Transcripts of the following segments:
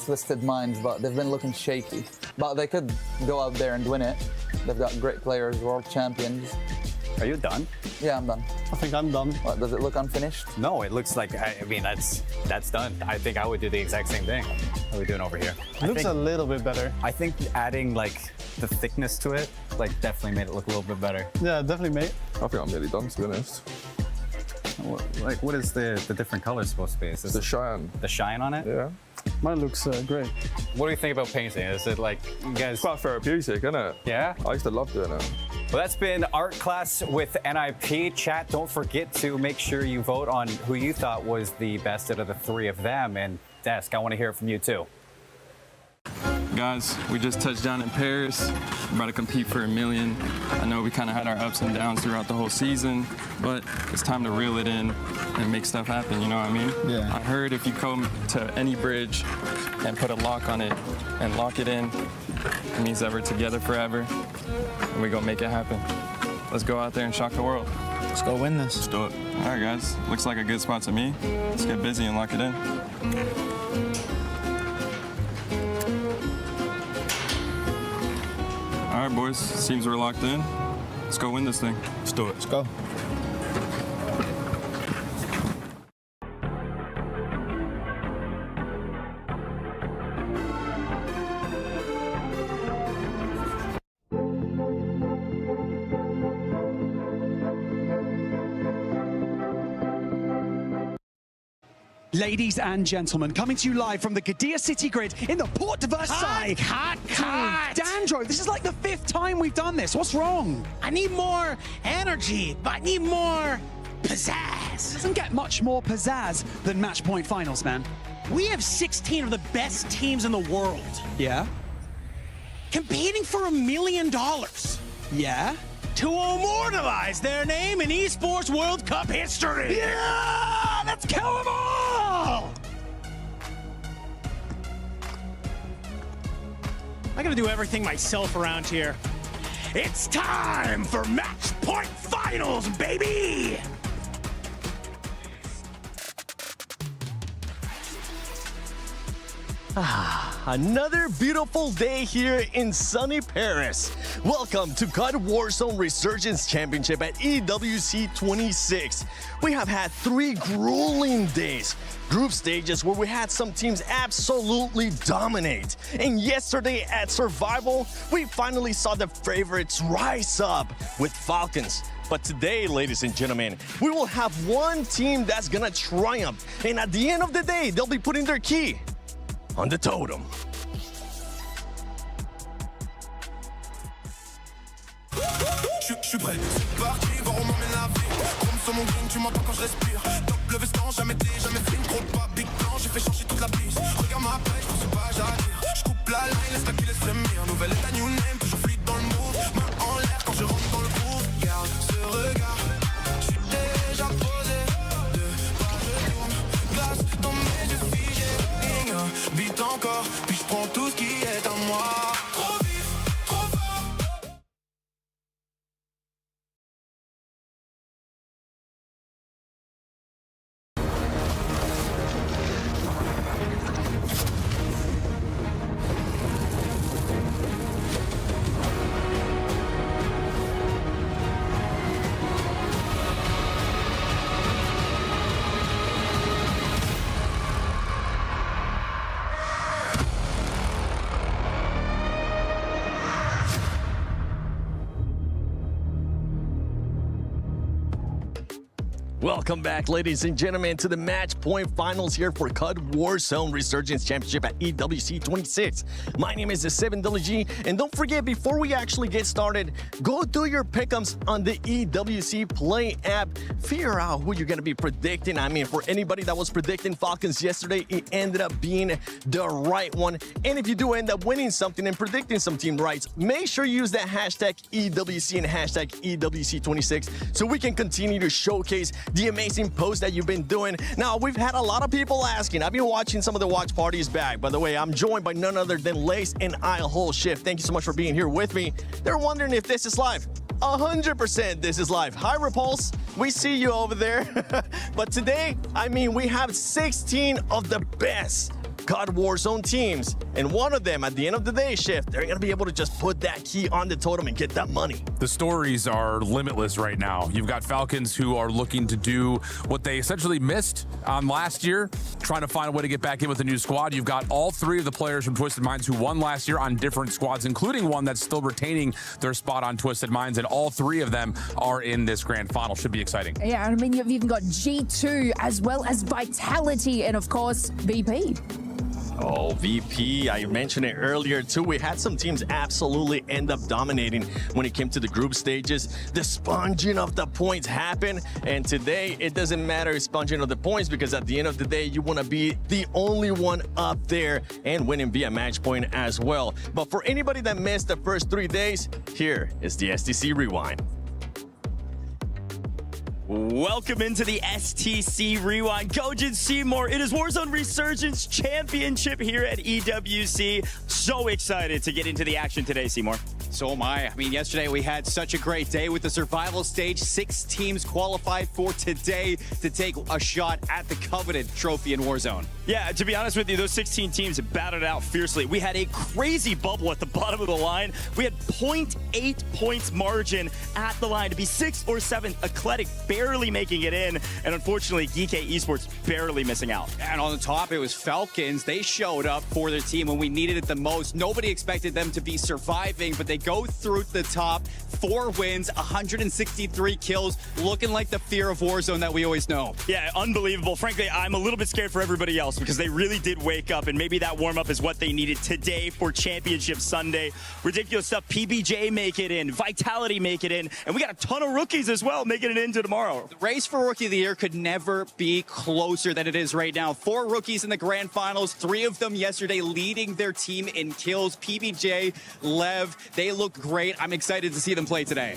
twisted minds, but they've been looking shaky. But they could go out there and win it. They've got great players, world champions. Are you done? Yeah, I'm done. I think I'm done. What, does it look unfinished? No, it looks like, I mean, that's done. I think I would do the exact same thing. What are we doing over here? It looks a little bit better. I think adding like the thickness to it, like definitely made it look a little bit better. Yeah, definitely, mate. I think I'm nearly done, to be honest. Like, what is the different colors supposed to be? Is this The shine. the shine on it? Yeah. Mine looks great. What do you think about painting? Is it like, you guys? It's quite therapeutic, isn't it? Yeah? I used to love doing it. Well, that's been Art Class with NIP. Chat, don't forget to make sure you vote on who you thought was the best out of the three of them. And Desk, I want to hear it from you too. Guys, we just touched down in Paris. We're about to compete for $1 million. I know we kind of had our ups and downs throughout the whole season, but it's time to reel it in and make stuff happen, you know what I mean? Yeah. I heard if you come to any bridge and put a lock on it and lock it in, it means that we're together forever, and we're gonna make it happen. Let's go out there and shock the world. Let's go win this. Let's do it. All right, guys, looks like a good spot to me. Let's get busy and lock it in. All right, boys, seems we're locked in. Let's go win this thing. Let's do it. Let's go. Ladies and gentlemen, coming to you live from the Qiddiya City Grid in the Port de Versailles. Cut! Dandro, this is like the 5th time we've done this. What's wrong? I need more energy, but I need more pizzazz. Doesn't get much more pizzazz than match point finals, man. We have 16 of the best teams in the world Yeah? competing for $1 million to Yeah? immortalize their name in esports World Cup history. Yeah! Let's kill them all! I gotta do everything myself around here. It's time for match point finals, baby! Another beautiful day here in sunny Paris. Welcome to CUD Warzone Resurgence Championship at EWC 26. We have had 3 grueling days. Group stages where we had some teams absolutely dominate. And yesterday at Survival, we finally saw the favorites rise up with Falcons. But today, ladies and gentlemen, we will have one team that's gonna triumph. And at the end of the day, they'll be putting their key on the totem. Je suis prêt, c'est parti, voir où m'emmène la vie. Comme sur mon green, tu m'entends quand je respire. Top le veston, jamais dit, jamais fine. Gros pas, big plan, j'ai fait changer toute la piste. Regarde ma pêche, je pense pas, j'attire. Je coupe la line, laisse la qui laisse frémir. Nouvelle état, new name, toujours fluide dans le move. Main en l'air quand je rentre dans le groove. Garde ce regard, je suis déjà posé. Deux pas, je tourne, glace dans mes yeux figés. Vite encore, puis je prends tout ce qui est à moi. Trop vite, trop fort. Welcome back, ladies and gentlemen, to the match point finals here for CUD Warzone Resurgence Championship at EWC 26. My name is the 7WG, and don't forget, before we actually get started, go do your pick'ems on the EWC Play app. Figure out who you're going to be predicting. I mean, for anybody that was predicting Falcons yesterday, it ended up being the right one. And if you do end up winning something and predicting some team rights, make sure you use that hashtag EWC and hashtag EWC26 so we can continue to showcase the amazing posts that you've been doing. Now, we've had a lot of people asking. I've been watching some of the watch parties back. By the way, I'm joined by none other than Lace and Whole Shift. Thank you so much for being here with me. They're wondering if this is live. 100% this is live. Hi, Repulse. We see you over there. But today, I mean, we have 16 of the best COD Warzone teams. And one of them, at the end of the day shift, they're going to be able to just put that key on the totem and get that money. The stories are limitless right now. You've got Falcons who are looking to do what they essentially missed last year, trying to find a way to get back in with a new squad. You've got all three of the players from Twisted Minds who won last year on different squads, including one that's still retaining their spot on Twisted Minds, and all three of them are in this grand final. Should be exciting. Yeah, I mean, you've even got G2 as well as Vitality and, of course, VP. Oh, VP, I mentioned it earlier too. We had some teams absolutely end up dominating when it came to the group stages. The sponging of the points happened, and today it doesn't matter sponging of the points, because at the end of the day, you want to be the only one up there and winning via match point as well. But for anybody that missed the first 3 days, here is the STC Rewind. Welcome into the STC Rewind. Gojin Seymour, it is Warzone Resurgence Championship here at EWC. So excited to get into the action today, Seymour. So am I. I mean, yesterday we had such a great day with the survival stage. 6 teams qualified for today to take a shot at the coveted trophy in Warzone. Yeah, to be honest with you, those 16 teams battled it out fiercely. We had a crazy bubble at the bottom of the line. We had 0.8 points margin at the line to be 6th or 7th. Eclectic barely making it in, and unfortunately, GK Esports barely missing out. And on the top, it was Falcons. They showed up for their team when we needed it the most. Nobody expected them to be surviving, but they go through the top. 4 wins, 163 kills, looking like the fear of Warzone that we always know. Yeah, unbelievable. Frankly, I'm a little bit scared for everybody else because they really did wake up, and maybe that warm-up is what they needed today for Championship Sunday. Ridiculous stuff. PBJ make it in, Vitality make it in, and we got a ton of rookies as well making it into tomorrow. The race for Rookie of the Year could never be closer than it is right now. 4 rookies in the grand finals, 3 of them yesterday leading their team in kills. PBJ, Lev, they look great. I'm excited to see them play today.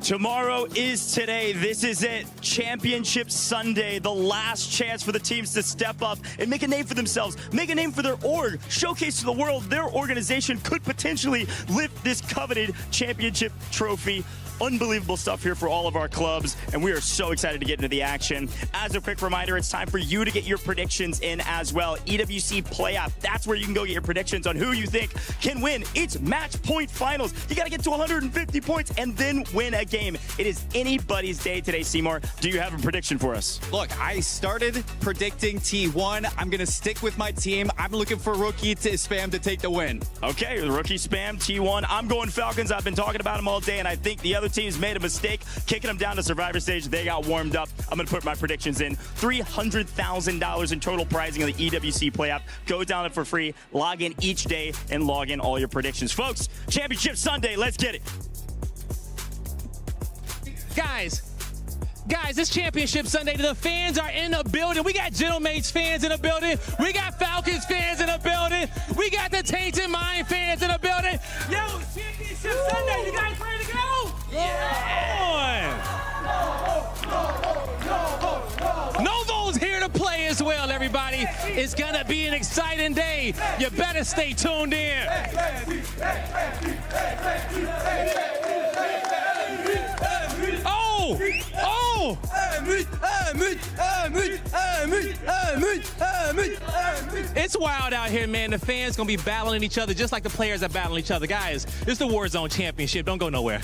Tomorrow is today. This is it. Championship Sunday. The last chance for the teams to step up and make a name for themselves, make a name for their org, showcase to the world their organization could potentially lift this coveted championship trophy. Unbelievable stuff here for all of our clubs, and we are so excited to get into the action. As a quick reminder, it's time for you to get your predictions in as well. EWC Play App, that's where you can go get your predictions on who you think can win. It's match point finals. You got to get to 150 points and then win a game. It is anybody's day today, Seymour. Do you have a prediction for us? Look, I started predicting T1. I'm going to stick with my team. I'm looking for Rookie to spam to take the win. Okay, the Rookie spam, T1. I'm going Falcons. I've been talking about them all day, and I think the other teams made a mistake kicking them down to Survivor Stage. They got warmed up. I'm going to put my predictions in. $300,000 in total prizing on the EWC Play App. Go download it for free. Log in each day and log in all your predictions. Folks, Championship Sunday. Let's get it. Guys, this Championship Sunday, the fans are in the building. We got Gentlemates fans in the building. We got Falcons fans in the building. We got the Tainted Mind fans in the building. Yo, Championship Sunday, you guys ready to go? Yeah! Novo's here to play as well, everybody. It's gonna be an exciting day. You better stay tuned in. It's wild out here, man. The fans gonna be battling each other just like the players are battling each other. Guys, this is the Warzone Championship. Don't go nowhere.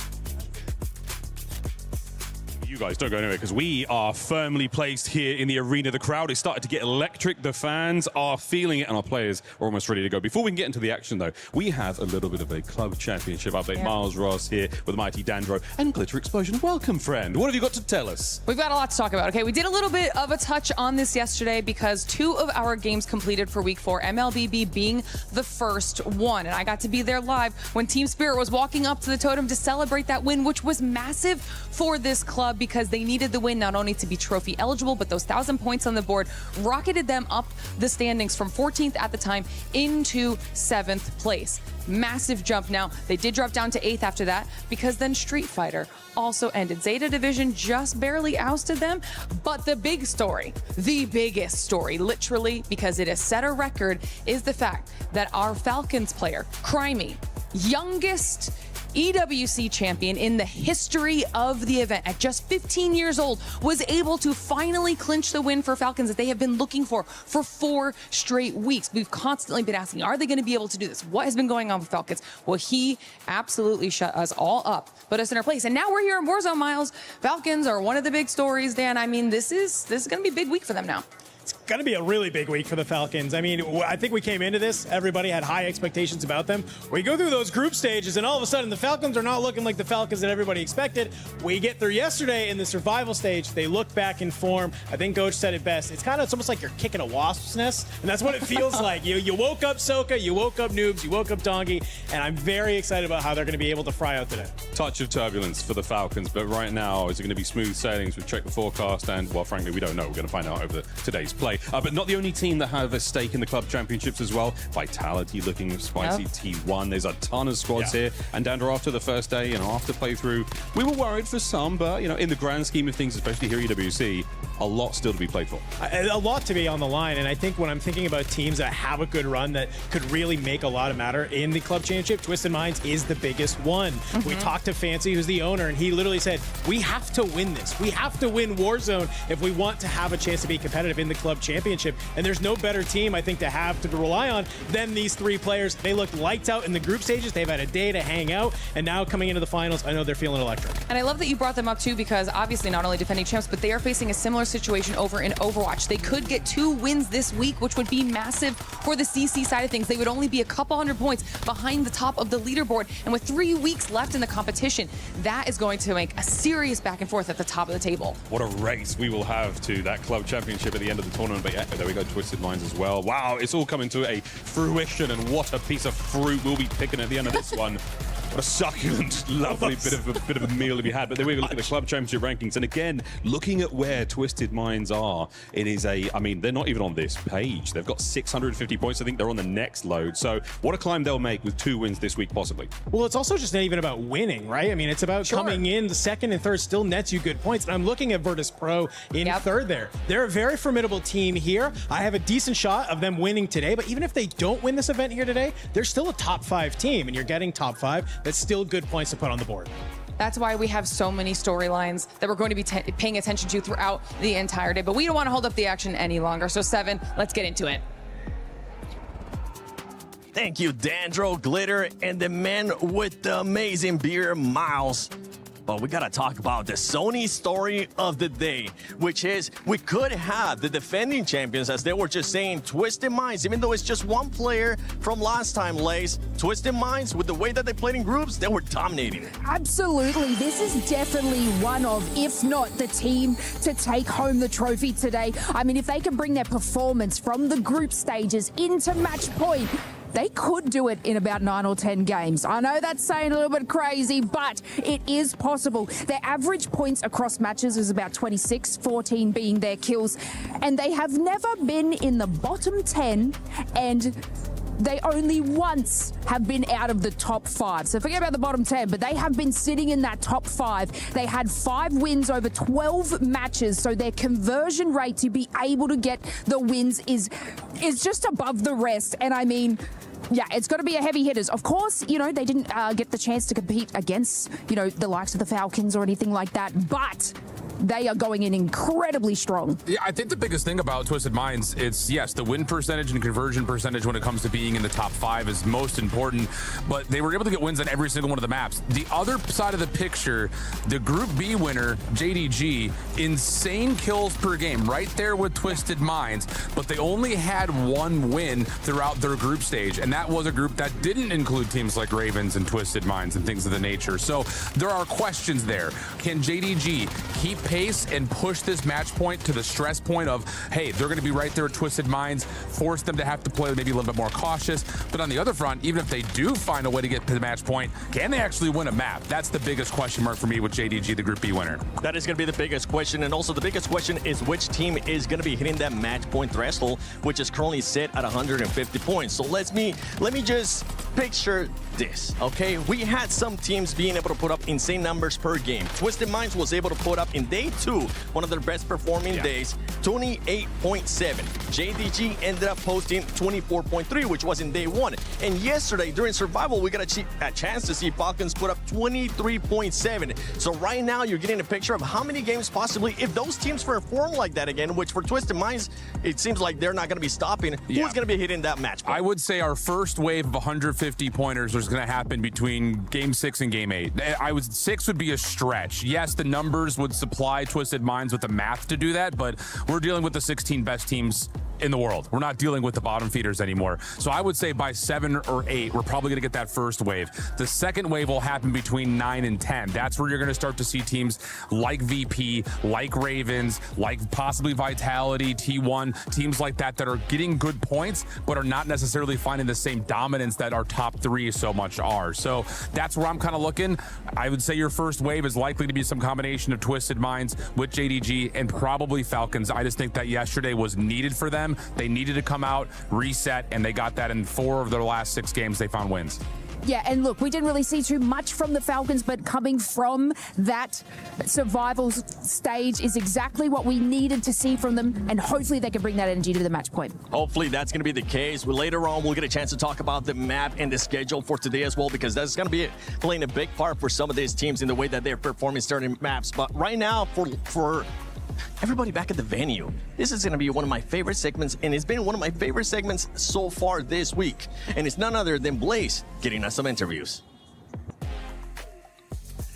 You guys don't go anywhere because we are firmly placed here in the arena. The crowd is starting to get electric. The fans are feeling it, and our players are almost ready to go. Before we can get into the action, though, we have a little bit of a club championship update. Yeah. Miles Ross here with Mighty Dandro and Glitter Explosion. Welcome, friend. What have you got to tell us? We've got a lot to talk about. Okay, we did a little bit of a touch on this yesterday because 2 of our games completed for Week 4, MLBB being the first one. And I got to be there live when Team Spirit was walking up to the totem to celebrate that win, which was massive for this club because they needed the win not only to be trophy eligible, but those 1,000 points on the board rocketed them up the standings from 14th at the time into 7th place. Massive jump. Now, they did drop down to 8th after that because then Street Fighter also ended. Zeta Division just barely ousted them, but the big story, the biggest story, literally, because it has set a record, is the fact that our Falcons player, Crimey, youngest EWC champion in the history of the event at just 15 years old, was able to finally clinch the win for Falcons that they have been looking for 4 straight weeks. We've constantly been asking, are they going to be able to do this? What has been going on with Falcons? Well, he absolutely shut us all up, put us in our place. And now we're here in Warzone, Miles. Falcons are one of the big stories, Dan. I mean, this is going to be a big week for them now. It's going to be a really big week for the Falcons. I mean, I think we came into this, everybody had high expectations about them. We go through those group stages, and all of a sudden, the Falcons are not looking like the Falcons that everybody expected. We get through yesterday in the survival stage. They look back in form. I think Coach said it best. It's almost like you're kicking a wasp's nest, and that's what it feels like. You woke up Soka, you woke up Noobs, you woke up Donkey, and I'm very excited about how they're going to be able to fry out today. Touch of turbulence for the Falcons, but right now, is it going to be smooth sailings? We've checked the forecast, and, well, frankly, we don't know. We're going to find out over today's play. But not the only team that have a stake in the club championships as well. Vitality looking spicy. Yep. T1. There's a ton of squads here. And Dandra, after the first day, after playthrough, we were worried for some, but, in the grand scheme of things, especially here at EWC, a lot still to be played for. A lot to be on the line, and I think when I'm thinking about teams that have a good run that could really make a lot of matter in the club championship, Twisted Minds is the biggest one. We talked to Fancy, who's the owner, and he literally said, we have to win this. We have to win Warzone if we want to have a chance to be competitive in the club championship. And there's no better team, I think, to have to rely on than these 3 players. They looked lights out in the group stages. They've had a day to hang out, and now coming into the finals, I know they're feeling electric. And I love that you brought them up too, because obviously not only defending champs, but they are facing a similar situation over in Overwatch. They could get 2 wins this week, which would be massive for the CC side of things. They would only be a couple hundred points behind the top of the leaderboard. And with 3 weeks left in the competition, that is going to make a serious back and forth at the top of the table. What a race we will have to that club championship at the end of the tournament. But yeah, there we go, Twisted Minds as well. Wow, it's all coming to a fruition, and what a piece of fruit we'll be picking at the end of this one. What a succulent, lovely bit of a meal to be had. But then we look at the club championship rankings, and again, looking at where Twisted Minds are, it is they're not even on this page. They've got 650 points. I think they're on the next load. So what a climb they'll make with 2 wins this week, possibly. Well, it's also just not even about winning, right? I mean, it's about coming in. The second and third still nets you good points. And I'm looking at Virtus Pro in third there. They're a very formidable team here. I have a decent shot of them winning today, but even if they don't win this event here today, they're still a top 5 team, and you're getting top 5. That's still good points to put on the board. That's why we have so many storylines that we're going to be paying attention to throughout the entire day. But we don't want to hold up the action any longer. So, Seven, let's get into it. Thank you, Dandro, Glitter, and the man with the amazing beer, Miles. But we gotta talk about the Sony story of the day, which is we could have the defending champions, as they were just saying, Twisted Minds, even though it's just 1 player from last time, Lace. Twisted Minds, with the way that they played in groups, they were dominating. Absolutely. This is definitely one of, if not the team to take home the trophy today. I mean, if they can bring their performance from the group stages into match point, they could do it in about 9 or 10 games. I know that's saying a little bit crazy, but it is possible. Their average points across matches is about 26, 14 being their kills, and they have never been in the bottom 10, and they only once have been out of the top 5. So forget about the bottom 10, but they have been sitting in that top 5. They had 5 wins over 12 matches, so their conversion rate to be able to get the wins is just above the rest. And I mean, yeah, it's got to be a heavy hitters. Of course, they didn't get the chance to compete against, the likes of the Falcons or anything like that, but they are going in incredibly strong. Yeah, I think the biggest thing about Twisted Minds, it's, yes, the win percentage and conversion percentage when it comes to being in the top 5 is most important, but they were able to get wins on every single one of the maps. The other side of the picture, the Group B winner, JDG, insane kills per game, right there with Twisted Minds, but they only had 1 win throughout their group stage, and that was a group that didn't include teams like Ravens and Twisted Minds and things of the nature. So there are questions there. Can JDG keep pace and push this match point to the stress point of, hey, they're going to be right there at Twisted Minds, force them to have to play maybe a little bit more cautious. But on the other front, even if they do find a way to get to the match point, can they actually win a map? That's the biggest question mark for me with JDG, the Group B winner. That is going to be the biggest question. And also the biggest question is which team is going to be hitting that match point threshold, which is currently set at 150 points. So let me just picture this, okay? We had some teams being able to put up insane numbers per game. Twisted Minds was able to put up in day 2, one of their best performing days, 28.7. JDG ended up posting 24.3, which was in day 1. And yesterday, during Survival, we got a chance to see Falcons put up 23.7. So right now, you're getting a picture of how many games possibly, if those teams perform like that again, which for Twisted Minds, it seems like they're not going to be stopping, who's going to be hitting that match point? I would say our first wave of 150 pointers was going to happen between Game 6 and Game 8. 6 would be a stretch. Yes, the numbers would supply Twisted Minds with the math to do that, but we're dealing with the 16 best teams in the world. We're not dealing with the bottom feeders anymore. So I would say by 7 or 8, we're probably going to get that first wave. The second wave will happen between 9 and 10. That's where you're going to start to see teams like VP, like Ravens, like possibly Vitality, T1, teams like that that are getting good points, but are not necessarily finding the same dominance that our top 3 so much are. So that's where I'm kind of looking. I would say your first wave is likely to be some combination of Twisted Minds with JDG and probably Falcons. I just think that yesterday was needed for them. They needed to come out, reset, and they got that in 4 of their last 6 games. They found wins. Yeah, and look, we didn't really see too much from the Falcons, but coming from that survival stage is exactly what we needed to see from them, and hopefully they can bring that energy to the match point. Hopefully that's going to be the case. Later on, we'll get a chance to talk about the map and the schedule for today as well, because that's going to be playing a big part for some of these teams in the way that they're performing certain maps. But right now, for everybody back at the venue, this is going to be one of my favorite segments, and it's been one of my favorite segments so far this week. And it's none other than Blaze getting us some interviews.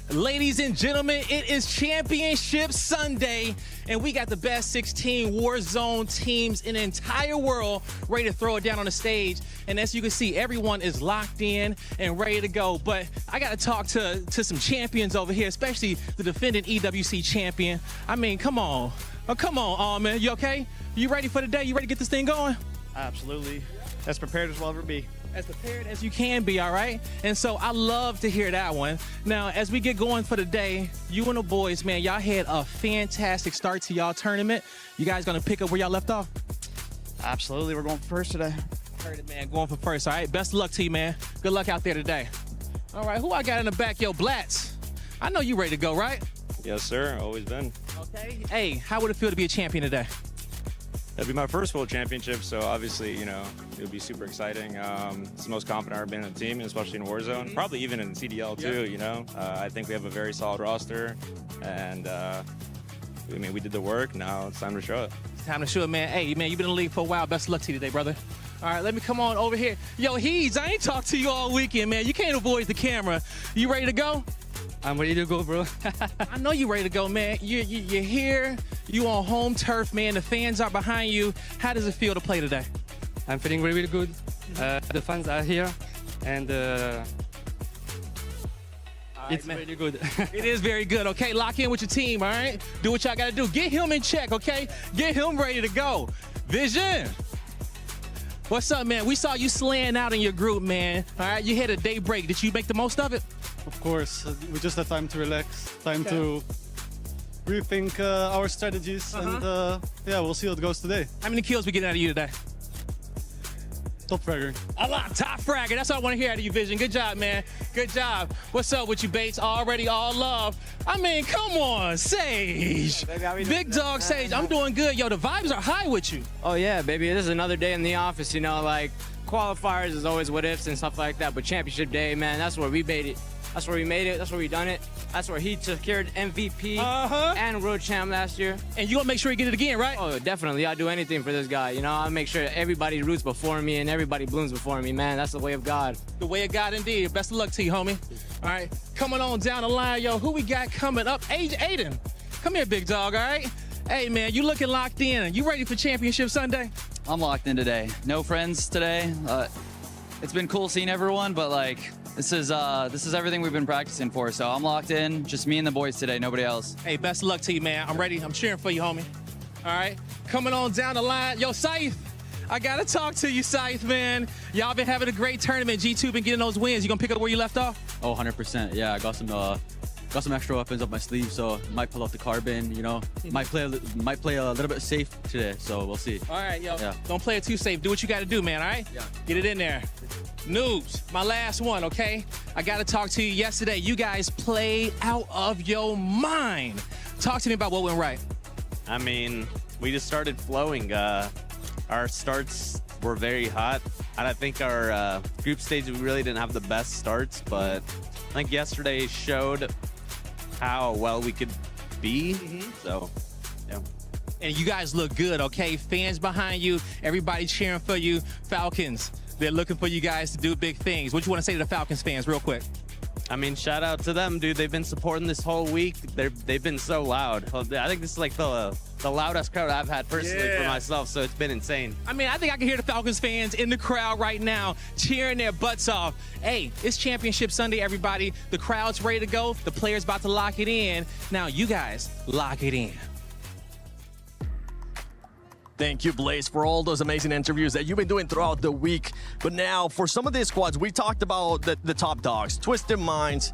Ladies and gentlemen, it is Championship Sunday, and we got the best 16 Warzone teams in the entire world ready to throw it down on the stage. And as you can see, everyone is locked in and ready to go. But I got to talk to some champions over here, especially the defending EWC champion. I mean, come on. Oh, come on, man. You okay? You ready for the day? You ready to get this thing going? Absolutely. As prepared as we'll ever be. As prepared as you can be, all right? And so I love to hear that one. Now, as we get going for the day, you and the boys, man, y'all had a fantastic start to y'all tournament. You guys gonna pick up where y'all left off? Absolutely. We're going for first today. Heard it, man. Going for first, all right? Best of luck to you, man. Good luck out there today. All right, who I got in the back? Yo, Blatz. I know you ready to go, right? Yes, sir. Always been. Okay. Hey, how would it feel to be a champion today? That'd be my first world championship, so obviously, you know, it would be super exciting. It's the most confident I've ever been in the team, especially in Warzone. Probably even in CDL too, you know. I think we have a very solid roster, and I mean, we did the work. Now it's time to show it. It's time to show it, man. Hey, man, you've been in the league for a while. Best of luck to you today, brother. All right, let me come on over here. Yo, Heeds, I ain't talked to you all weekend, man. You can't avoid the camera. You ready to go? I'm ready to go, bro. I know you're ready to go, man. You're here. You on home turf, man. The fans are behind you. How does it feel to play today? I'm feeling really, really good. The fans are here, and it's really good. It is very good, okay? Lock in with your team, all right? Do what y'all got to do. Get him in check, okay? Get him ready to go. Vision. What's up, man? We saw you slaying out in your group, man. All right, you had a day break. Did you make the most of it? Of course. We just had time to relax, time to rethink our strategies, and yeah, we'll see how it goes today. How many kills we getting out of you today? Top fragger. A lot. Top fragger. That's what I want to hear out of you, Vision. Good job, man. Good job. What's up with you, Bates? Already all love. I mean, come on, Sage. Yeah, baby, Big dog Sage. I'm doing good. Yo, the vibes are high with you. Oh, yeah, baby. This is another day in the office, you know, like qualifiers is always what ifs and stuff like that, but championship day, man, that's where we made it. That's where we made it. That's where we done it. That's where he secured MVP and world champ last year. And you gonna make sure you get it again, right? Oh, definitely. I'll do anything for this guy. You know, I'll make sure everybody roots before me and everybody blooms before me, man. That's the way of God. The way of God, indeed. Best of luck to you, homie. All right, coming on down the line, yo. Who we got coming up? Aiden. Come here, big dog. All right. Hey, man, you looking locked in. You ready for Championship Sunday? I'm locked in today. No friends today. It's been cool seeing everyone, but like. This is everything we've been practicing for, so I'm locked in. Just me and the boys today, nobody else. Hey, best of luck to you, man. I'm ready. I'm cheering for you, homie. All right, coming on down the line. Yo, Scythe, I gotta talk to you, Scythe, man. Y'all been having a great tournament. G2 been getting those wins. You gonna pick up where you left off? Oh, 100%. Yeah, I got some extra weapons up my sleeve, so might pull out the carbon. You know, might play a little bit safe today. So we'll see. All right, yo. Yeah. Don't play it too safe. Do what you got to do, man. All right. Yeah. Get it in there. Noobs, my last one, okay? I got to talk to you yesterday. You guys played out of your mind. Talk to me about what went right. I mean, we just started flowing. Our starts were very hot. And I think our group stage, we really didn't have the best starts, but I think yesterday showed how well we could be. So, yeah. And you guys look good, okay? Fans behind you, everybody cheering for you. Falcons, they're looking for you guys to do big things. What you want to say to the Falcons fans real quick? I mean, shout out to them, dude. They've been supporting this whole week. They've been so loud. I think this is like the loudest crowd I've had personally for myself, so it's been insane. I mean, I think I can hear the Falcons fans in the crowd right now cheering their butts off. Hey, it's Championship Sunday, everybody. The crowd's ready to go. The players about to lock it in. Now, you guys lock it in. Thank you, Blaze, for all those amazing interviews that you've been doing throughout the week. But now, for some of these squads, we talked about the top dogs, Twisted Minds,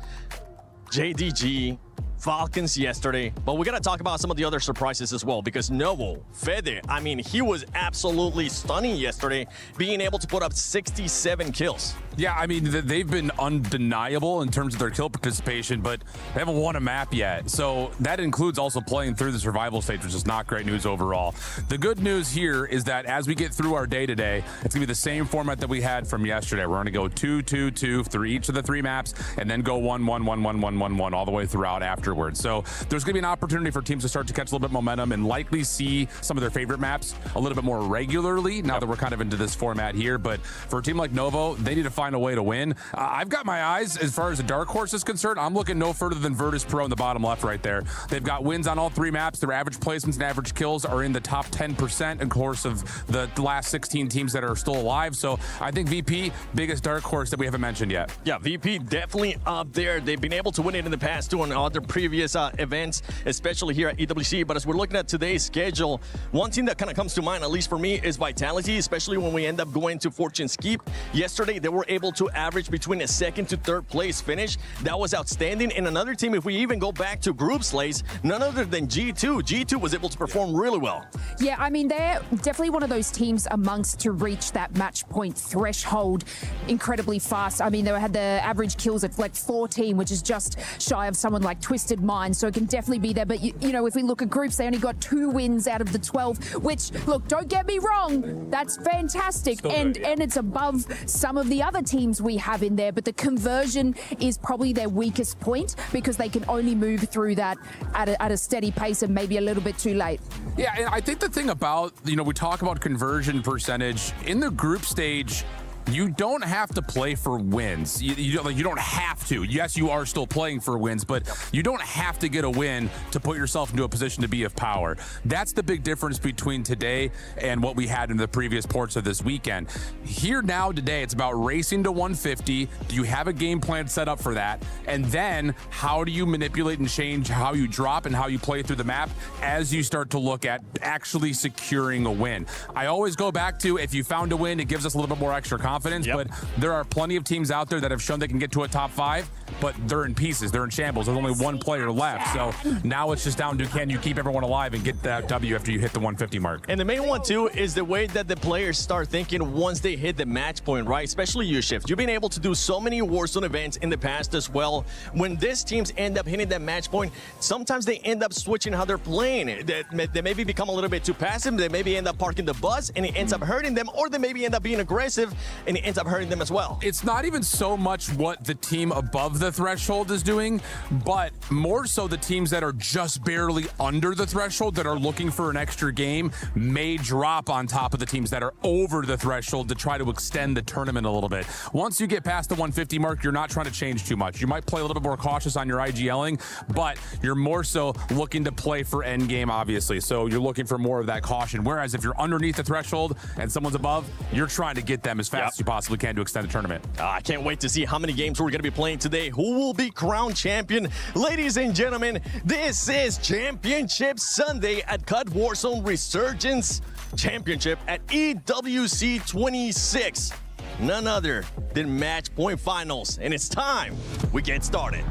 JDG, Falcons yesterday, but we got to talk about some of the other surprises as well, because Novo, Fede, I mean, he was absolutely stunning yesterday, being able to put up 67 kills. Yeah, I mean, they've been undeniable in terms of their kill participation, but they haven't won a map yet. So that includes also playing through the survival stage, which is not great news overall. The good news here is that as we get through our day today, it's going to be the same format that we had from yesterday. We're going to go 2-2-2 through each of the 3 maps, and then go 1-1-1-1-1-1-1 all the way throughout afterwards. So there's going to be an opportunity for teams to start to catch a little bit of momentum and likely see some of their favorite maps a little bit more regularly now that we're kind of into this format here. But for a team like Novo, they need to find a way to win. I've got my eyes, as far as the dark horse is concerned, I'm looking no further than Virtus Pro in the bottom left right there. They've got wins on all 3 maps. Their average placements and average kills are in the top 10% in course of the last 16 teams that are still alive. So I think VP, biggest dark horse that we haven't mentioned yet. Yeah, VP definitely up there. They've been able to win it in the past too on other previous events, especially here at EWC. But as we're looking at today's schedule, one team that kind of comes to mind, at least for me, is Vitality, especially when we end up going to Fortune's Keep. Yesterday, they were able to average between a 2nd to 3rd place finish. That was outstanding. And another team, if we even go back to group slates, none other than G2. G2 was able to perform really well. Yeah, I mean, they're definitely one of those teams amongst to reach that match point threshold incredibly fast. I mean, they had the average kills at like 14, which is just shy of someone like Twisted Minds, so it can definitely be there. But, you know, if we look at groups, they only got 2 wins out of the 12, which, look, don't get me wrong, that's fantastic. And it's above some of the other teams we have in there, but the conversion is probably their weakest point because they can only move through that at a steady pace and maybe a little bit too late. Yeah, and I think the thing about, you know, we talk about conversion percentage in the group stage. You don't have to play for wins. You don't have to. Yes, you are still playing for wins, but you don't have to get a win to put yourself into a position to be of power. That's the big difference between today and what we had in the previous ports of this weekend. Here now today, it's about racing to 150. Do you have a game plan set up for that? And then how do you manipulate and change how you drop and how you play through the map as you start to look at actually securing a win? I always go back to, if you found a win, it gives us a little bit more extra confidence. But there are plenty of teams out there that have shown they can get to a top 5, but they're in pieces, they're in shambles. There's only one player left. So now it's just down to, can you keep everyone alive and get that W after you hit the 150 mark? And the main one too is the way that the players start thinking once they hit the match point, right? Especially you, Shift. You've been able to do so many Warzone events in the past as well. When these teams end up hitting that match point, sometimes they end up switching how they're playing. They maybe become a little bit too passive. They maybe end up parking the bus and it ends up hurting them, or they maybe end up being aggressive and it ends up hurting them as well. It's not even so much what the team above the threshold is doing, but more so the teams that are just barely under the threshold that are looking for an extra game may drop on top of the teams that are over the threshold to try to extend the tournament a little bit. Once you get past the 150 mark, you're not trying to change too much. You might play a little bit more cautious on your IGLing, but you're more so looking to play for end game, obviously. So you're looking for more of that caution. Whereas if you're underneath the threshold and someone's above, you're trying to get them as fast as you possibly can to extend the tournament. I can't wait to see how many games we're going to be playing today. Who will be crowned champion? Ladies and gentlemen, this is Championship Sunday at CUD Warzone Resurgence Championship at EWC 26. None other than match point finals. And it's time we get started.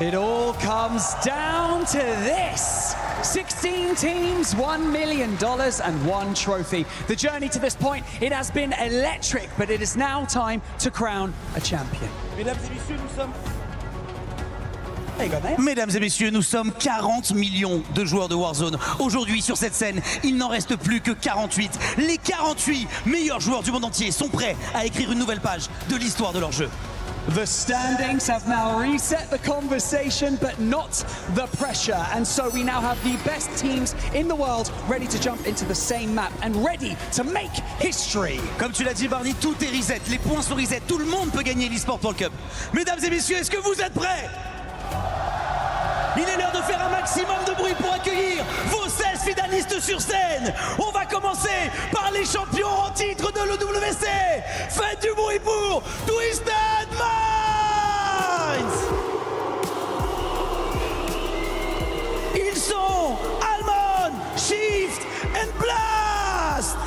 It all comes down to this. 16 teams, $1 million and 1 trophy. The journey to this point, it has been electric, but it is now time to crown a champion. Mesdames et messieurs, nous sommes... Mesdames et messieurs, nous sommes 40 millions de joueurs de Warzone. Aujourd'hui, sur cette scène, il n'en reste plus que 48. Les 48 meilleurs joueurs du monde entier sont prêts à écrire une nouvelle page de l'histoire de leur jeu. The standings have now reset the conversation, but not the pressure. And so we now have the best teams in the world ready to jump into the same map and ready to make history. Comme tu l'as dit, Barney, tout est reset. Les points sont reset. Tout le monde peut gagner l'e-sport World Cup. Mesdames et messieurs, est-ce que vous êtes prêts? Il est l'heure de faire un maximum de bruit pour accueillir vos 16 finalistes sur scène. On va commencer par les champions en titre de l'EWC. Faites du bruit pour Twisted Minds. Ils sont Almond, Shift and Blast.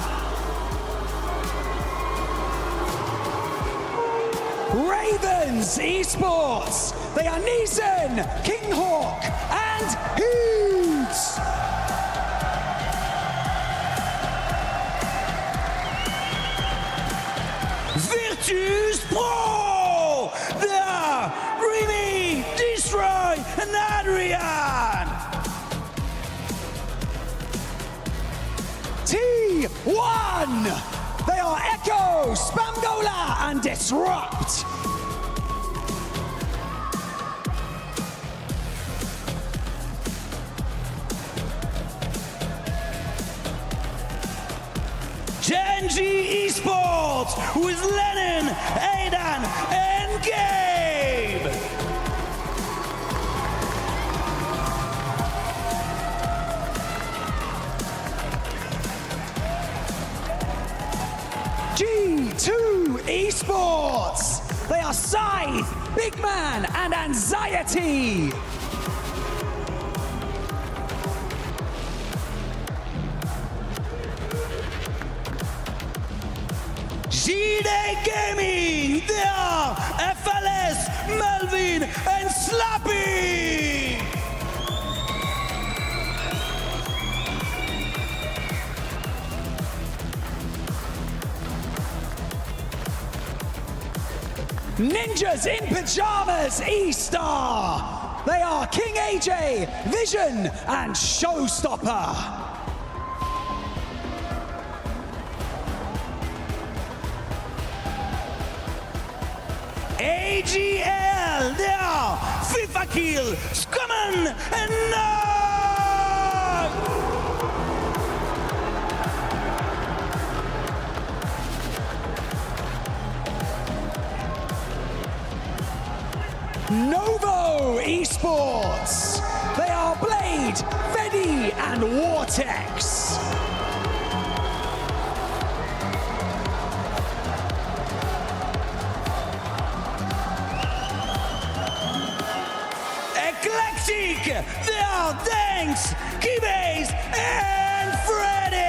Ravens Esports. They are Neeson, Kinghawk, and Hoods. Virtus Pro. They are Remy, Destroy, and Adrian. T1. They are Echo, Spamgola, and Disrupt. Genji Esports with Lennon, Aidan, and Gabe. G2 Esports. They are Scythe, Big Man, and Anxiety. GD Gaming. They are FLS, Melvin, and Slappy. Ninjas in Pajamas E-Star. They are King AJ, Vision, and Showstopper. AGL, they are FIFA Kill, Scumman, and Novo Esports. They are Blade, Fedi, and Vortex. Eclectic, they are Danks, Keybase, and Freddy.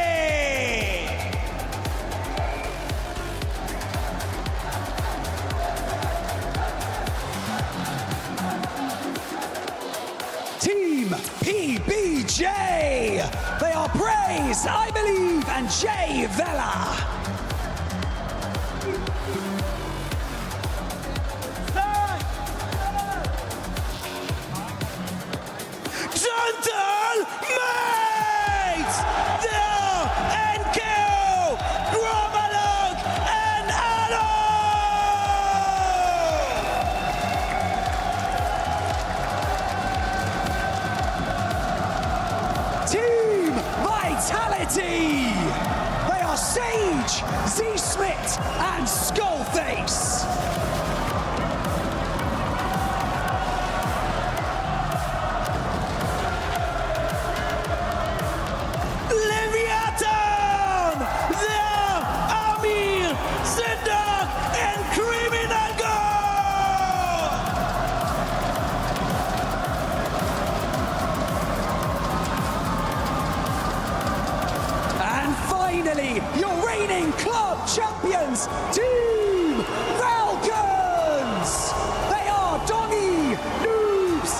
Team PBJ. They are Praise, I Believe, and Jay Vela. Gentle Mates! They are NKO, Gromalog, and Allo! Team Vitality. They are Sage, Z-Smith, and Skullface. Leviathan! They are Amir, Zedok, and Criminal God! And finally, your reigning club champions, Team Falcons! They are Donny, Noobs,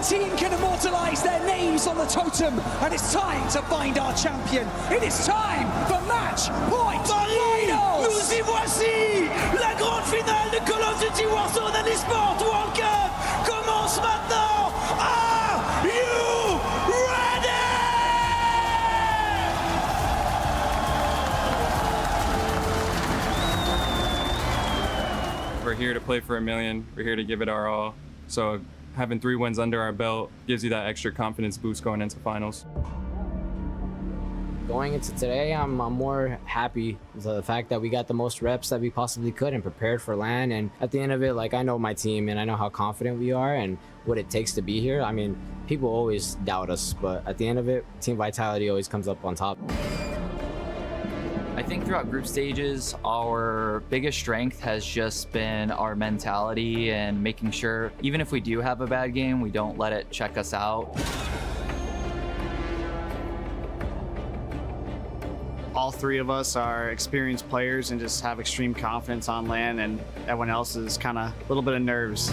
team can immortalize their names on the totem, and it's time to find our champion. It is time for match point finals. Nous y voici. La grande finale de Call of Duty Warzone and Esports World Cup commence maintenant. Are you ready? We're here to play for $1 million. We're here to give it our all. So having 3 wins under our belt gives you that extra confidence boost going into finals. Going into today, I'm more happy with the fact that we got the most reps that we possibly could and prepared for LAN. And at the end of it, like, I know my team and I know how confident we are and what it takes to be here. I mean, people always doubt us, but at the end of it, team vitality always comes up on top. I think throughout group stages, our biggest strength has just been our mentality and making sure, even if we do have a bad game, we don't let it check us out. All 3 of us are experienced players and just have extreme confidence on LAN, and everyone else is kind of a little bit of nerves.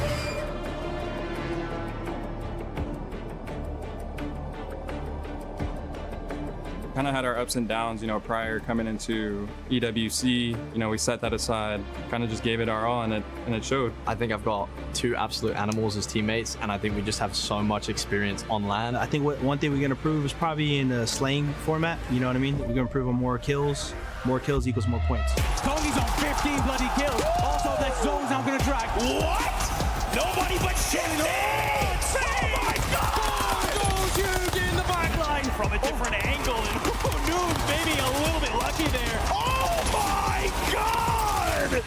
Kind of had our ups and downs, prior coming into EWC. We set that aside, kind of just gave it our all, and it showed. I think I've got 2 absolute animals as teammates, and I think we just have so much experience on LAN. I think one thing we're going to prove is probably in the slaying format. You know what I mean? We're going to prove on more kills. More kills equals more points. Tony's on 15 bloody kills. Also, that zone's now going to drag. What? Nobody but shit. Oh my God! Goes huge in the back line from a different angle. Noon, maybe a little bit lucky there. Oh my God!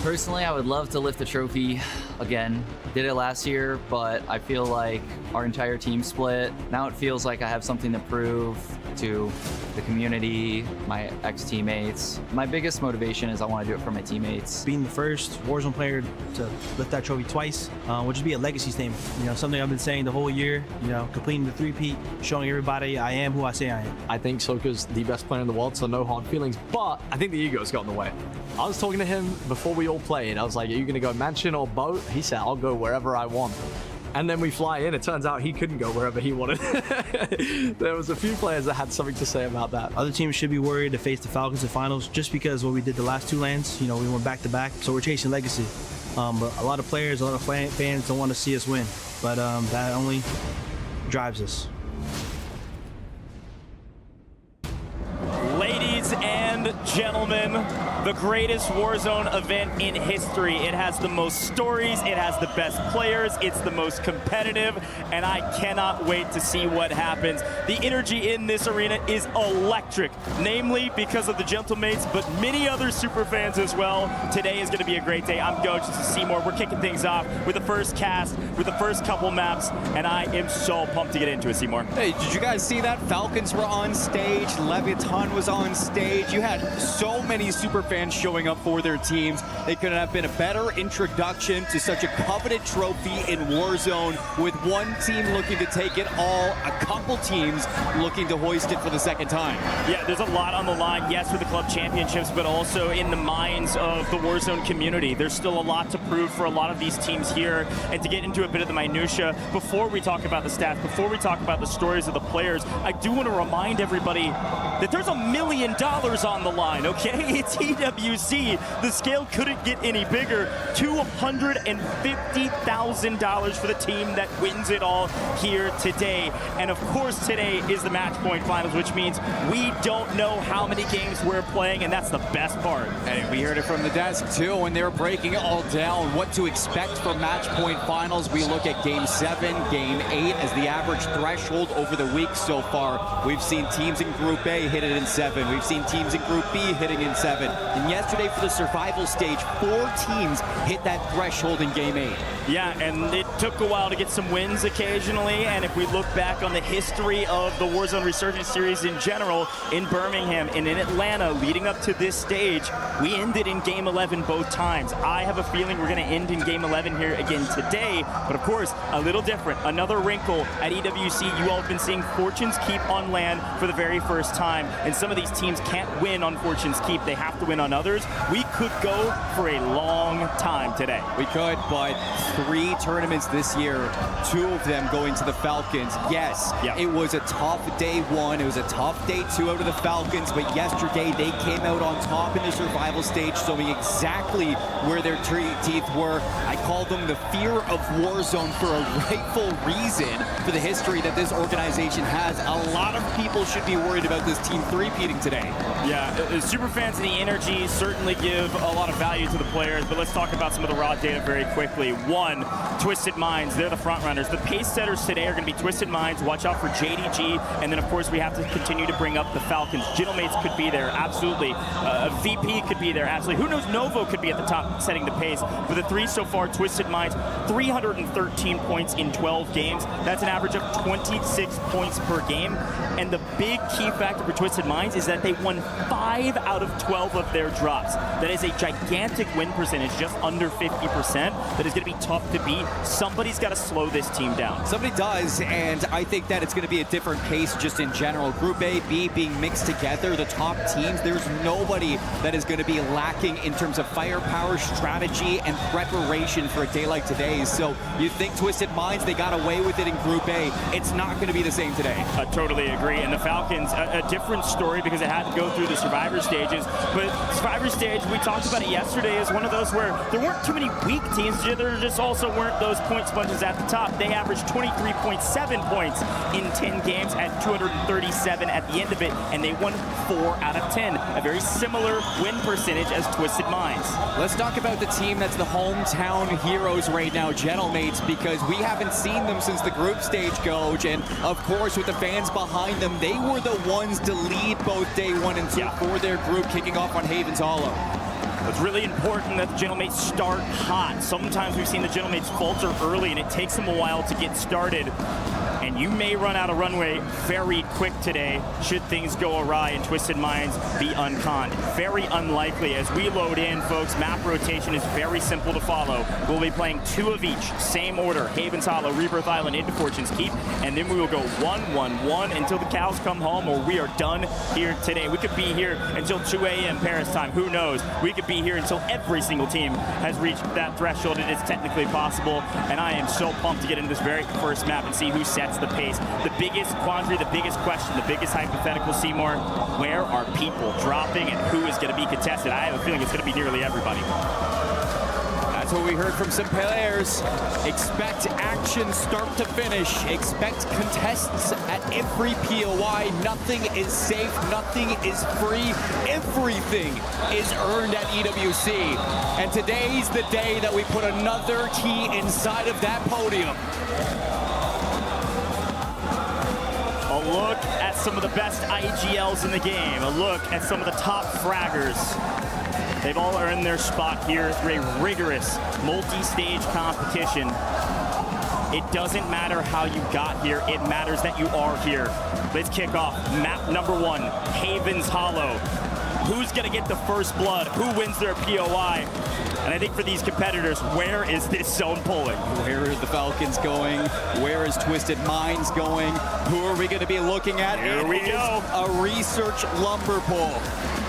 Personally, I would love to lift the trophy again. Did it last year, but I feel like our entire team split. Now it feels like I have something to prove to the community, my ex-teammates. My biggest motivation is I want to do it for my teammates. Being the first Warzone player to lift that trophy twice will just be a legacy statement. Something I've been saying the whole year, completing the 3-peat, showing everybody I am who I say I am. I think Soka's the best player in the world, so no hard feelings, but I think the ego's got in the way. I was talking to him before we all played. I was like, are you going to go mansion or boat? He said, I'll go wherever I want. And then we fly in. It turns out he couldn't go wherever he wanted. There was a few players that had something to say about that. Other teams should be worried to face the Falcons in finals just because what we did the last 2 lands, we went back-to-back, so we're chasing legacy. But a lot of players, a lot of fans don't want to see us win, but that only drives us. Ladies and gentlemen, the greatest Warzone event in history. It has the most stories, it has the best players, it's the most competitive, and I cannot wait to see what happens. The energy in this arena is electric, namely because of the Gentlemates, but many other super fans as well. Today is going to be a great day. I'm Goach, this is Seymour. We're kicking things off with the first cast, with the first couple maps, and I am so pumped to get into it, Seymour. Hey, did you guys see that? Falcons were on stage, Leviathan was on stage. You had so many super fans showing up for their teams. They couldn't have been a better introduction to such a coveted trophy in Warzone, with one team looking to take it all, a couple teams looking to hoist it for the second time. Yeah, there's a lot on the line, yes, for the club championships, but also in the minds of the Warzone community. There's still a lot to prove for a lot of these teams here, and to get into a bit of the minutia, before we talk about the stats, before we talk about the stories of the players, I do want to remind everybody that there's $1 million on the line, okay? It's EWC. The scale couldn't get any bigger. $250,000 for the team that wins it all here today. And of course, today is the match point finals, which means we don't know how many games we're playing, and that's the best part. And we heard it from the desk too when they were breaking it all down. What to expect for match point finals. We look at game 7, game 8 as the average threshold over the week so far. We've seen teams in Group A hit it in 7. We've seen teams in Group B hitting in 7. And yesterday for the survival stage, 4 teams hit that threshold in game 8. Yeah, and it took a while to get some wins occasionally, and if we look back on the history of the Warzone Resurgence series in general, in Birmingham and in Atlanta leading up to this stage, we ended in game 11 both times. I have a feeling we're going to end in game 11 here again today, but of course, a little different. Another wrinkle at EWC. You all have been seeing Fortune's Keep on LAN for the very first time, and some of these teams can't win on Fortune's Keep. They have to win on others. We could go for a long time today. We could, but 3 tournaments this year, 2 of them going to the Falcons. Yes, it was a tough day 1. It was a tough day 2 out of the Falcons, but yesterday they came out on top in the survival stage, showing exactly where their teeth were. I call them the fear of Warzone for a rightful reason for the history that this organization has. A lot of people should be worried about this team three-peating today. Yeah, super fans and the energy certainly give a lot of value to the players, but let's talk about some of the raw data very quickly. 1, Twisted Minds, they're the front runners. The pace setters today are going to be Twisted Minds. Watch out for JDG, and then of course we have to continue to bring up the Falcons. Gentleman's could be there, absolutely. VP could be there, absolutely. Who knows, Novo could be at the top setting the pace. For the 3 so far, Twisted Minds, 313 points in 12 games. That's an average of 26 points per game. And the big key factor for Twisted Minds is that they won 5 out of 12 of their drops. That is a gigantic win percentage, just under 50%. That is going to be tough to beat. Somebody's got to slow this team down. Somebody does, and I think that it's going to be a different pace just in general. Group A, B being mixed together, the top teams, there's nobody that is going to be lacking in terms of firepower, strategy, and preparation for a day like today. So you think Twisted Minds, they got away with it in Group A. It's not going to be the same today. I totally agree. And the Falcons, a different story because it had to go through the survivor stages. But survivor stage, we talked about it yesterday, is one of those where there weren't too many weak teams. There just also weren't those point sponges at the top. They averaged 23.7 points in 10 games at 237 at the end of it, and they won 4 out of 10. A very similar win percentage as Twisted Minds. Let's talk about the team that's the hometown heroes right now, Gentlemates, because we haven't seen them since the group stage, Coach. And of course, with the fans behind them, they were the ones to lead both day 1 and 2 for their group, kicking off on Havens Hollow. It's really important that the Gentlemates start hot. Sometimes we've seen the Gentlemates falter early, and it takes them a while to get started. And you may run out of runway very quick today should things go awry and Twisted Minds be unconned. Very unlikely. As we load in, folks, map rotation is very simple to follow. We'll be playing 2 of each, same order, Havens Hollow, Rebirth Island, into Fortune's Keep, and then we will go 1-1-1 until the cows come home, or we are done here today. We could be here until 2 a.m. Paris time. Who knows? We could be here until every single team has reached that threshold. It is technically possible, and I am so pumped to get into this very first map and see who sets the pace. The biggest quandary, the biggest question, the biggest hypothetical, Seymour, where are people dropping and who is going to be contested? I have a feeling it's going to be nearly everybody. That's what we heard from some players. Expect action start to finish. Expect contests at every POI. Nothing is safe. Nothing is free. Everything is earned at EWC. And today's the day that we put another key inside of that podium. A look at some of the best IGLs in the game. A look at some of the top fraggers. They've all earned their spot here through a rigorous multi-stage competition. It doesn't matter how you got here, it matters that you are here. Let's kick off map number 1, Havens Hollow. Who's gonna get the first blood? Who wins their POI? And I think for these competitors, where is this zone pulling? Where are the Falcons going? Where is Twisted Minds going? Who are we going to be looking at? Here we go. A research lumber pull.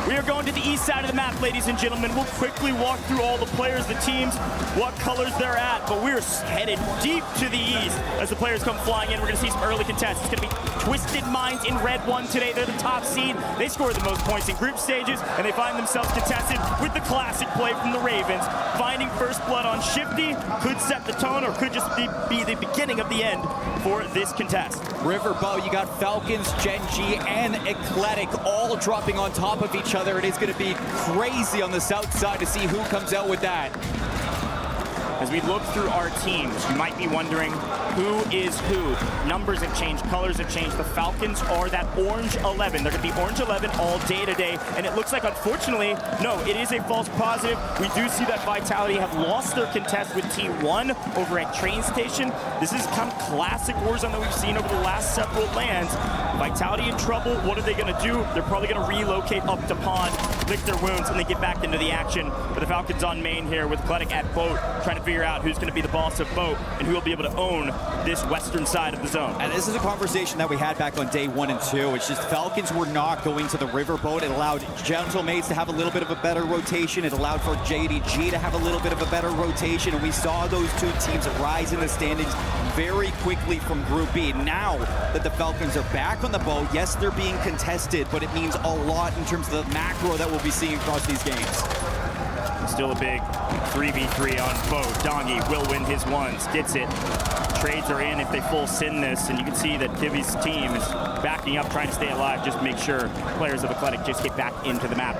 We are going to the east side of the map, ladies and gentlemen. We'll quickly walk through all the players, the teams, what colors they're at, but we're headed deep to the east as the players come flying in. We're going to see some early contests. It's going to be Twisted Minds in red 1 today. They're the top seed. They scored the most points in group stages, and they find themselves contested with the classic play from the Ravens. Finding first blood on Shifty could set the tone or could just be the beginning of the end for this contest. Riverbow, you got Falcons, Gen G, and Eclectic all dropping on top of each other. It is going to be crazy on the south side to see who comes out with that. As we look through our teams, you might be wondering who is who. Numbers have changed, colors have changed. The Falcons are that orange 11. They're going to be orange 11 all day today. And it looks like, unfortunately, no, it is a false positive. We do see that Vitality have lost their contest with T1 over at Train Station. This is kind of classic Warzone that we've seen over the last several lands. Vitality in trouble. What are they going to do? They're probably going to relocate up to Pond, lick their wounds, and then get back into the action. But the Falcons on main here with Eclectic at boat. trying to figure out who's going to be the boss of boat and who will be able to own this western side of the zone. And this is a conversation that we had back on day 1 and 2. It's just Falcons were not going to the riverboat. It allowed Gentlemates to have a little bit of a better rotation. It allowed for JDG to have a little bit of a better rotation. And we saw those two teams rise in the standings very quickly from Group B. Now that the Falcons are back on the boat, yes, they're being contested, but it means a lot in terms of the macro that we'll be seeing across these games. Still a big 3v3 on boat. Dongi will win his ones, gets it. Trades are in if they full send this, and you can see that Kivi's team is backing up, trying to stay alive, just make sure players of Athletic just get back into the map.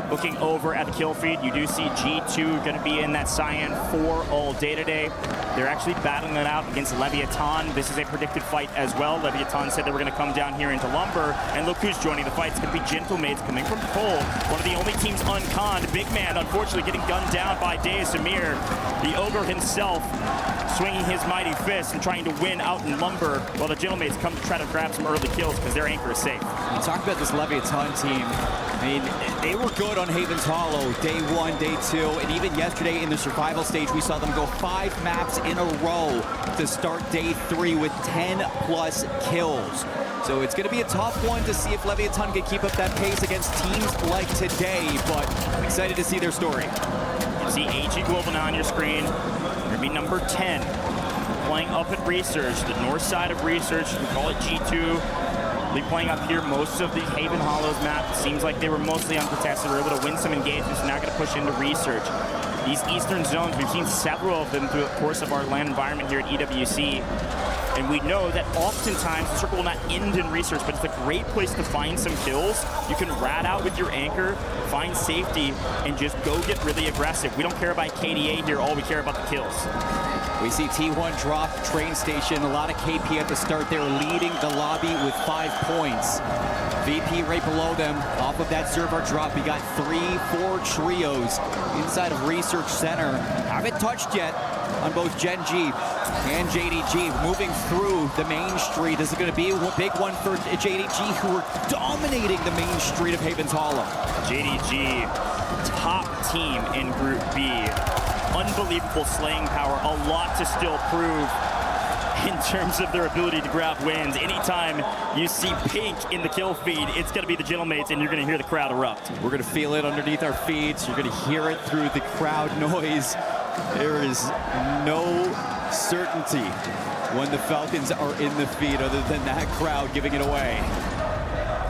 Looking over at the kill feed, you do see G2 going to be in that Cyan 4 all day today. They're actually battling it out against Leviathan. This is a predicted fight as well. Leviathan said they were going to come down here into Lumber, and look who's joining the fight. It's going to be Gentlemates coming from Cole, one of the only teams unconned. Big man, unfortunately, getting gunned down by Deus Amir. The Ogre himself swinging his mighty fist and trying to win out in Lumber, while the Gentlemates come to try to grab some early kills because their anchor is safe. You talk about this Leviathan team. I mean, they were good on Haven's Hollow, day 1, day 2, and even yesterday in the survival stage, we saw them go 5 maps in a row to start day 3 with 10+ kills. So it's going to be a tough one to see if Leviathan can keep up that pace against teams like today, but I'm excited to see their story. You see AG Global now on your screen. Going to be number 10, playing up at Research, the north side of Research. You can call it G2. Be playing up here most of the Haven Hollows map. It seems like they were mostly uncontested. They were able to win some engagements, now going to push into Research. These eastern zones, we've seen several of them through the course of our LAN environment here at EWC. And we know that oftentimes the circle will not end in Research, but it's a great place to find some kills. You can rat out with your anchor, find safety, and just go get really aggressive. We don't care about KDA here, all we care about the kills. We see T1 drop train station, a lot of KP at the start. They're leading the lobby with 5 points. VP right below them. Off of that server drop, we got 3-4 trios inside of Research Center. Haven't touched yet on both Gen G and JDG. Moving through the main street. This is going to be a big one for JDG, who are dominating the main street of Haven's Hollow. JDG, top team in Group B. Unbelievable slaying power, a lot to still prove in terms of their ability to grab wins. Anytime you see pink in the kill feed, it's going to be the Gentlemates, and you're going to hear the crowd erupt. We're going to feel it underneath our feet. You're going to hear it through the crowd noise. There is no certainty when the Falcons are in the feed other than that crowd giving it away.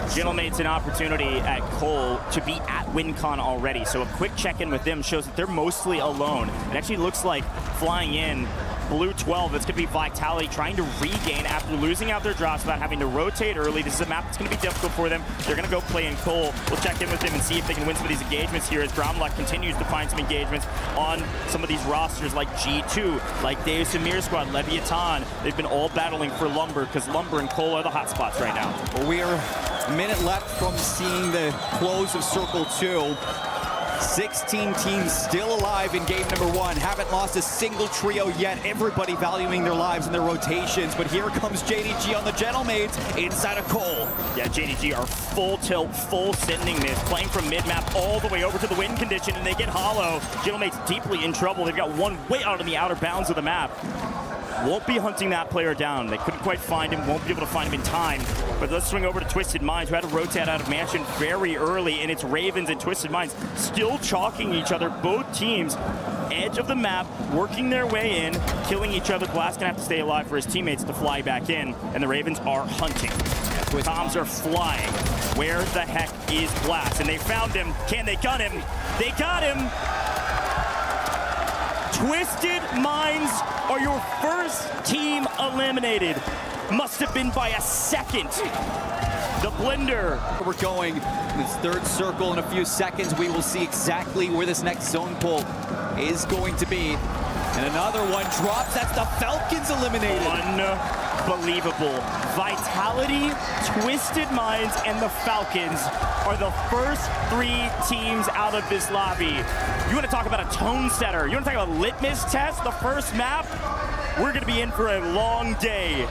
Gentlemates an opportunity at Cole to be at WinCon already, so a quick check-in with them shows that they're mostly alone. It actually looks like flying in Blue 12, it's going to be Vitality trying to regain after losing out their drops without having to rotate early. This is a map that's going to be difficult for them. They're going to go play in Cole. We'll check in with them and see if they can win some of these engagements here as Gromluck continues to find some engagements on some of these rosters like G2, like Deus Amir's squad, Leviathan. They've been all battling for Lumber because Lumber and Cole are the hot spots right now. Well, we are a minute left from seeing the close of Circle 2. 16 teams still alive in game number 1. Haven't lost a single trio yet. Everybody valuing their lives and their rotations. But here comes JDG on the Gentlemates inside of Cole. Yeah, JDG are full tilt, full sending this, playing from mid-map all the way over to the win condition, and they get hollow. Gentlemates deeply in trouble. They've got one way out on the outer bounds of the map. Won't be hunting that player down. They couldn't quite find him, won't be able to find him in time. But let's swing over to Twisted Minds, who had to rotate out of Mansion very early, and it's Ravens and Twisted Minds still chalking each other. Both teams, edge of the map, working their way in, killing each other. Glass gonna have to stay alive for his teammates to fly back in, and the Ravens are hunting. Toms are flying. Where the heck is Glass? And they found him. Can they gun him? They got him! Twisted Minds are your first team eliminated. Must have been by a second. The Blender. We're going this third circle in a few seconds. We will see exactly where this next zone pull is going to be. And another one drops. That's the Falcons eliminated. Unbelievable. Vitality, Twisted Minds, and the Falcons are the first 3 teams out of this lobby. You want to talk about a tone setter? You want to talk about a litmus test? The first map? We're going to be in for a long day.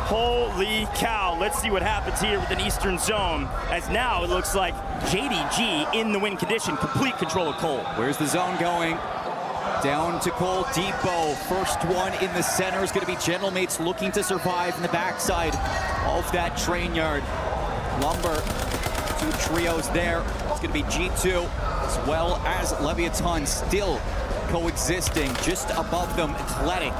Holy cow. Let's see what happens here with an Eastern Zone, as now it looks like JDG in the win condition, complete control of Cole. Where's the zone going? Down to Cole Depot. First one in the center is going to be Gentlemates looking to survive in the backside of that train yard. Lumber, 2 trios there. It's going to be G2 as well as Leviathan still coexisting just above them. Athletic.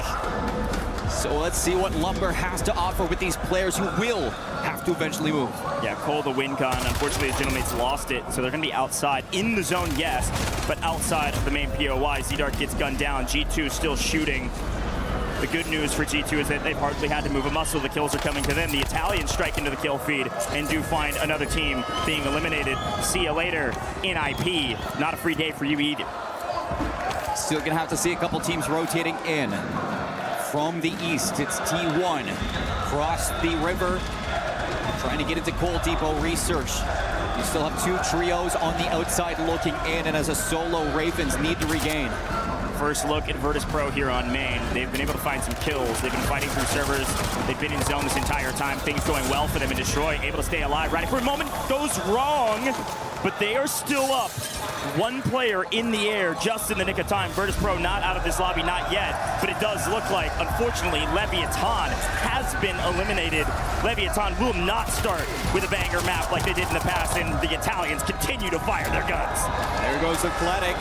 So let's see what Lumber has to offer with these players who will have to eventually move. Yeah, Cole the win con. Unfortunately, the Gentlemates lost it, so they're going to be outside. In the zone, yes, but outside of the main POI. Z-Dark gets gunned down. G2 still shooting. The good news for G2 is that they've hardly had to move a muscle. The kills are coming to them. The Italians strike into the kill feed and do find another team being eliminated. See you later in IP. Not a free day for you either. Still going to have to see a couple teams rotating in. From the east, it's T1. Cross the river, trying to get into Cole Depot. Research. You still have 2 trios on the outside looking in, and as a solo, Ravens need to regain. First look at Virtus Pro here on main. They've been able to find some kills. They've been fighting through servers. They've been in zone this entire time. Things going well for them, and Destroy able to stay alive. Right for a moment, goes wrong, but they are still up. 1 player in the air just in the nick of time. Virtus Pro not out of this lobby, not yet, but it does look like, unfortunately, Leviathan has been eliminated. Leviathan will not start with a banger map like they did in the past, and the Italians continue to fire their guns. There goes Athletic.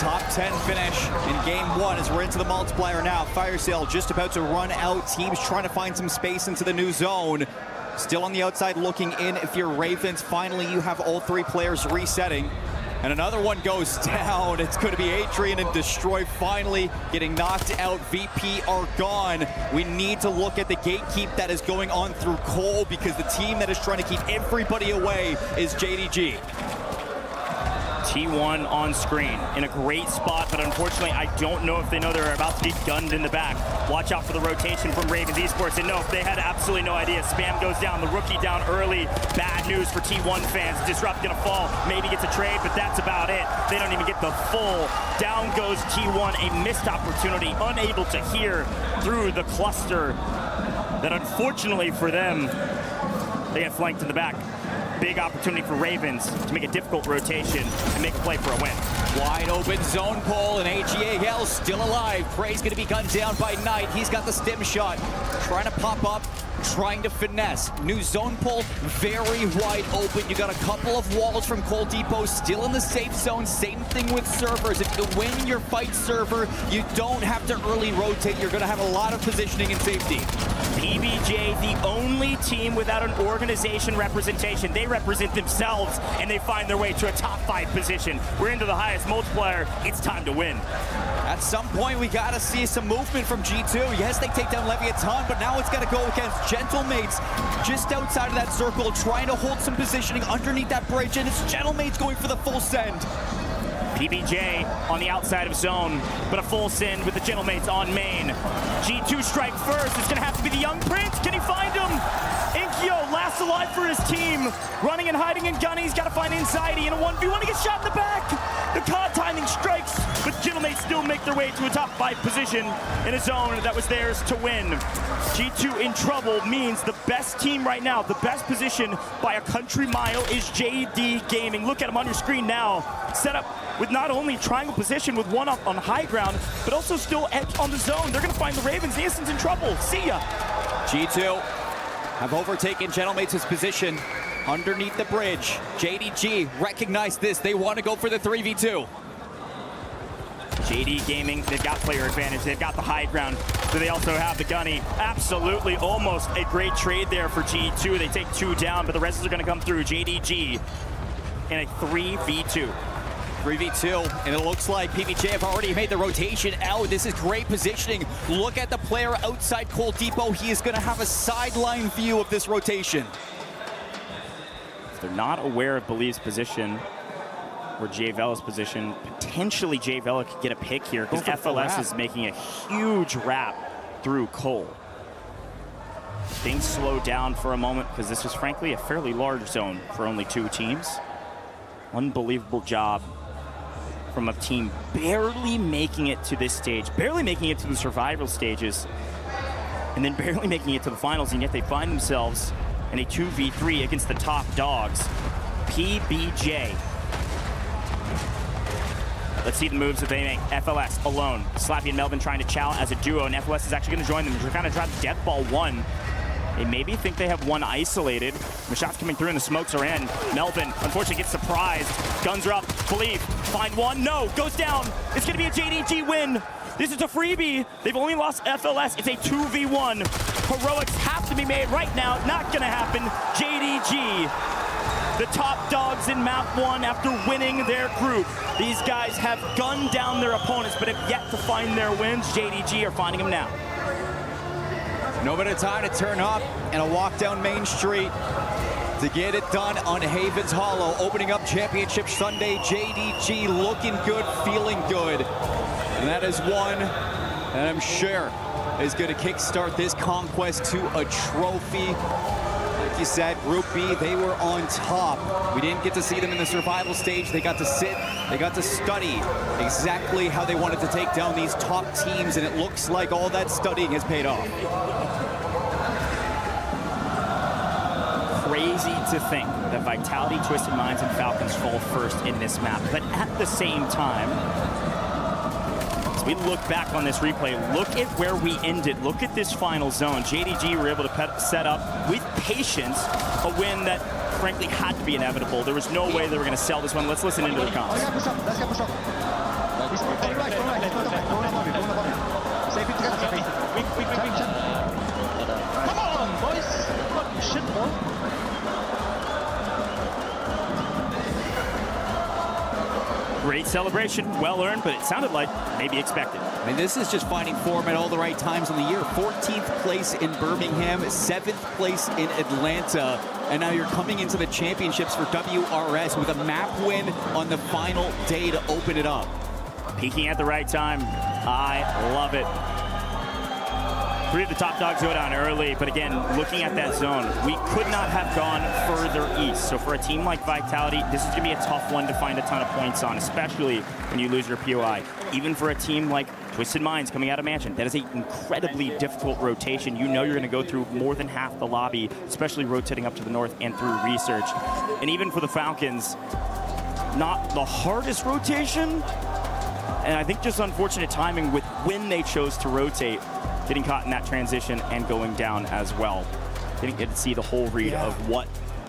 Top 10 finish in game 1 as we're into the multiplier now. Fire sale just about to run out. Teams trying to find some space into the new zone. Still on the outside looking in. If you're Ravens, finally you have all 3 players resetting. And another one goes down. It's going to be Adrian and Destroy finally getting knocked out. VP are gone. We need to look at the gatekeep that is going on through Cole, because the team that is trying to keep everybody away is JDG. T1 on screen in a great spot, but unfortunately I don't know if they know they're about to get gunned in the back. Watch out for the rotation from Ravens Esports, and no, they had absolutely no idea. Spam goes down, the rookie down early. Bad news for T1 fans. Disrupt gonna fall, maybe gets a trade, but that's about it. They don't even get the full. Down goes T1, a missed opportunity, unable to hear through the cluster that unfortunately for them, they get flanked in the back. Big opportunity for Ravens to make a difficult rotation and make a play for a win. Wide open zone pull, and AGAL still alive. Prey's going to be gunned down by Knight. He's got the stim shot. Trying to pop up, trying to finesse. New zone pull, very wide open. You got a couple of walls from Cole Depot still in the safe zone. Same thing with servers. If you win your fight server, you don't have to early rotate. You're going to have a lot of positioning and safety. PBJ, the only team without an organization representation. They represent themselves, and they find their way to a top 5 position. We're into the highest multiplier. It's time to win. At some point, we got to see some movement from G2. Yes, they take down Leviathan, but now it's got to go against Gentlemates just outside of that circle, trying to hold some positioning underneath that bridge, and it's Gentlemates going for the full send. PBJ on the outside of zone, but a full send with the Gentlemates on main. G2 strike first. It's going to have to be the Young Prince. Can he find him? Inkyo last alive for his team. Running and hiding in gun. He's got to find Insidy in a 1v1. He gets shot in the back. The COD timing strikes, but Gentlemates still make their way to a top 5 position in a zone that was theirs to win. G2 in trouble means the best team right now, the best position by a country mile is JD Gaming. Look at him on your screen now. Set up with not only triangle position with one up on high ground, but also still edge on the zone. They're going to find the Ravens. The Instan's in trouble. See ya. G2 have overtaken Gentlemates' position underneath the bridge. JDG recognize this. They want to go for the 3v2. JD Gaming, they've got player advantage. They've got the high ground. Do they also have the gunny? Absolutely, almost a great trade there for G2. They take 2 down, but the rest are going to come through. JDG in a 3v2. 3v2, and it looks like PBJ have already made the rotation out. This is great positioning. Look at the player outside Cole Depot. He is going to have a sideline view of this rotation. If they're not aware of Believe's position, or Jay Vella's position, potentially Jay Vella could get a pick here, because FLS is making a huge wrap through Cole. Things slow down for a moment, because this was frankly a fairly large zone for only 2 teams. Unbelievable job from a team barely making it to this stage, barely making it to the survival stages, and then barely making it to the finals, and yet they find themselves in a 2v3 against the top dogs. PBJ. Let's see the moves that they make. FLS alone. Slappy and Melvin trying to chow as a duo, and FLS is actually going to join them. They're kind of trying to death ball one. They maybe think they have one isolated. The shots coming through and the smokes are in. Melvin, unfortunately, gets surprised. Guns are up. Khalif, find one. No, goes down. It's going to be a JDG win. This is a freebie. They've only lost FLS. It's a 2v1. Heroics have to be made right now. Not going to happen. JDG, the top dogs in map 1 after winning their group. These guys have gunned down their opponents, but have yet to find their wins. JDG are finding them now. No better time to turn up and a walk down Main Street to get it done on Havens Hollow. Opening up Championship Sunday, JDG looking good, feeling good. And that is one that I'm sure is going to kickstart this conquest to a trophy. Like you said, Group B, they were on top. We didn't get to see them in the survival stage. They got to sit, they got to study exactly how they wanted to take down these top teams, and it looks like all that studying has paid off. Crazy to think that Vitality, Twisted Minds, and Falcons fall first in this map. But at the same time, as we look back on this replay, look at where we ended. Look at this final zone. JDG were able to set up, with patience, a win that frankly had to be inevitable. There was no way they were going to sell this one. Let's listen into the comms. Come on, boys! What shit, bro? Great celebration, well earned, but it sounded like maybe expected. I mean, this is just finding form at all the right times in the year. 14th place in Birmingham, 7th place in Atlanta, and now you're coming into the championships for WRS with a map win on the final day to open it up. Peaking at the right time. I love it. 3 of the top dogs go down early, but again, looking at that zone, we could not have gone further east. So for a team like Vitality, this is going to be a tough one to find a ton of points on, especially when you lose your POI. Even for a team like Twisted Minds coming out of Mansion, that is an incredibly difficult rotation. You know you're going to go through more than half the lobby, especially rotating up to the north and through research. And even for the Falcons, not the hardest rotation, and I think just unfortunate timing with when they chose to rotate, getting caught in that transition and going down as well. Didn't get to see the whole read of what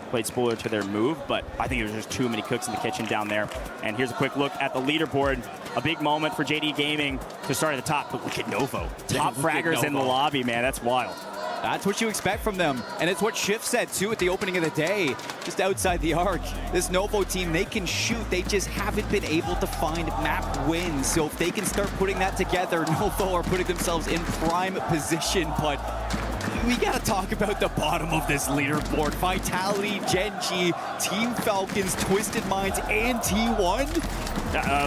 played spoiler to their move, but I think there was just too many cooks in the kitchen down there. And here's a quick look at the leaderboard. A big moment for JD Gaming to start at the top, but look at Novo. Top fraggers in the lobby, man, that's wild. That's what you expect from them. And it's what Schiff said, too, at the opening of the day, just outside the arc. This Novo team, they can shoot. They just haven't been able to find map wins. So if they can start putting that together, Novo are putting themselves in prime position. But we got to talk about the bottom of this leaderboard. Vitality, Gen G, Team Falcons, Twisted Minds, and T1.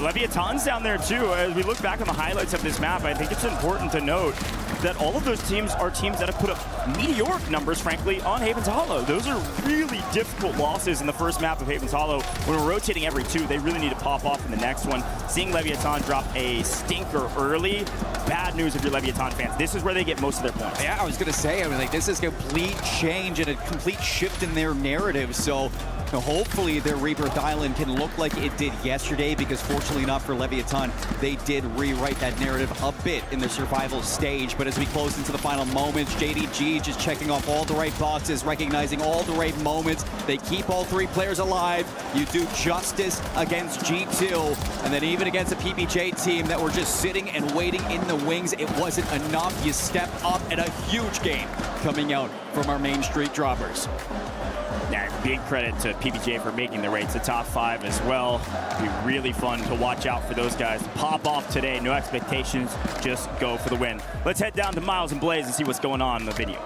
Leviathan's down there, too. As we look back on the highlights of this map, I think it's important to note that all of those teams are teams that have put up meteoric numbers, frankly, on Havens Hollow. Those are really difficult losses in the first map of Havens Hollow. When we're rotating every 2, they really need to pop off in the next one. Seeing Leviathan drop a stinker early, bad news if you're Leviathan fans. This is where they get most of their points. Yeah, I was going to say, I mean, like, this is a complete change and a complete shift in their narrative. So hopefully their Rebirth Island can look like it did yesterday, because fortunately enough for Leviathan, they did rewrite that narrative a bit in the survival stage. But as we close into the final moments, JDG just checking off all the right boxes, recognizing all the right moments. They keep all 3 players alive. You do justice against G2, and then even against a PBJ team that were just sitting and waiting in the wings, it wasn't enough. You step up, and a huge game coming out from our Main Street droppers. Yeah, big credit to PBJ for making their way to the top 5 as well. It'll be really fun to watch out for those guys. Pop off today, no expectations, just go for the win. Let's head down to Miles and Blaze and see what's going on in the video.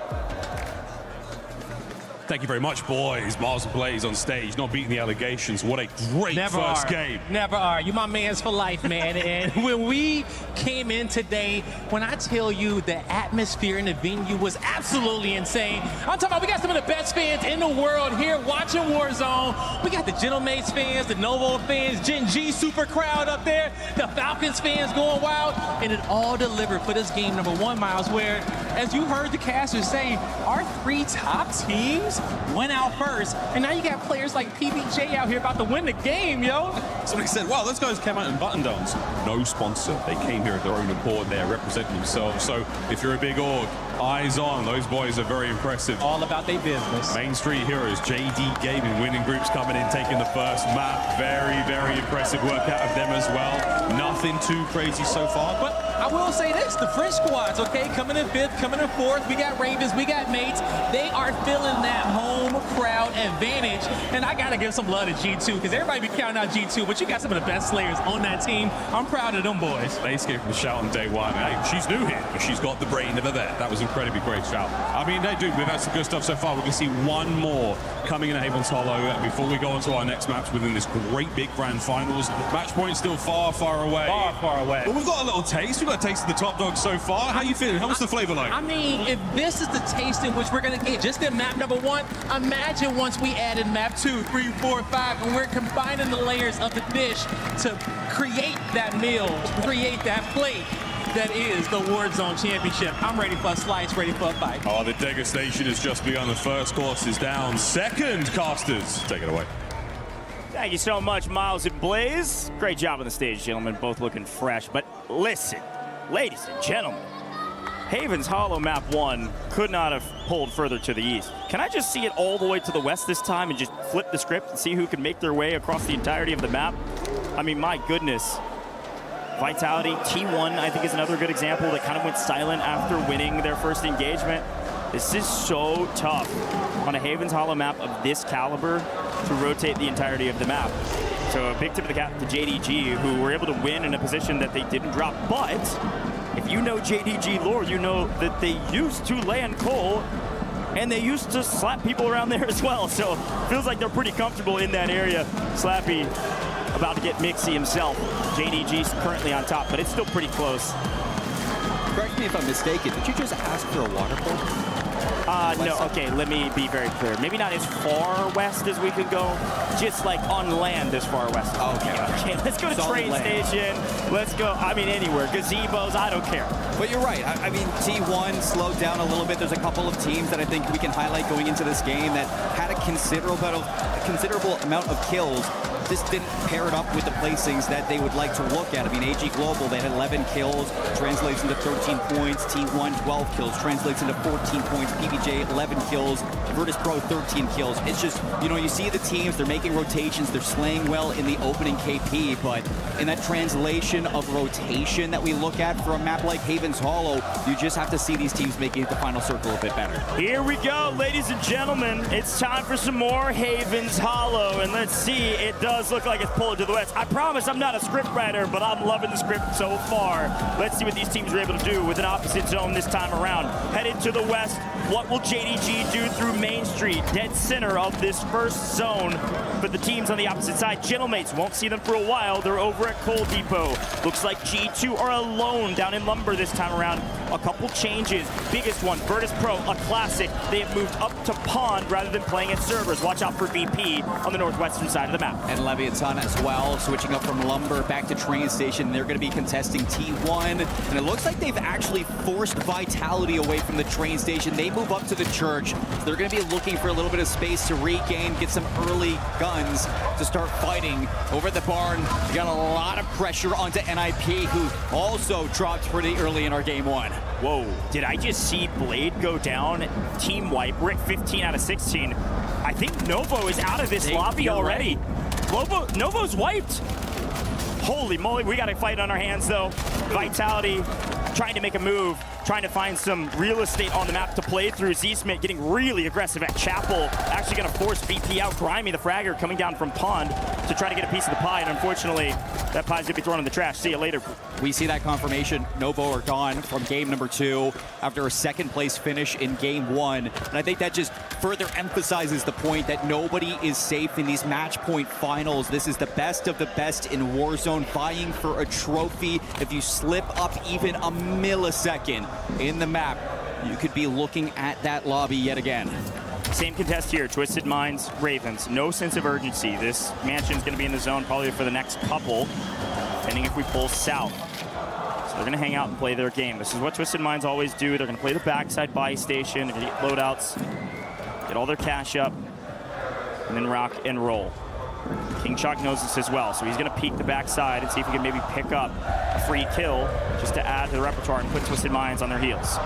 Thank you very much, boys. Miles and Blaze on stage, not beating the allegations. What a great first game. Never are. You my mans for life, man. And when we came in today, when I tell you the atmosphere in the venue was absolutely insane. I'm talking about we got some of the best fans in the world here watching Warzone. We got the Gentleman's fans, the Novo fans, Gen G super crowd up there, the Falcons fans going wild, and it all delivered for this game number 1, Miles, where as you heard the casters say, our 3 top teams went out first. And now you got players like PBJ out here about to win the game, yo. Somebody said, wow, those guys came out in button downs. No sponsor. They came here at their own accord. They're representing themselves. So if you're a big org, eyes on. Those boys are very impressive. All about their business. Main Street Heroes, JD Gaming, winning groups coming in, taking the first map. Very, very impressive work out of them as well. Nothing too crazy so far. But I will say this, the French squads, okay, coming in 5th, coming in 4th. We got Ravens, we got Mates. They are feeling that home crowd advantage. And I got to give some love to G2 because everybody be counting out G2, but you got some of the best slayers on that team. I'm proud of them boys. They escaped from the shout on day one. Hey, she's new here, but she's got the brain of a vet. That was incredibly great shout. I mean, they do. We've had some good stuff so far. We're going to see one more coming in at Havens Hollow before we go on to our next maps within this great big grand finals. Match point still far, far away. Far, far away. But we've got a little taste. We've got a taste of the top dog so far. How you feeling? How was the flavor like? I mean, if this is the taste in which we're going to get just in map number 1, imagine once we add in map 2, 3, 4, 5, and we're combining the layers of the dish to create that meal, create that plate that is the Warzone Championship. I'm ready for a slice, ready for a fight. Oh, the degustation has just begun. The first course is down. Second, casters, take it away. Thank you so much, Miles and Blaze. Great job on the stage, gentlemen. Both looking fresh. But listen, ladies and gentlemen, Havens Hollow map 1 could not have pulled further to the east. Can I just see it all the way to the west this time and just flip the script and see who can make their way across the entirety of the map? I mean, my goodness. Vitality, T1, I think, is another good example that kind of went silent after winning their first engagement. This is so tough on a Havens Hollow map of this caliber to rotate the entirety of the map. So a big tip of the cap to JDG, who were able to win in a position that they didn't drop. But if you know JDG lore, you know that they used to land coal and they used to slap people around there as well. So feels like they're pretty comfortable in that area. Slappy about to get Mixie himself. JDG's currently on top, but it's still pretty close. Correct me if I'm mistaken, did you just ask for a water pole? No, okay, let me be very clear. Maybe not as far west as we could go, just like on land as far west. Okay, let's go to train station. Let's go, I mean, anywhere. Gazebos, I don't care. But you're right. I mean, T1 slowed down a little bit. There's a couple of teams that I think we can highlight going into this game that had a considerable amount of kills. This didn't pair it up with the placings that they would like to look at. I mean, AG Global, they had 11 kills, translates into 13 points. T1, 12 kills, translates into 14 points. PBJ, 11 kills. Virtus Pro, 13 kills. It's just, you know, you see the teams, they're making rotations, they're slaying well in the opening KP, but in that translation of rotation that we look at for a map like Havens Hollow, you just have to see these teams making the final circle a bit better. Here we go, ladies and gentlemen. It's time for some more Havens Hollow, and let's see, it does look like it's pulling to the west. I promise I'm not a script writer, but I'm loving the script so far. Let's see what these teams are able to do with an opposite zone this time around. Headed to the west, what will JDG do through Main Street, dead center of this first zone? But the teams on the opposite side, Gentlemates, won't see them for a while. They're over at Coal Depot. Looks like G2 are alone down in Lumber this time around. A couple changes. Biggest one, Virtus Pro, a classic. They have moved up to Pond rather than playing at servers. Watch out for VP on the northwestern side of the map. And Leviathan as well, switching up from Lumber back to train station. They're going to be contesting T1. And it looks like they've actually forced Vitality away from the train station. They move up to the church. So they're going to be looking for a little bit of space to regain, get some early guns to start fighting over at the barn. We got a lot of pressure onto NIP, who also dropped pretty early in our game 1. Whoa, did I just see Blade go down? Team wipe, we're at 15 out of 16. I think Novo is out of this lobby already. Novo's wiped. Holy moly, we got a fight on our hands though. Vitality trying to make a move, trying to find some real estate on the map to play through. Z-Smith getting really aggressive at Chapel, actually gonna force VP out. Grimy, the fragger, coming down from Pond to try to get a piece of the pie, and unfortunately, that pie's gonna be thrown in the trash. See you later. We see that confirmation. Novo are gone from game number 2 after a second place finish in game 1. And I think that just further emphasizes the point that nobody is safe in these match point finals. This is the best of the best in Warzone, vying for a trophy. If you slip up even a millisecond in the map, you could be looking at that lobby yet again. Same contest here, Twisted Minds, Ravens. No sense of urgency. This mansion's gonna be in the zone probably for the next couple, depending if we pull south. So They're going to hang out and play their game. This is what Twisted Minds always do. They're going to play the backside buy station. They're going to get loadouts, get all their cash up, and then rock and roll. King Chalk knows this as well, so he's going to peek the backside and see if he can maybe pick up a free kill just to add to the repertoire and put Twisted Minds on their heels.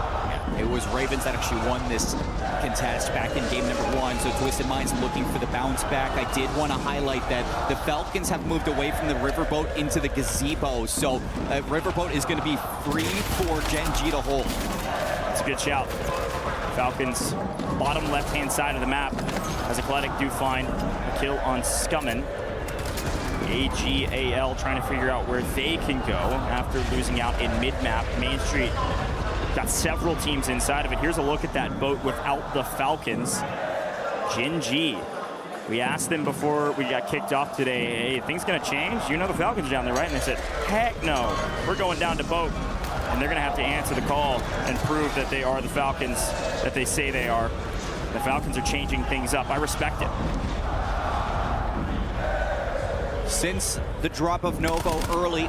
It was Ravens that actually won this contest back in game number 1, so Twisted Minds looking for the bounce back. I did want to highlight that the Falcons have moved away from the Riverboat into the gazebo, so Riverboat is going to be free for Gen G to hold. That's a good shout. Falcons, bottom left-hand side of the map, as Athletic do find a kill on Scummin. AGAL trying to figure out where they can go after losing out in mid-map. Main Street got several teams inside of it. Here's a look at that boat without the Falcons. Gen G. We asked them before we got kicked off today, hey, things gonna change? You know the Falcons are down there, right? And they said, heck no, we're going down to boat. And they're gonna have to answer the call and prove that they are the Falcons that they say they are. The Falcons are changing things up. I respect it. Since the drop of Novo early,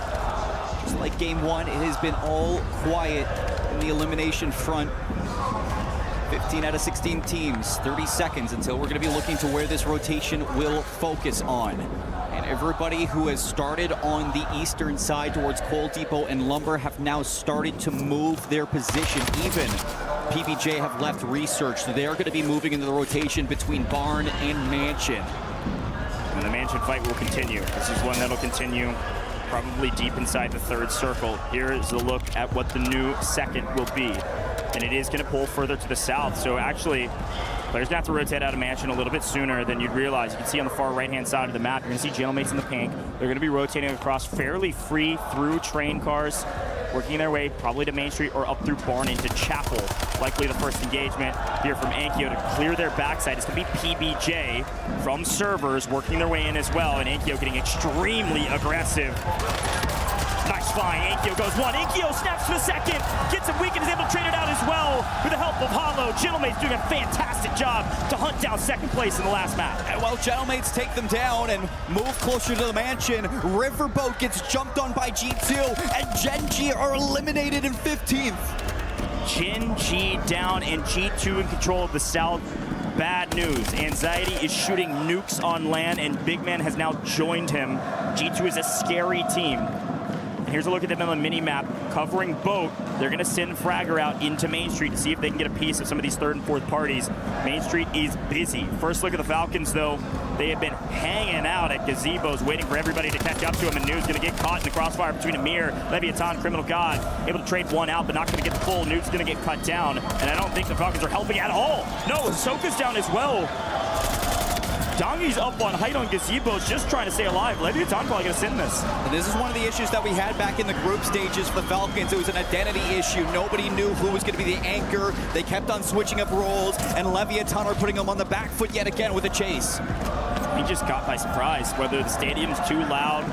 just like game 1, it has been all quiet in the elimination front. 15 out of 16 teams, 30 seconds until we're going to be looking to where this rotation will focus on. And everybody who has started on the eastern side towards Coal Depot and Lumber have now started to move their position. Even PBJ have left Research, so they are going to be moving into the rotation between Barn and Mansion. And the Mansion fight will continue. This is one that'll continue probably deep inside the third circle. Here is a look at what the new second will be. And it is going to pull further to the south. So actually, players gonna have to rotate out of Mansion a little bit sooner than you'd realize. You can see on the far right-hand side of the map, you're gonna see Jailmates in the pink. They're gonna be rotating across fairly free through train cars, working their way probably to Main Street or up through Barn into Chapel. Likely the first engagement here from Ankyo to clear their backside. It's gonna be PBJ from servers working their way in as well, and Ankyo getting extremely aggressive. Nice flying, Ankyo goes one, Ankyo snaps for the second, gets him weak and is able to trade it out as well with the help of Hollow. Gentlemate's doing a fantastic job to hunt down second place in the last map. And while Gentlemates take them down and move closer to the Mansion, Riverboat gets jumped on by G2, and Gen G are eliminated in 15th. Gen G down and G2 in control of the south. Bad news. Anxiety is shooting nukes on land, and Big Man has now joined him. G2 is a scary team. Here's a look at them on the mini-map, covering boat. They're going to send Fragger out into Main Street to see if they can get a piece of some of these third and fourth parties. Main Street is busy. First look at the Falcons, though. They have been hanging out at gazebos, waiting for everybody to catch up to them, and Nude's going to get caught in the crossfire between Amir, Leviathan, Criminal God. Able to trade one out, but not going to get the full. Nude's going to get cut down, and I don't think the Falcons are helping at all. No, Ahsoka's down as well. Dongi's up on height on gazebos, just trying to stay alive. Leviathan probably gonna send this. And this is one of the issues that we had back in the group stages for the Falcons. It was an identity issue. Nobody knew who was gonna be the anchor. They kept on switching up roles, and Leviathan are putting them on the back foot yet again with a chase. He just caught by surprise, whether the stadium's too loud,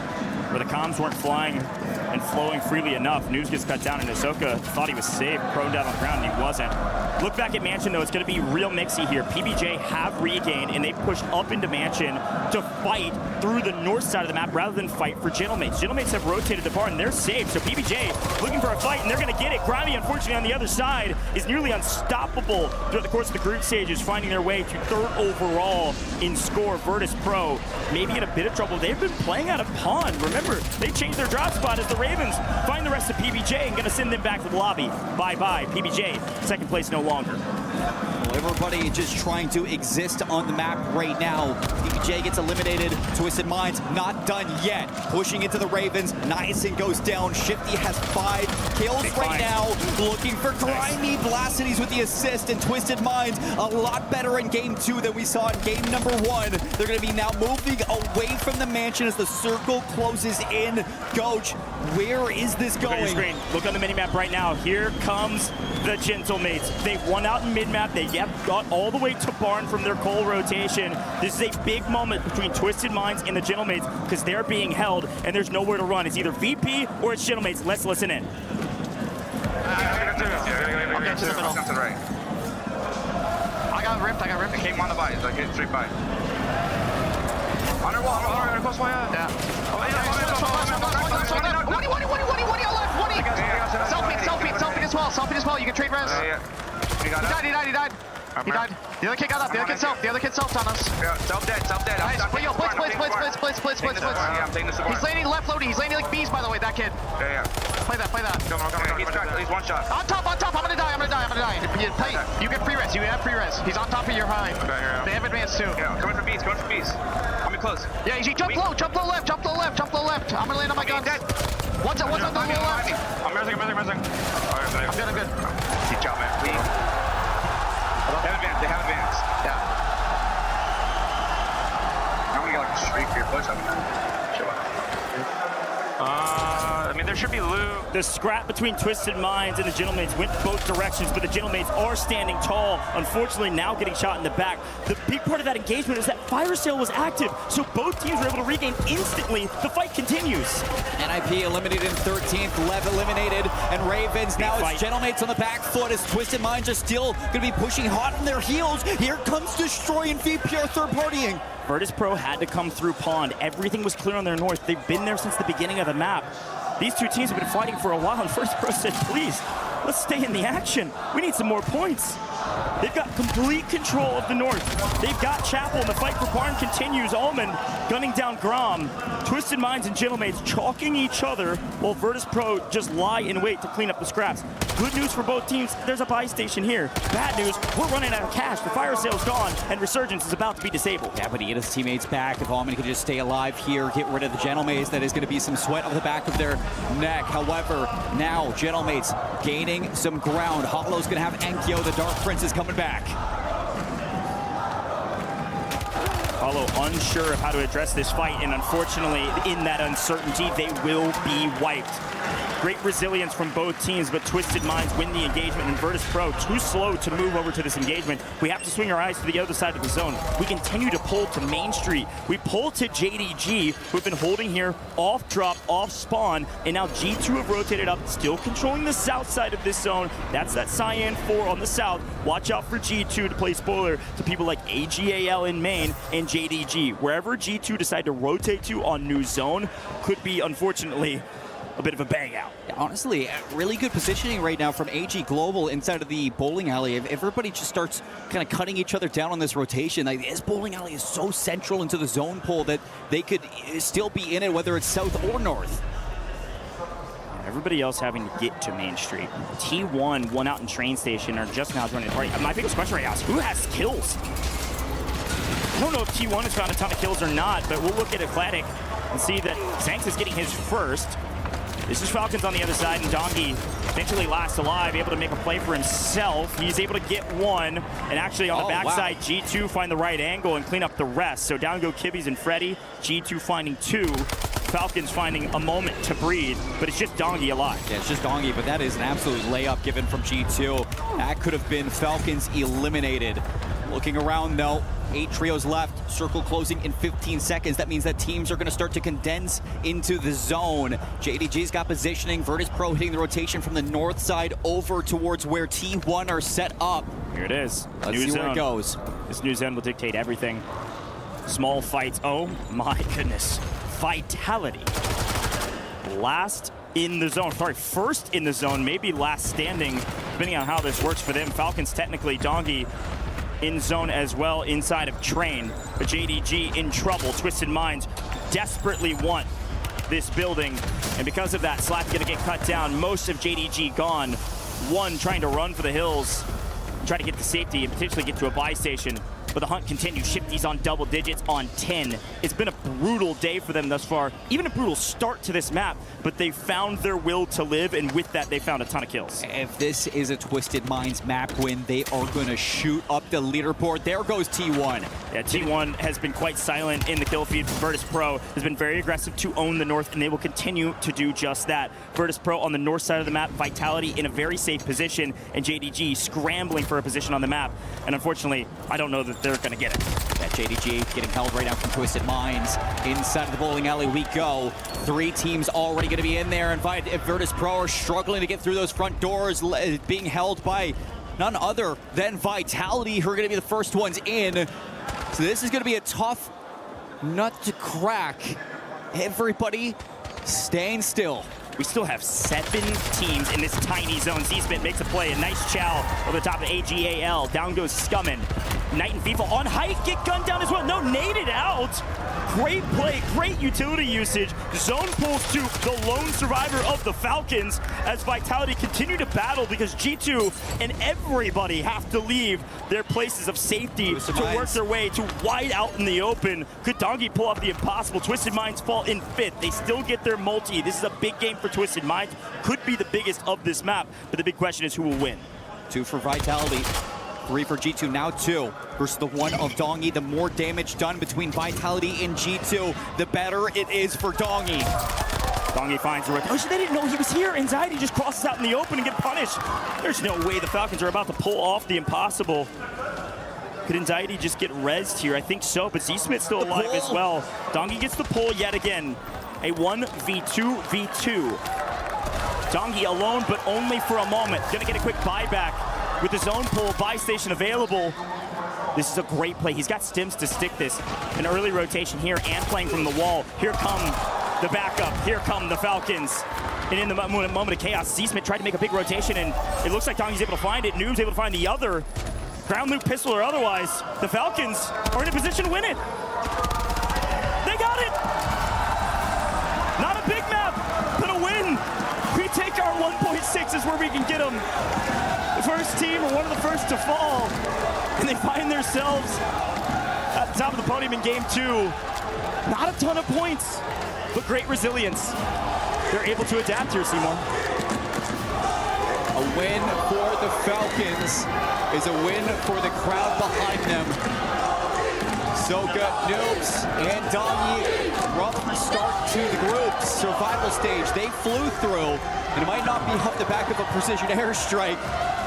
or the comms weren't flying and flowing freely enough. News gets cut down, and Ahsoka thought he was safe, prone down on the ground, and he wasn't. Look back at Mansion, though. It's going to be real mixy here. PBJ have regained, and they pushed up into Mansion to fight through the north side of the map rather than fight for Gentlemates. Gentlemates have rotated the bar, and they're safe. So PBJ looking for a fight, and they're going to get it. Grimy, unfortunately, on the other side, is nearly unstoppable throughout the course of the group stages, finding their way to third overall in score. Virtus Pro maybe in a bit of trouble. They've been playing out of Pawn. Remember, they changed their drop spot as the Ravens find the rest of PBJ and going to send them back to the lobby. Bye-bye, PBJ. Second place no longer. Well, everybody just trying to exist on the map right now. PBJ gets eliminated. Twisted Minds not done yet. Pushing into the Ravens. Niacin goes down. Shifty has 5 kills right now. Looking for Grimy. Blastides with the assist, and Twisted Minds a lot better in game 2 than we saw in game number 1. They're going to be now moving away from the Mansion as the circle closes in. Coach, where is this going? Look at your screen. Look on the minimap right now. Here comes the Gentlemates. They've won out in mid-map. They got all the way to Barn from their coal rotation. This is a big moment between Twisted Minds and the Gentlemates because they're being held and there's nowhere to run. It's either VP or it's Gentlemates. Let's listen in. I'll get to the middle. I got ripped. It came on the buy. Like it's straight by. Crossfire. Yeah. selfie as well. You can trade res. He died. He died. The other kid got up. The other kid selfed on us. Yeah, self dead. Nice. But yo, blitz. Yeah, I'm taking this support. He's landing left loading. He's landing like bees, by the way, that kid. Yeah. Play that. Come on. He's cracked. He's one shot. On top. I'm gonna die. You get free res. You have free res. He's on top of your high. Okay, They have advanced too. Yeah, coming for bees. Coming close. Yeah, you jump low left. I'm gonna land on my guns. One's on the low left. I'm resing. I'm good. Good job, man. They have advanced. Yeah. I'm gonna get like a streak for your push. I mean, there should be loot. The scrap between Twisted Minds and the Gentlemaids went both directions, but the Gentlemaids are standing tall. Unfortunately, now getting shot in the back. The big part of that engagement is that fire sale was active, so both teams were able to regain instantly. The fight continues. NIP eliminated in 13th, Lev eliminated, and Ravens now it's Gentlemaids on the back foot as Twisted Minds are still going to be pushing hot on their heels. Here comes Destroy and VPR third partying. Virtus Pro had to come through pond. Everything was clear on their north. They've been there since the beginning of the map. These two teams have been fighting for a while, and Virtus Pro said, please, let's stay in the action. We need some more points. They've got complete control of the north. They've got Chapel, and the fight for Barn continues. Almond gunning down Grom. Twisted Minds and Gentlemaids chalking each other, while Virtus Pro just lie in wait to clean up the scraps. Good news for both teams, there's a buy station here. Bad news, we're running out of cash. The fire sale's gone, and Resurgence is about to be disabled. Yeah, but he get his teammates back. If Almond can just stay alive here, get rid of the Gentlemaids, that is going to be some sweat off the back of their neck. However, now Gentlemaids gaining some ground. Hollow's going to have Enkyo, the Dark Prince, is coming back. Hollow unsure of how to address this fight, and unfortunately, in that uncertainty, they will be wiped. Great resilience from both teams, but Twisted Minds win the engagement, and Virtus Pro too slow to move over to this engagement. We have to swing our eyes to the other side of the zone. We continue to pull to Main Street. We pull to JDG, who've been holding here off drop, off spawn, and now G2 have rotated up, still controlling the south side of this zone. That's that Cyan 4 on the south. Watch out for G2 to play spoiler to people like AGAL in main and JDG. Wherever G2 decide to rotate to on new zone could be, unfortunately, a bit of a bang out. Yeah, honestly, really good positioning right now from AG Global inside of the bowling alley. If everybody just starts kind of cutting each other down on this rotation, like, this bowling alley is so central into the zone pool that they could still be in it, whether it's south or north. Everybody else having to get to Main Street. T1 won out in train station are just now joining the party. My biggest question right now is who has kills? I don't know if T1 has found a ton of kills or not, but we'll look at Eclatic and see that Zanx is getting his first. This is Falcons on the other side, and Dongi eventually last alive, able to make a play for himself. He's able to get one, and actually on the backside, wow. G2 find the right angle and clean up the rest. So down go Kibbies and Freddy, G2 finding two. Falcons finding a moment to breathe, but it's just Dongi alive. Yeah, it's just Dongi, but that is an absolute layup given from G2. That could have been Falcons eliminated. Looking around though, 8 trios left, circle closing in 15 seconds. That means that teams are going to start to condense into the zone. JDG's got positioning, Virtus Pro hitting the rotation from the north side over towards where T1 are set up. Here it is. Let's see where it goes. This new zone will dictate everything. Small fights, oh my goodness. Vitality. Last in the zone, sorry, first in the zone, maybe last standing, depending on how this works for them. Falcons technically, Dongi in zone as well inside of train, but JDG in trouble. Twisted Minds desperately want this building, and because of that, Slap gonna get cut down. Most of JDG gone. One trying to run for the hills, try to get to safety and potentially get to a buy station. But the hunt continues. Shifty's on double digits on 10. It's been a brutal day for them thus far. Even a brutal start to this map, but they found their will to live, and with that, they found a ton of kills. If this is a Twisted Minds map win, they are going to shoot up the leaderboard. There goes T1. Yeah, T1 has been quite silent in the kill feed. Virtus Pro has been very aggressive to own the north, and they will continue to do just that. Virtus Pro on the north side of the map, Vitality in a very safe position, and JDG scrambling for a position on the map. And unfortunately, I don't know that they're going to get it. That JDG getting held right now from Twisted Minds. Inside of the bowling alley we go. 3 teams already going to be in there, and Virtus Pro are struggling to get through those front doors, being held by none other than Vitality, who are going to be the first ones in. So this is going to be a tough nut to crack. Everybody staying still. We still have 7 teams in this tiny zone. Z-Smith makes a play, a nice chow over the top of AGAL. Down goes Scummin. Knight and FIFA on height, get gunned down as well. No, naded out. Great play, great utility usage. Zone pulls to the lone survivor of the Falcons as Vitality continue to battle because G2 and everybody have to leave their places of safety to work their way to wide out in the open. Could Dongi pull off the impossible? Twisted Minds fall in 5th. They still get their multi. This is a big game for Twisted Minds. Could be the biggest of this map, but the big question is who will win. 2 for Vitality. 3 for G2, now 2 versus the 1 of Dongi. The more damage done between Vitality and G2, the better it is for Dongi. Dongi finds the rotation. Oh, they didn't know he was here. Anxiety just crosses out in the open and get punished. There's no way the Falcons are about to pull off the impossible. Could Anxiety just get rezzed here? I think so, but Z-Smith's still alive as well. Dongi gets the pull yet again. A 1v2v2. Dongi alone, but only for a moment. Gonna get a quick buyback. With his own pull, buy station available. This is a great play. He's got stims to stick this. An early rotation here and playing from the wall. Here come the backup. Here come the Falcons. And in the moment of chaos, Z-Smith tried to make a big rotation, and it looks like Dongi's able to find it. Noob's able to find the other. Ground loop pistol or otherwise, the Falcons are in a position to win it. They got it! Not a big map, but a win. We take our 1.6 is where we can get them. First team or one of the first to fall, and they find themselves at the top of the podium in game 2. Not a ton of points, but great resilience. They're able to adapt here, Seymour. A win for the Falcons is a win for the crowd behind them. Soka, Noobs, and Dongi, rough start to the group. Survival stage, they flew through. And it might not be off the back of a precision airstrike,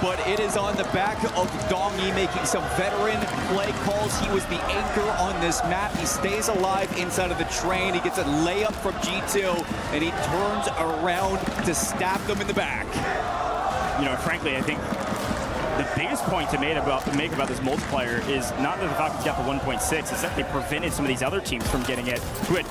but it is on the back of Dongi making some veteran play calls. He was the anchor on this map. He stays alive inside of the train. He gets a layup from G2, and he turns around to stab them in the back. You know, frankly, I think the biggest point to make about this multiplier is not that the Falcons got the 1.6, it's that they prevented some of these other teams from getting it, who had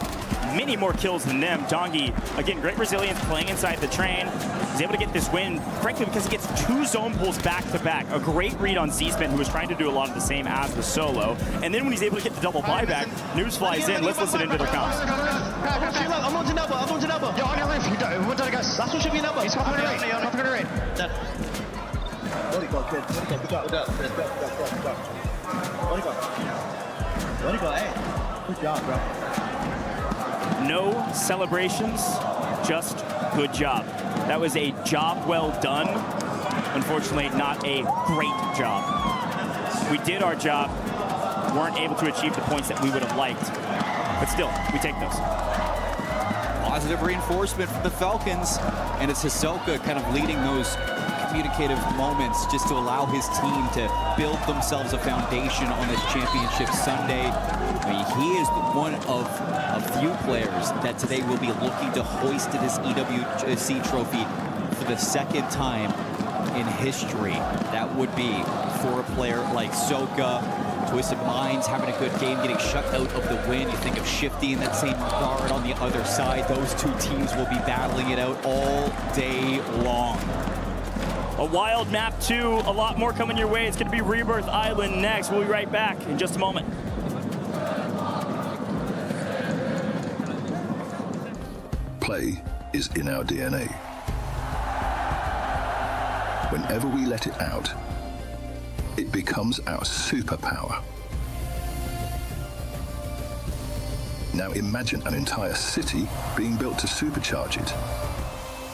many more kills than them. Dongi, again, great resilience playing inside the train. He's able to get this win, frankly, because he gets 2 zone pulls back to back. A great read on Z-Smith, who was trying to do a lot of the same as the solo. And then when he's able to get the double buyback, News flies in. Let's listen into their counts. I'm on to number. You're on your roof. What did I guess? That's what should be number. He's hopping on the right. Good job, bro. No celebrations, just good job. That was a job well done. Unfortunately, not a great job. We did our job, weren't able to achieve the points that we would have liked. But still, we take those. Positive reinforcement for the Falcons, and it's Hisoka kind of leading those communicative moments just to allow his team to build themselves a foundation on this championship Sunday. I mean, he is one of a few players that today will be looking to hoist this EWC trophy for the 2nd time in history. That would be for a player like Soka. Twisted Minds having a good game, getting shut out of the win. You think of Shifty in that same regard on the other side. Those 2 teams will be battling it out all day long. A wild map 2, a lot more coming your way. It's going to be Rebirth Island next. We'll be right back in just a moment. Play is in our DNA. Whenever we let it out, it becomes our superpower. Now imagine an entire city being built to supercharge it.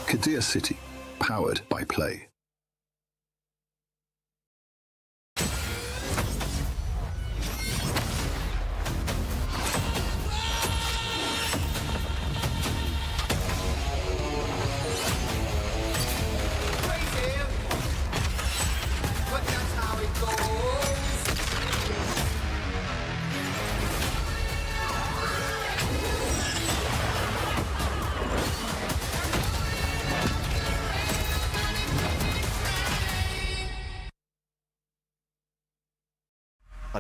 Kadir City, powered by Play.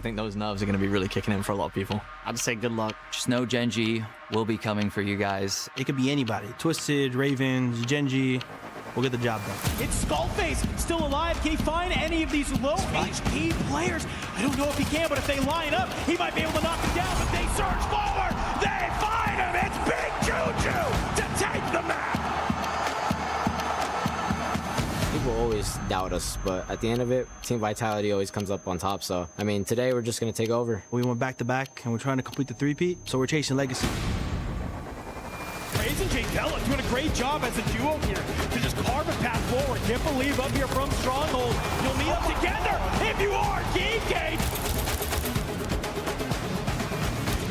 I think those nerves are going to be really kicking in for a lot of people. I'd say good luck. Just know Genji will be coming for you guys. It could be anybody. Twisted, Ravens, Genji. We'll get the job done. It's Skullface, still alive. Can he find any of these low HP players? I don't know if he can, but if they line up, he might be able to knock him down. But they surge forward. They find him. It's Big Juju to take the map. People always doubt us, but at the end of it, team vitality always comes up on top. So, I mean, today we're just going to take over. We went back-to-back, and we're trying to complete the three-peat, so we're chasing legacy. Praise and Jay Della doing a great job as a duo here to just carve a path forward. Can't believe up here from Stronghold, you'll meet up together if you are Game Gate.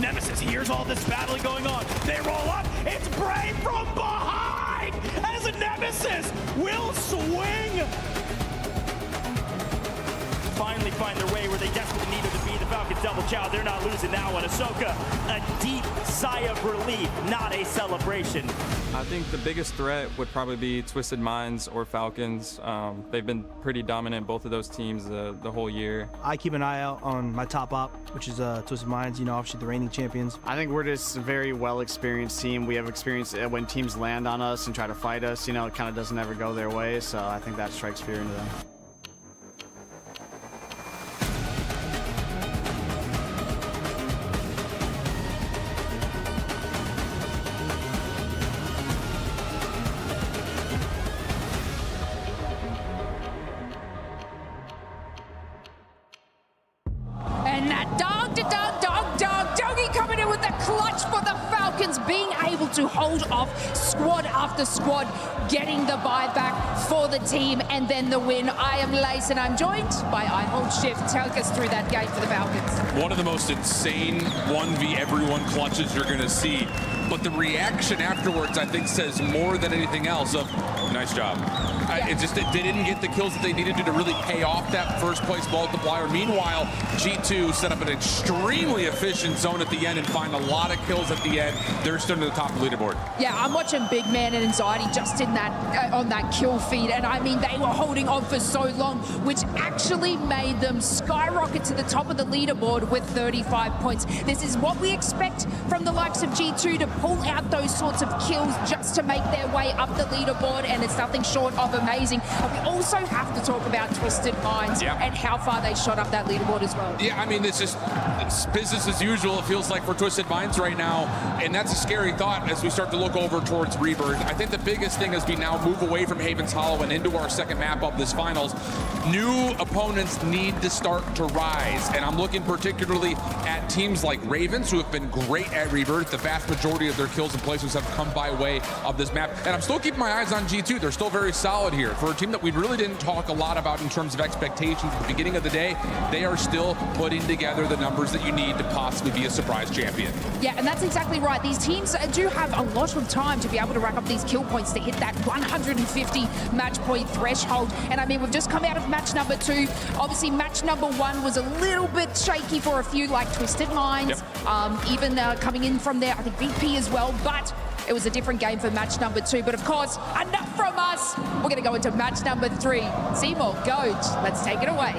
Nemesis hears all this battling going on. They roll up. It's Brave from behind as a Nemesis will swing. Finally find their way where they desperately needed to be. The Falcons double chow. They're not losing that one. Ahsoka, a deep sigh of relief, not a celebration. I think the biggest threat would probably be Twisted Minds or Falcons. They've been pretty dominant, both of those teams, the whole year. I keep an eye out on my top op, which is Twisted Minds, you know, obviously the reigning champions. I think we're just a very well-experienced team. We have experience when teams land on us and try to fight us. You know, it kind of doesn't ever go their way, so I think that strikes fear into them. And that doggy coming in with the clutch for the Falcons, being able to hold off squad after squad, getting the buyback for the team, and then the win. I am Lace, and I'm joined by I Hold Shift. Take us through that game for the Falcons. One of the most insane 1v everyone clutches you're going to see. But the reaction afterwards, I think, says more than anything else of, nice job. They didn't get the kills that they needed to really pay off that first place multiplier. Meanwhile, G2 set up an extremely efficient zone at the end and find a lot of kills at the end. They're still to the top of the leaderboard. Yeah, I'm watching Big Man and Anxiety just in that on that kill feed, and I mean, they were holding on for so long, which actually made them skyrocket to the top of the leaderboard with 35 points. This is what we expect from the likes of G2, to pull out those sorts of kills just to make their way up the leaderboard, and it's nothing short of amazing. And we also have to talk about Twisted Minds and how far they shot up that leaderboard as well. Yeah, I mean, it's business as usual, it feels like, for Twisted Minds right now, and that's a scary thought as we start to look over towards Rebirth. I think the biggest thing as we now move away from Haven's Hollow and into our second map of this finals, new opponents need to start to rise, and I'm looking particularly at teams like Ravens, who have been great at Rebirth. The vast majority of their kills and placements have come by way of this map, and I'm still keeping my eyes on G2. They're still very solid here. For a team that we really didn't talk a lot about in terms of expectations at the beginning of the day, they are still putting together the numbers that you need to possibly be a surprise champion. Yeah, and that's exactly right. These teams do have a lot of time to be able to rack up these kill points to hit that 150 match point threshold. And I mean, we've just come out of match number 2. Obviously, match number 1 was a little bit shaky for a few, like Twisted Minds. Even coming in from there, I think VP as well, but it was a different game for match number 2. But of course, enough from us. We're going to go into match number 3. Seymour, Goat, let's take it away.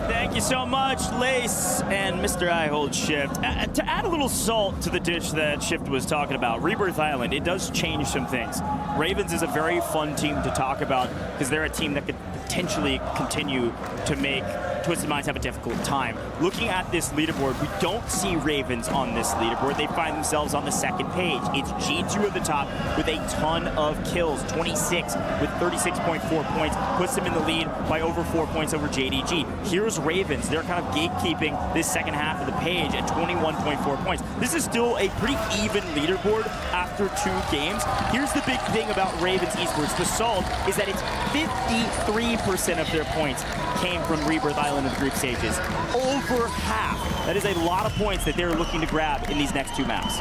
Thank you so much, Lace and Mr. I Hold Shift. To add a little salt to the dish that Shift was talking about, Rebirth Island, it does change some things. Ravens is a very fun team to talk about because they're a team that could potentially continue to make Twisted Minds have a difficult time. Looking at this leaderboard, we don't see Ravens on this leaderboard. They find themselves on the second page. It's G2 at the top with a ton of kills, 26 with 36.4 points, puts them in the lead by over 4 points over JDG. Here's Ravens. They're kind of gatekeeping this second half of the page at 21.4 points. This is still a pretty even leaderboard after 2 games. Here's the big thing about Ravens Esports. The salt is that it's 53% of their points came from Rebirth Island in the group stages. Over half. That is a lot of points that they're looking to grab in these next 2 maps.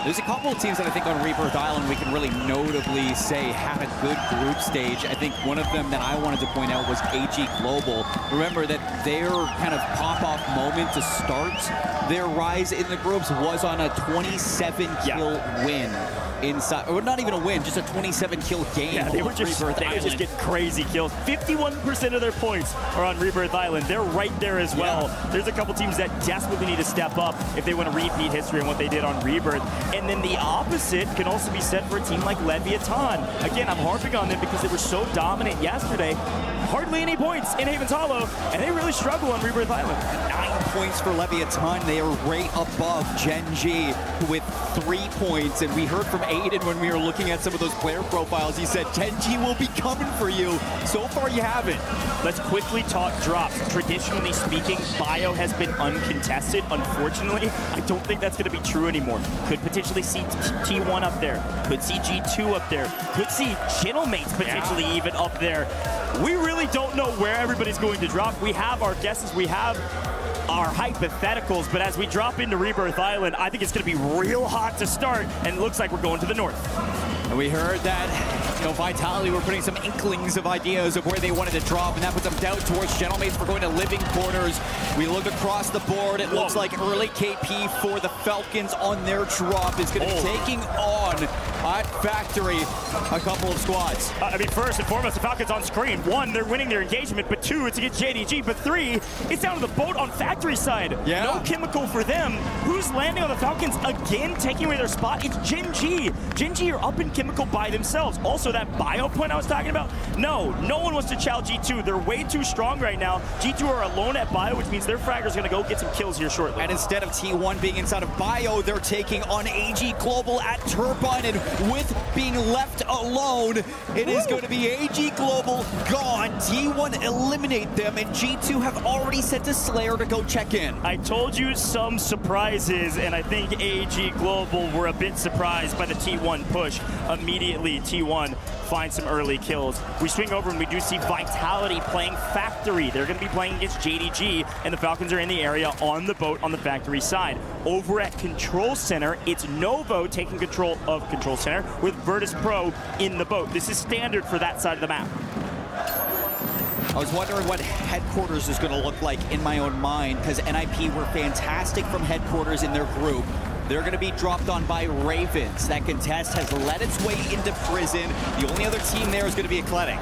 There's a couple of teams that I think on Rebirth Island we can really notably say had a good group stage. I think one of them that I wanted to point out was AG Global. Remember that their kind of pop-off moment to start their rise in the groups was on a 27-kill win. inside, or not even a win, just a 27-kill game. Yeah, they were just getting crazy kills. 51% of their points are on Rebirth Island. They're right there as well. There's a couple teams that desperately need to step up if they want to repeat history and what they did on Rebirth. And then the opposite can also be said for a team like Leviathan. Again, I'm harping on them because they were so dominant yesterday. Hardly any points in Havens Hollow, and they really struggle on Rebirth Island. 9 points for Leviathan. They are right above Gen G with 3 points. And we heard from Aiden when we were looking at some of those player profiles. He said, Gen G will be coming for you. So far, you haven't. Let's quickly talk drops. Traditionally speaking, Bio has been uncontested. Unfortunately, I don't think that's going to be true anymore. Could potentially see T1 up there. Could see G2 up there. Could see Gentlemates potentially even up there. We really don't know where everybody's going to drop. We have our guesses. We have our hypotheticals, but as we drop into Rebirth Island, I think it's going to be real hot to start, and it looks like we're going to the north. And we heard that, you know, Vitality were putting some inklings of ideas of where they wanted to drop, and that puts some doubt towards Gentlemates for going to living quarters. We look across the board. It looks like early KP for the Falcons on their drop is going to be taking on at Factory a couple of squads. I mean, first and foremost, the Falcons on screen. 1, they're winning their engagement, but 2, it's against JDG, but 3, it's down to the boat on Factory side. Yeah. No chemical for them. Who's landing on the Falcons again, taking away their spot? It's Gen G. Gen G are up in chemical by themselves. Also, that bio point I was talking about, no one wants to chow G2. They're way too strong right now. G2 are alone at bio, which means their fragger's gonna go get some kills here shortly. And instead of T1 being inside of bio, they're taking on AG Global at Turbine, and with being left alone, it is going to be AG Global gone. T1 eliminate them, and G2 have already sent a Slayer to go check in. I told you some surprises, and I think AG Global were a bit surprised by the T1 push. Immediately, T1 finds some early kills. We swing over and we do see Vitality playing Factory. They're going to be playing against JDG, and the Falcons are in the area on the boat on the Factory side. Over at Control Center, it's Novo taking control of Control Center with Virtus Pro in the boat. This is standard for that side of the map. I was wondering what Headquarters is going to look like in my own mind, because NIP were fantastic from Headquarters in their group. They're going to be dropped on by Ravens. That contest has led its way into prison. The only other team there is going to be Eclectic.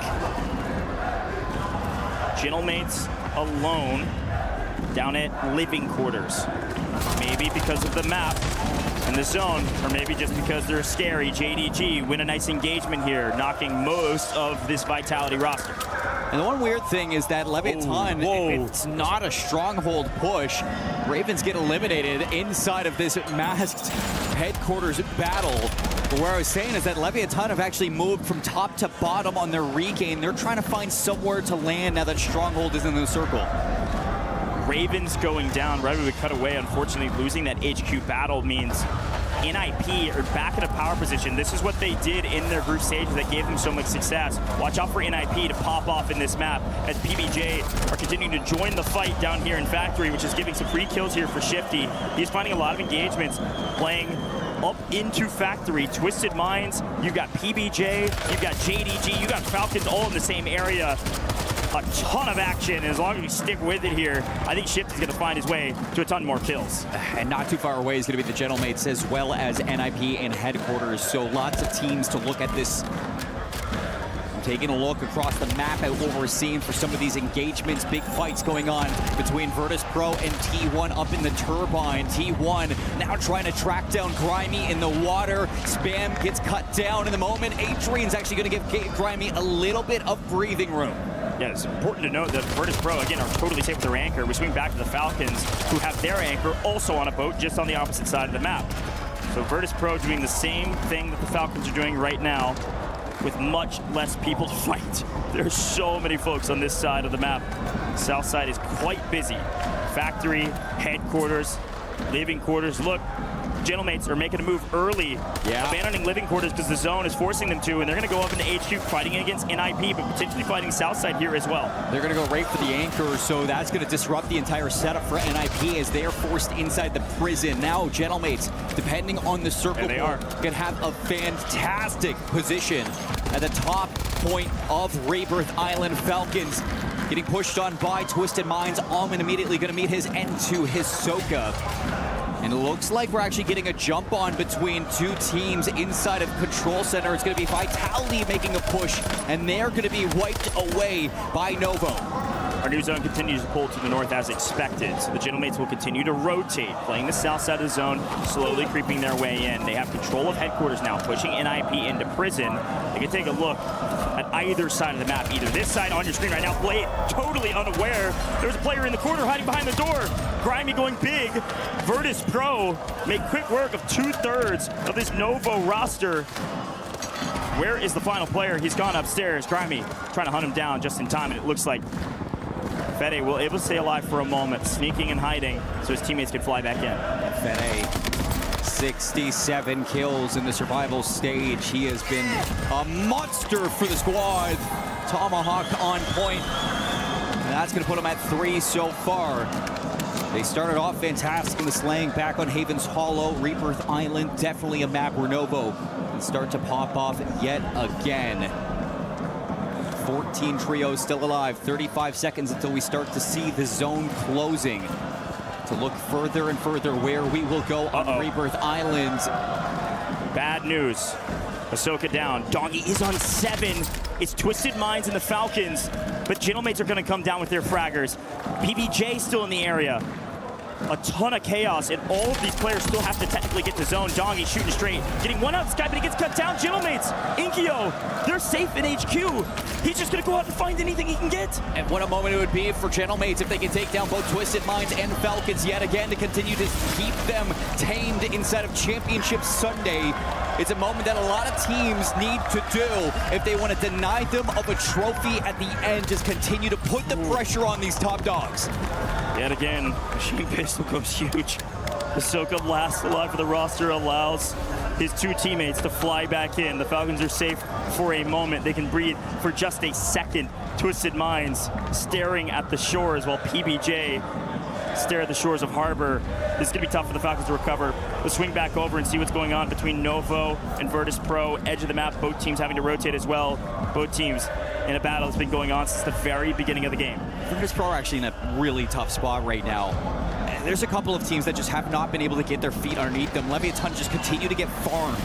Gentlemates alone down at living quarters. Maybe because of the map and the zone, or maybe just because they're scary. JDG win a nice engagement here, knocking most of this Vitality roster. And the one weird thing is that Leviathan, it's not a stronghold push. Ravens get eliminated inside of this masked Headquarters battle. But where I was saying is that Leviathan have actually moved from top to bottom on their regain. They're trying to find somewhere to land now that Stronghold is in the circle. Ravens going down right when we cut away. Unfortunately, losing that HQ battle means NIP are back in a power position. This is what they did in their group stages that gave them so much success. Watch out for NIP to pop off in this map as PBJ are continuing to join the fight down here in Factory, which is giving some free kills here for Shifty. He's finding a lot of engagements playing up into Factory. Twisted Minds, you've got PBJ, you've got JDG, you got Falcons all in the same area. A ton of action, and as long as we stick with it here, I think Shift is going to find his way to a ton more kills. And not too far away is going to be the Gentlemates as well as NIP and Headquarters. So lots of teams to look at this. I'm taking a look across the map at what we're seeing for some of these engagements. Big fights going on between Virtus Pro and T1 up in the Turbine. T1 now trying to track down Grimy in the water. Spam gets cut down in the moment. Adrian's actually going to give Grimy a little bit of breathing room. Yeah, it's important to note that Virtus Pro, again, are totally safe with their anchor. We swing back to the Falcons, who have their anchor also on a boat just on the opposite side of the map. So Virtus Pro doing the same thing that the Falcons are doing right now with much less people to fight. There's so many folks on this side of the map. South side is quite busy. Factory, Headquarters, living quarters. Look, Gentlemates are making a move early, abandoning living quarters because the zone is forcing them to, and they're going to go up into HQ fighting against NIP, but potentially fighting Southside here as well. They're going to go right for the anchor, so that's going to disrupt the entire setup for NIP as they are forced inside the prison. Now, Gentlemates, depending on the circle, they are going to have a fantastic position at the top point of Rebirth Island. Falcons getting pushed on by Twisted Minds. Almond immediately going to meet his end to Hisoka. And it looks like we're actually getting a jump on between two teams inside of Control Center. It's going to be Vitality making a push, and they're going to be wiped away by Novo. Our new zone continues to pull to the north as expected, so the Gentlemates will continue to rotate, playing the south side of the zone, slowly creeping their way in. They have control of headquarters now, pushing NIP into prison. They can take a look at either side of the map, either this side on your screen right now. Blade totally unaware. There's a player in the corner hiding behind the door. Grimy going big. Virtus Pro make quick work of 2/3 of this Novo roster. Where is the final player? He's gone upstairs. Grimy trying to hunt him down just in time, and it looks like Fede will able to stay alive for a moment, sneaking and hiding so his teammates can fly back in. Fede, 67 kills in the survival stage. He has been a monster for the squad. Tomahawk on point. And that's going to put him at 3 so far. They started off fantastic in the slaying back on Haven's Hollow. Rebirth Island, definitely a map where Novo can start to pop off yet again. 14 trios still alive. 35 seconds until we start to see the zone closing. To look further and further where we will go on Rebirth Island. Bad news. Ahsoka down. Doggy is on 7. It's Twisted Minds and the Falcons, but Gentlemates are going to come down with their fraggers. PBJ still in the area. A ton of chaos, and all of these players still have to technically get to zone. Doggy shooting straight, getting one out of the sky, but he gets cut down. Gentlemates, Inkyo, they're safe in HQ. He's just gonna go out and find anything he can get. And what a moment it would be for Gentlemates if they can take down both Twisted Minds and Falcons yet again to continue to keep them tamed inside of Championship Sunday. It's a moment that a lot of teams need to do if they want to deny them of a trophy at the end. Just continue to put the pressure on these top dogs. Yet again, Machine Pistol goes huge. Ahsoka last alive for the roster, allows his 2 teammates to fly back in. The Falcons are safe for a moment. They can breathe for just a second. Twisted Minds staring at the shores while PBJ stare at the shores of Harbor. This is going to be tough for the Falcons to recover. We'll swing back over and see what's going on between Novo and Virtus Pro. Edge of the map, both teams having to rotate as well. Both teams in a battle that's been going on since the very beginning of the game. Virtus Pro are actually in a really tough spot right now. There's a couple of teams that just have not been able to get their feet underneath them. Leviathan just continue to get farmed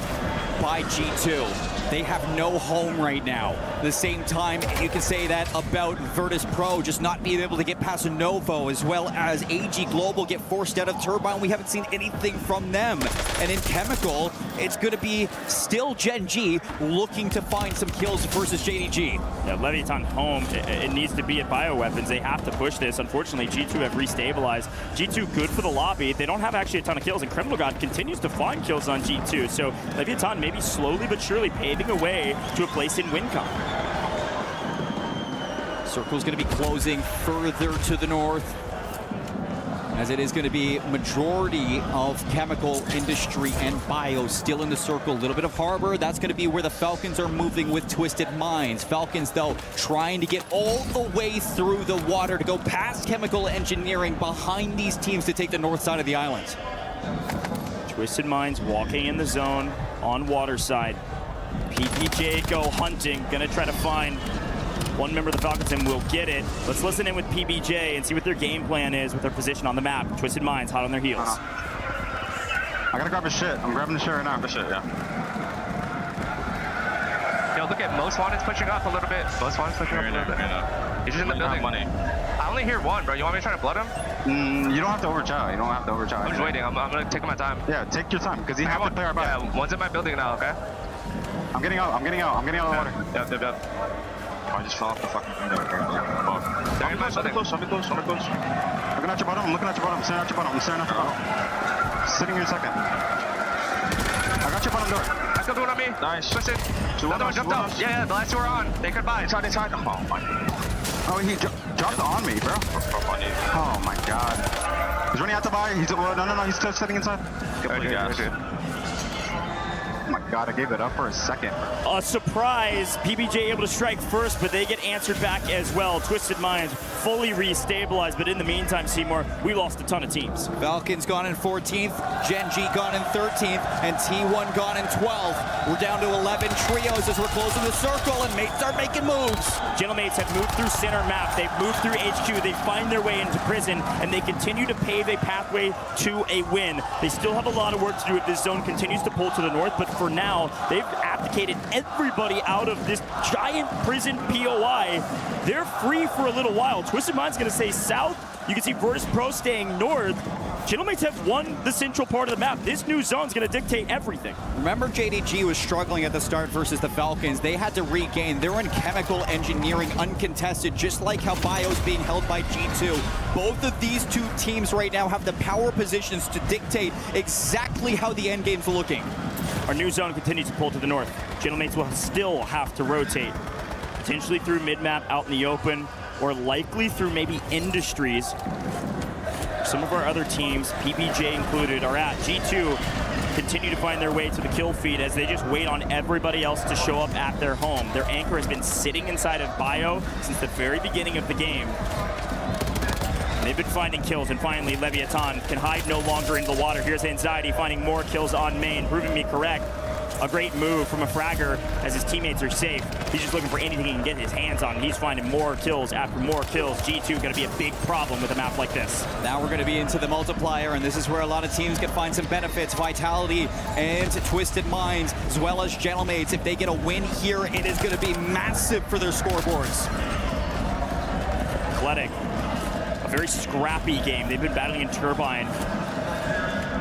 by G2. They have no home right now. At the same time, you can say that about Virtus Pro just not being able to get past Novo, as well as AG Global get forced out of Turbine. We haven't seen anything from them. And in Chemical, it's going to be still Gen G looking to find some kills versus JDG. Yeah, Leviathan home. It needs to be at Bioweapons. They have to push this. Unfortunately, G2 have restabilized. G2 good for the lobby. They don't have actually a ton of kills, and Criminal God continues to find kills on G2. So Leviathan maybe slowly but surely paving a way to a place in WinCon. Circle's going to be closing further to the north, as it is going to be majority of chemical industry and bio still in the circle. A little bit of Harbor. That's going to be where the Falcons are moving with Twisted Minds. Falcons, though, trying to get all the way through the water to go past chemical engineering behind these teams to take the north side of the island. Twisted Minds walking in the zone on water side. PPJ go hunting, gonna try to find one member of the Falcons and will get it. Let's listen in with PBJ and see what their game plan is with their position on the map. Twisted Minds hot on their heels. I gotta grab his shit. I'm grabbing the shit right now. The shit, yeah. Yo, look at Most Wanted's pushing up a little bit. Most Wanted's pushing up a little bit. He's just in the building. Money. I only hear one, bro. You want me to try to blood him? You don't have to overchow. You don't have to overchow. I'm just waiting. I'm gonna take my time. Yeah, take your time, because you have to play our back. Yeah, one's in my building now, okay? I'm getting out. I'm getting out of the water. Yep. I just fell off the fucking thing. They're in my building. Show me close. Looking at your bottom. I'm staring at your bottom. Sitting here a second. I got your bottom door. That's the one on me. Nice. Push it. Another one jumped out. Yeah, the last two are on. They could buy. Inside. Oh my. Oh, he dropped on me, bro. Oh my god. He's running out to buy. No. He's still sitting inside. Good. Oh my God, I gave it up for a second. A surprise, PBJ able to strike first, but they get answered back as well. Twisted Minds fully restabilized, but in the meantime, Seymour, we lost a ton of teams. Falcons gone in 14th, Gen G gone in 13th, and T1 gone in 12th. We're down to 11 trios as we're closing the circle, and mates are making moves. Gentlemates have moved through center map, they've moved through HQ, they find their way into prison, and they continue to pave a pathway to a win. They still have a lot of work to do if this zone continues to pull to the north, but for now, they've abdicated everybody out of this giant prison POI. They're free for a little while. Twisted Mind's gonna stay south. You can see Virtus Pro staying north. Gentlemates have won the central part of the map. This new zone's gonna dictate everything. Remember, JDG was struggling at the start versus the Falcons. They had to regain. They're in chemical engineering uncontested, just like how Bio's being held by G2. Both of these two teams right now have the power positions to dictate exactly how the end game's looking. Our new zone continues to pull to the north. Gentlemates will still have to rotate, potentially through mid-map out in the open, or likely through maybe Industries. Some of our other teams, PBJ included, are at G2, continue to find their way to the kill feed as they just wait on everybody else to show up at their home. Their anchor has been sitting inside of Bio since the very beginning of the game. They've been finding kills, and finally Leviathan can hide no longer in the water. Here's Anxiety finding more kills on main, proving me correct. A great move from a fragger as his teammates are safe. He's just looking for anything he can get his hands on. He's finding more kills after more kills. G2 going to be a big problem with a map like this. Now we're going to be into the multiplier, and this is where a lot of teams can find some benefits. Vitality and Twisted Minds, as well as Gentlemates. If they get a win here, it is going to be massive for their scoreboards. Athletic, a very scrappy game. They've been battling in Turbine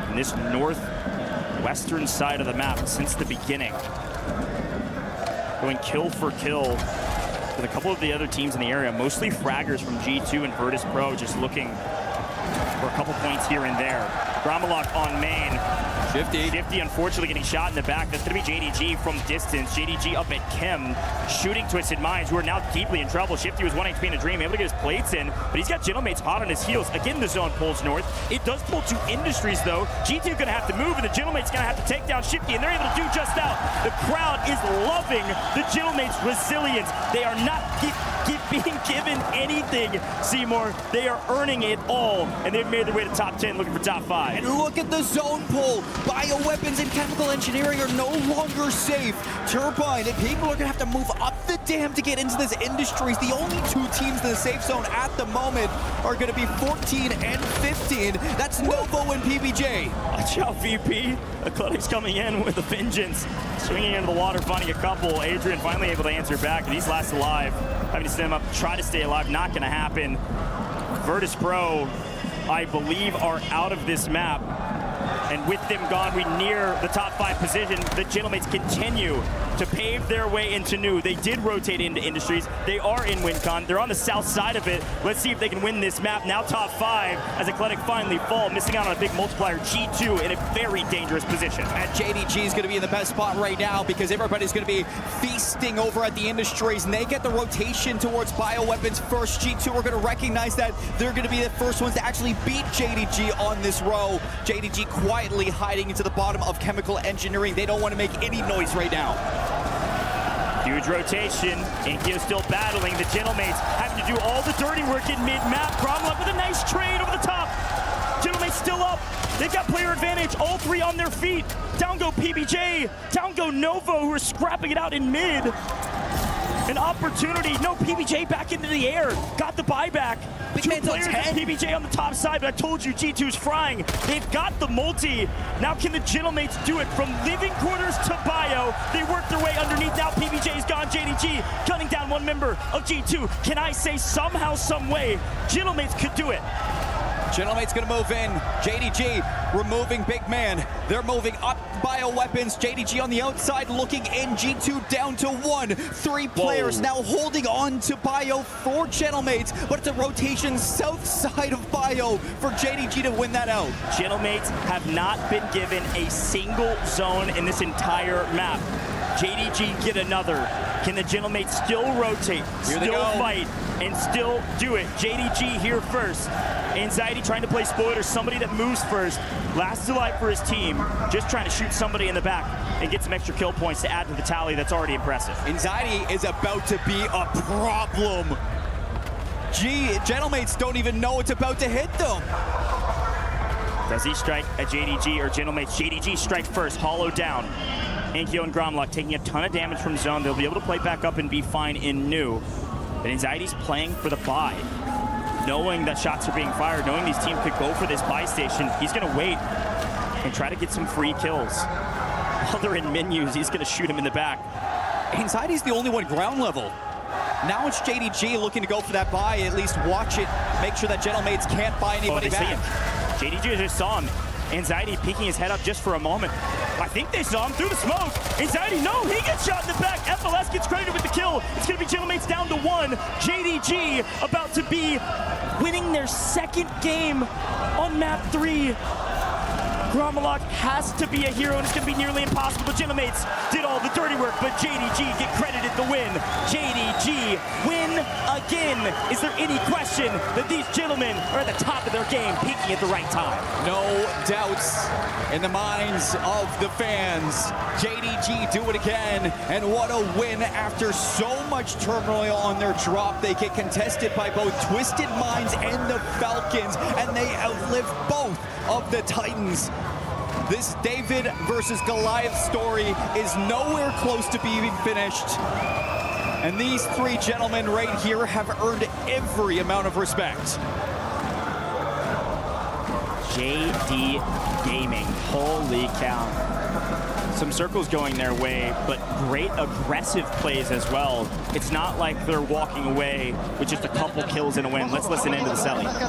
in this northwestern side of the map since the beginning. Going kill for kill with a couple of the other teams in the area, mostly fraggers from G2 and Virtus Pro, just looking for a couple points here and there. Gromalok on main. Shifty unfortunately getting shot in the back. That's going to be JDG from distance. JDG up at Chem, shooting Twisted Minds, who are now deeply in trouble. Shifty was 1 HP in a dream, able to get his plates in, but he's got Gentlemates hot on his heels. Again, the zone pulls north. It does pull to Industries, though. G2 going to have to move, and the Gentlemates going to have to take down Shifty, and they're able to do just that. The crowd is loving the Gentlemates' resilience. They are not being given anything, Seymour. They are earning it all, and they've made their way to top 10, looking for top 5. And look at the zone pull. Bioweapons and chemical engineering are no longer safe. Turbine and people are going to have to move up the dam to get into this Industries. The only two teams in the safe zone at the moment are going to be 14 and 15. That's Novo and PBJ. Watch out, VP. Athletic's coming in with a vengeance. Swinging into the water, finding a couple. Adrian finally able to answer back, and he's last alive. Having to stand up, try to stay alive, not going to happen. Virtus Pro, I believe, are out of this map. And with them gone, we near the top 5 position. The Gentlemates continue to pave their way into new. They did rotate into Industries. They are in WinCon. They're on the south side of it. Let's see if they can win this map. Now top 5 as Athletic finally fall, missing out on a big multiplier. G2 in a very dangerous position. And JDG is going to be in the best spot right now because everybody's going to be feasting over at the Industries, and they get the rotation towards bioweapons first. G2 are going to recognize that they're going to be the first ones to actually beat JDG on this row. JDG quietly hiding into the bottom of chemical engineering. They don't want to make any noise right now. Huge rotation. Inkyo still battling. The Gentlemates having to do all the dirty work in mid-map. Gromalok with a nice trade over the top. Gentlemates still up. They've got player advantage. All 3 on their feet. Down go PBJ. Down go Novo, who are scrapping it out in mid. An opportunity. No, PBJ back into the air. Got the buyback. Two players and PBJ on the top side, but I told you G2's frying. They've got the multi. Now can the Gentlemates do it from living quarters to bio? They work their way underneath. Now PBJ's gone. JDG cutting down one member of G2. Can I say somehow, some way, Gentlemates could do it? Gentlemate's going to move in. JDG removing big man. They're moving up bioweapons. JDG on the outside looking in. G2 down to 1. 3 players now holding on to bio for Gentlemates, but it's a rotation south side of bio for JDG to win that out. Gentlemates have not been given a single zone in this entire map. JDG get another? Can the Gentlemates still rotate, still fight, and still do it? JDG here first. Anxiety trying to play spoiler, somebody that moves first. Last alive for his team, just trying to shoot somebody in the back and get some extra kill points to add to the tally that's already impressive. Anxiety is about to be a problem. Gentlemates don't even know it's about to hit them. Does he strike at JDG or Gentlemates? JDG strike first, hollow down. Ankyo and Gromlock taking a ton of damage from zone. They'll be able to play back up and be fine in new. But Anxiety's playing for the buy. Knowing that shots are being fired, knowing these teams could go for this buy station, he's gonna wait and try to get some free kills. While they're in menus, he's gonna shoot him in the back. Anxiety's the only one ground level. Now it's JDG looking to go for that buy, at least watch it, make sure that Gentlemates can't buy anybody back. JDG just saw him. Anxiety peeking his head up just for a moment. I think they saw him through the smoke. Anxiety, no, he gets shot in the back. FLS gets credited with the kill. It's gonna be Gentlemates down to 1. JDG about to be winning their second game on map 3. Gromlock has to be a hero, and it's going to be nearly impossible. But Gentlemates did all the dirty work, but JDG get credited the win. JDG win again. Is there any question that these gentlemen are at the top of their game, peaking at the right time? No doubts in the minds of the fans. JDG do it again, and what a win after so much turmoil on their drop. They get contested by both Twisted Minds and the Falcons, and they outlive both of the Titans. This David versus Goliath story is nowhere close to being finished. And these three gentlemen right here have earned every amount of respect. JD Gaming, holy cow. Some circles going their way, but great aggressive plays as well. It's not like they're walking away with just a couple kills and a win. Let's listen into the Selly. Let's go.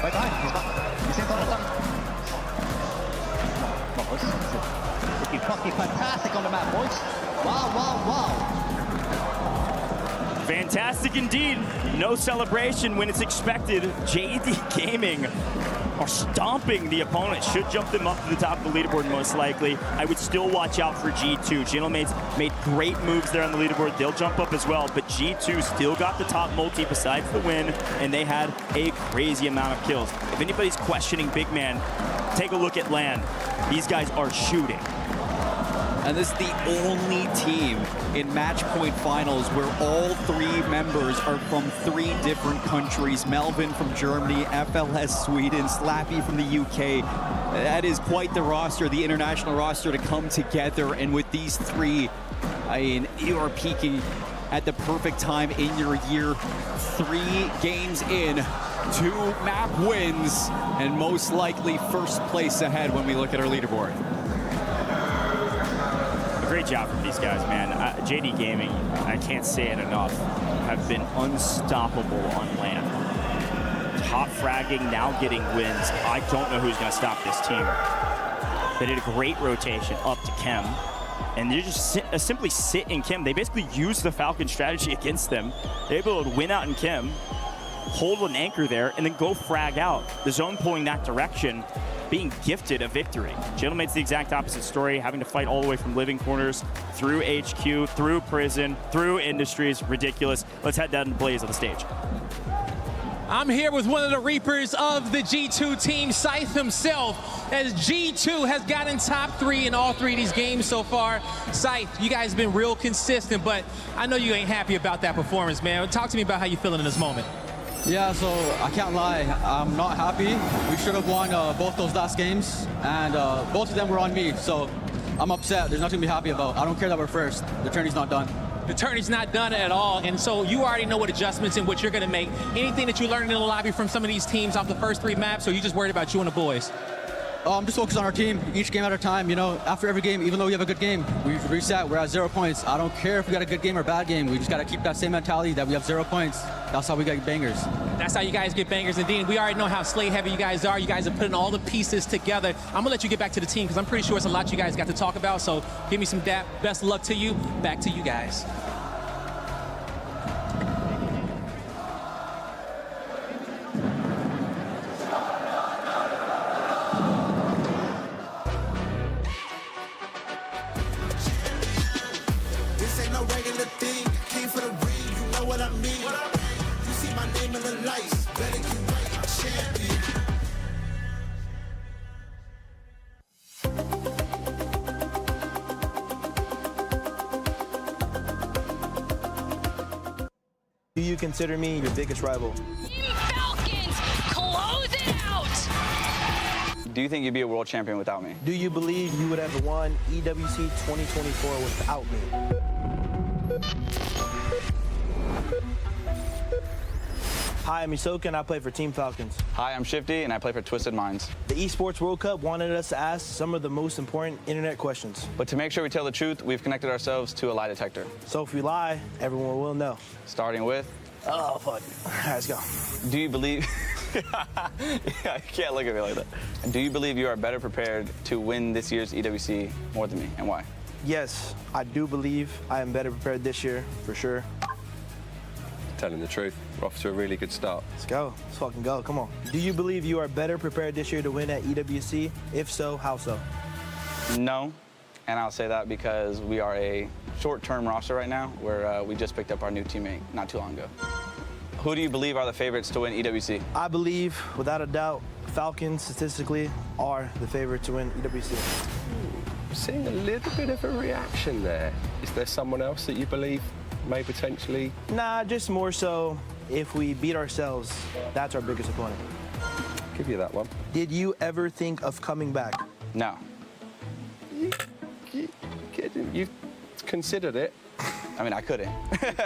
Right behind, he's back. He's in tunnel. Come on, boys. Looking fucking fantastic on the map, boys. Wow. Fantastic indeed. No celebration when it's expected. JD Gaming are stomping the opponent. Should jump them up to the top of the leaderboard most likely. I would still watch out for G2. Gentlemates made great moves there on the leaderboard. They'll jump up as well, but G2 still got the top multi besides the win, and they had a crazy amount of kills. If anybody's questioning Big Man, take a look at LAN. These guys are shooting. And this is the only team in match point finals where all three members are from 3 different countries. Melvin from Germany, FLS Sweden, Slappy from the UK. That is quite the roster, the international roster to come together. And with these 3, I mean, you are peaking at the perfect time in your year. 3 games in, 2 map wins, and most likely first place ahead when we look at our leaderboard. Great job from these guys, man. JD Gaming, I can't say it enough, have been unstoppable on LAN. Top fragging, now getting wins. I don't know who's going to stop this team. They did a great rotation up to Chem, and they just simply sit in Chem. They basically use the Falcon strategy against them. They're able to win out in Chem, hold an anchor there, and then go frag out. The zone pulling that direction, being gifted a victory. Gentlemate's the exact opposite story, having to fight all the way from living corners, through HQ, through prison, through industries. Ridiculous. Let's head down to Blaze on the stage. I'm here with one of the Reapers of the G2 team, Scythe himself, as G2 has gotten top 3 in all 3 of these games so far. Scythe, you guys have been real consistent, but I know you ain't happy about that performance, man. Talk to me about how you're feeling in this moment. Yeah, so I can't lie, I'm not happy. We should have won both those last games, and both of them were on me, so I'm upset. There's nothing to be happy about. I don't care that we're first. The tourney's not done. The tourney's not done at all, and so you already know what adjustments and what you're going to make. Anything that you learned in the lobby from some of these teams off the first 3 maps, or you just worried about you and the boys? I'm just focused on our team, each game at a time. You know, after every game, even though we have a good game, we reset, we're at 0 points. I don't care if we got a good game or bad game. We just got to keep that same mentality that we have 0 points. That's how we get bangers. That's how you guys get bangers. Indeed, we already know how slay heavy you guys are. You guys are putting all the pieces together. I'm going to let you get back to the team because I'm pretty sure it's a lot you guys got to talk about. So give me some dap. Best of luck to you. Back to you guys. You see my name in the lights, better get right, I'm champion. Do you consider me your biggest rival? Falcons, close it out! Do you think you'd be a world champion without me? Do you believe you would have won EWC 2024 without me? Hi, I'm Isoka and I play for Team Falcons. Hi, I'm Shifty and I play for Twisted Minds. The Esports World Cup wanted us to ask some of the most important internet questions. But to make sure we tell the truth, we've connected ourselves to a lie detector. So if we lie, everyone will know. Starting with... Oh, fuck. All right, let's go. Do you believe... Yeah, you can't look at me like that. Do you believe you are better prepared to win this year's EWC more than me, and why? Yes, I do believe I am better prepared this year, for sure. Telling the truth, we're off to a really good start. Let's go. Let's fucking go. Come on. Do you believe you are better prepared this year to win at EWC? If so, how so? No, and I'll say that because we are a short-term roster right now where we just picked up our new teammate not too long ago. Who do you believe are the favorites to win EWC? I believe, without a doubt, Falcons statistically are the favorite to win EWC. I'm seeing a little bit of a reaction there. Is there someone else that you believe may potentially? Nah, just more so if we beat ourselves, that's our biggest opponent. I'll give you that one. Did you ever think of coming back? No. You've considered it. I mean, I couldn't.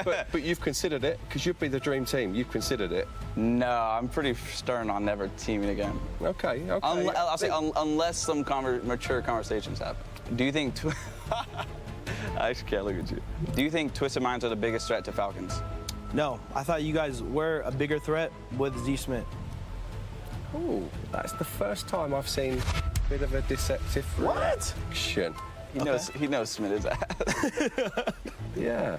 but you've considered it because you'd be the dream team. You've considered it. No, I'm pretty stern on never teaming again. Okay. I'll say unless some mature conversations happen. Do you think... I actually can't look at you. Do you think Twisted Minds are the biggest threat to Falcons? No, I thought you guys were a bigger threat with Z Smith. Oh, that's the first time I've seen a bit of a deceptive reaction. He knows Smith is ass. Yeah.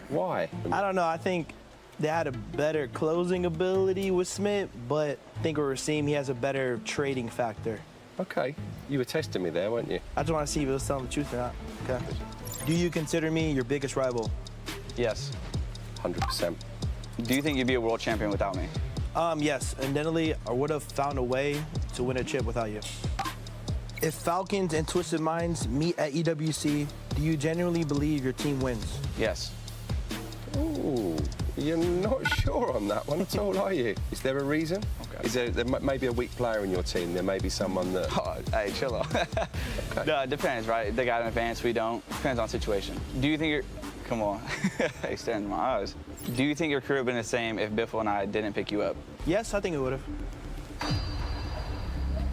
Why? I don't know. I think they had a better closing ability with Smith, but I think we're seeing he has a better trading factor. Okay. You were testing me there, weren't you? I just want to see if he was telling the truth or not. Okay. Do you consider me your biggest rival? Yes. 100%. Do you think you'd be a world champion without me? Yes. And definitely, I would have found a way to win a chip without you. If Falcons and Twisted Minds meet at EWC, do you genuinely believe your team wins? Yes. Ooh, you're not sure on that one at all, are you? Is there a reason? Okay. Is there may be a weak player in your team? There may be someone that... Oh, hey, chill out. Okay. No, it depends, right? They got an advance, we don't. Depends on situation. Do you think you're... Come on. Hey, staring in my eyes. Do you think your career would have been the same if Biffle and I didn't pick you up? Yes, I think it would have.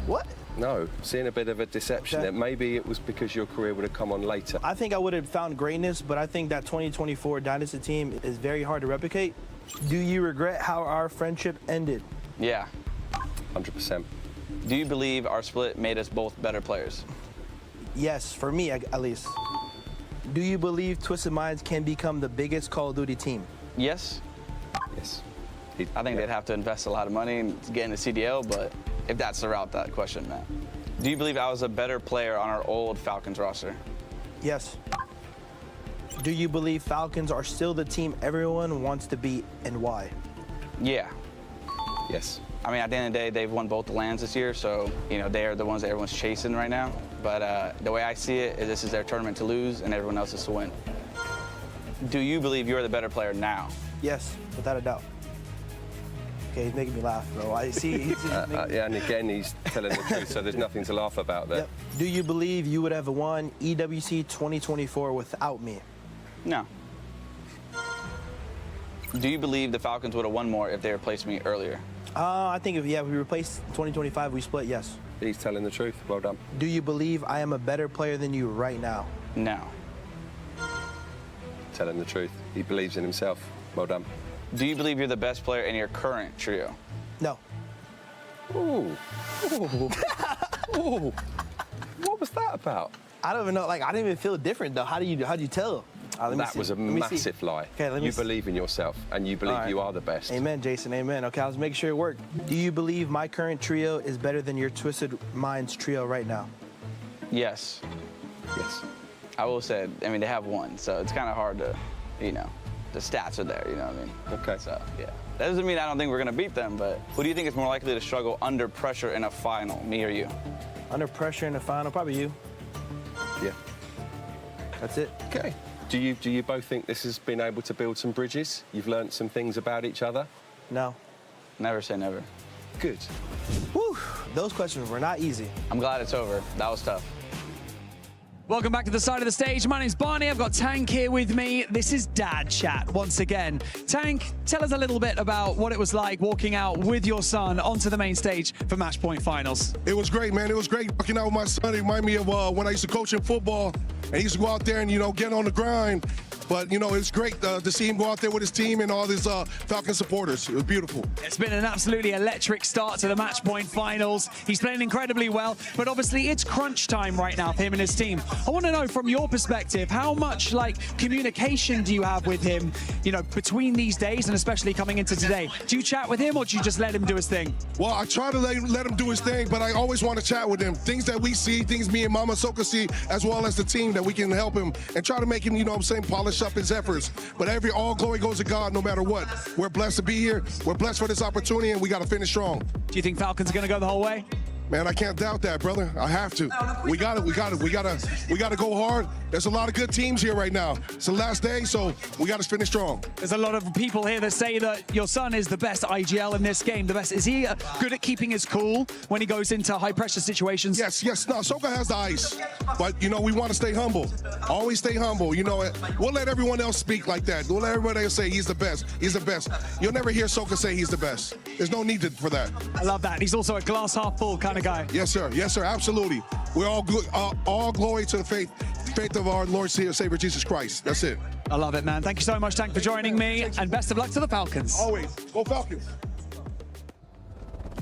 What? No, seeing a bit of a deception there. Maybe it was because your career would have come on later. I think I would have found greatness, but I think that 2024 Dynasty team is very hard to replicate. Do you regret how our friendship ended? Yeah. 100%. Do you believe our split made us both better players? Yes, for me at least. Do you believe Twisted Minds can become the biggest Call of Duty team? Yes. Yes. I think they'd have to invest a lot of money and get into CDL, but if that's the route that question meant. Do you believe I was a better player on our old Falcons roster? Yes. Do you believe Falcons are still the team everyone wants to beat, and why? Yeah. Yes. I mean, at the end of the day, they've won both the lands this year, so, you know, they are the ones that everyone's chasing right now. But the way I see it is this is their tournament to lose and everyone else is to win. Do you believe you're the better player now? Yes, without a doubt. Okay, he's making me laugh, bro. I see. Yeah, and again, he's telling the truth, so there's nothing to laugh about there. Yep. Do you believe you would have won EWC 2024 without me? No. Do you believe the Falcons would have won more if they replaced me earlier? I think if we replaced 2025, we split, yes. He's telling the truth. Well done. Do you believe I am a better player than you right now? No. Telling the truth. He believes in himself. Well done. Do you believe you're the best player in your current trio? No. Ooh. Ooh. Ooh. What was that about? I don't even know. Like, I didn't even feel different, though. How'd you tell? That was a massive lie. Okay, you believe in yourself, and you believe you are the best. Amen, Jason. Amen. Okay, I was making sure it worked. Do you believe my current trio is better than your Twisted Minds trio right now? Yes. Yes. I will say, I mean, they have one, so it's kind of hard to, you know. the stats are there, you know what I mean? Okay. So, yeah. That doesn't mean I don't think we're going to beat them, but who do you think is more likely to struggle under pressure in a final, me or you? Under pressure in the final, probably you. Yeah. That's it. Okay. Do you both think this has been able to build some bridges? You've learned some things about each other? No. Never say never. Good. Whew, those questions were not easy. I'm glad it's over. That was tough. Welcome back to the side of the stage. My name's Barney. I've got Tank here with me. This is Dad Chat once again. Tank, tell us a little bit about what it was like walking out with your son onto the main stage for Match Point Finals. It was great, man. It was great walking out with my son. It reminded me of when I used to coach in football, and he used to go out there and, get on the grind. But, it's great to see him go out there with his team and all his Falcon supporters. It was beautiful. It's been an absolutely electric start to the Match Point Finals. He's playing incredibly well, but obviously it's crunch time right now for him and his team. I want to know from your perspective, how much communication do you have with him, between these days and especially coming into today? Do you chat with him or do you just let him do his thing? Well, I try to let him do his thing, but I always want to chat with him. Things that we see, things me and Mama Soka see, as well as the team, that we can help him and try to make him, polish up his efforts. But all glory goes to God no matter what. We're blessed to be here. We're blessed for this opportunity, and we got to finish strong. Do you think Falcons are going to go the whole way? Man, I can't doubt that, brother. I have to. We got to go hard. There's a lot of good teams here right now. It's the last day, so we got to finish strong. There's a lot of people here that say that your son is the best IGL in this game. The best. Is he good at keeping his cool when he goes into high pressure situations? Yes. No, Soka has the ice, but we want to stay humble. Always stay humble. We'll let everyone else speak like that. We'll let everybody else say he's the best. He's the best. You'll never hear Soka say he's the best. There's no need for that. I love that. He's also a glass half full kind of guy. Yes, sir. Absolutely. We're all good. All glory to the faith of our Lord and Savior Jesus Christ. That's it. I love it, man. Thank you so much, Tank, for joining me, and best of luck to the Falcons. Always. Go Falcons.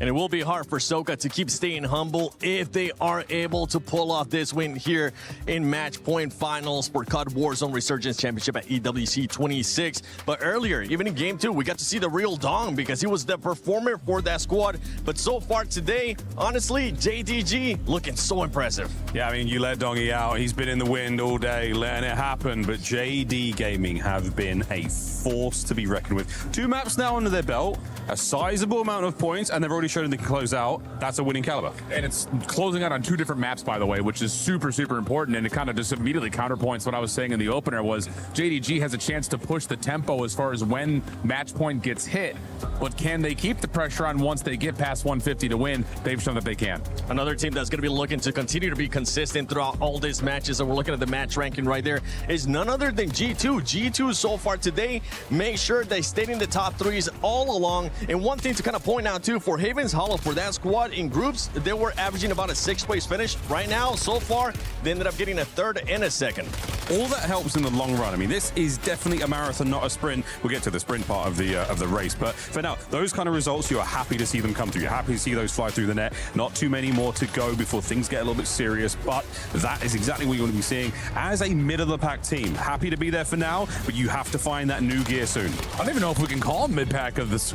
And it will be hard for Soka to keep staying humble if they are able to pull off this win here in Match Point Finals for COD Warzone Resurgence Championship at EWC 26. But earlier, even in Game 2, we got to see the real Dong because he was the performer for that squad. But so far today, honestly, JDG looking so impressive. Yeah, I mean, you let Dongy out. He's been in the wind all day, letting it happen. But JD Gaming have been a force to be reckoned with. 2 maps now under their belt, a sizable amount of points, and they've already shown they can close out. That's a winning caliber. And it's closing out on 2 different maps, by the way, which is super, super important. And it kind of just immediately counterpoints what I was saying in the opener was JDG has a chance to push the tempo as far as when match point gets hit. But can they keep the pressure on once they get past 150 to win? They've shown that they can. Another team that's going to be looking to continue to be consistent throughout all these matches, and we're looking at the match ranking right there, is none other than G2. G2 so far today, make sure they stayed in the top 3s all along. And one thing to kind of point out too, for Havens Hollow, for that squad in groups, they were averaging about a 6th place finish. Right now, so far, they ended up getting a 3rd and a 2nd. All that helps in the long run. I mean, this is definitely a marathon, not a sprint. We'll get to the sprint part of the race, but for now, those kind of results, you are happy to see them come through. You're happy to see those fly through the net. Not too many more to go before things get a little bit serious, but that is exactly what you want to be seeing as a mid-of-the-pack team. Happy to be there for now, but you have to find that new gear soon. I don't even know if we can call them mid-pack of this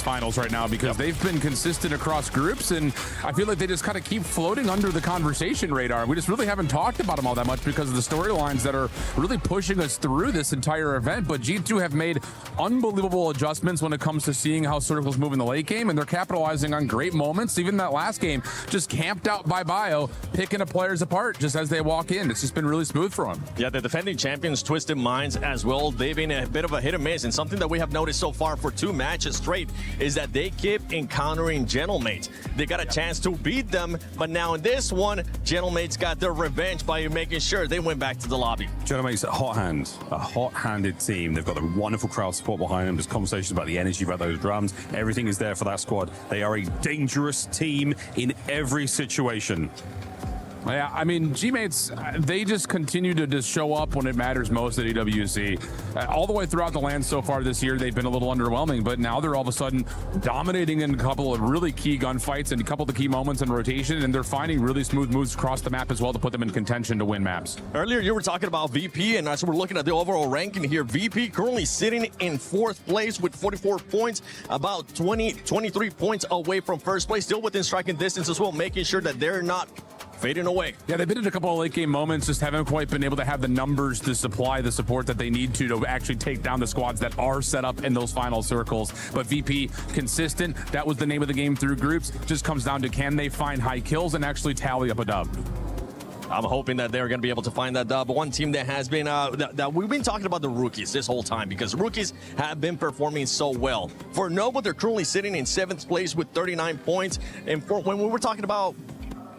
finals right now, because they've been consistent across groups, and I feel like they just kind of keep floating under the conversation radar. We just really haven't talked about them all that much because of the storylines that are really pushing us through this entire event. But G2 have made unbelievable adjustments when it comes to seeing how circles move in the late game, and they're capitalizing on great moments. Even that last game, just camped out by Bio, picking the players apart just as they walk in. It's just been really smooth for them. Yeah, the defending champions, Twisted Minds as well, they've been a bit of a hit and miss, and something that we have noticed so far for 2 matches straight is that they keep encountering Gentlemates. They got a chance to beat them, but now in this one, Gentlemates got their revenge by making sure they went back to the lobby. Gentlemates a hot-handed team. They've got a wonderful crowd support behind them. There's conversations about the energy, about those drums. Everything is there for that squad. They are a dangerous team in every situation. Yeah, I mean, G-Mates, they just continue to just show up when it matters most at EWC. All the way throughout the land so far this year, they've been a little underwhelming, but now they're all of a sudden dominating in a couple of really key gunfights and a couple of the key moments in rotation, and they're finding really smooth moves across the map as well to put them in contention to win maps. Earlier, you were talking about VP, and as we're looking at the overall ranking here, VP currently sitting in 4th place with 44 points, about 23 points away from 1st place, still within striking distance as well, making sure that they're not fading away. Yeah, they've been in a couple of late game moments, just haven't quite been able to have the numbers to supply the support that they need to actually take down the squads that are set up in those final circles. But VP, consistent. That was the name of the game through groups. Just comes down to, can they find high kills and actually tally up a dub? I'm hoping that they're going to be able to find that dub. One team that has been, that we've been talking about the rookies this whole time, because rookies have been performing so well. For Noble, they're currently sitting in 7th place with 39 points. And when we were talking about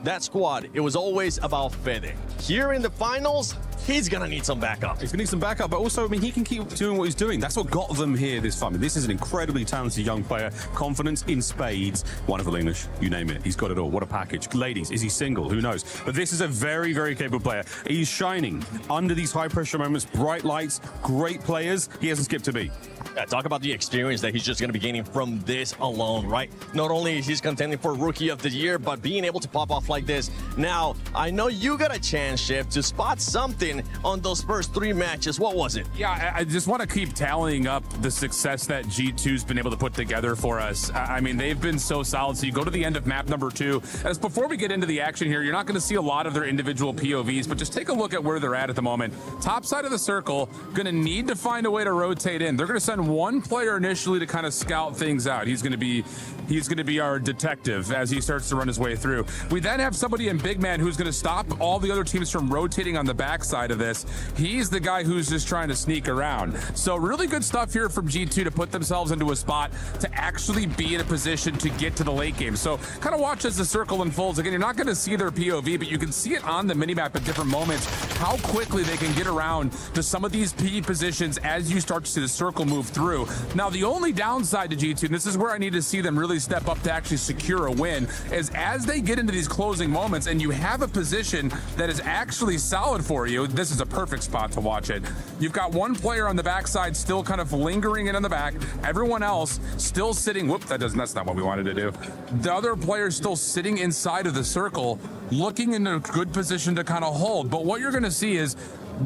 that squad, it was always about Fede. Here in the finals, he's going to need some backup. He's going to need some backup, but also, I mean, he can keep doing what he's doing. That's what got them here this time. This is an incredibly talented young player. Confidence in spades. Wonderful English. You name it. He's got it all. What a package. Ladies, is he single? Who knows? But this is a very, very capable player. He's shining under these high-pressure moments. Bright lights, great players. He hasn't skipped a beat. Yeah, talk about the experience that he's just going to be gaining from this alone, right? Not only is he contending for Rookie of the Year, but being able to pop off like this. Now, I know you got a chance, Shift, to spot something on those first 3 matches. What was it? Yeah, I just want to keep tallying up the success that G2's been able to put together for us. I mean, they've been so solid. So you go to the end of map number 2. As before we get into the action here, you're not going to see a lot of their individual POVs, but just take a look at where they're at the moment. Top side of the circle, going to need to find a way to rotate in. They're going to send one player initially to kind of scout things out. He's going to be our detective as he starts to run his way through. We then have somebody in Big Man who's going to stop all the other teams from rotating on the backside of this. He's the guy who's just trying to sneak around. So really good stuff here from G2 to put themselves into a spot to actually be in a position to get to the late game. So kind of watch as the circle unfolds. Again, you're not going to see their POV, but you can see it on the minimap at different moments, how quickly they can get around to some of these P positions as you start to see the circle move through. Now, the only downside to G2, and this is where I need to see them really step up to actually secure a win, is as they get into these closing moments and you have a position that is actually solid for you, this is a perfect spot to watch it. You've got one player on the backside still kind of lingering in on the back, everyone else still sitting, that's not what we wanted to do. The other player still sitting inside of the circle, looking in a good position to kind of hold. But what you're going to see is,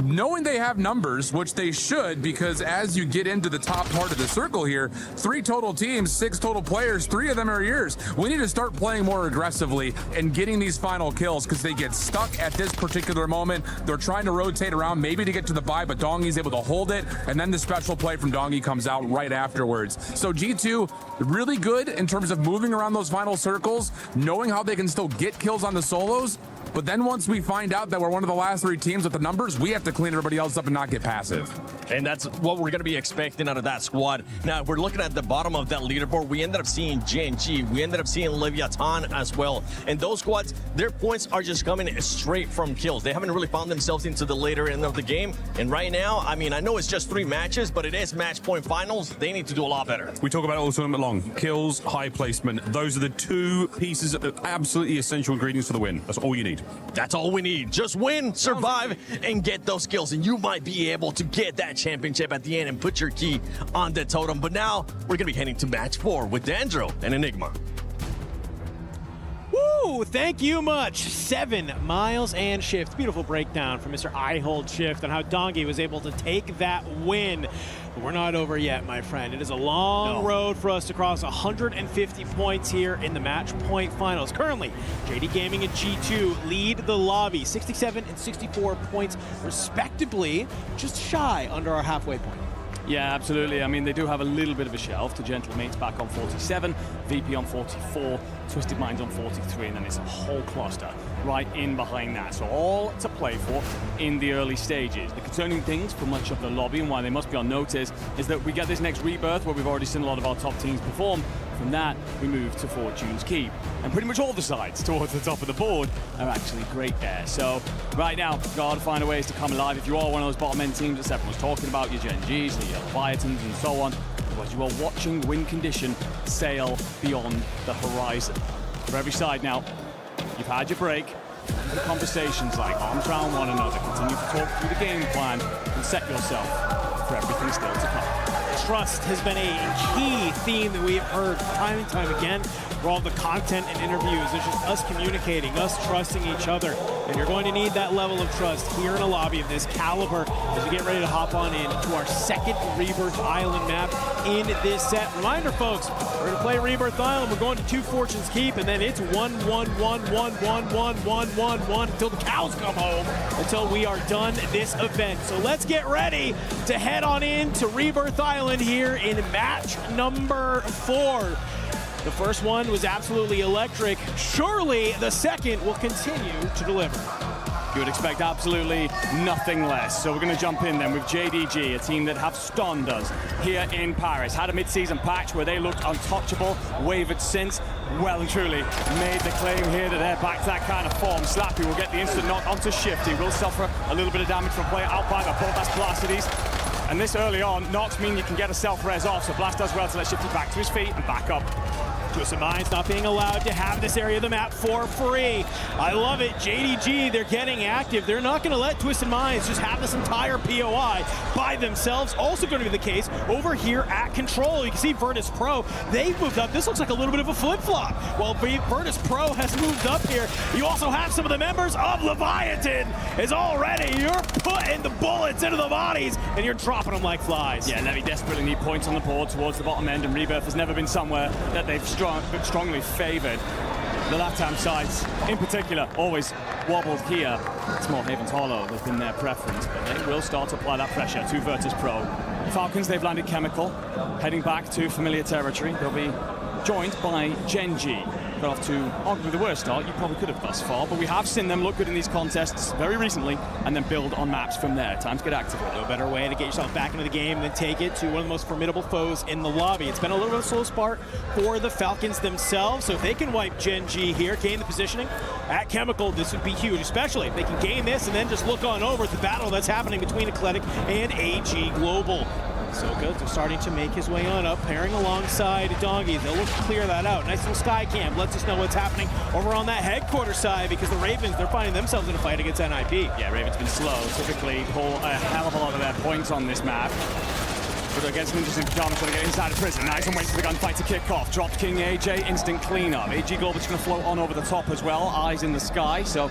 knowing they have numbers, which they should, because as you get into the top part of the circle here, 3 total teams, 6 total players, 3 of them are yours. We need to start playing more aggressively and getting these final kills, because they get stuck at this particular moment. They're trying to rotate around, maybe to get to the buy, but Dongi's able to hold it, and then the special play from Dongi comes out right afterwards. So G2, really good in terms of moving around those final circles, knowing how they can still get kills on the solos. But then once we find out that we're one of the last 3 teams with the numbers, we have to clean everybody else up and not get passive. And that's what we're going to be expecting out of that squad. Now, we're looking at the bottom of that leaderboard. We ended up seeing JNG. We ended up seeing Leviathan as well. And those squads, their points are just coming straight from kills. They haven't really found themselves into the later end of the game. And right now, I mean, I know it's just 3 matches, but it is match point finals. They need to do a lot better. We talk about it all tournament long. Kills, high placement. Those are the 2 pieces of absolutely essential ingredients for the win. That's all you need. That's all we need. Just win, survive, and get those kills. And you might be able to get that championship at the end and put your key on the totem. But now we're going to be heading to match 4 with Dandro and Enigma. Woo! Thank you much. 7 miles and Shift. Beautiful breakdown from Mr. I Hold Shift on how Dongi was able to take that win. But we're not over yet, my friend. It is a long road for us to cross 150 points here in the match point finals. Currently, JD Gaming and G2 lead the lobby, 67 and 64 points respectively, just shy under our halfway point. Yeah, absolutely. I mean, they do have a little bit of a shelf. To Gentlemates back on 47, VP on 44, Twisted Minds on 43, and then it's a whole cluster right in behind that. So all to play for in the early stages. The concerning things for much of the lobby and why they must be on notice is that we get this next rebirth where we've already seen a lot of our top teams perform. From that, we move to Fortune's Keep. And pretty much all the sides towards the top of the board are actually great there. So right now, gotta find a ways to come alive. If you are one of those bottom end teams that everyone's talking about, your Gen Gs, your Leviathans and so on, otherwise you are watching win condition sail beyond the horizon. For every side now, you've had your break. The conversations like arms around one another, continue to talk through the game plan and set yourself for everything still to come. trust has been a key theme that we have heard time and time again for all the content and interviews. It's just us communicating, us trusting each other. And you're going to need that level of trust here in a lobby of this caliber as we get ready to hop on in to our second Rebirth Island map in this set. Reminder, folks, we're going to play Rebirth Island. We're going to 2 Fortunes Keep, and then it's 1-1-1-1-1-1-1-1-1 until the cows come home, until we are done this event. So let's get ready to head on in to Rebirth Island here in match number 4. The first one was absolutely electric. Surely the second will continue to deliver. You would expect absolutely nothing less. So we're going to jump in then with JDG, a team that have stunned us here in Paris. Had a mid-season patch where they looked untouchable, wavered since, well and truly made the claim here that they're back to that kind of form. Slappy will get the instant knock onto Shifty, will suffer a little bit of damage from player out by both that's Blastides. And this early on, knocks mean you can get a self-res off, so Blast does well to let Shifty back to his feet and back up. Twisted Minds not being allowed to have this area of the map for free. I love it. JDG, they're getting active. They're not going to let Twisted Minds just have this entire POI by themselves. Also going to be the case over here at Control. You can see Virtus Pro, they've moved up. This looks like a little bit of a flip-flop. While Virtus Pro has moved up here, you also have some of the members of Leviathan is already. You're putting the bullets into the bodies, and you're dropping them like flies. Yeah, Levy desperately need points on the board towards the bottom end, and Rebirth has never been somewhere that they've strongly favored. The left-hand sides, in particular, always wobbled here. Small Haven's Hollow has been their preference, but they will start to apply that pressure to Virtus Pro. Falcons, they've landed Chemical, heading back to familiar territory. They'll be joined by Genji. Got off to arguably the worst start you probably could have thus far, but we have seen them look good in these contests very recently and then build on maps from there. Time to get active. No better way to get yourself back into the game than take it to one of the most formidable foes in the lobby. It's been a little bit of a slow start for the Falcons themselves, so if they can wipe Genji here, gain the positioning at Chemical, this would be huge, especially if they can gain this and then just look on over at the battle that's happening between Eclectic and AG Global. Soka starting to make his way on up, pairing alongside Dongi. They'll look to clear that out. Nice little sky cam lets us know what's happening over on that headquarters side, because the Ravens, they're finding themselves in a fight against NIP. Yeah, Ravens been slow. Typically pull a hell of a lot of their points on this map. But against Ninjas in Pajamas, trying to get inside of prison. Nice and waits for the gunfight to kick off. Dropped King AJ, instant cleanup. AG Global's going to float on over the top as well. Eyes in the sky, so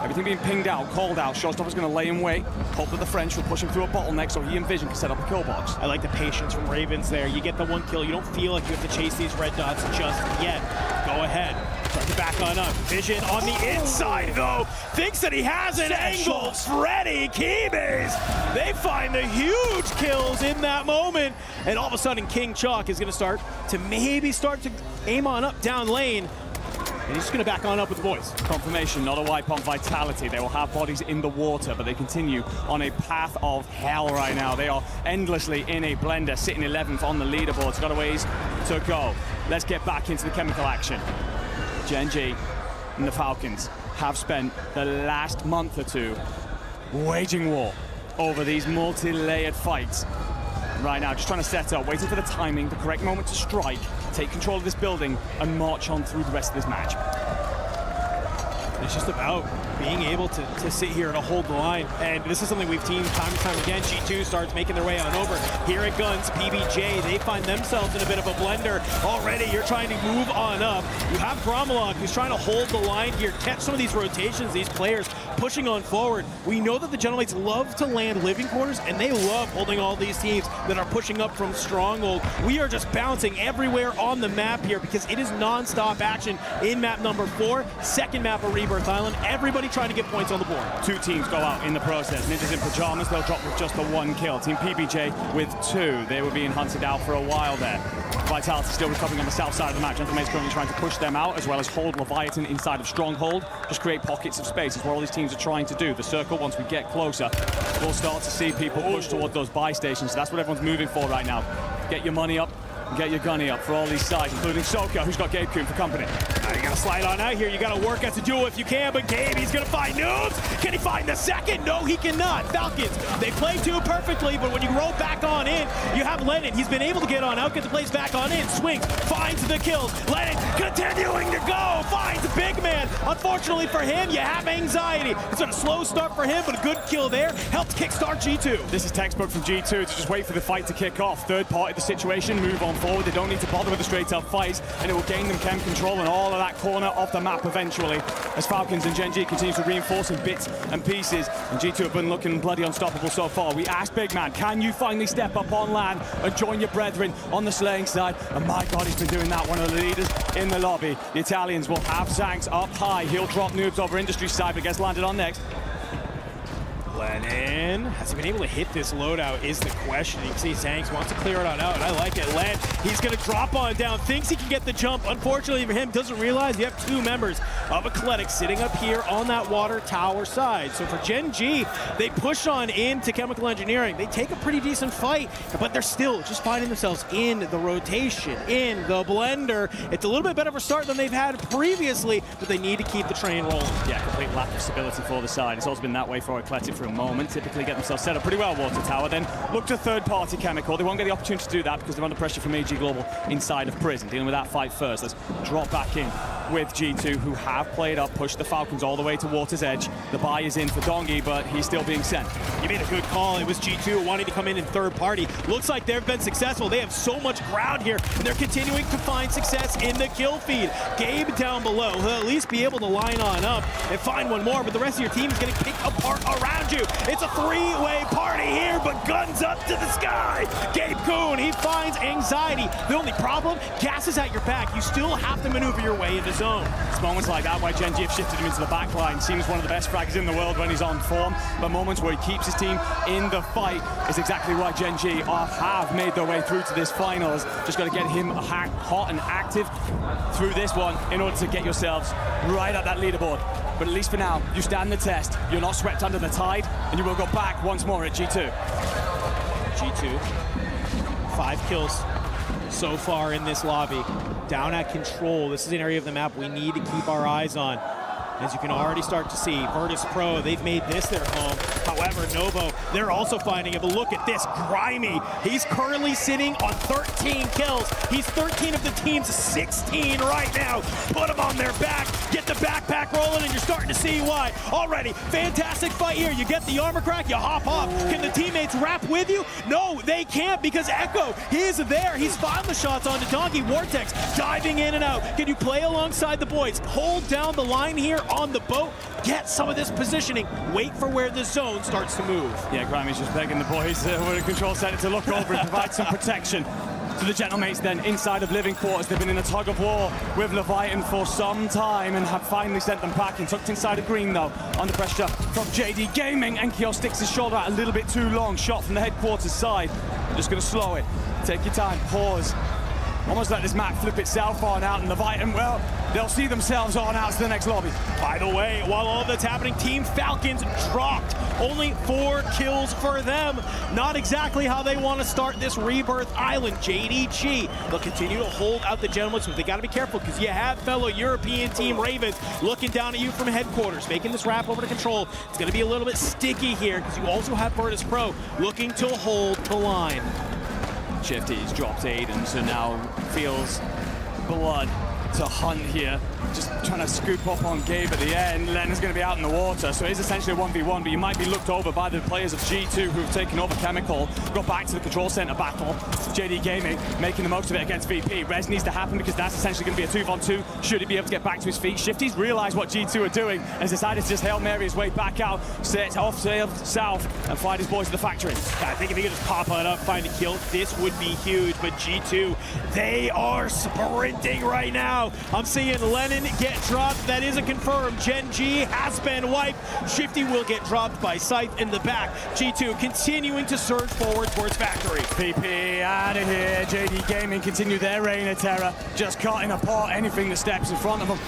everything being pinged out, called out. Showstopper's going to lay in wait. Hope that the French will push him through a bottleneck so he and Vision can set up a kill box. I like the patience from Ravens there. You get the one kill. You don't feel like you have to chase these red dots just yet. Go ahead. Start to back on up. Vision on the inside, though. Thinks that he has an angle. Freddy Keybase. They find the huge kills in that moment. And all of a sudden, King Chalk is going to start to aim on up down lane. And he's just going to back on up with the boys. Confirmation, not a wipe on Vitality. They will have bodies in the water, but they continue on a path of hell right now. They are endlessly in a blender, sitting 11th on the leaderboard. Got a ways to go. Let's get back into the chemical action. Genji and the Falcons have spent the last month or two waging war over these multi-layered fights. Right now, just trying to set up, waiting for the timing, the correct moment to strike, take control of this building, and march on through the rest of this match. It's just about being able to sit here and hold the line. And this is something we've seen time and time again. G2 starts making their way on over. Here it guns, PBJ, they find themselves in a bit of a blender. Already, you're trying to move on up. You have Gromalog, who's trying to hold the line here, catch some of these rotations, these players pushing on forward. We know that the Gentlemates love to land living quarters, and they love holding all these teams that are pushing up from Stronghold. We are just bouncing everywhere on the map here because it is non-stop action in map number 4, second map of Rebirth Island. Everybody trying to get points on the board. Two teams go out in the process. Ninjas in Pajamas, they'll drop with just the one kill. Team PBJ with 2. They were being hunted out for a while there. Vitality still recovering on the south side of the map. Gentlemates currently trying to push them out, as well as hold Leviathan inside of Stronghold. Just create pockets of space. Is what all these teams are trying to do. The circle, once we get closer, we'll start to see people push toward those buy stations. So that's what everyone's moving for right now. Get your money up, Get your gunny up for all these sides, including Soka, who's got Gabe Kuhn for company. You gotta slide on out here. You gotta work as a duo if you can, but Gabe, he's gonna find Noobs. Can he find the second? No, he cannot. Falcons, they play two perfectly, but when you roll back on in, you have Lennon. He's been able to get on out, get the plays back on in, swings, finds the kills. Lennon continuing to go, finds Big Man. Unfortunately for him, you have anxiety. It's been a slow start for him, but a good kill there. Helps kickstart G2. This is textbook from G2 to just wait for the fight to kick off. Third party of the situation, move on forward. They don't need to bother with the straight up fight, and it will gain them chem control and all of that corner of the map eventually, as Falcons and Gen G continue to reinforce in bits and pieces, and G2 have been looking bloody unstoppable so far. We asked Big Man, can you finally step up on land and join your brethren on the slaying side? And my God, he's been doing that. One of the leaders in the lobby. The Italians will have Zanks up high. He'll drop Noobs over industry side, but gets landed on next. Lennon, has he been able to hit this loadout is the question. You can see Zanks wants to clear it on out. I like it. Len, he's going to drop on down, thinks he can get the jump. Unfortunately for him, doesn't realize you have two members of Eclectic sitting up here on that water tower side. So for Gen G, they push on into Chemical Engineering. They take a pretty decent fight, but they're still just finding themselves in the rotation, in the blender. It's a little bit better of a start than they've had previously, but they need to keep the train rolling. Yeah, complete lack of stability for the side. It's also been that way for Eclectic for a moment. Typically get themselves set up pretty well, water tower, then look to third-party Chemical. They won't get the opportunity to do that because they're under pressure from AG Global inside of prison. Dealing with that fight first. Let's drop back in with G2, who have played up, pushed the Falcons all the way to water's edge. The buy is in for Dongi, but he's still being sent. You made a good call. It was G2 wanting to come in third party. Looks like they've been successful. They have so much ground here, and they're continuing to find success in the kill feed. Gabe down below. He'll at least be able to line on up and find one more, but the rest of your team is getting picked apart around you. It's a three-way party here, but guns up to the sky. Gabe Kuhn, he finds anxiety. The only problem, gas is at your back. You still have to maneuver your way into zone. It's moments like that why Gen G have shifted him into the back line. Seems one of the best fraggers in the world when he's on form, but moments where he keeps his team in the fight is exactly why Gen G have made their way through to this finals. Just got to get him hot and active through this one in order to get yourselves right at that leaderboard. But at least for now, you stand the test. You're not swept under the tide, and you will go back once more at G2. G2, 5 kills so far in this lobby. Down at control. This is an area of the map we need to keep our eyes on. As you can already start to see, Virtus Pro, they've made this their home. However, Novo, they're also finding it. But look at this, Grimy. He's currently sitting on 13 kills. He's 13 of the team's 16 right now. Put him on their back, get the backpack rolling, and you're starting to see why. Already, fantastic fight here. You get the armor crack, you hop off. Can the teammates wrap with you? No, they can't, because Echo, he is there. He's found the shots onto Donkey. Vortex diving in and out. Can you play alongside the boys? Hold down the line here on the boat, get some of this positioning, wait for where the zone starts to move. Yeah, Grimy's just begging the boys with a control center to look over and provide some protection to the Gentlemates then inside of living quarters. They've been in a tug of war with Leviathan for some time and have finally sent them back and tucked inside of green though. Under pressure from JD Gaming, and Kyo sticks his shoulder out a little bit too long. Shot from the headquarters side. I'm just going to slow it. Take your time, pause. Almost let this map flip itself on out, and Leviathan, well, they'll see themselves on out to the next lobby. By the way, while all of that's happening, Team Falcons dropped. Only 4 kills for them. Not exactly how they want to start this Rebirth Island. JDG, they'll continue to hold out the gentlemen, but they got to be careful because you have fellow European team Ravens looking down at you from headquarters, making this wrap over to control. It's going to be a little bit sticky here because you also have Virtus Pro looking to hold the line. Shifty's dropped Aiden, so now feels blood to hunt here. Just trying to scoop up on Gabe at the end. Len's going to be out in the water, so it is essentially a 1v1, but you might be looked over by the players of G2 who've taken over Chemical. Go back to the control center battle. JD Gaming making the most of it against VP. Res needs to happen because that's essentially going to be a 2v2. Should he be able to get back to his feet? Shifty's realized what G2 are doing and has decided to just Hail Mary his way back out, set off south and find his boys to the factory. I think if he could just pop it up, find a kill, this would be huge, but G2, they are sprinting right now. I'm seeing Lennon get dropped. That isn't confirmed. Gen G has been wiped. Shifty will get dropped by Scythe in the back. G2 continuing to surge forward towards factory. PP out of here. JD Gaming continue their reign of terror, just cutting apart anything that steps in front of them.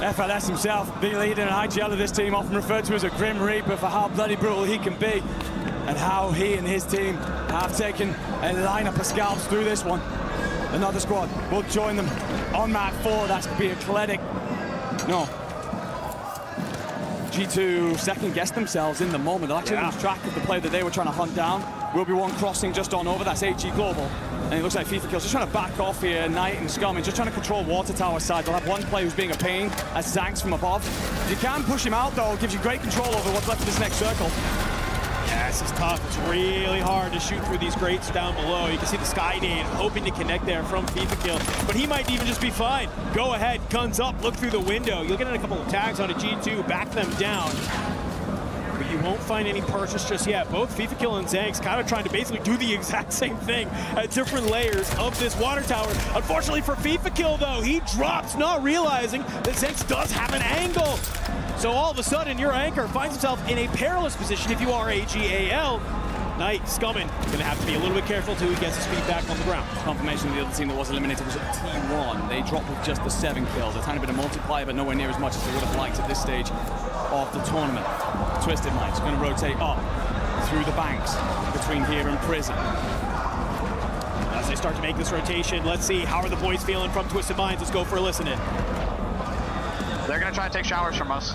FLS himself, the leader and IGL of this team, often referred to as a Grim Reaper for how bloody brutal he can be and how he and his team have taken a lineup of scalps through this one. Another squad will join them on map 4. That's going to be Eclectic. No. G2 second-guessed themselves in the moment. They'll actually lose track of the player that they were trying to hunt down. Will be one crossing just on over. That's AG Global. And it looks like FIFA Kills just trying to back off here. Knight and Scum and just trying to control water tower side. They'll have one player who's being a pain as Zanks from above. If you can push him out, though, it gives you great control over what's left of this next circle. Yeah, this is tough. It's really hard to shoot through these grates down below. You can see the Skydane hoping to connect there from FIFA Kill, but he might even just be fine. Go ahead, guns up, look through the window. You'll get in a couple of tags on a G2, back them down. But you won't find any purchase just yet. Both FIFA Kill and Zanks kind of trying to basically do the exact same thing at different layers of this water tower. Unfortunately for FIFA Kill, though, he drops, not realizing that Zanks does have an angle. So all of a sudden, your anchor finds himself in a perilous position if you are AGAL. Knight, Scummin, gonna have to be a little bit careful till he gets his feet back on the ground. Confirmation of the other team that was eliminated was at T1. They dropped with just the 7 kills. A tiny bit of multiplier, but nowhere near as much as they would have liked at this stage of the tournament. Twisted Mind's gonna rotate up through the banks between here and Prison. As they start to make this rotation, let's see, how are the boys feeling from Twisted Minds? Let's go for a listen in. They're gonna try to take showers from us.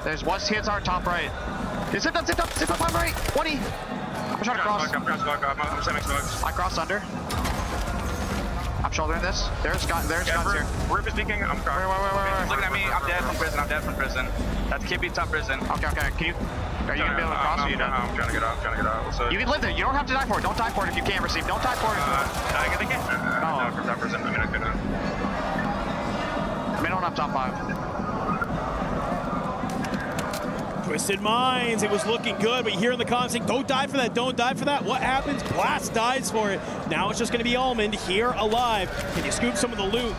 There's one hits our top right. Zip up, on right. 20. I'm trying to cross. I'm sending smokes. I cross under. I'm shouldering this. There's guns here. Roof is peeking. I'm crossing. Wait. Looking at me. I'm dead from prison. That's Kid top prison. Okay. Are you gonna be able to cross or you done? I'm trying to get out. So you can live there. You don't have to die for it. Don't die for it if you can't receive. Don't die for it. Did I get the game? No, from top prison. I mean, I couldn't. I mean, I don't have top 5. Twisted Minds, it was looking good, but you hear in the comments saying, don't die for that, don't die for that. What happens? Blast dies for it. Now it's just going to be Almond here alive. Can you scoop some of the loot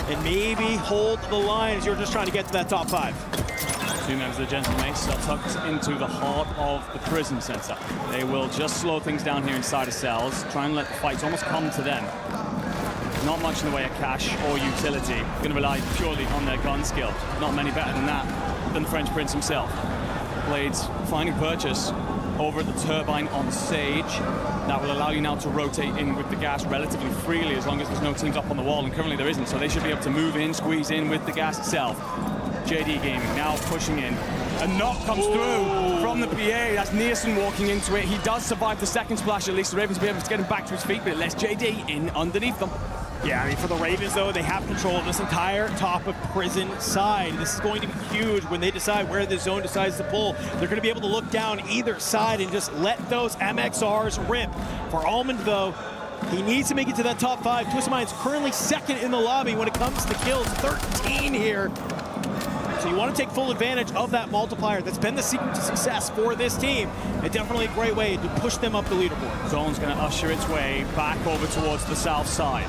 and maybe hold the line as you're just trying to get to that top 5? 2 members of the Gentle Mace are tucked into the heart of the prison center. They will just slow things down here inside of cells, try and let the fights almost come to them. Not much in the way of cash or utility. Going to rely purely on their gun skill. Not many better than that than the French Prince himself. Blades finding purchase over at the turbine on Sage. That will allow you now to rotate in with the gas relatively freely as long as there's no teams up on the wall, and currently there isn't, so they should be able to move in, squeeze in with the gas itself. JD Gaming now pushing in. A knock comes through from the PA. That's Nearson walking into it. He does survive the second splash, at least the Ravens will be able to get him back to his feet, but it lets JD in underneath them. Yeah, I mean, for the Ravens, though, they have control of this entire top of prison side. This is going to be huge when they decide where the zone decides to pull. They're going to be able to look down either side and just let those MXRs rip. For Almond, though, he needs to make it to that top 5. Twisted Mind's currently second in the lobby when it comes to kills, 13 here. So you want to take full advantage of that multiplier. That's been the secret to success for this team. And definitely a great way to push them up the leaderboard. Zone's going to usher its way back over towards the south side,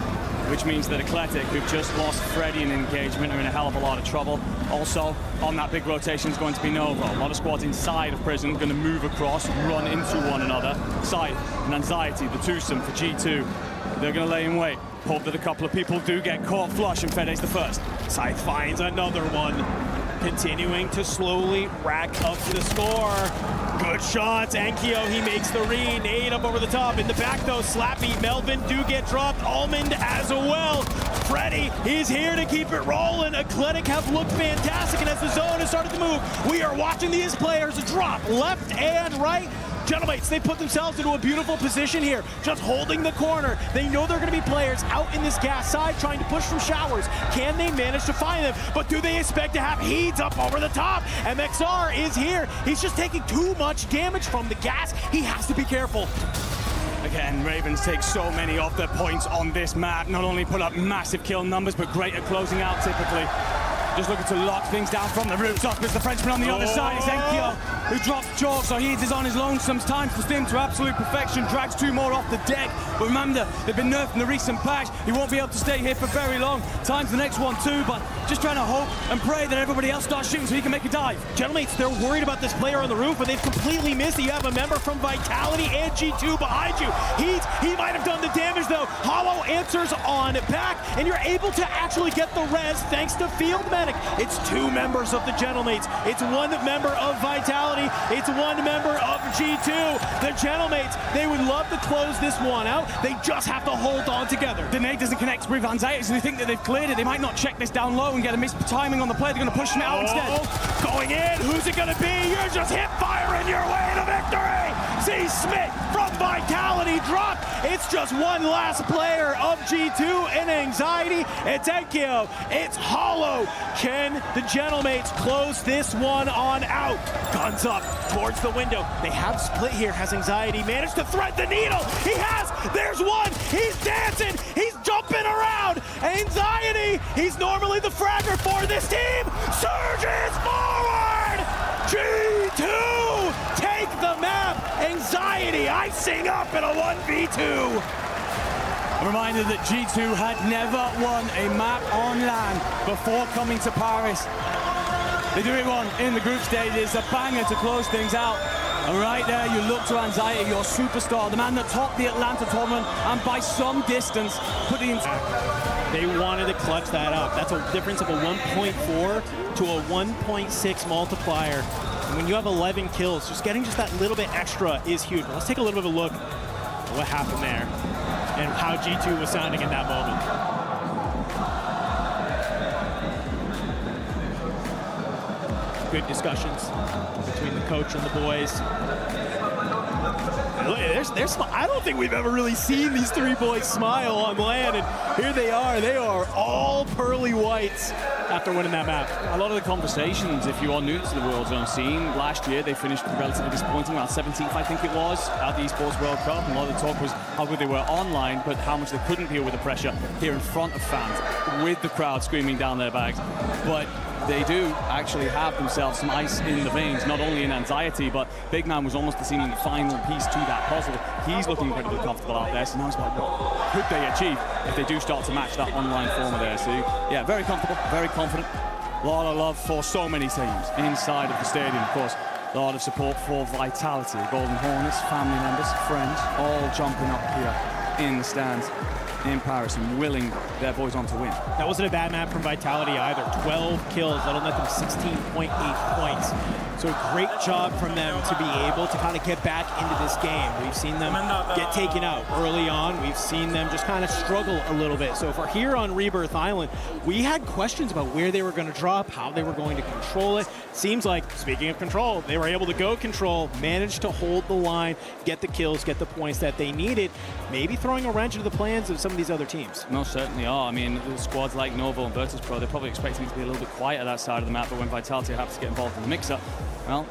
which means that Eclectic, who've just lost Freddy in engagement, are in a hell of a lot of trouble. Also, on that big rotation is going to be Novo. A lot of squads inside of prison going to move across, run into one another. Scythe and Anxiety, the twosome for G2. They're going to lay in wait. Hope that a couple of people do get caught flush, and Fede's the first. Scythe finds another one. Continuing to slowly rack up the score. Good shots. Ankyo, he makes the read. Nade up over the top. In the back, though, Slappy, Melvin do get dropped. Almond as well. Freddy, he's here to keep it rolling. Eclectic have looked fantastic, and as the zone has started to move, we are watching these players drop left and right. Gentlemates, they put themselves into a beautiful position here, just holding the corner. They know they're going to be players out in this gas side trying to push from showers. Can they manage to find them? But do they expect to have Heeds up over the top? MXR is here. He's just taking too much damage from the gas. He has to be careful. Again, Ravens take so many of their points on this map. Not only put up massive kill numbers, but great at closing out typically. Just looking to lock things down from the rooftop. It's the Frenchman on the other side. It's Enkyo who drops Chalk, so Heeds is on his lonesome. Time for Stim to absolute perfection. Drags 2 more off the deck. But remember, they've been nerfed in the recent patch. He won't be able to stay here for very long. Time for the next one too, but just trying to hope and pray that everybody else starts shooting so he can make a dive. Gentlemates, they're worried about this player on the roof, but they've completely missed it. You have a member from Vitality and G2 behind you. He might have done the damage though. Hollow and bouncers on back, and you're able to actually get the res thanks to Field Medic. It's 2 members of the Gentlemates. It's 1 member of Vitality. It's 1 member of G2. The Gentlemates, they would love to close this one out. They just have to hold on together. The nade doesn't connect with Anxiety, so they think that they've cleared it. They might not check this down low and get a missed timing on the play. They're going to push him out instead. Going in, who's it going to be? You're just hip firing your way to victory. See Smith from Vitality drop. It's just 1 last player of G2 and Anxiety. It's Enkyo. It's Hollow. Can the Gentlemates close this one on out? Guns up towards the window. They have split here. Has Anxiety managed to thread the needle? He has. There's 1. He's dancing. He's jumping around. Anxiety. He's normally the fragger for this team. Surges forward. G2 take the map. Anxiety icing up in a 1v2. A reminder that G2 had never won a map on LAN before coming to Paris. They do it one in the group stage. It's a banger to close things out. And right there, you look to Anxiety, your superstar, the man that topped the Atlanta tournament, and by some distance, put the... They wanted to clutch that up. That's a difference of a 1.4 to a 1.6 multiplier. And when you have 11 kills, just getting that little bit extra is huge. But let's take a little bit of a look at what happened there and how G2 was sounding in that moment. Good discussions between the coach and the boys. I don't think we've ever really seen these 3 boys smile on LAN, and here they are all pearly whites after winning that map. A lot of the conversations, if you are new to the Warzone scene, last year they finished relatively disappointing, around 17th I think it was, at the Esports World Cup, and a lot of the talk was how good they were online, but how much they couldn't deal with the pressure here in front of fans, with the crowd screaming down their backs. But they do actually have themselves some ice in the veins, not only in Anxiety, but Big Man was almost the seeming final piece to that puzzle. He's looking incredibly comfortable out there, so now it's about what could they achieve if they do start to match that online form of theirs. So yeah, very comfortable, very confident. A lot of love for so many teams inside of the stadium, of course. A lot of support for Vitality, Golden Hornets, family members, friends, all jumping up here in the stands in Paris and willing their boys on to win. That wasn't a bad map from Vitality either. 12 kills, that'll net them 16.8 points. So great job from them to be able to kind of get back into this game. We've seen them get taken out early on. We've seen them just kind of struggle a little bit. So if we're here on Rebirth Island, we had questions about where they were going to drop, how they were going to control it. Seems like, speaking of control, they were able to go control, manage to hold the line, get the kills, get the points that they needed, maybe throwing a wrench into the plans of some of these other teams. No, certainly are. I mean, the squads like Novo and Virtus Pro, they're probably expecting it to be a little bit quiet at that side of the map, but when Vitality have to get involved in the mix-up, well,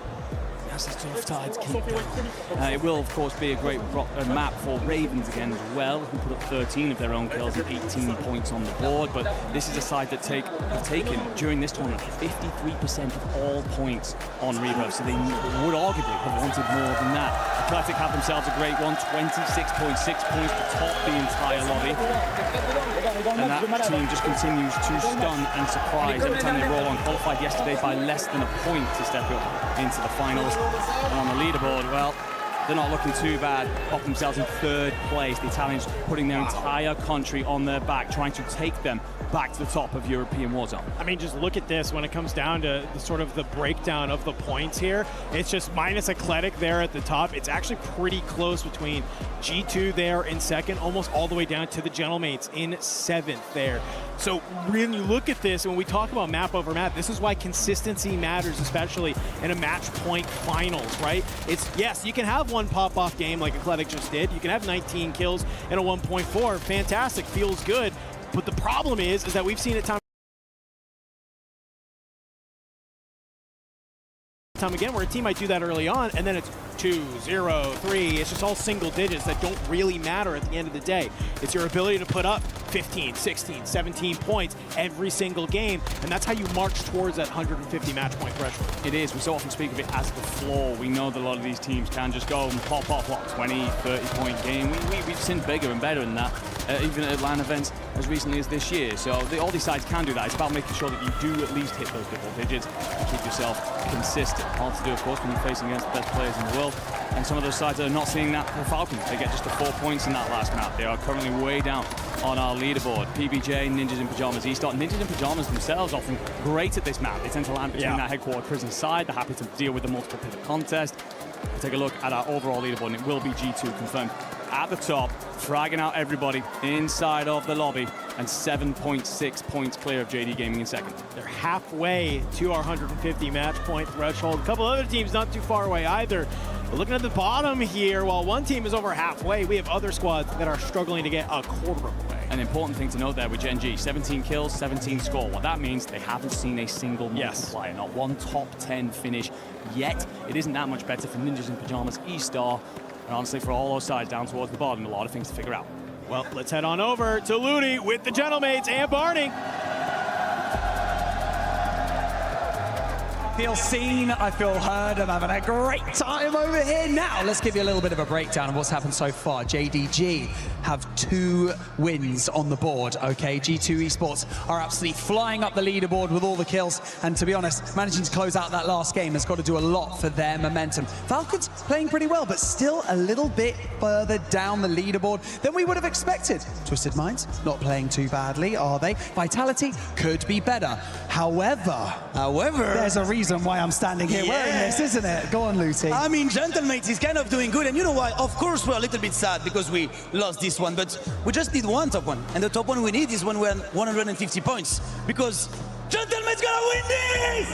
as the tough tides keep going. It will, of course, be a great map for Ravens again as well, who put up 13 of their own kills and 18 points on the board. But this is a side that have taken, during this tournament, 53% of all points on Rebirth, so they would arguably have wanted more than that. Athletic have themselves a great one, 26.6 points to top the entire lobby. And that team just continues to stun and surprise every time they roll on. Qualified yesterday by less than a point to step up into the finals. And on the leaderboard, well, they're not looking too bad, popping themselves in 3rd place. The Italians putting their entire country on their back, trying to take them back to the top of European Warzone. I mean, just look at this when it comes down to the breakdown of the points here. It's just minus Athletic there at the top. It's actually pretty close between G2 there in 2nd, almost all the way down to the Gentlemates in 7th there. So when you look at this, when we talk about map over map, this is why consistency matters, especially in a match point finals, right? It's, yes, you can have one pop-off game like Athletic just did. You can have 19 kills in a 1.4. Fantastic, feels good. But the problem is that we've seen it time again where a team might do that early on, and then it's 2, 0, 3. It's just all single digits that don't really matter at the end of the day. It's your ability to put up 15, 16, 17 points every single game, and that's how you march towards that 150 match point threshold. It is. We so often speak of it as the floor. We know that a lot of these teams can just go and pop off, what, 20, 30 point game. We've seen bigger and better than that. even at LAN events as recently as this year. So all these sides can do that. It's about making sure that you do at least hit those double digits and keep yourself consistent. Hard to do, of course, when you're facing against the best players in the world. And some of those sides are not seeing that for Falcons. They get just the 4 points in that last map. They are currently way down on our leaderboard. PBJ, Ninjas in Pajamas, E-Star. Ninjas in Pajamas themselves often great at this map. They tend to land between that headquarter prison side. They're happy to deal with the multiple pivot contest. We'll take a look at our overall leaderboard, and it will be G2 confirmed at the top, fragging out everybody inside of the lobby, and 7.6 points clear of JD Gaming in second. They're halfway to our 150 match point threshold. A couple other teams not too far away either. But looking at the bottom here, while one team is over halfway, we have other squads that are struggling to get a quarter of the way. An important thing to note there with Gen G, 17 kills, 17 score. What that means, they haven't seen a single multiplier, not one top 10 finish yet. It isn't that much better for Ninjas in Pajamas, E-Star, and honestly for all those sides down towards the bottom, a lot of things to figure out. Well, let's head on over to Ludi with the Gentlemates and Barney. I feel seen, I feel heard, I'm having a great time over here. Now, let's give you a little bit of a breakdown of what's happened so far. JDG have 2 wins on the board, okay? G2 Esports are absolutely flying up the leaderboard with all the kills, and to be honest, managing to close out that last game has got to do a lot for their momentum. Falcons playing pretty well, but still a little bit further down the leaderboard than we would have expected. Twisted Minds not playing too badly, are they? Vitality could be better. However, there's a reason why I'm standing here wearing this, isn't it? Go on, Luty. I mean, Gentlemates is kind of doing good, and you know what? Of course, we're a little bit sad because we lost this one, but we just need one top one, and the top one we need is when we're 150 points, because Gentlemates gonna win this!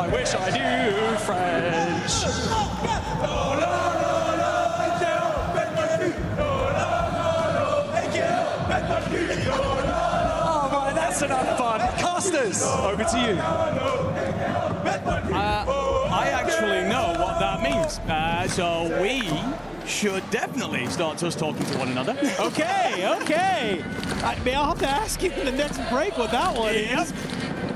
I wish I knew French. Oh man, that's enough fun. Casters, over to you. I actually know what that means. So we should definitely start just talking to one another. Okay. I'll have to ask you in the next break what that one is.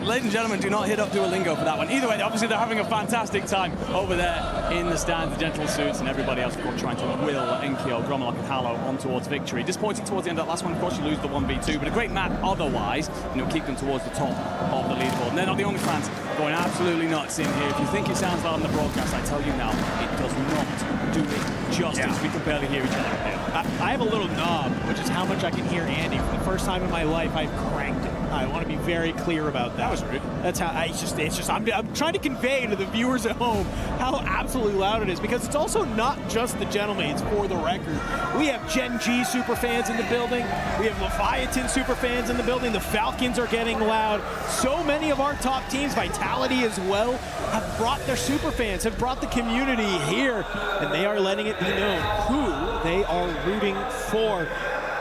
Ladies and gentlemen, do not hit up Duolingo for that one. Either way, obviously they're having a fantastic time over there in the stands, the Gentle Suits and everybody else, of course, trying to will Enkyo, Gromlock and Hallow on towards victory. Disappointing towards the end of that last one, of course, you lose the 1v2, but a great map otherwise, keep them towards the top of the leaderboard. And they're not the only fans going absolutely nuts in here. If you think it sounds loud on the broadcast, I tell you now, it does not do it justice. We can barely hear each other here. I have a little knob, which is how much I can hear Andy. For the first time in my life, I've cranked it. I want to be very clear about that. That was rude. That's how I'm trying to convey to the viewers at home how absolutely loud it is, because it's also not just the Gentlemates, for the record. We have Gen G super fans in the building. We have Leviathan super fans in the building. The Falcons are getting loud. So many of our top teams, Vitality as well, have brought their super fans, have brought the community here, and they are letting it be known who they are rooting for.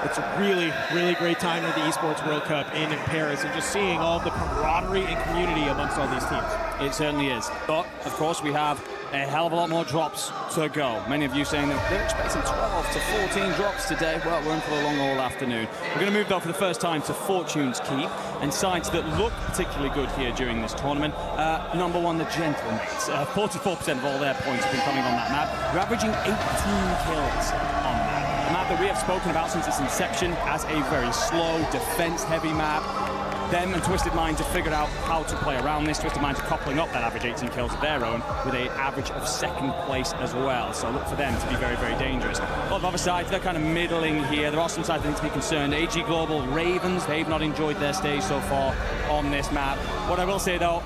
It's a really, really great time at the Esports World Cup in Paris, and just seeing all the camaraderie and community amongst all these teams. It certainly is. But, of course, we have a hell of a lot more drops to go. Many of you saying that they're expecting 12 to 14 drops today. Well, we're in for a long all afternoon. We're going to move, though, for the first time to Fortune's Keep, and sides that look particularly good here during this tournament. Number one, the Gentlemates. 44% of all their points have been coming on that map. We're averaging 18 kills on that. A map that we have spoken about since its inception as a very slow, defense-heavy map. Them and Twisted Minds have figured out how to play around this. Twisted Minds are coupling up that average 18 kills of their own with an average of second place as well. So look for them to be very, very dangerous. A lot of other sides, they're kind of middling here. There are some sides that need to be concerned. AG Global, Ravens, they've not enjoyed their stay so far on this map. What I will say, though,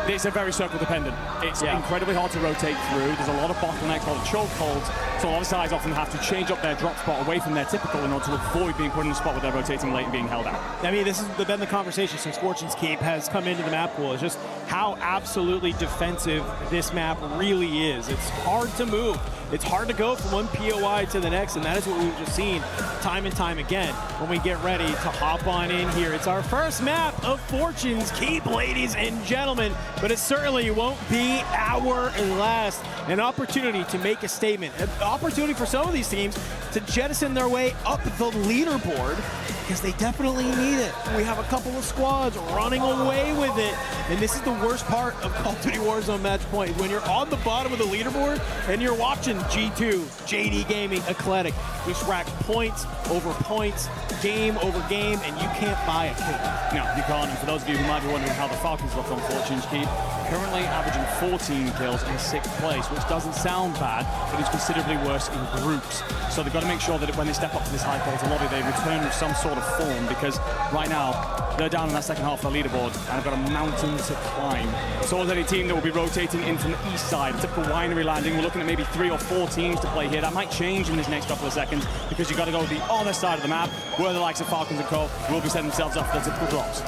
it's a very circle dependent. It's incredibly hard to rotate through. There's a lot of bottlenecks, a lot of chokeholds. So a lot of sides often have to change up their drop spot away from their typical in order to avoid being put in a spot where they're rotating late and being held out. I mean, this has been the conversation since Fortune's Keep has come into the map pool. It's just how absolutely defensive this map really is. It's hard to move. it's hard to go from one POI to the next, and that is what we've just seen time and time again when we get ready to hop on in here. It's our first map of Fortune's Keep, ladies and gentlemen, but it certainly won't be our last. An opportunity to make a statement, an opportunity for some of these teams to jettison their way up the leaderboard, because they definitely need it. We have a couple of squads running away with it, and this is the worst part of Call of Duty Warzone Match Point, when you're on the bottom of the leaderboard and you're watching G2, JD Gaming, Eclectic just rack points over points, game over game, and you can't buy a kill. No, you can't. And for those of you who might be wondering how the Falcons look on Fortune's Keep, currently averaging 14 kills in 6th place, which doesn't sound bad, but it's considerably worse in groups. So they've got to make sure that when they step up to this high quality lobby, they return with some sort of form, because right now they're down in that second half of the leaderboard and have got a mountain to climb. So is any team that will be rotating in from the east side. A typical winery landing. We're looking at maybe 3 or 4 teams to play here. That might change in this next couple of seconds, because you've got to go to the other side of the map where the likes of Falcons and Co will be setting themselves up for the typical drops.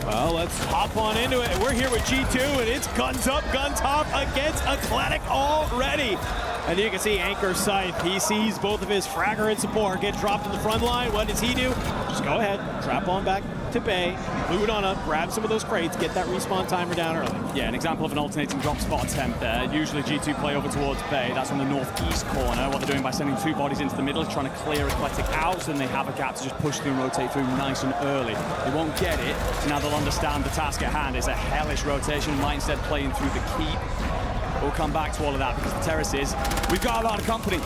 Well, let's hop on into it. We're here with G2, and it's guns up, guns off against Eclectic already. And you can see Anchor Scythe. He sees both of his fragger and support get dropped in the front line. What does he do? Just go ahead, trap on back to Bay, loot on up, grab some of those crates, get that respawn timer down early. Yeah, an example of an alternating drop spot attempt there. Usually G2 play over towards Bay. That's on the northeast corner. What they're doing by sending 2 bodies into the middle is trying to clear Eclectic out, so then they have a gap to just push through and rotate through nice and early. They won't get it, so now they'll understand the task at hand. It's a hellish rotation. Might instead playing through the keep. We'll come back to all of that, because the terraces, we've got a lot of company.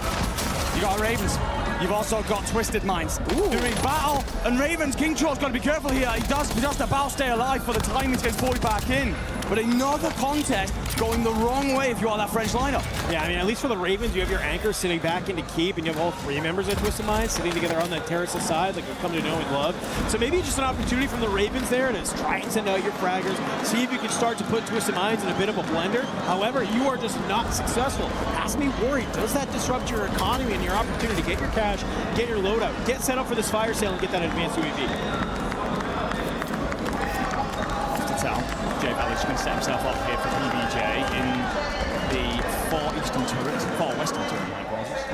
You got Ravens. You've also got Twisted Minds. Doing battle, and Ravens, King Troll's got to be careful here. He does the battle stay alive for the time he's getting forward back in. But another contest going the wrong way if you are that French lineup. Yeah, I mean, at least for the Ravens, you have your anchor sitting back into keep, and you have all 3 members of Twisted Minds sitting together on that terrace side, like we've come to know and love. So maybe just an opportunity from the Ravens there to try and send out your fraggers, see if you can start to put Twisted Minds in a bit of a blender. However, you are just not successful. Has me worried. Does that disrupt your economy and your opportunity to get your cash, get your loadout, get set up for this fire sale, and get that advanced UAV? Jay Ballard's going to set himself up here for PBJ in the far western turret, my apologies.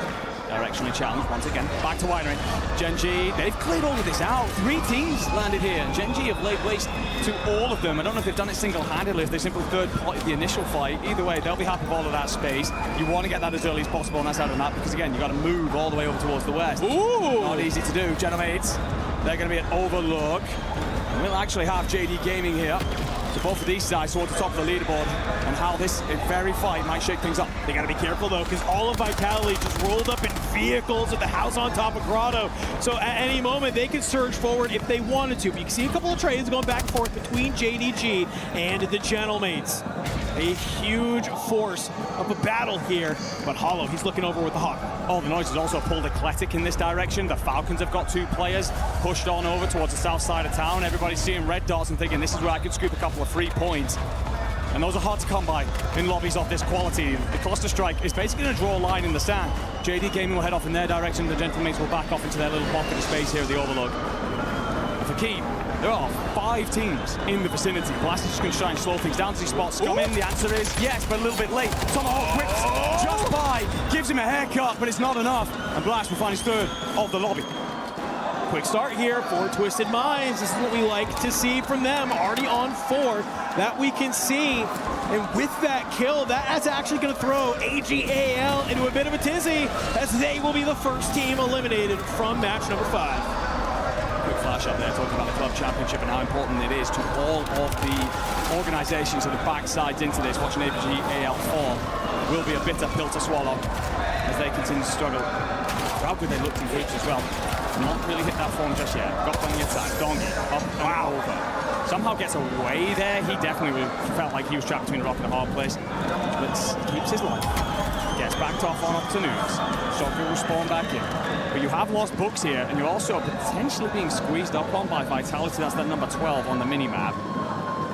Directionally challenged once again. Back to Winery. Gen.G, they've cleared all of this out. 3 teams landed here, and Gen.G have laid waste to all of them. I don't know if they've done it single-handedly, if they simply third-parted the initial fight. Either way, they'll be happy with all of that space. You want to get that as early as possible on that side of the map, because again, you've got to move all the way over towards the west. Ooh! Not easy to do. Genomates, they're going to be at Overlook. And we'll actually have JD Gaming here. So both of these sides towards the top of the leaderboard, and how this very fight might shake things up. They got to be careful, though, because all of Vitality just rolled up in vehicles at the house on top of Grotto. So at any moment, they could surge forward if they wanted to. But you can see a couple of trades going back and forth between JDG and the Gentlemates. A huge force of a battle here, but Hollow, he's looking over with the Hawk. Oh, the noise has also pulled Eclectic in this direction. The Falcons have got 2 players pushed on over towards the south side of town. Everybody's seeing red dots and thinking this is where I could scoop a couple of 3 points. And those are hard to come by in lobbies of this quality. The cluster strike is basically going to draw a line in the sand. JD Gaming will head off in their direction. The Gentlemates will back off into their little pocket of space here at the Overlook. And for Keep, there are 5 teams in the vicinity. Blast is just going to try and slow things down. Does he spot Scum in? The answer is yes, but a little bit late. Tomahawk whips just by, gives him a haircut, but it's not enough. And Blast will find his 3rd of the lobby. Quick start here for Twisted Minds. This is what we like to see from them. Already on 4 that we can see. And with that kill, that's actually going to throw AGAL into a bit of a tizzy, as they will be the first team eliminated from match number 5. Quick flash up there talking about the club championship and how important it is to all of the organizations that have backsides into this. Watching AGAL fall will be a bitter pill to swallow as they continue to struggle. How good they looked in groups as well. Not really hit that form just yet. Got plenty of time. Dongi up and over. Somehow gets away there. He definitely felt like he was trapped between a rock and a hard place, but keeps his life. Gets backed off on up to News. Shocker will spawn back in. But you have lost Books here, and you're also potentially being squeezed up on by Vitality. That's that number 12 on the mini-map.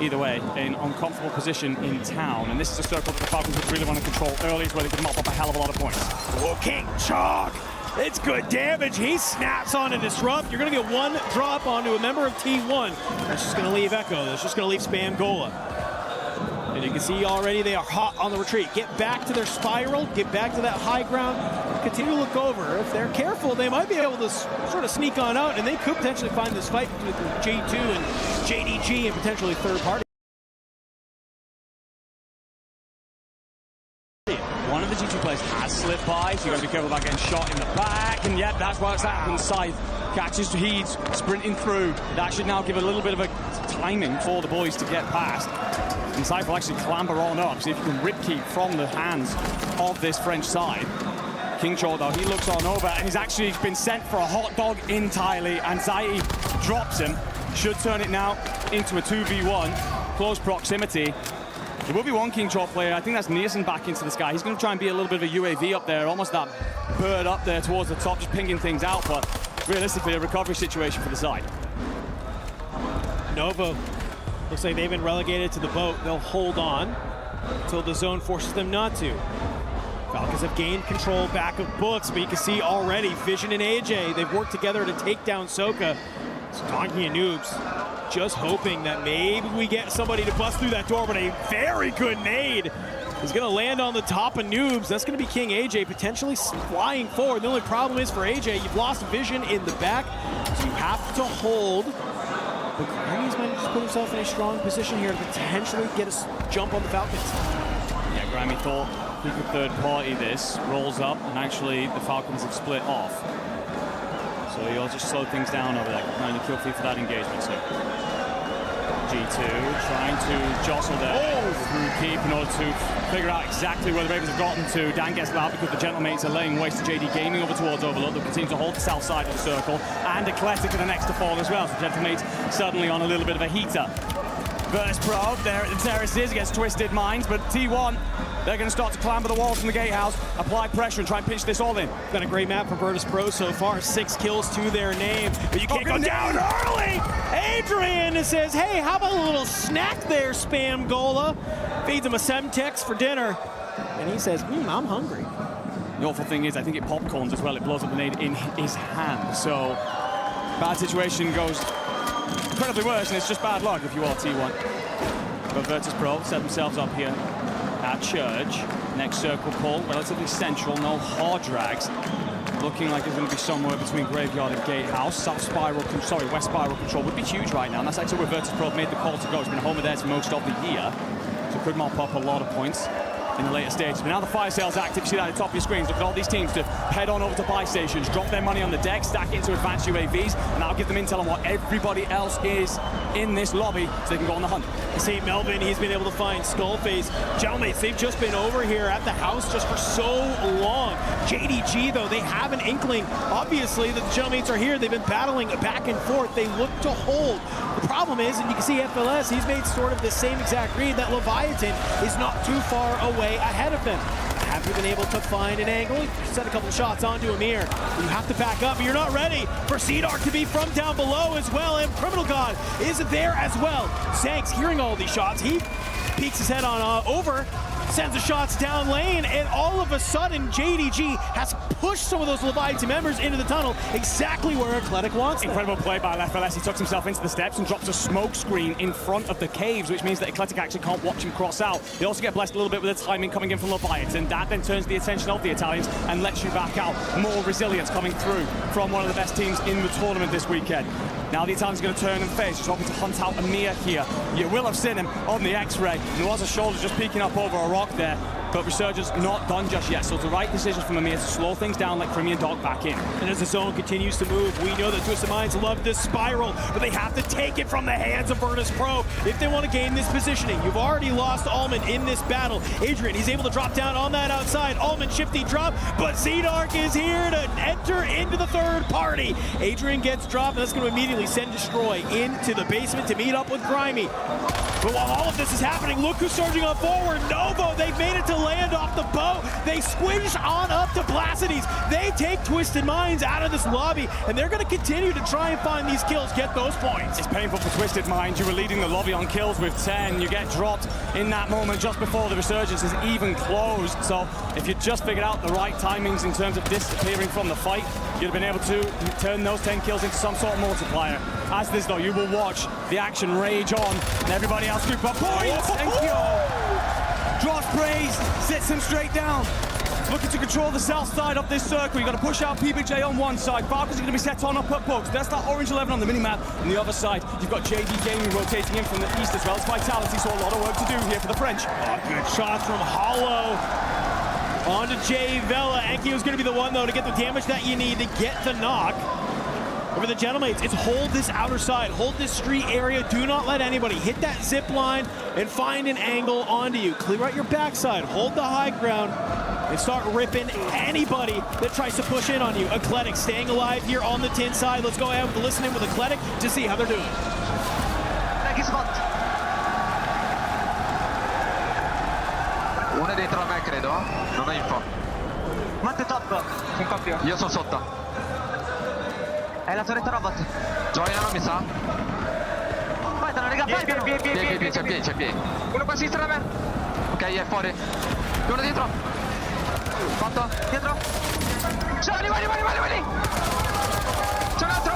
Either way, in uncomfortable position in town, and this is a circle that the Falcons would really want to control early, is where they can mop up a hell of a lot of points. Oh, King Chalk! It's good damage. He snaps on a disrupt. You're going to get 1 drop onto a member of T1. That's just going to leave Echo. That's just going to leave Spam Gola. And you can see already they are hot on the retreat. Get back to their spiral, get back to that high ground, continue to look over. If they're careful, they might be able to sort of sneak on out, and they could potentially find this fight between J2 and JDG and potentially third party. One of the G2 players has slipped by, so you got to be careful about getting shot in the back. And yep, that's what's happened. Scythe catches Heeds, sprinting through. That should now give a little bit of a timing for the boys to get past. And Scythe will actually clamber on up, see if you can ripkeep from the hands of this French side. Kingchor, though, he looks on over, and he's actually been sent for a hot dog entirely. Anxiety drops him. Should turn it now into a 2v1. Close proximity. There will be one Kingchor player. I think that's Nielsen back into the sky. He's going to try and be a little bit of a UAV up there, almost that bird up there towards the top, just pinging things out, but realistically a recovery situation for the side. Novo, looks like they've been relegated to the boat. They'll hold on until the zone forces them not to. Falcons have gained control back of Books, but you can see already Vision and AJ, they've worked together to take down Soka. It's Donkey and Noobs just hoping that maybe we get somebody to bust through that door, but a very good nade is going to land on the top of Noobs. That's going to be King AJ potentially flying forward. The only problem is for AJ, you've lost Vision in the back, so you have to hold. But Grammy's managed to put himself in a strong position here to potentially get a jump on the Falcons. Yeah, Grammy thought he could third party this, rolls up, and actually the Falcons have split off. So he'll just slow things down over there, trying to kill feed for that engagement. So G2 trying to jostle there through keep in order to figure out exactly where the Ravens have gotten to. Dan gets out because the Gentlemates are laying waste to JD Gaming over towards Overlook. They'll continue to hold the south side of the circle, and Eclectic are the next to fall as well. So Gentlemates suddenly on a little bit of a heater. Virtus Pro, there the terrace is against Twisted Minds, but T1, they're going to start to clamber the walls from the gatehouse, apply pressure and try and pinch this all in. Been a great map for Virtus Pro so far, 6 kills to their name, but you can't go down early. Adrian says, hey, how about a little snack there, Spam Gola? Feeds him a Semtex for dinner, and he says, I'm hungry. The awful thing is, I think it popcorns as well. It blows up the nade in his hand, so bad situation goes incredibly worse, and it's just bad luck if you are T1. But Virtus Pro set themselves up here at Church. Next circle pull, relatively central, no hard drags. Looking like it's going to be somewhere between Graveyard and Gatehouse. West Spiral control would be huge right now, and that's actually where Virtus Pro made the call to go. It's been a home of theirs for most of the year, so could mop up a lot of points in the later stages. But now the fire sale's active. You see that at the top of your screens. Look at all these teams to head on over to buy stations, drop their money on the deck, stack it into advanced UAVs, and that'll give them intel on what everybody else is in this lobby so they can go on the hunt. St. Melvin, he's been able to find Skullface. Gentlemen, they've just been over here at the house just for so long. JDG, though, they have an inkling. Obviously, the Gentlemen are here. They've been battling back and forth. They look to hold. The problem is, and you can see FLS, he's made sort of the same exact read that Leviathan is not too far away ahead of them. Have you been able to find an angle? You set a couple of shots onto Amir. You have to back up, but you're not ready for Seedark to be from down below as well, and Criminal God is there as well. Zanks hearing all these shots. He peeks his head on over, sends the shots down lane, and all of a sudden JDG has pushed some of those Leviathan members into the tunnel exactly where Eclectic wants them. Incredible play by FLS. He tucks himself into the steps and drops a smoke screen in front of the caves, which means that Eclectic actually can't watch him cross out. They also get blessed a little bit with the timing coming in from Leviathan. That then turns the attention of the Italians and lets you back out. More resilience coming through from one of the best teams in the tournament this weekend. Now the Italians are going to turn and face. He's hoping to hunt out Amir here. You will have seen him on the X-ray. There was a shoulder just peeking up over a rock there, but Resurgence not done just yet. So it's the right decision from Amir to slow things down, let Crimean Dog back in. And as the zone continues to move, we know that Twisted Minds love this spiral, but they have to take it from the hands of Virtus Pro if they want to gain this positioning. You've already lost Almond in this battle. Adrian, he's able to drop down on that outside. Almond shifty drop, but Zedark is here to enter into the third party. Adrian gets dropped, and that's going to immediately send Destroy into the basement to meet up with Grimy. But while all of this is happening, look who's surging on forward. Novo, they've made it to land off the boat. They squish on up to Placides. They take Twisted Minds out of this lobby, and they're going to continue to try and find these kills, get those points. It's painful for Twisted Minds. You were leading the lobby on kills with 10. You get dropped in that moment just before the Resurgence is even closed. So if you just figured out the right timings in terms of disappearing from the fight, you'd have been able to turn those 10 kills into some sort of multiplier. As this, though, you will watch the action rage on, and everybody else scoop up points. Thank you. sprays, sits him straight down. Looking to control the south side of this circle. You've got to push out PBJ on one side. Falcons are going to be set on up at Bugs. That's that orange 11 on the minimap. On the other side, you've got JD Gaming rotating in from the east as well as Vitality, so a lot of work to do here for the French. Oh, good shots from Hollow. On to Jay Vela. Enkyo's going to be the one, though, to get the damage that you need to get the knock. Over the Gentlemates, it's hold this outer side, hold this street area, do not let anybody hit that zip line and find an angle onto you. Clear out your backside, hold the high ground, and start ripping anybody that tries to push in on you. Eclectic staying alive here on the tin side. Let's go ahead with the listen in with Eclectic to see how they're doing. Uno è dietro a me, credo. Non ho info. Matte top. Sono coppio. Io sono sotto. È la torretta robot. Gioiano mi sa. Guardano, raga, c'è P. Uno qua a sinistra da me. Ok, è fuori. Uno dietro. Fatto. Dietro. Vai lì. C'è un altro.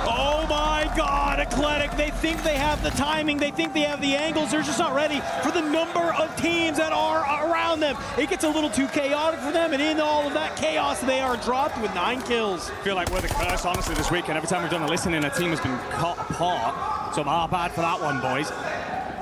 Oh my God, Eclectic, they think they have the timing, they think they have the angles, they're just not ready for the number of teams that are around them. It gets a little too chaotic for them, and in all of that chaos, they are dropped with 9 kills. I feel like we're the curse, honestly, this weekend. Every time we've done a listening, a team has been cut apart. So our bad for that one, boys.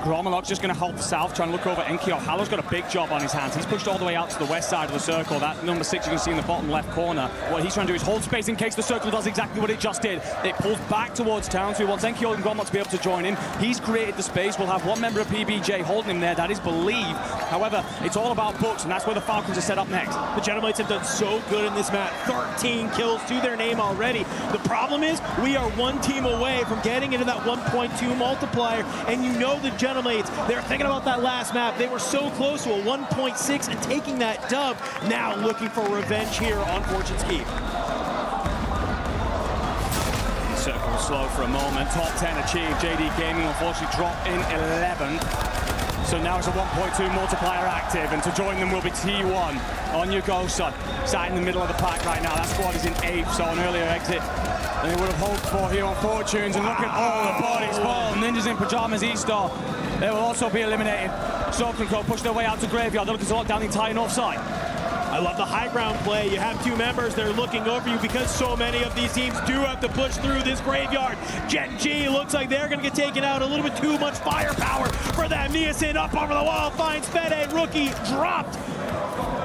Gromalog's just going to hold the south, trying to look over Enkyo. Hallow's got a big job on his hands. He's pushed all the way out to the west side of the circle. That number 6 you can see in the bottom left corner. What he's trying to do is hold space in case the circle does exactly what it just did. It pulls back towards town, so he wants Enkyo and Gromlog to be able to join in. He's created the space. We'll have one member of PBJ holding him there. That is believed. However, it's all about books, and that's where the Falcons are set up next. The Gentlemates have done so good in this map. 13 kills to their name already. The problem is we are one team away from getting into that 1.2 multiplier, and you know the Gentlemates, they're thinking about that last map. They were so close to a 1.6 and taking that dub. Now looking for revenge here on Fortune's Keep. Circle slow for a moment. Top 10 achieved. JD Gaming unfortunately dropped in 11th. So now it's a 1.2 multiplier active, and to join them will be T1. On you go, son. Sat in the middle of the pack right now. That squad is in 8th, so an earlier exit than they would have hoped for here on Fortunes. And look at all the bodies fall. Ninjas in pajamas, E-Star. They will also be eliminated. Soul Control push their way out to Graveyard. They're looking to lock down the entire north side. I love the high ground play. You have 2 members. They're looking over you because so many of these teams do have to push through this Graveyard. Gen G looks like they're going to get taken out. A little bit too much firepower for them. Niacin up over the wall. Finds Fede. Rookie dropped.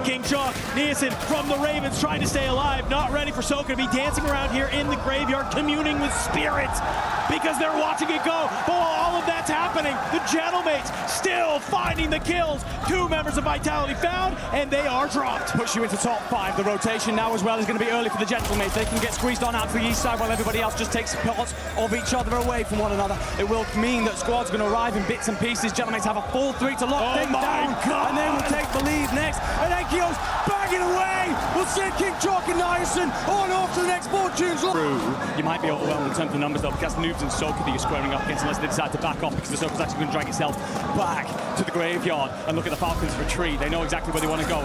King Chalk, Niacin from the Ravens trying to stay alive. Not ready for Soka to be dancing around here in the Graveyard, communing with spirits because they're watching it go. But while all of that's happening, the Gentlemates still finding the kills. 2 members of Vitality found, and they are dropped. Push you into top 5. The rotation now as well is going to be early for the Gentlemates. They can get squeezed on out to the east side while everybody else just takes parts of each other away from one another. It will mean that squad's going to arrive in bits and pieces. Gentlemates have a full 3 to lock things down. God. And they will take the lead next. And Enkyo's bagging away. We'll send King Chalk and Niacin on off to the next Fortunes. You might be overwhelmed in terms of numbers though, because Noobs and Soka that you're squaring up against unless they decide to back off, because the Circle's actually going to drag itself back to the Graveyard. And look at the Falcons retreat. They know exactly where they want to go.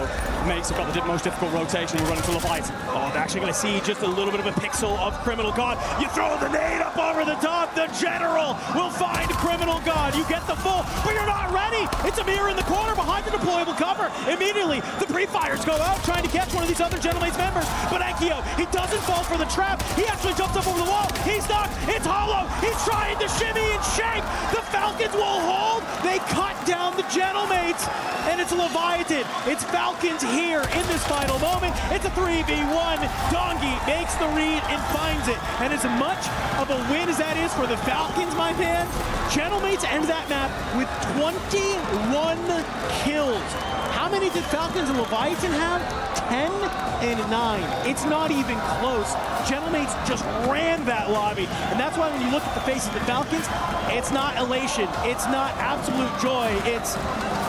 Mates have got the most difficult rotation. We're running to Leviathan. Oh, they're actually going to see just a little bit of a pixel of Criminal God. You throw the nade up over the top. The General will find Criminal God. You get the full, but you're not ready. It's a mirror in the corner behind the deployable cover. Immediately, the pre-fires go out trying to catch one of these other Gentlemates members. But Enkyo, he doesn't fall for the trap. He actually jumps up over the wall. He's knocked. It's Hollow. He's trying to shimmy and shake. The Falcons will hold. They cut down the Gentlemates. And it's Leviathan. It's Falcons here in this final moment. It's a 3v1. Dongi makes the read and finds it. And as much of a win as that is for the Falcons, my man, Gentlemates end that map with 21 kills. How many did Falcons and Leviathan have? 10 and 9. It's not even close. Gentlemates just ran that lobby. And that's why when you look at the faces of the Falcons, it's not elation. It's not absolute joy. It's,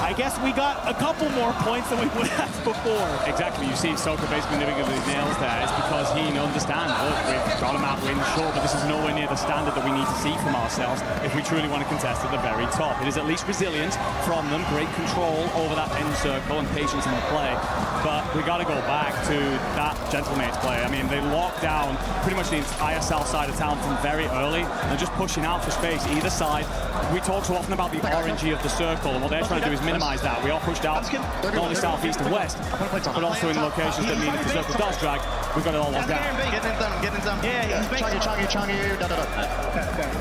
I guess we got a couple more points than we would have before. Exactly. You see Soka basically nipping at his nails there. It's because he understands, look, we've got him out win, sure, but this is nowhere near the standard that we need to see from ourselves if we truly want to contest at the very top. It is at least resilience from them, great control over that end circle and patience in the play. But we got to go back to that Gentlemates play. I mean, they locked down pretty much the entire south side of town from very early and just pushing out for space either side. We talk so often about the orangey of the circle, and what they're trying to do is minimize that. We are pushed out not only south, east, and west, but also in locations that mean if the circle does drag, we've got it all locked down. Get in them. Yeah, he's chunky.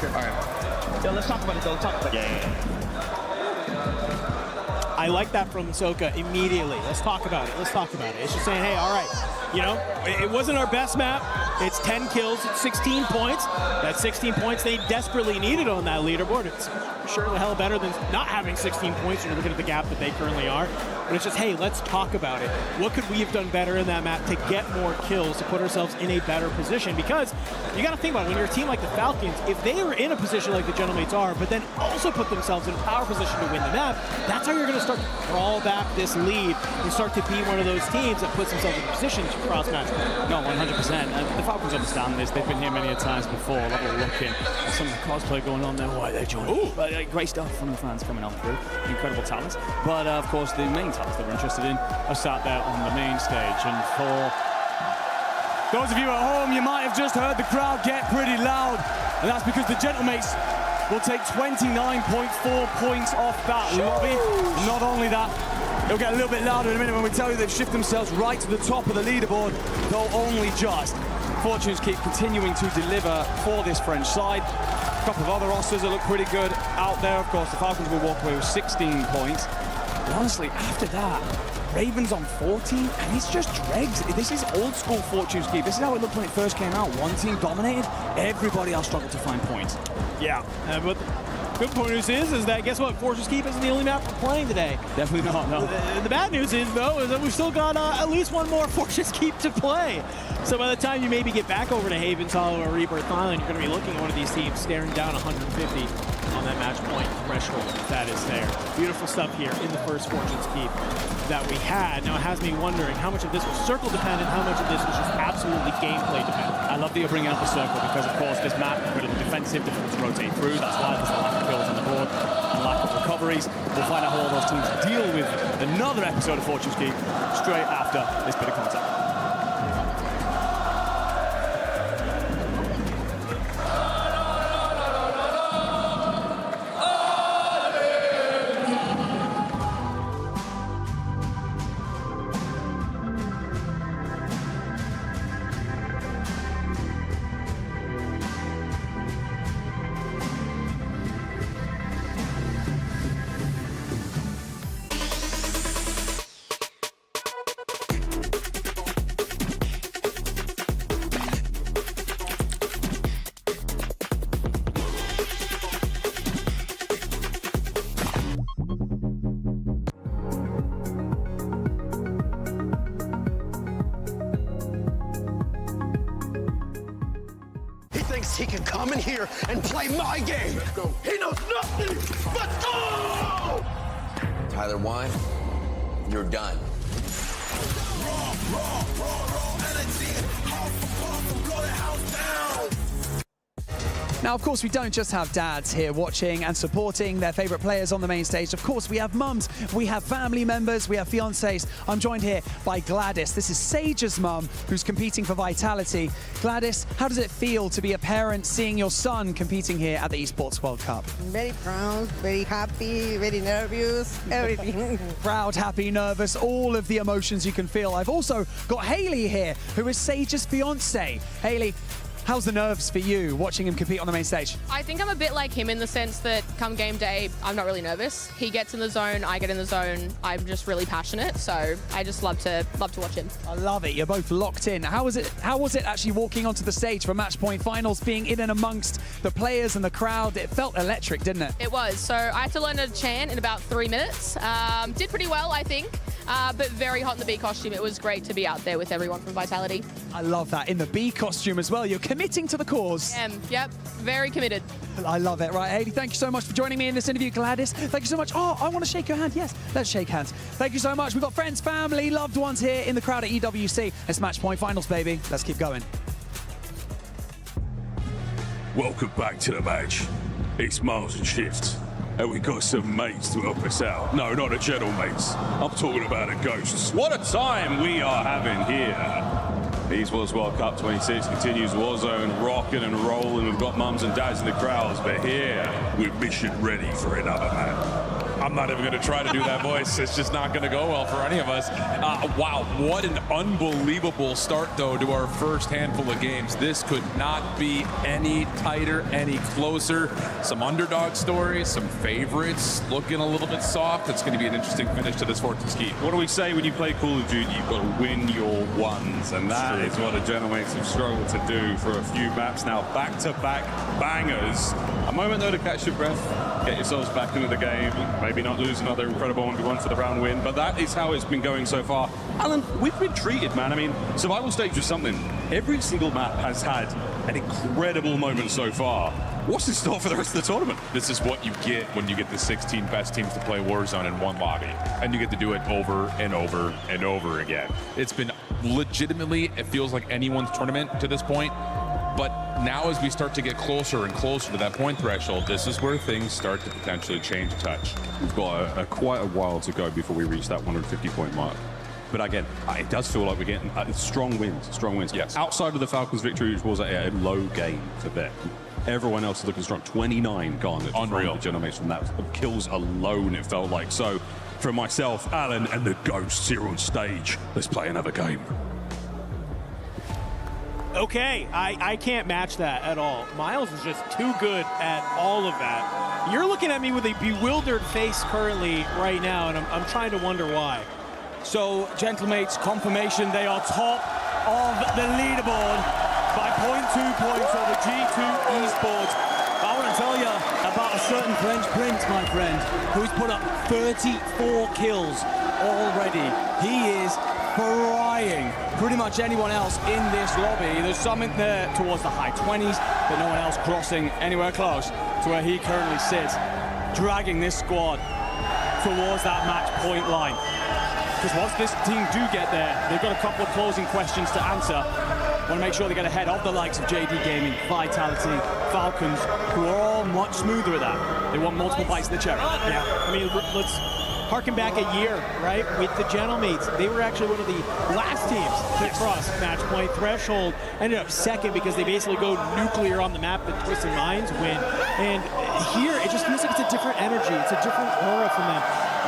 All right. Yo, let's talk about it, though. Let's talk about it. Yeah. I like that from Soka immediately. Let's talk about it. It's just saying, hey, all right, you know, it wasn't our best map. It's 10 kills, it's 16 points. That's 16 points they desperately needed on that leaderboard. It's sure the hell better than not having 16 points when you're looking at the gap that they currently are. But it's just, hey, let's talk about it. What could we have done better in that map to get more kills, to put ourselves in a better position? Because you got to think about it, when you're a team like the Falcons, if they are in a position like the Gentlemates are, but then also put themselves in a power position to win the map, that's how you're going to start to crawl back this lead and start to be one of those teams that puts themselves in a position to cross-match. No, 100%. The Falcons understand this. They've been here many a times before. Level looking. Some of the cosplay going on there. Why they joined? Ooh, great stuff from the fans coming on through. Incredible talents. But of course, the main talents that we're interested in are sat there on the main stage. And for those of you at home, you might have just heard the crowd get pretty loud. And that's because the Gentlemates will take 29.4 points off that lobby. Not only that, it'll get a little bit louder in a minute when we tell you they've shifted themselves right to the top of the leaderboard, though only just. Fortunes keep continuing to deliver for this French side. A couple of other rosters that look pretty good out there. Of course, the Falcons will walk away with 16 points. But honestly, after that, Ravens on 14, and it's just dregs. This is old school Fortunes Keep. This is how it looked when it first came out. One team dominated, everybody else struggled to find points. Yeah, but good point news is that, guess what? Fortunes Keep isn't the only map we're playing today. Definitely not, no. The bad news is, though, is that we've still got at least one more Fortunes Keep to play. So by the time you maybe get back over to Havens Hollow or Rebirth Island, you're going to be looking at one of these teams staring down 150 on that match point threshold that is there. Beautiful stuff here in the first Fortunes Keep that we had. Now it has me wondering how much of this was circle dependent, how much of this was just absolutely gameplay dependent. I love that you're bringing up the circle because, of course, this map is incredibly defensive, difficult to rotate through. That's why there's a lack of kills on the board and lack of recoveries. We'll find out how all those teams deal with another episode of Fortunes Keep straight after this bit of content. He can come in here and play my game. He knows nothing but go! Tyler Wine, you're done. Now, of course, we don't just have dads here watching and supporting their favorite players on the main stage. Of course, we have mums, we have family members, we have fiancés. I'm joined here by Gladys. This is Sage's mum, who's competing for Vitality. Gladys, how does it feel to be a parent seeing your son competing here at the Esports World Cup? Very proud, very happy, very nervous, everything. Proud, happy, nervous, all of the emotions you can feel. I've also got Haley here, who is Sage's fiancé. Haley, how's the nerves for you watching him compete on the main stage? I think I'm a bit like him in the sense that come game day, I'm not really nervous. He gets in the zone, I get in the zone. I'm just really passionate, so I just love to watch him. I love it. You're both locked in. How was it actually walking onto the stage for Match Point Finals, being in and amongst the players and the crowd? It felt electric, didn't it? It was. So I had to learn a chant in about 3 minutes. Did pretty well, I think. but very hot in the B costume. It was great to be out there with everyone from Vitality. I love that. In the B costume as well. You're committing to the cause. Yep, very committed. I love it. Right, Hayley, thank you so much for joining me in this interview. Gladys, thank you so much. Oh, I want to shake your hand. Yes, let's shake hands. Thank you so much. We've got friends, family, loved ones here in the crowd at EWC. It's match point finals, baby. Let's keep going. Welcome back to the match. It's Miles and Shift, and we got some mates to help us out. No, not the gentle mates. I'm talking about the ghosts. What a time we are having here. Esports World Cup 26 continues. Warzone rocking and rolling. We've got mums and dads in the crowds, but here we're mission ready for another man. I'm not even going to try to do that voice. It's just not going to go well for any of us. Wow, what an unbelievable start, though, to our first handful of games. This could not be any tighter, any closer. Some underdog stories, some favorites looking a little bit soft. It's going to be an interesting finish to this Fortune Ski. What do we say when you play Call of Duty? You've got to win your ones, and that is what the Gentlemates have struggled to do for a few maps now. Back-to-back bangers. A moment, though, to catch your breath, get yourselves back into the game, maybe not lose another incredible 1v1 for the round win, but that is how it's been going so far. Alan, we've been treated, man. I mean, survival stage was something. Every single map has had an incredible moment so far. What's in store for the rest of the tournament? This is what you get when you get the 16 best teams to play Warzone in one lobby, and you get to do it over and over and over again. It's been legitimately, it feels like anyone's tournament to this point. But now as we start to get closer and closer to that point threshold, this is where things start to potentially change a touch. We've got quite a while to go before we reach that 150-point mark. But again, it does feel like we're getting strong wins. Yes. Outside of the Falcons' victory, which was a low game for them, everyone else is looking strong. 29 garnered Unreal. from the Gentlemates from that. Kills alone, it felt like. So, for myself, Alan, and the ghosts here on stage, let's play another game. Okay, I can't match that at all. Miles is just too good at all of that. You're looking at me with a bewildered face currently right now, and I'm trying to wonder why. So, Gentlemates, confirmation, they are top of the leaderboard by 0.2 points over G2 Esports. I want to tell you about a certain French prince, my friend, who's put up 34 kills already. He is frying pretty much anyone else in this lobby. There's some in there towards the high 20s, but no one else crossing anywhere close to where he currently sits, dragging this squad towards that match point line. Because once this team do get there, they've got a couple of closing questions to answer. Want to make sure they get ahead of the likes of JD Gaming, Vitality, Falcons, who are all much smoother at that. They want multiple bites of the cherry. Yeah, I mean, let's harken back a year, right? With the Gentlemates, they were actually one of the last teams to cross match point threshold. Ended up second because they basically go nuclear on the map that Twisted Minds win. And here, it just feels like it's a different energy. It's a different aura from them.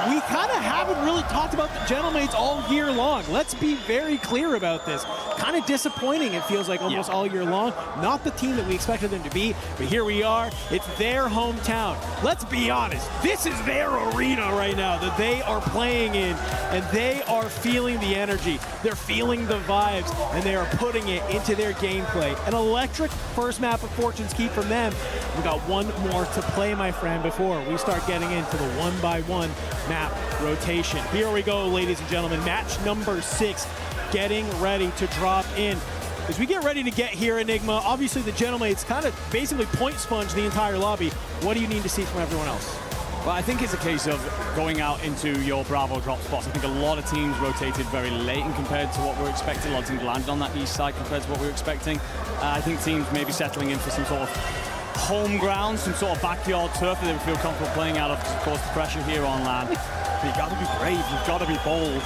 We kind of haven't really talked about the Gentlemates all year long. Let's be very clear about this. Kind of disappointing, it feels like, almost all year long. Not the team that we expected them to be, but here we are. It's their hometown. Let's be honest. This is their arena right now that they are playing in, and they are feeling the energy. They're feeling the vibes, and they are putting it into their gameplay. An electric first map of Fortune's Keep from them. We've got one more to play, my friend, before we start getting into the one-by-one map rotation. Here we go, ladies and gentlemen. Match number 6, getting ready to drop in. As we get ready to get here, Enigma, obviously the Gentlemates kind of basically point sponge the entire lobby. What do you need to see from everyone else? Well, I think it's a case of going out into your Bravo drop spots. I think a lot of teams rotated very late and compared to what we're expecting. A lot of teams landed on that east side compared to what we were expecting. I think teams may be settling in for some sort of home ground, some sort of backyard turf that they would feel comfortable playing out of, of course, the pressure here on land. But you've got to be brave, you've got to be bold.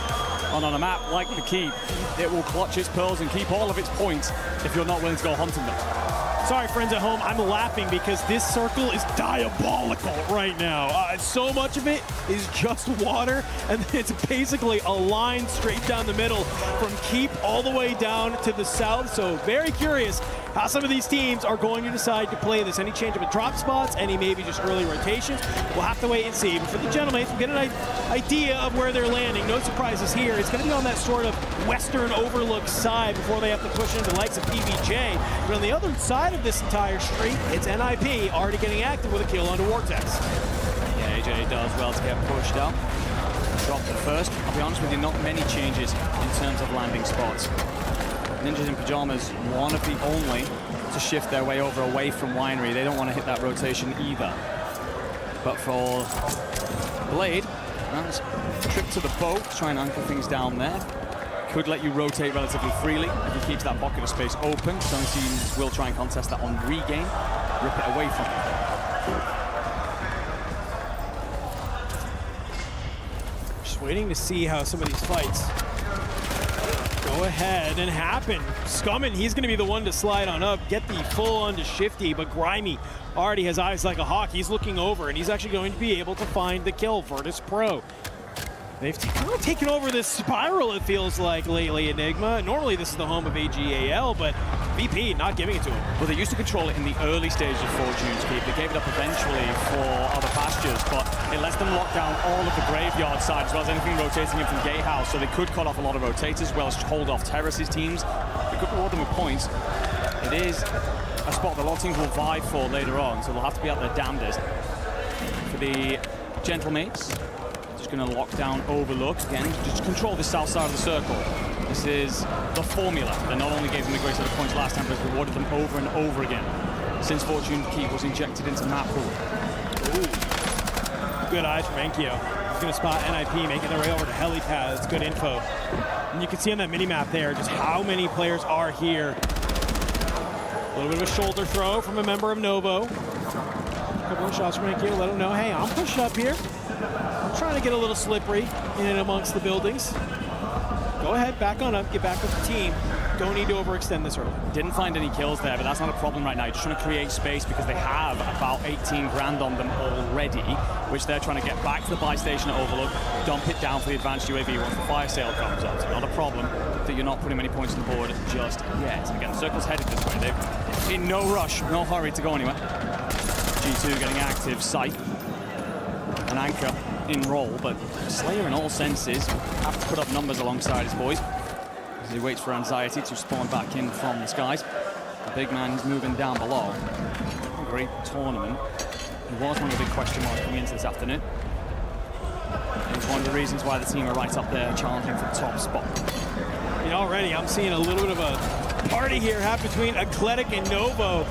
And on a map like the Keep, it will clutch its pearls and keep all of its points if you're not willing to go hunting them. Sorry, friends at home, I'm laughing because this circle is diabolical right now. So much of it is just water, and it's basically a line straight down the middle from Keep all the way down to the south. So very curious how some of these teams are going to decide to play this. Any change of drop spots, any maybe just early rotations. We'll have to wait and see. But for the Gentlemates, we'll get an idea of where they're landing. No surprises here. It's going to be on that sort of western overlook side before they have to push into the likes of PBJ. But on the other side of this entire street, it's NIP already getting active with a kill onto Vortex. Yeah, AJ does well to get pushed up. dropped at first. I'll be honest with you, not many changes in terms of landing spots. Ninjas in Pajamas, one of the only to shift their way over away from Winery. They don't want to hit that rotation either. But for Blade, that's a trip to the boat, try and anchor things down there. Could let you rotate relatively freely if he keeps that pocket of space open. Some teams will try and contest that on regain, rip it away from him. Just waiting to see how some of these fights go ahead and happen. Scummin, he's going to be the one to slide on up, get the full on to Shifty, but Grimy already has eyes like a hawk. He's looking over, and he's actually going to be able to find the kill. Virtus Pro. They've kind of taken over this spiral, it feels like, lately, Enigma. Normally, this is the home of AGAL, but VP not giving it to him. Well, they used to control it in the early stages of Fortune's Keep. They gave it up eventually for other pastures, but it lets them lock down all of the graveyard side, as well as anything rotating in from Gatehouse, so they could cut off a lot of rotators, as well as hold off Terrace's teams. They could reward them with points. It is a spot that a lot of teams will vie for later on, so they'll have to be at their damnedest. For the Gentlemates, just going to lock down Overlook. Again, just control the south side of the circle. This is the formula that not only gave them the great set of points last time, but has rewarded them over and over again since Fortune Keep was injected into map pool. Ooh. Good eyes from Enkyo. He's going to spot NIP, making their way over to Helipad. It's good info. And you can see on that mini-map there just how many players are here. A little bit of a shoulder throw from a member of Novo. A couple of shots from Enkyo, let him know, hey, I'm pushed up here. I'm trying to get a little slippery in and amongst the buildings. Go ahead, back on up, get back with the team. Don't need to overextend this early. Didn't find any kills there, but that's not a problem right now. You're just trying to create space because they have about 18 grand on them already, which they're trying to get back to the buy station at Overlook, dump it down for the advanced UAV once the fire sale comes up. So not a problem that you're not putting many points on the board just yet. Again, the circle's headed this way. They're in no rush, no hurry to go anywhere. G2 getting active, Scythe, an anchor in roll, but Slayer in all senses have to put up numbers alongside his boys as he waits for Anxiety to spawn back in from the skies. The big man is moving down below. A great tournament. He was one of the big question marks coming into this afternoon. It's one of the reasons why the team are right up there challenging for the top spot. I mean, already I'm seeing a little bit of a party here happen between Eclectic and Novo,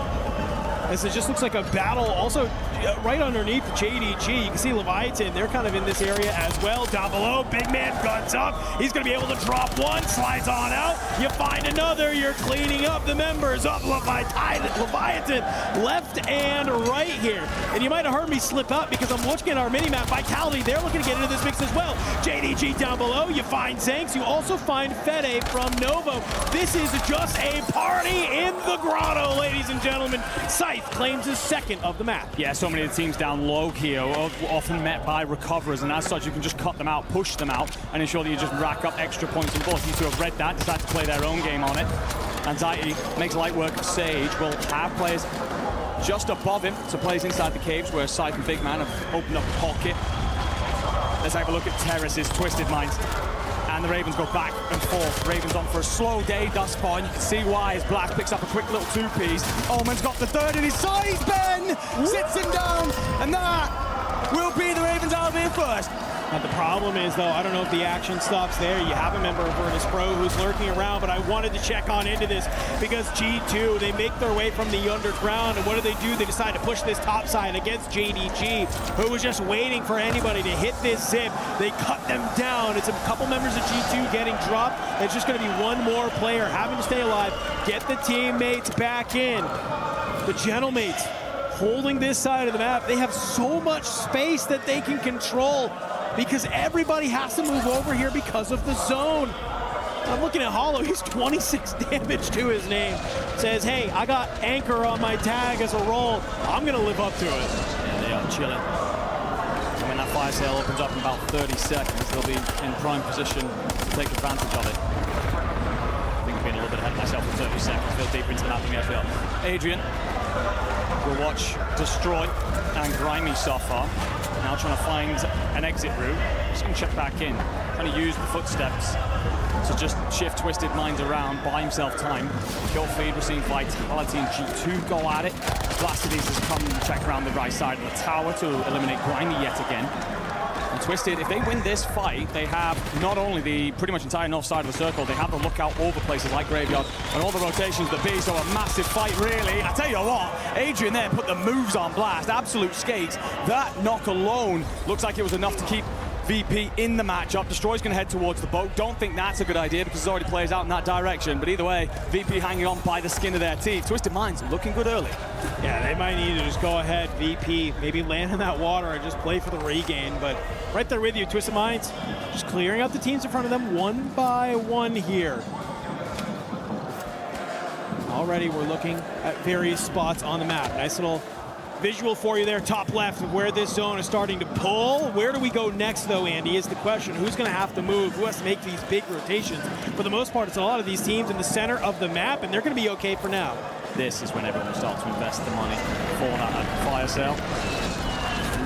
as it just looks like a battle. Also, right underneath JDG, you can see Leviathan. They're kind of in this area as well. Down below, big man guns up. He's going to be able to drop one, slides on out. You find another. You're cleaning up the members of Leviathan left and right here. And you might have heard me slip up because I'm looking at our mini-map. Vitality, they're looking to get into this mix as well. JDG down below. You find Zanks. You also find Fede from Novo. This is just a party in the grotto, ladies and gentlemen. Scythe claims his second of the map. Yeah, so many of the teams down low here are often met by recoverers, and as such you can just cut them out, push them out, and ensure that you just rack up extra points on board. These two have read that, decide to play their own game on it. Anxiety makes light work of Sage, will have players just above him, so plays inside the caves where Scythe and Big Man have opened up a pocket. Let's have a look at Terrace's Twisted Minds. And the Ravens go back and forth. Ravens on for a slow day thus far, and you can see why as Black picks up a quick little two-piece. Omen's got the third in his size, Ben! Sits him down, and that will be the Ravens out of here first. But the problem is, though, I don't know if the action stops there. You have a member of Virtus Pro who's lurking around, but I wanted to check on into this because G2, they make their way from the underground, and what do? They decide to push this top side against JDG, who was just waiting for anybody to hit this zip. They cut them down. It's a couple members of G2 getting dropped. It's just going to be one more player having to stay alive, get the teammates back in. The Gentlemates holding this side of the map. They have so much space that they can control, because everybody has to move over here because of the zone. I'm looking at Hollow. He's 26 damage to his name. Says, hey, I got Anchor on my tag as a roll. I'm going to live up to it. Yeah, they are chilling. And when that fire sale opens up in about 30 seconds, they'll be in prime position to take advantage of it. I think I'm being a little bit ahead of myself for 30 seconds. Feel deeper into the map than we actually are. Adrian will watch Destroy and Grimy so far. Now trying to find an exit route. Just going to check back in. Trying to use the footsteps to just shift Twisted Minds around, buy himself time. Kill feed, we're seeing Vitality and G2 go at it. Blast of these has come and check around the right side of the tower to eliminate Grimy yet again. And Twisted, if they win this fight, they have not only the pretty much entire north side of the circle, they have the lookout over places like Graveyard and all the rotations that be, so a massive fight, really. I tell you what, Adrian there put the moves on blast, absolute skates. That knock alone looks like it was enough to keep VP in the matchup. Destroy's going to head towards the boat. Don't think that's a good idea because there's already players out in that direction. But either way, VP hanging on by the skin of their teeth. Twisted Minds looking good early. Yeah, they might need to just go ahead, VP, maybe land in that water and just play for the regain. But right there with you, Twisted Minds, just clearing out the teams in front of them one by one here. Already we're looking at various spots on the map. Nice little visual for you there, top left, of where this zone is starting to pull. Where do we go next, though, Andy, is the question. Who's going to have to move? Who has to make these big rotations? For the most part, it's a lot of these teams in the center of the map, and they're going to be okay for now. This is when everyone starts to invest the money for that fire sale.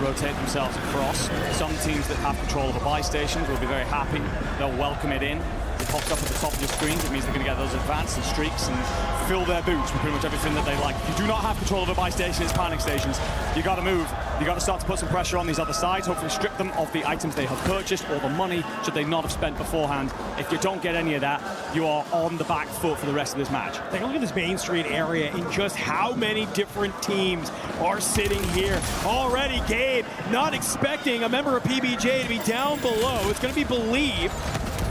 Rotate themselves across. Some teams that have control of the buy stations will be very happy. They'll welcome it in. It pops up at the top of your screen. It means they're going to get those advances and streaks and fill their boots with pretty much everything that they like. If you do not have control of the buy station, it's panic stations. You got to move. You got to start to put some pressure on these other sides. Hopefully strip them of the items they have purchased or the money should they not have spent beforehand. If you don't get any of that, you are on the back foot for the rest of this match. Take a look at this Main Street area and just how many different teams are sitting here. Already, Gabe, not expecting a member of PBJ to be down below. It's going to be Believe,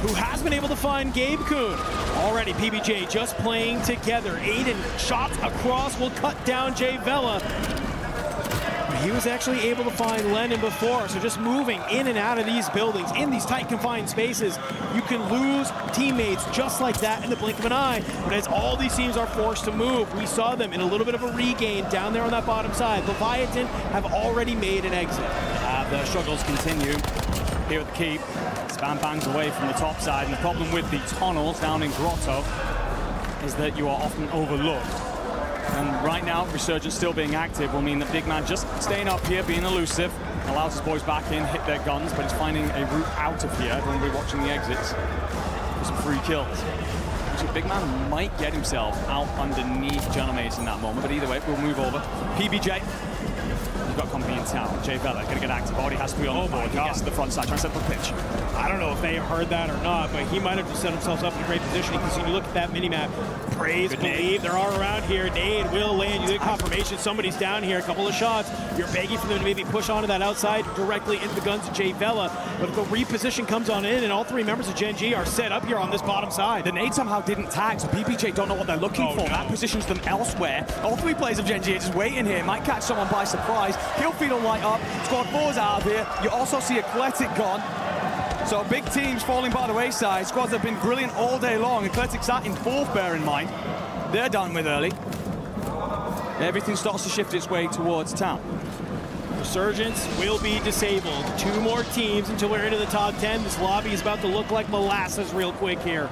who has been able to find Gabe Kuhn. Already, PBJ just playing together. Aiden, shots across, will cut down Jay Vela. He was actually able to find Lennon before, so just moving in and out of these buildings, in these tight confined spaces, you can lose teammates just like that in the blink of an eye. But as all these teams are forced to move, we saw them in a little bit of a regain down there on that bottom side. Leviathan have already made an exit. The struggles continue here at the keep. Spam bangs away from the top side, and the problem with the tunnels down in Grotto is that you are often overlooked. And right now, Resurgence still being active will mean that Big Man just staying up here, being elusive, allows his boys back in, hit their guns, but he's finding a route out of here. Everyone will be watching the exits for some free kills. Actually, Big Man might get himself out underneath Genomates in that moment, but either way, we'll move over. PBJ. You've got company in town. Jay Vela going to get active. Already has to be on the board. He gets to the front side, trying to set up the pitch. I don't know if they heard that or not, but he might have just set himself up in a great position. You can see, you look at that mini-map. Praise, good Believe, they're all around here. Nade will land. You get confirmation. Somebody's down here. A couple of shots. You're begging for them to maybe push onto that outside directly into the guns of Jay Vela. But if the reposition comes on in, and all three members of Gen G are set up here on this bottom side. The nade somehow didn't tag, so PPJ don't know what they're looking for. No. That positions them elsewhere. All three players of Gen G are just waiting here. Might catch someone by surprise. Kill feed will light up. Squad 4's out of here. You also see Eclectic gone. So big teams falling by the wayside. Squads have been brilliant all day long. Eclectic's out in fourth, bear in mind. They're done with early. Everything starts to shift its way towards town. Resurgence will be disabled. 2 more teams until we're into the top 10. This lobby is about to look like molasses real quick here.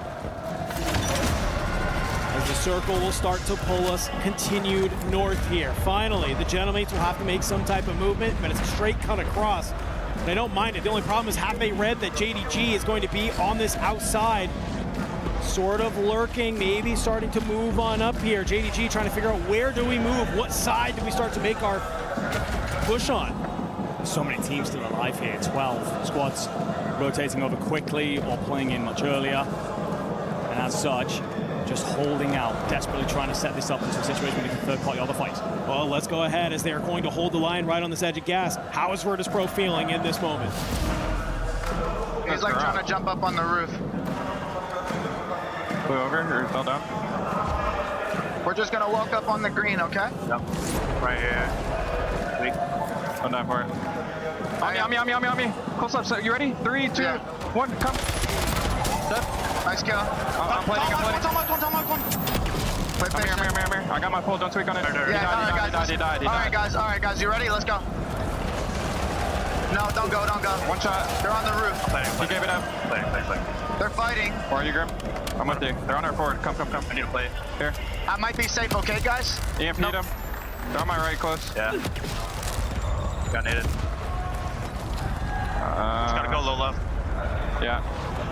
As the circle will start to pull us continued north here. Finally, the Genomates will have to make some type of movement, but it's a straight cut across. But I don't mind it. The only problem is, have they read that JDG is going to be on this outside? Sort of lurking, maybe starting to move on up here. JDG trying to figure out, where do we move? What side do we start to make our push on? So many teams still alive here. 12 squads rotating over quickly or playing in much earlier. And as such, just holding out, desperately trying to set this up into a situation where they can third-party all the fights. Well, let's go ahead, as they are going to hold the line right on this edge of gas. How is Virtus Pro feeling in this moment? He's like trying to jump up on the roof. Flew over or fell down? We're just gonna walk up on the green, okay? Yep. Right here. Wait. I'm down for it. On me. Close up. So you ready? 3, 2, 1, come. Set. Nice kill. I'm planning. Play I'm here. I got my pull. Don't tweak on it. He died. All right, guys. You ready? Let's go. No, don't go. One shot. They're on the roof. He gave it up. Play. They're fighting. Where are you, Grim? I'm with you. They're on our forward. Come. I need to play. Here. I might be safe, okay, guys? EMP need him. They're on my right close. Yeah. Got naded. Just gotta go low left. Yeah.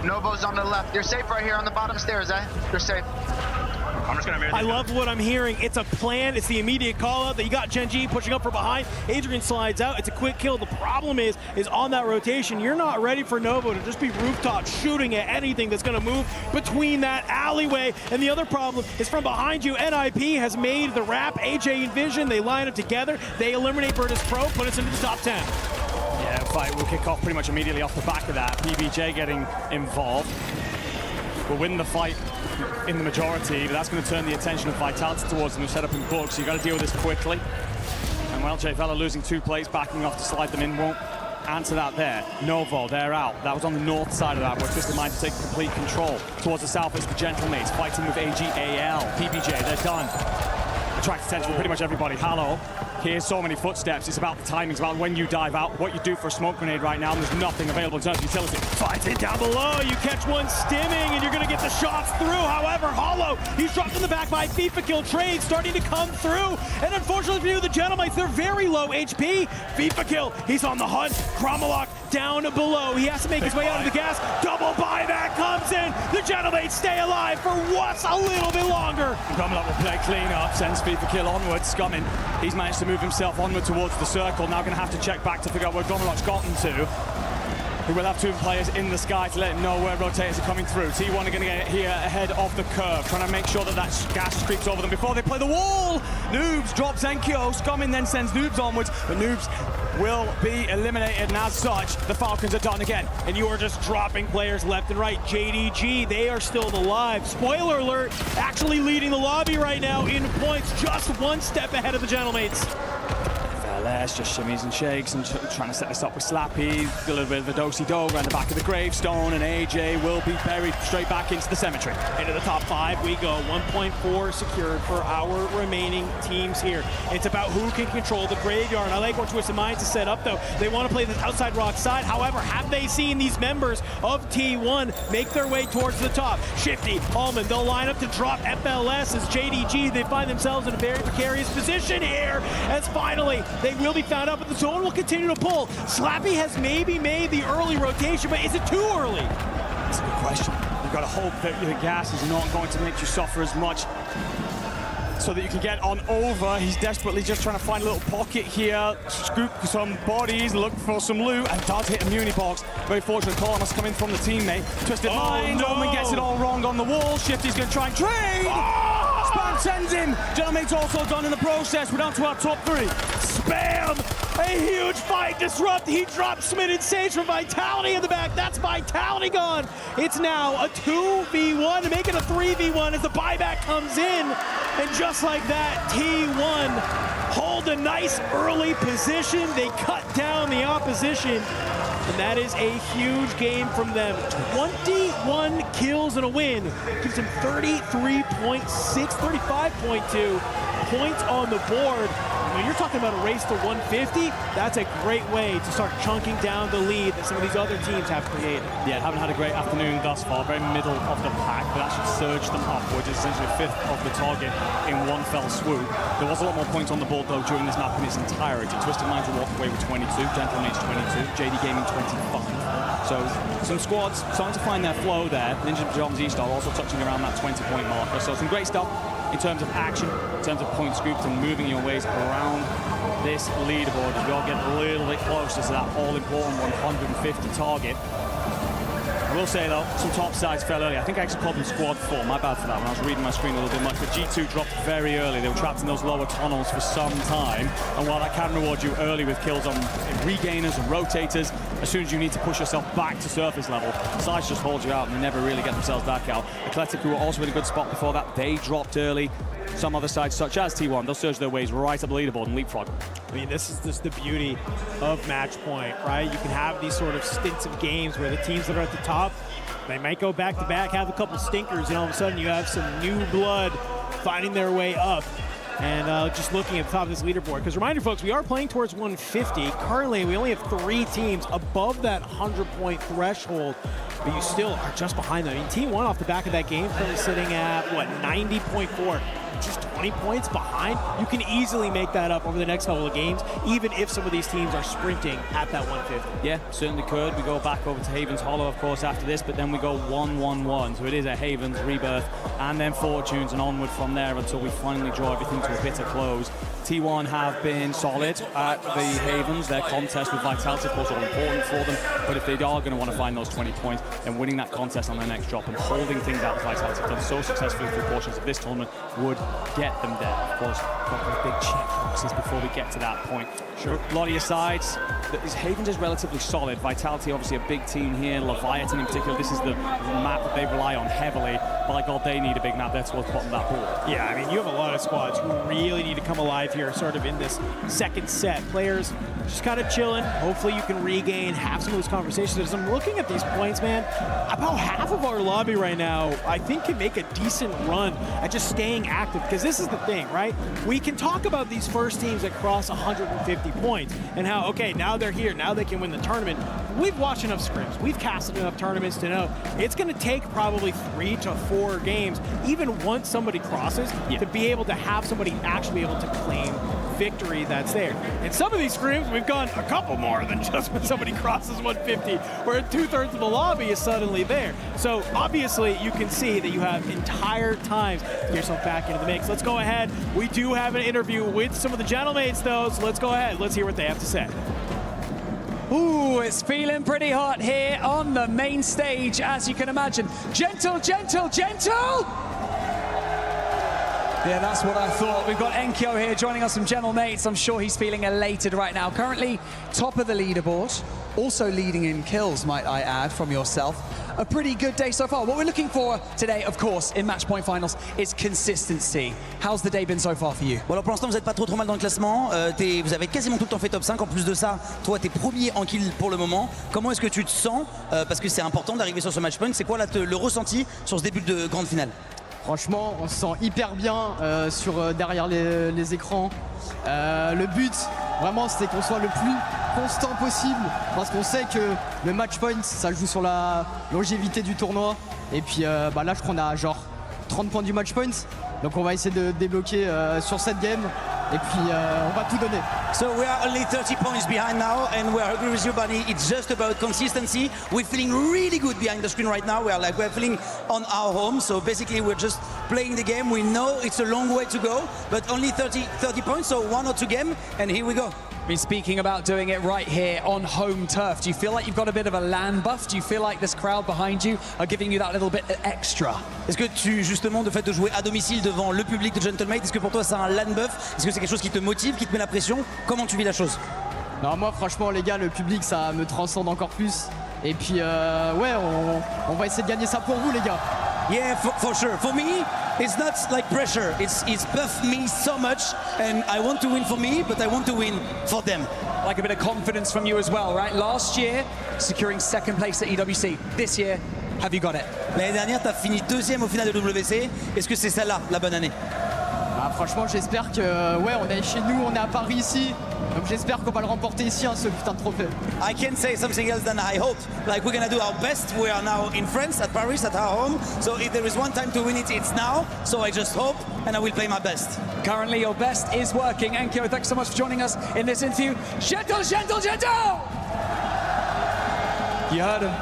Novo's on the left. You're safe right here on the bottom stairs, eh? You're safe. I'm just gonna mirror I love what I'm hearing. It's a plan. It's the immediate call out that you got Gen G pushing up from behind. Adrian slides out. It's a quick kill. The problem is on that rotation, you're not ready for Novo to just be rooftop shooting at anything that's going to move between that alleyway. And the other problem is from behind you. NIP has made the wrap. AJ and Vision, they line up together. They eliminate Virtus Pro, put us into the top 10. Yeah, fight will kick off pretty much immediately off the back of that. PBJ getting involved. Will win the fight in the majority, but that's going to turn the attention of Vitality towards them. They're set up in Bug, so you got to deal with this quickly. And well, JVella losing 2 plates, backing off to slide them in, won't answer that there. Novo, they're out. That was on the north side of that, where Twisted Mind to take complete control. Towards the south is the Gentlemates, fighting with AGAL. PBJ, they're done. Attract attention from pretty much everybody. Hallow. Here's so many footsteps. It's about the timing. It's about when you dive out, what you do for a smoke grenade right now, and there's nothing available in terms of utility. Fighting down below. You catch one stimming, and you're going to get the shots through. However, Hollow, he's dropped in the back by FIFA Kill Trade, starting to come through. And unfortunately for you, the Gentlemates, they're very low HP. FIFA Kill, he's on the hunt. Chromalok down below. He has to make his way out of the gas. Double buyback comes in. The Gentlemates stay alive for what's a little bit longer. Chromalok will play clean up, sends FIFA Kill onwards. Scumming, he's managed to move himself onward towards the circle. Now going to have to check back to figure out where Chromalok's gotten to. We will have 2 players in the sky to let him know where rotators are coming through. T1 are going to get here ahead of the curve, trying to make sure that that gas creeps over them before they play the wall. Noobs drops Enkyo. Scumming then sends Noobs onwards, but Noobs will be eliminated, and as such, the Falcons are done again. And you are just dropping players left and right. JDG, they are still alive. Spoiler alert, actually leading the lobby right now in points, just 1 step ahead of the Gentlemates. Les just shimmies and shakes and trying to set this up with Slappy. A little bit of a do-si-do around the back of the gravestone, and AJ will be buried straight back into the cemetery. Into the top 5 we go. 1.4 secured for our remaining teams here. It's about who can control the graveyard. I like what Twisted Minds is set up, though. They want to play this outside rock side. However, have they seen these members of T1 make their way towards the top? Shifty, Allman, they'll line up to drop FLS as JDG. They find themselves in a very precarious position here, as finally they will be found out, but the zone will continue to pull. Slappy has maybe made the early rotation, but is it too early? That's a good question. You've got to hope that the gas is not going to make you suffer as much so that you can get on over. He's desperately just trying to find a little pocket here, scoop some bodies, look for some loot, and does hit a muni box. Very fortunate call must come in from the teammate. Twisted Mind, Omen gets it all wrong on the wall. Shifty's going to try and trade. Spam sends him. Gentlemate's also done in the process. We're down to our top 3. Spam! A huge fight disrupt. He drops Smid and Sage from Vitality in the back. That's Vitality gone. It's now a 2v1 to make it a 3v1 as the buyback comes in. And just like that, T1 hold a nice early position. They cut down the opposition. And that is a huge game from them. 21 kills and a win. Gives them 33.6, 35.2 points on the board. When you're talking about a race to 150, that's a great way to start chunking down the lead that some of these other teams have created. Yeah, haven't had a great afternoon thus far. Very middle of the pack, but that should surge them upwards. It's essentially a 5th of the target in one fell swoop. There was a lot more points on the board, though, during this map in its entirety. Twisted Minds will walk away with 22, Gentlemates 22, JD Gaming 25. So some squads starting to find their flow there. Ninja Pajamas E-Star also touching around that 20-point marker. So some great stuff in terms of action, in terms of points scooped and moving your ways around this leaderboard as we all get a little bit closer to that all-important 150 target. I will say, though, some top sides fell early. I think I actually called them squad 4. My bad for that when I was reading my screen a little bit much. But G2 dropped very early. They were trapped in those lower tunnels for some time. And while that can reward you early with kills on regainers and rotators, as soon as you need to push yourself back to surface level, sides just hold you out and they never really get themselves back out. Eclectic, who were also in a good spot before that, they dropped early. Some other sides, such as T1, they'll surge their ways right up the leaderboard and leapfrog. I mean, this is just the beauty of Match Point, right? You can have these sort of stints of games where the teams that are at the top, they might go back-to-back, have a couple stinkers, and all of a sudden you have some new blood finding their way up. And just looking at the top of this leaderboard, because reminder, folks, we are playing towards 150. Currently, we only have 3 teams above that 100-point threshold, but you still are just behind them. I mean, T1 off the back of that game currently sitting at, what, 90.4. just 20 points behind, you can easily make that up over the next couple of games, even if some of these teams are sprinting at that 150. Yeah, certainly could. We go back over to Havens Hollow, of course, after this, but then we go 1-1-1. So it is a Havens, Rebirth, and then Fortunes, and onward from there until we finally draw everything to a bitter close. T1 have been solid at the Havens. Their contest with Vitality, of course, are important for them. But if they are going to want to find those 20 points, then winning that contest on their next drop and holding things out with Vitality, done so successfully through portions of this tournament, would get them there. Of course, got those big check boxes before we get to that point. Sure, a lot of your sides. Havens is relatively solid. Vitality, obviously, a big team here. Leviathan in particular, this is the map that they rely on heavily. By God, they need a big map there towards the bottom of that board. Yeah, I mean, you have a lot of squads who really need to come alive here, sort of in this second set. Players just kind of chilling. Hopefully you can regain, have some of those conversations. As I'm looking at these points, man, about half of our lobby right now, I think, can make a decent run at just staying active. Because this is the thing, right? We can talk about these first teams that cross 150 points and how, okay, now they're here, now they can win the tournament. We've watched enough scrims, we've casted enough tournaments to know it's going to take probably 3 to 4 games, even once somebody crosses, to be able to have somebody actually be able to claim victory that's there. In some of these scrims, we've gone a couple more than just when somebody crosses 150, where 2/3 of the lobby is suddenly there. So obviously you can see that you have entire times to get yourself back into the mix. Let's go ahead. We do have an interview with some of the gentlemates though, so let's go ahead. Let's hear what they have to say. Ooh, it's feeling pretty hot here on the main stage, as you can imagine. Gentle, gentle, gentle! Yeah, that's what I thought. We've got Enkyo here joining us from Gentle Mates. I'm sure he's feeling elated right now. Currently top of the leaderboard, also leading in kills, might I add, from yourself. A pretty good day so far. What we're looking for today, of course, in Match Point Finals is consistency. How's the day been so far for you? Bon, alors pour l'instant, vous n'êtes pas trop mal dans le classement. Vous avez quasiment tout le temps fait top 5. En plus de ça, toi, tu es premier en kill pour le moment. Comment est-ce que tu te sens? Parce que c'est important d'arriver sur ce match point. C'est quoi là, le ressenti sur ce début de grande finale? Franchement, on se sent hyper bien derrière les écrans. Le but, vraiment, c'était qu'on soit le plus constant possible parce qu'on sait que le match point, ça joue sur la longévité du tournoi. Et puis là, je crois qu'on a genre 30 points du match point. Donc on va essayer de débloquer sur cette game. Et puis on va tout donner. So we are only 30 points behind now, and we are agree with you, Bunny. It's just about consistency. We're feeling really good behind the screen right now. We're feeling on our home. So basically, we're just playing the game. We know it's a long way to go, but only 30 points. So 1 or 2 games, and here we go. I mean, speaking about doing it right here on home turf, do you feel like you've got a bit of a LAN buff? Do you feel like this crowd behind you are giving you that little bit extra? Est-ce que justement, de fait de jouer à domicile devant le public de Gentlemate, est-ce que pour toi c'est un LAN buff? Est-ce que c'est quelque chose qui te motive, qui te met la pression? Comment tu vis la chose? Non, moi franchement les gars, le public ça me transcende encore plus. Et puis ouais, on va essayer de gagner ça pour vous les gars. Yeah, for sure. For me, it's not like pressure. It's buffed me so much, and I want to win for me, but I want to win for them. Like a bit of confidence from you as well, right? Last year, securing second place at EWC. This year, have you got it? L'année dernière, tu as fini 2e au final de WC. Est-ce que c'est celle-là, la bonne année? Franchement, j'espère que ouais, on est chez nous, on est à Paris ici. Donc j'espère qu'on va le remporter ici, ce putain de trophée. I can't say something else than I hope. Like we're gonna do our best. We are now in France, at Paris, at our home. So if there is one time to win it, it's now. So I just hope, and I will play my best. Currently, your best is working. Enkyo, thanks so much for joining us in this interview. Gentle, gentle, gentle! You heard him.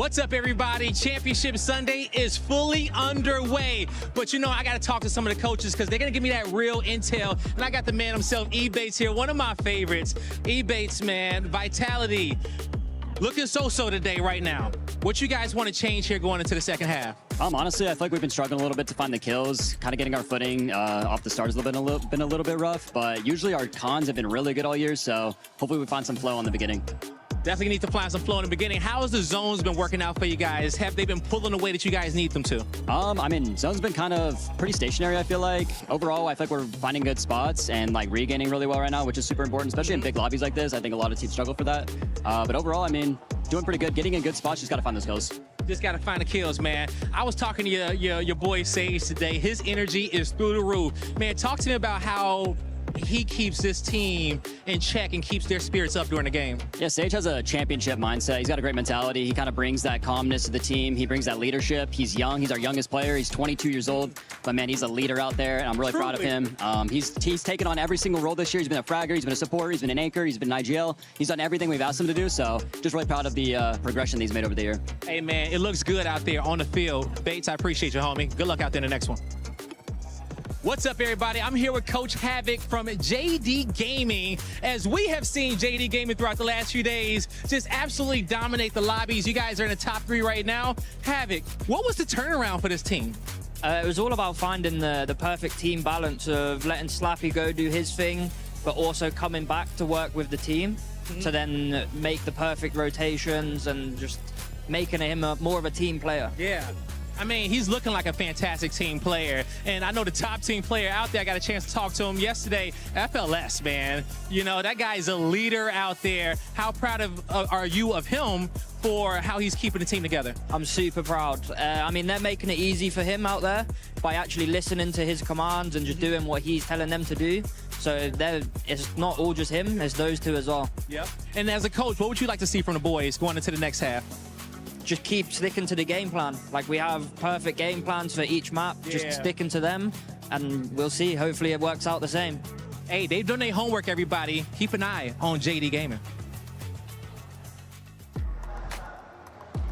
What's up, everybody? Championship Sunday is fully underway. But you know, I got to talk to some of the coaches because they're going to give me that real intel. And I got the man himself, E-Bates, here, one of my favorites. E-Bates, man, Vitality. Looking so-so today right now. What you guys want to change here going into the second half? Honestly, I feel like we've been struggling a little bit to find the kills, kind of getting our footing off the start has been a little bit rough, but usually our cons have been really good all year, so hopefully we find some flow on the beginning. Definitely need to find some flow in the beginning. How has the zones been working out for you guys? Have they been pulling the way that you guys need them to? I mean, zone's been kind of pretty stationary, I feel like. Overall, I feel like we're finding good spots and like regaining really well right now, which is super important, especially in big lobbies like this. I think a lot of teams struggle for that. But overall, I mean, doing pretty good. Getting in good spots, just got to find those kills. Just got to find the kills, man. I was talking to your boy Sage today. His energy is through the roof. Man, talk to me about how he keeps this team in check and keeps their spirits up during the game. Yeah, Sage has a championship mindset. He's got a great mentality. He kind of brings that calmness to the team. He brings that leadership. He's young. He's our youngest player. He's 22 years old. But man, he's a leader out there, and I'm really proud of him. He's taken on every single role this year. He's been a fragger. He's been a supporter. He's been an anchor. He's been an IGL. He's done everything we've asked him to do. So just really proud of the progression that he's made over the year. Hey, man, it looks good out there on the field. Bates, I appreciate you, homie. Good luck out there in the next one. What's up, everybody? I'm here with Coach Havoc from JD Gaming. As we have seen JD Gaming throughout the last few days just absolutely dominate the lobbies. You guys are in the top 3 right now. Havoc, what was the turnaround for this team? It was all about finding the perfect team balance of letting Slappy go do his thing, but also coming back to work with the team to then make the perfect rotations and just making him more of a team player. Yeah. I mean, he's looking like a fantastic team player. And I know the top team player out there, I got a chance to talk to him yesterday. FLS, man. You know, that guy's a leader out there. How proud are you of him for how he's keeping the team together? I'm super proud. I mean, they're making it easy for him out there by actually listening to his commands and just doing what he's telling them to do. So it's not all just him, it's those two as well. Yep. And as a coach, what would you like to see from the boys going into the next half? Just keep sticking to the game plan. Like, we have perfect game plans for each map. Just sticking to them, and we'll see. Hopefully it works out the same. Hey, they've done their homework, everybody. Keep an eye on JD Gaming.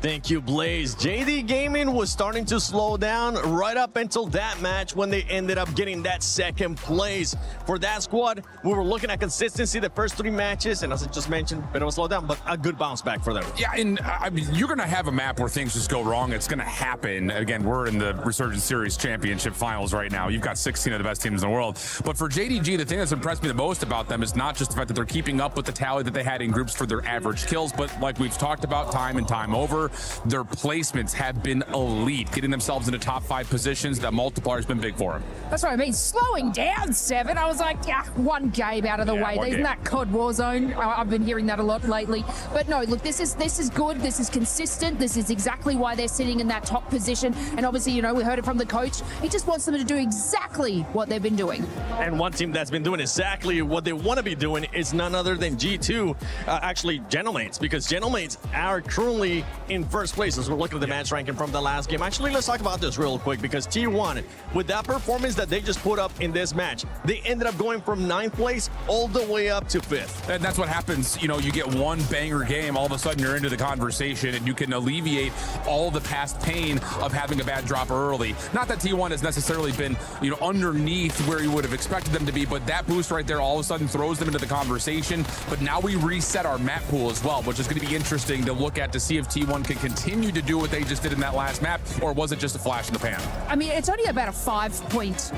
Thank you, Blaze. JD Gaming was starting to slow down right up until that match when they ended up getting that second place. For that squad, we were looking at consistency the first 3 matches, and as I just mentioned, a bit of a slowdown, but a good bounce back for them. Yeah, and I mean, you're going to have a map where things just go wrong. It's going to happen. Again, we're in the Resurgence Series Championship Finals right now. You've got 16 of the best teams in the world. But for JDG, the thing that's impressed me the most about them is not just the fact that they're keeping up with the tally that they had in groups for their average kills, but like we've talked about time and time over, their placements have been elite, getting themselves into top 5 positions. That multiplier has been big for them. That's what I mean. Slowing down 7. I was like, yeah, 1 game out of the way. Isn't that COD Warzone? I've been hearing that a lot lately. But no, look, this is good. This is consistent. This is exactly why they're sitting in that top position. And obviously, you know, we heard it from the coach. He just wants them to do exactly what they've been doing. And one team that's been doing exactly what they want to be doing is none other than G2, actually Gentlemates, because Gentlemates are currently in first place as we're looking at the match ranking from the last game. Actually, let's talk about this real quick, because T1, with that performance that they just put up in this match, they ended up going from 9th place all the way up to 5th. And that's what happens. You know, you get one banger game, all of a sudden you're into the conversation, and you can alleviate all the past pain of having a bad drop early. Not that T1 has necessarily been, you know, underneath where you would have expected them to be, but that boost right there all of a sudden throws them into the conversation. But now we reset our map pool as well, which is going to be interesting to look at to see if T1 can continue to do what they just did in that last map, or was it just a flash in the pan? I mean, it's only about a 5-point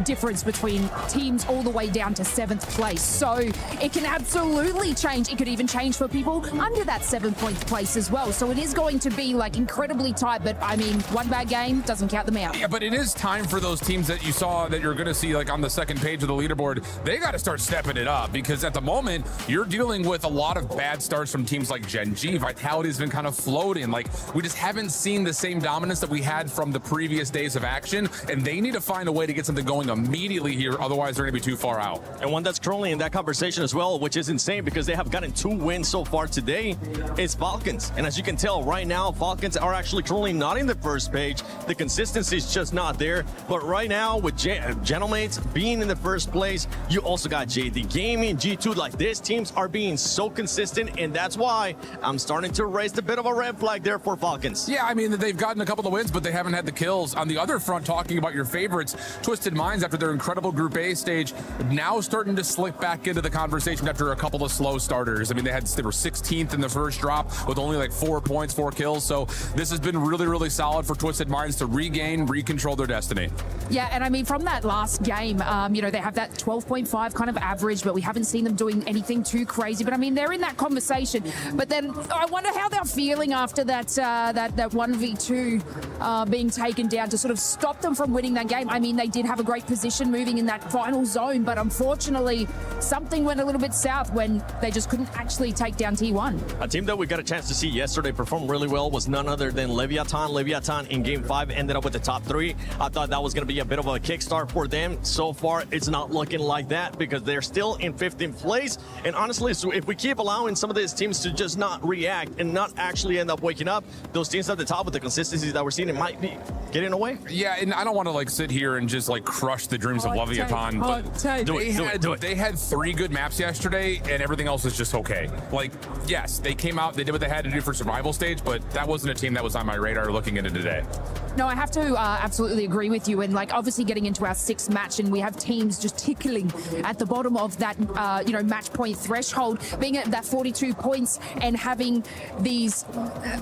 difference between teams all the way down to 7th place. So it can absolutely change. It could even change for people under that 7th place as well. So it is going to be like incredibly tight, but I mean, 1 bad game doesn't count them out. Yeah, but it is time for those teams that you saw that you're going to see like on the second page of the leaderboard. They got to start stepping it up, because at the moment you're dealing with a lot of bad starts from teams like Gen G. Vitality's been kind of floating. Like, we just haven't seen the same dominance that we had from the previous days of action, and they need to find a way to get something going immediately here, otherwise they're going to be too far out. And one that's currently in that conversation as well, which is insane because they have gotten 2 wins so far today, is Falcons. And as you can tell right now, Falcons are actually currently not in the first page. The consistency is just not there. But right now, with Gentlemates being in the first place, you also got JD Gaming, G2. Like, these teams are being so consistent, and that's why I'm starting to raise a bit of a red red flag there for Falcons. Yeah, I mean, they've gotten a couple of wins, but they haven't had the kills. On the other front, talking about your favorites, Twisted Minds, after their incredible Group A stage, now starting to slip back into the conversation after a couple of slow starters. I mean, they were 16th in the first drop with only like 4 points, 4 kills. So this has been really, really solid for Twisted Minds to recontrol their destiny. Yeah, and I mean, from that last game, you know, they have that 12.5 kind of average, but we haven't seen them doing anything too crazy. But I mean, they're in that conversation. But then I wonder how they're feeling after that 1v2 being taken down to sort of stop them from winning that game. I mean, they did have a great position moving in that final zone, but unfortunately, something went a little bit south when they just couldn't actually take down T1. A team that we got a chance to see yesterday perform really well was none other than Leviathan. Leviathan in Game 5 ended up with the top 3. I thought that was going to be a bit of a kickstart for them. So far, it's not looking like that because they're still in 15th place. And honestly, so if we keep allowing some of these teams to just not react and not actually end up waking up, those teams at the top with the consistency that we're seeing, it might be getting away. Yeah, and I don't want to like sit here and just like crush the dreams of Leviathan, but they had 3 good maps yesterday and everything else is just okay. Like, yes, they came out, they did what they had to do for survival stage, but that wasn't a team that was on my radar looking into today. No, I have to absolutely agree with you. And like, obviously getting into our 6th match and we have teams just tickling at the bottom of that, you know, match point threshold, being at that 42 points and having these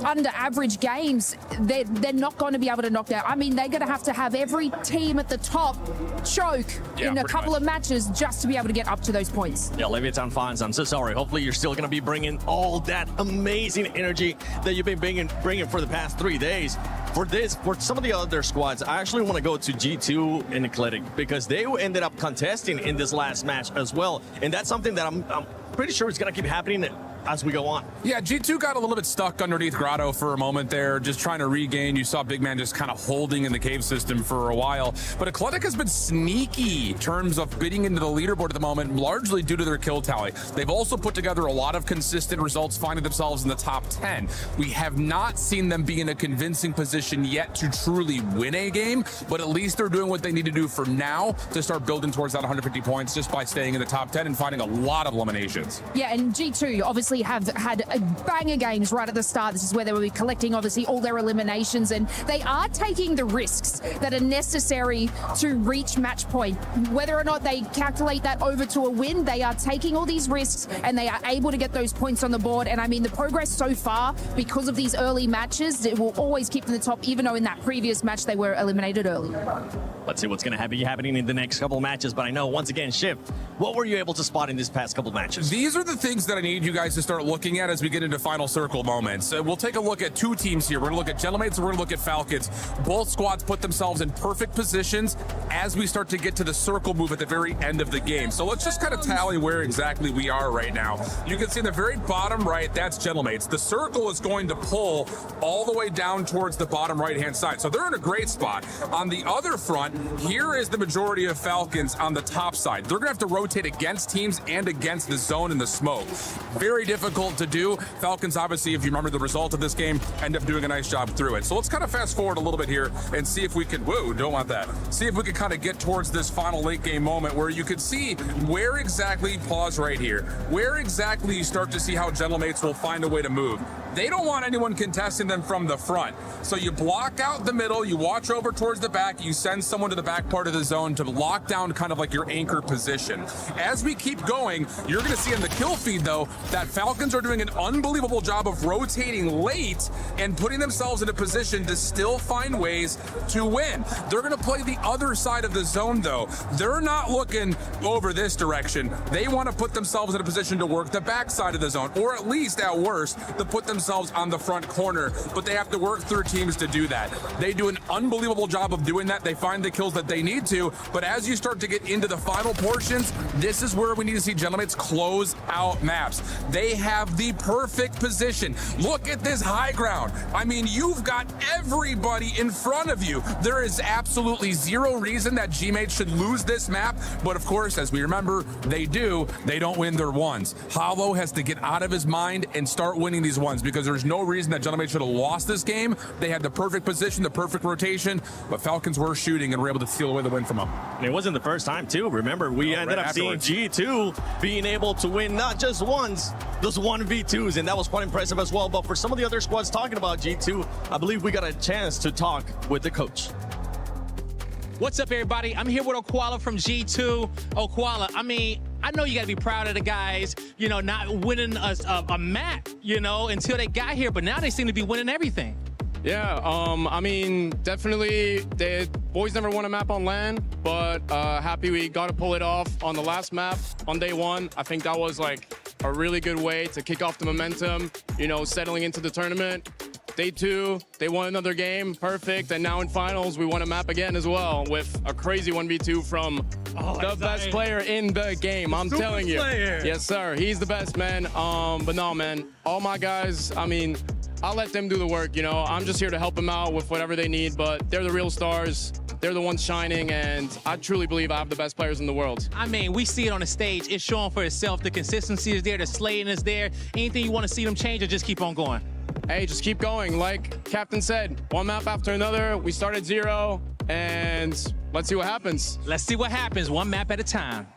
under average games, they're not going to be able to knock that. I mean, they're going to have every team at the top choke in a couple of matches just to be able to get up to those points. Yeah, Leviathan fans, I'm so sorry. Hopefully you're still going to be bringing all that amazing energy that you've been bringing for the past 3 days. For some of the other squads, I actually want to go to G2 and Eclectic because they ended up contesting in this last match as well. And that's something that I'm pretty sure is going to keep happening as we go on. Yeah, G2 got a little bit stuck underneath Grotto for a moment there, just trying to regain. You saw Big Man just kind of holding in the cave system for a while. But Eclectic has been sneaky in terms of bidding into the leaderboard at the moment, largely due to their kill tally. They've also put together a lot of consistent results, finding themselves in the top 10. We have not seen them be in a convincing position yet to truly win a game, but at least they're doing what they need to do for now to start building towards that 150 points just by staying in the top 10 and finding a lot of eliminations. Yeah, and G2 obviously have had banger games right at the start. This is where they will be collecting obviously all their eliminations, and they are taking the risks that are necessary to reach match point. Whether or not they calculate that over to a win, they are taking all these risks and they are able to get those points on the board. And I mean, the progress so far because of these early matches, it will always keep them in the top, even though in that previous match they were eliminated early. Let's see what's going to be happening in the next couple of matches. But I know, once again, Shift, what were you able to spot in this past couple of matches? These are the things that I need you guys to start looking at as we get into final circle moments. We'll take a look at 2 teams here. We're going to look at Gentlemates and we're going to look at Falcons. Both squads put themselves in perfect positions as we start to get to the circle move at the very end of the game. So let's just kind of tally where exactly we are right now. You can see in the very bottom right, that's Gentlemates. The circle is going to pull all the way down towards the bottom right-hand side. So they're in a great spot. On the other front, here is the majority of Falcons on the top side. They're going to have to rotate against teams and against the zone and the smoke. Very difficult to do. Falcons, obviously, if you remember the result of this game, end up doing a nice job through it. So let's kind of fast forward a little bit here and see if we can, whoa, don't want that. See if we can kind of get towards this final late game moment where you could see where exactly, pause right here, where exactly you start to see how Gentlemates will find a way to move. They don't want anyone contesting them from the front. So you block out the middle, you watch over towards the back, you send someone to the back part of the zone to lock down kind of like your anchor position. As we keep going, you're gonna see in the kill feed though, that Falcons are doing an unbelievable job of rotating late and putting themselves in a position to still find ways to win. They're gonna play the other side of the zone though. They're not looking over this direction. They wanna put themselves in a position to work the back side of the zone, or at least at worst, to put themselves on the front corner, but they have to work through teams to do that. They do an unbelievable job of doing that. They find the kills that they need to, but as you start to get into the final portions, this is where we need to see Gentlemates close out maps. They have the perfect position. Look at this high ground. I mean, you've got everybody in front of you. There is absolutely zero reason that G-Mates should lose this map, but of course, as we remember, they do. They don't win their ones. Hollow has to get out of his mind and start winning these ones, because there's no reason that Gentlemates should have lost this game. They had the perfect position, the perfect rotation, but Falcons were shooting and were able to steal away the win from them. And it wasn't the first time, too. Remember, we ended up seeing G2 being able to win not just once, those 1v2s, and that was quite impressive as well. But for some of the other squads talking about G2, I believe we got a chance to talk with the coach. What's up, everybody? I'm here with Okwala from G2. Okwala, I mean, I know you got to be proud of the guys, you know, not winning a map, you know, until they got here, but now they seem to be winning everything. Yeah, I mean, definitely, the boys never won a map on LAN, but happy we got to pull it off on the last map on day one. I think that was like a really good way to kick off the momentum, you know, settling into the tournament. Day two, they won another game, perfect, and now in finals, we won a map again as well with a crazy 1v2 from the best player in the game, I'm telling you. Yes, sir, he's the best, man. But no, man, all my guys, I mean, I'll let them do the work, you know. I'm just here to help them out with whatever they need, but they're the real stars. They're the ones shining, and I truly believe I have the best players in the world. I mean, we see it on the stage. It's showing for itself. The consistency is there. The slaying is there. Anything you want to see them change, or just keep on going? Hey, just keep going. Like Captain said, one map after another. We start at 0, and let's see what happens. Let's see what happens, one map at a time.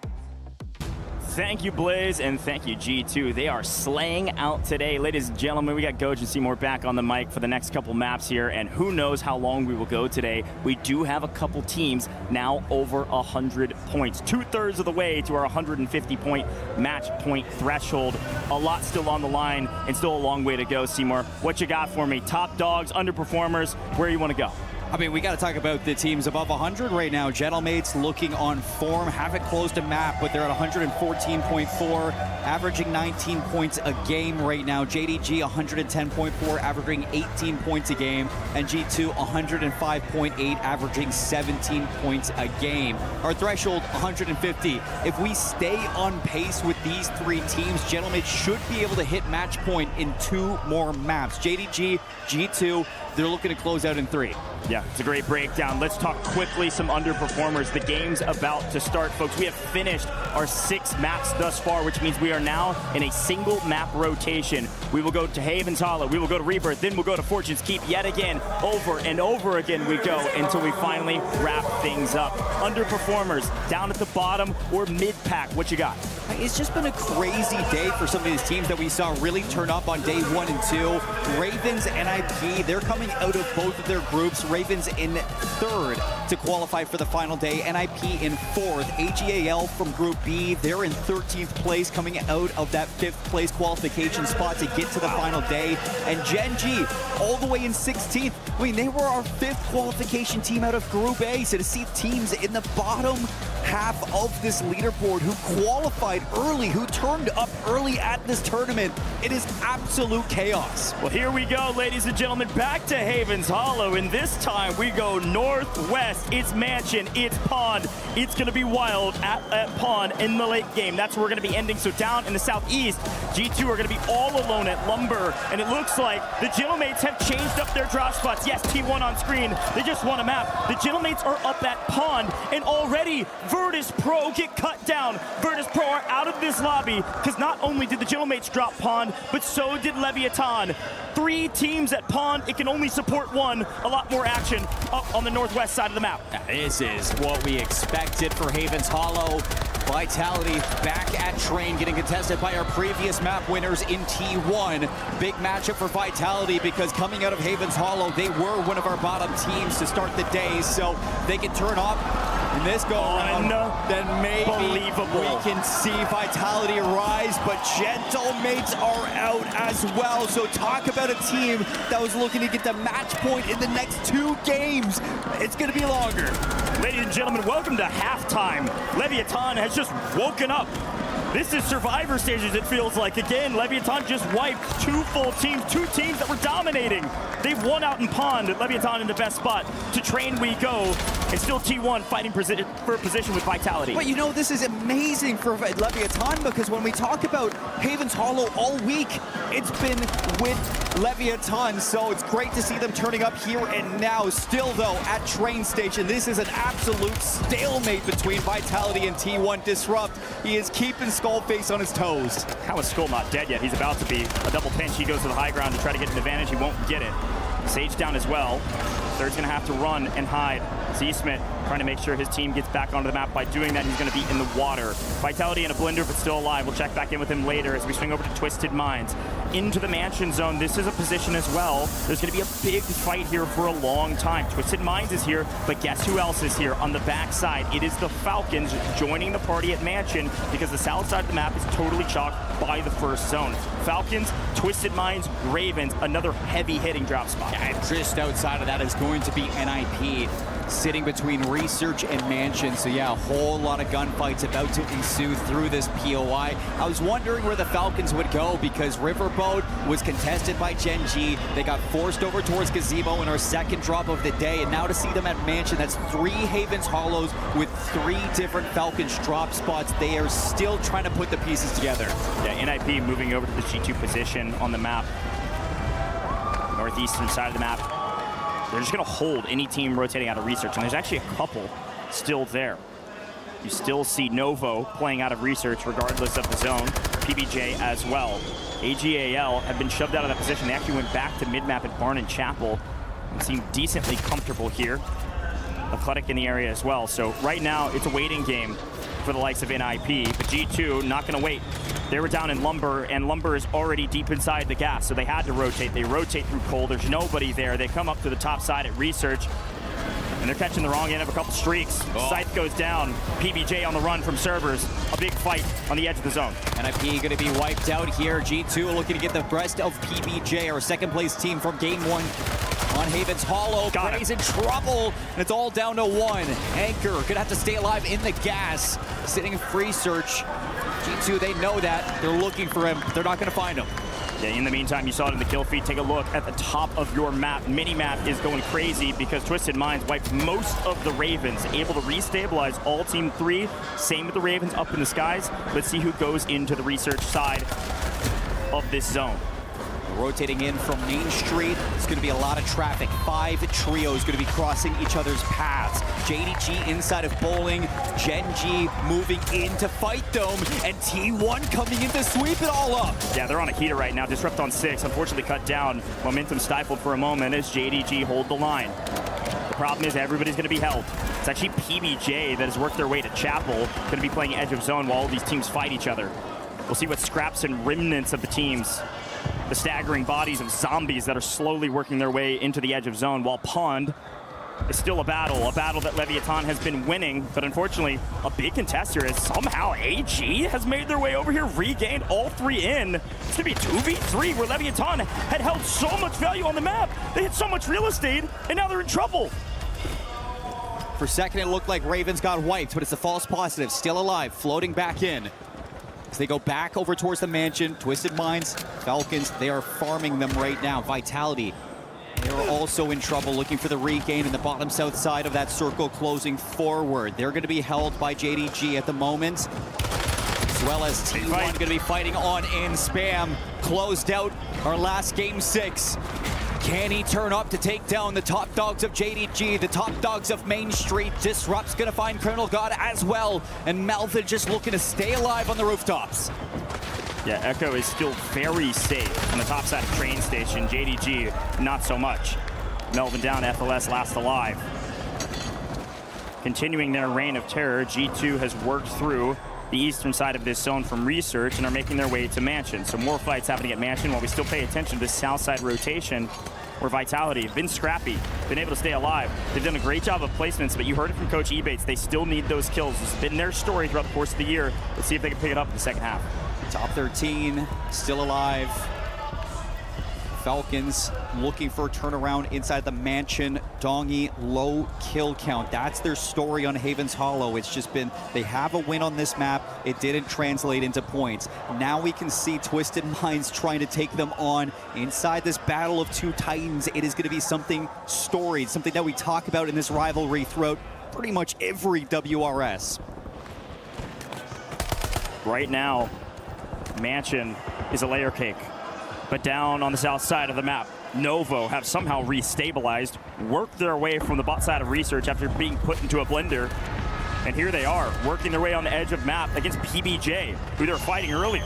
Thank you, Blaze, and thank you, G2. They are slaying out today. Ladies and gentlemen, we got Goj and Seymour back on the mic for the next couple maps here, and who knows how long we will go today. We do have a couple teams now over 100 points. 2/3 of the way to our 150-point match point threshold. A lot still on the line, and still a long way to go, Seymour. What you got for me? Top dogs, underperformers, where you want to go? I mean, we got to talk about the teams above 100 right now. Gentlemates looking on form, haven't closed a map, but they're at 114.4, averaging 19 points a game right now. JDG 110.4, averaging 18 points a game, and G2 105.8, averaging 17 points a game. Our threshold 150. If we stay on pace with these three teams, Gentlemates should be able to hit match point in 2 more maps. JDG, G2, they're looking to close out in 3. Yeah, it's a great breakdown. Let's talk quickly some underperformers. The game's about to start, folks. We have finished our 6 maps thus far, which means we are now in a single map rotation. We will go to Haven's Hollow, we will go to Rebirth, then we'll go to Fortune's Keep yet again. Over and over again we go until we finally wrap things up. Underperformers, down at the bottom or mid-pack, what you got? It's just been a crazy day for some of these teams that we saw really turn up on day 1 and 2. Ravens, NIP, they're coming out of both of their groups. Ravens in 3rd to qualify for the final day. NIP in 4th. AGAL from Group B, they're in 13th place, coming out of that 5th place qualification spot to get to the final day. And Gen G all the way in 16th. I mean, they were our 5th qualification team out of Group A. So to see teams in the bottom half of this leaderboard who qualified early, who turned up early at this tournament, it is absolute chaos. Well, here we go, ladies and gentlemen, back to Haven's Hollow, and this time we go northwest. It's Mansion, it's Pond. It's going to be wild at Pond in the late game. That's where we're going to be ending. So down in the southeast, G2 are going to be all alone at Lumber, and it looks like the Gentlemates have changed up their drop spots. Yes, T1 on screen. They just won a map. The Gentlemates are up at Pond, and already Virtus Pro get cut down. Virtus Pro are out of this lobby because not only did the Gentlemates drop Pond, but so did Leviathan. 3 teams at Pond. It can only support 1. A lot more action up on the northwest side of the map. This is what we expected for Haven's Hollow. Vitality back at Train, getting contested by our previous map winners in T1. Big matchup for Vitality because coming out of Haven's Hollow, they were one of our bottom teams to start the day, so they can turn up in this go-around. Then maybe we can see Vitality rise, but Gentlemates are out as well. So talk about a team that was looking to get the match point in the next 2 games. It's going to be longer. Ladies and gentlemen, welcome to halftime. Leviathan has just woken up. This is Survivor stages, it feels like. Again, Leviathan just wiped 2 full teams, 2 teams that were dominating. They've won out in Pond. Leviathan in the best spot. To Train we go. And still T1 fighting for position with Vitality. But you know, this is amazing for Leviathan because when we talk about Haven's Hollow all week, it's been with Leviathan. So it's great to see them turning up here and now. Still, though, at Train Station, this is an absolute stalemate between Vitality and T1 Disrupt. He is keeping Skullface on his toes. How is Skull not dead yet? He's about to be. A double pinch. He goes to the high ground to try to get an advantage. He won't get it. Sage down as well. Third's going to have to run and hide. Z-Smith trying to make sure his team gets back onto the map. By doing that, he's going to be in the water. Vitality in a blender, but still alive. We'll check back in with him later as we swing over to Twisted Minds. Into the mansion zone. This is a position as well. There's going to be a big fight here for a long time. Twisted Minds is here, but guess who else is here on the backside? It is the Falcons joining the party at mansion because the south side of the map is totally chalked by the first zone. Falcons, Twisted Minds, Ravens, another heavy hitting drop spot. And just outside of that is going to be NIP, sitting between Research and Mansion. So yeah, a whole lot of gunfights about to ensue through this POI. I was wondering where the Falcons would go because Riverboat was contested by Gen G. They got forced over towards Gazebo in our second drop of the day. And now to see them at Mansion, that's 3 Havens Hollows with 3 different Falcons drop spots. They are still trying to put the pieces together. Yeah, NIP moving over to the G2 position on the map. Northeastern side of the map. They're just going to hold any team rotating out of Research, and there's actually a couple still there. You still see Novo playing out of Research regardless of the zone, PBJ as well. AGAL have been shoved out of that position. They actually went back to mid-map at Barn and Chapel and seem decently comfortable here. Athletic in the area as well. So right now, it's a waiting game for the likes of NIP, but G2 not going to wait. They were down in Lumber, and Lumber is already deep inside the gas, so they had to rotate. They rotate through Coal. There's nobody there. They come up to the top side at Research, and they're catching the wrong end of a couple streaks. Scythe goes down. PBJ on the run from servers. A big fight on the edge of the zone. NIP going to be wiped out here. G2 looking to get the rest of PBJ, our second place team from game 1. On Havens Hollow, Prey's in trouble, and it's all down to 1. Anchor gonna have to stay alive in the gas, sitting in free search. G2, they know that. They're looking for him. They're not gonna find him. Yeah, in the meantime, you saw it in the kill feed. Take a look at the top of your map. Mini-map is going crazy because Twisted Minds wiped most of the Ravens, able to restabilize all Team 3. Same with the Ravens up in the skies. Let's see who goes into the Research side of this zone. Rotating in from Main Street. It's going to be a lot of traffic. 5 trios going to be crossing each other's paths. JDG inside of Bowling. Gen G moving into Fight Dome. And T1 coming in to sweep it all up. Yeah, they're on a heater right now. Disrupt on 6. Unfortunately cut down. Momentum stifled for a moment as JDG hold the line. The problem is everybody's going to be held. It's actually PBJ that has worked their way to Chapel. Going to be playing edge of zone while all these teams fight each other. We'll see what scraps and remnants of the teams. The staggering bodies of zombies that are slowly working their way into the edge of zone, while Pond is still a battle that Leviathan has been winning, but unfortunately, a big contest here is somehow AG has made their way over here, regained all 3 in. It's gonna be a 2v3 where Leviathan had held so much value on the map. They had so much real estate, and now they're in trouble. For a second, it looked like Ravens got wiped, but it's a false positive, still alive, floating back in. As they go back over towards the mansion, Twisted Minds, Falcons, they are farming them right now. Vitality, they are also in trouble, looking for the regain in the bottom south side of that circle, closing forward. They're going to be held by JDG at the moment, as well as T1 going to be fighting on in Spam. Closed out our last game 6. Can he turn up to take down the top dogs of JDG, the top dogs of Main Street? Disrupt's gonna find Colonel God as well, and Melvin just looking to stay alive on the rooftops. Yeah, Echo is still very safe on the top side of train station. JDG, not so much. Melvin down, FLS last alive. Continuing their reign of terror, G2 has worked through the eastern side of this zone from Research and are making their way to Mansion. So more fights happening at Mansion while we still pay attention to this south side rotation where Vitality been scrappy, been able to stay alive. They've done a great job of placements, but you heard it from Coach Ebates. They still need those kills. It's been their story throughout the course of the year. Let's see if they can pick it up in the second half. Top 13, still alive. Falcons looking for a turnaround inside the mansion. Dongy, low kill count. That's their story on Havens Hollow. It's just been, they have a win on this map. It didn't translate into points. Now we can see Twisted Minds trying to take them on inside this battle of 2 titans. It is going to be something storied, something that we talk about in this rivalry throughout pretty much every WRS. Right now, Mansion is a layer cake. But down on the south side of the map, Novo have somehow restabilized, worked their way from the bot side of Research after being put into a blender. And here they are, working their way on the edge of map against PBJ, who they were fighting earlier.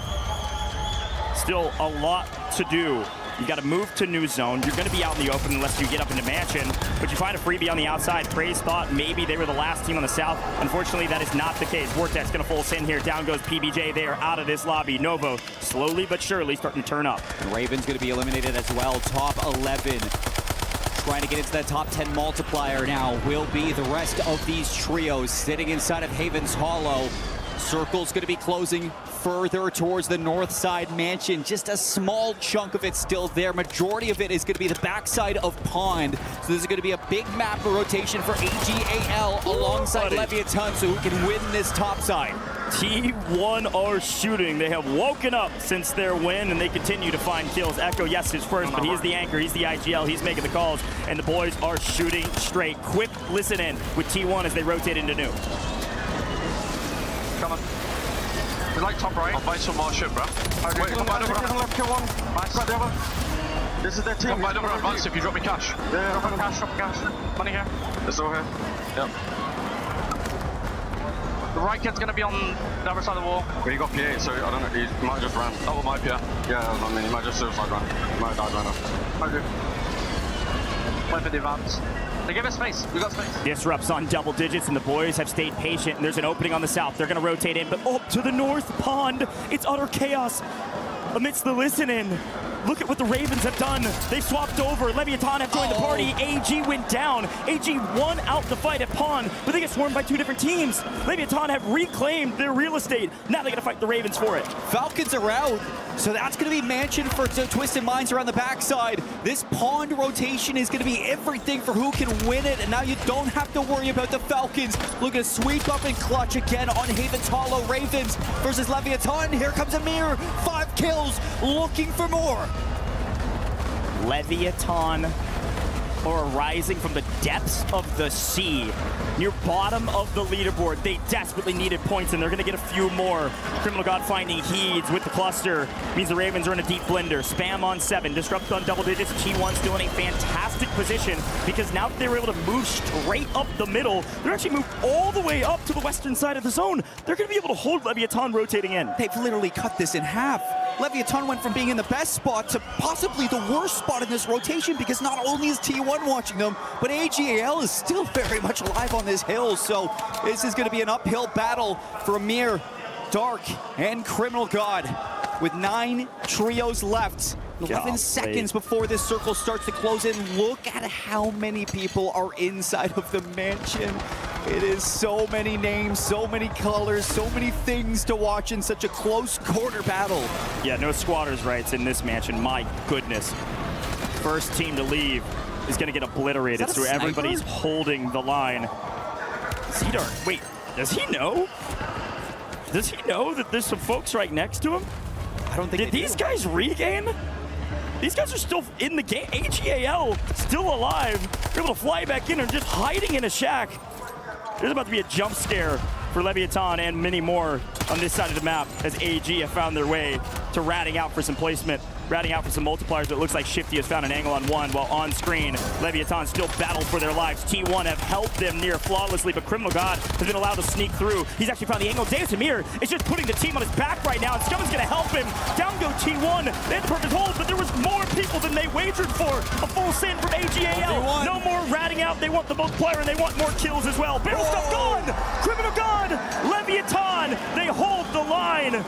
Still a lot to do You got to move to new zone. You're going to be out in the open unless you get up into Mansion, but you find a freebie on the outside. Praise thought maybe they were the last team on the south. Unfortunately, that is not the case. Vortex going to full us in here. Down goes PBJ. They are out of this lobby. Novo slowly but surely starting to turn up. And Raven's going to be eliminated as well. Top 11. Trying to get into that top 10 multiplier now will be the rest of these trios sitting inside of Haven's Hollow. Circle's going to be closing further towards the north side mansion. Just a small chunk of it still there. Majority of it is going to be the backside of Pond. So this is going to be a big map rotation for AGAL alongside Leviathan, so who can win this top side. T1 are shooting. They have woken up since their win, and they continue to find kills. Echo, yes, is first, but he is the anchor. He's the IGL. He's making the calls, and the boys are shooting straight. Quick listen in with T1 as they rotate into new. Come on. He's like top right. I'll bite some more shit, bro. Okay, wait, come back over. Kill one. Nice. Grab the other. This is their team. Come back over advance if you drop me cash. Yeah, drop cash. Money here. It's all here. Yep. The right kid's gonna be on the other side of the wall. Well, you got P8, so I don't know. He might just run. Oh, might be. Yeah, I mean, he might just suicide run. He might have died right now. Okay. Wait for the advance. They give us space. We got space. Disrupts on double digits, and the boys have stayed patient. And there's an opening on the south. They're going to rotate in, but up to the north pond. It's utter chaos amidst the listen-in. Look at what the Ravens have done. They've swapped over. Leviathan have joined the party. AG went down. AG won out the fight at Pond, but they get swarmed by two different teams. Leviathan have reclaimed their real estate. Now they got to fight the Ravens for it. Falcons are out, so that's going to be Mansion for Twisted Minds around the backside. This Pond rotation is going to be everything for who can win it, and now you don't have to worry about the Falcons. Look at sweep up and clutch again on Haven's Hollow. Ravens versus Leviathan. Here comes Amir. 5 kills, looking for more. Leviathan are rising from the depths of the sea. Near bottom of the leaderboard. They desperately needed points, and they're going to get a few more. Criminal God finding Heeds with the cluster. Means the Ravens are in a deep blender. Spam on 7. Disrupt on double digits. T1 still in a fantastic position because now that they were able to move straight up the middle, they're actually moved all the way up to the western side of the zone. They're going to be able to hold Leviathan rotating in. They've literally cut this in half. Leviathan went from being in the best spot to possibly the worst spot in this rotation because not only is T1 watching them, but AGAL is still very much alive on this hill. So this is going to be an uphill battle for Amir, Dark, and Criminal God with 9 trios left. 11 seconds before this circle starts to close in. Look at how many people are inside of the mansion. It is so many names, so many colors, so many things to watch in such a close quarter battle. Yeah, no squatters' rights in this mansion. My goodness. First team to leave is going to get obliterated, so everybody's holding the line. Zedark, wait, does he know? Does he know that there's some folks right next to him? I don't think Did these guys regain? These guys are still in the game. AGAL still alive. They're able to fly back in and just hiding in a shack. There's about to be a jump scare for Leviathan and many more on this side of the map as AG have found their way to ratting out for some placement, ratting out for some multipliers, but it looks like Shifty has found an angle on one, while on screen, Leviathan still battle for their lives. T1 have helped them near flawlessly, but Criminal God has been allowed to sneak through. He's actually found the angle. Deus Amir is just putting the team on his back right now, and Scum is going to help him. Down go T1. They had the perfect hold, but there was more people than they wagered for. A full send from AGAL. No more ratting out. They want the multiplier, and they want more kills as well. Barrel stuff gone. Criminal God, Leviathan, they hold the line.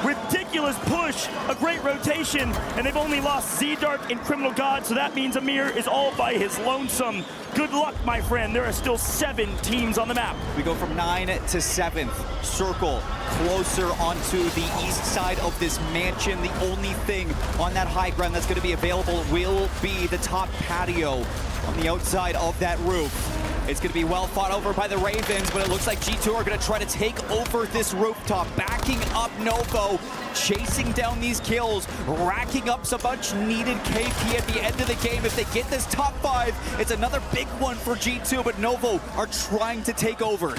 Ridiculous push, a great rotation, and they've only lost Zedark and Criminal God, so that means Amir is all by his lonesome. Good luck, my friend. There are still 7 teams on the map. We go from 9 to 7th. Circle closer onto the east side of this mansion. The only thing on that high ground that's going to be available will be the top patio on the outside of that roof. It's going to be well fought over by the Ravens, but it looks like G2 are going to try to take over this rooftop, backing up Novo, chasing down these kills, racking up some much needed KP at the end of the game. If they get this top 5, it's another big one for G2, but Novo are trying to take over.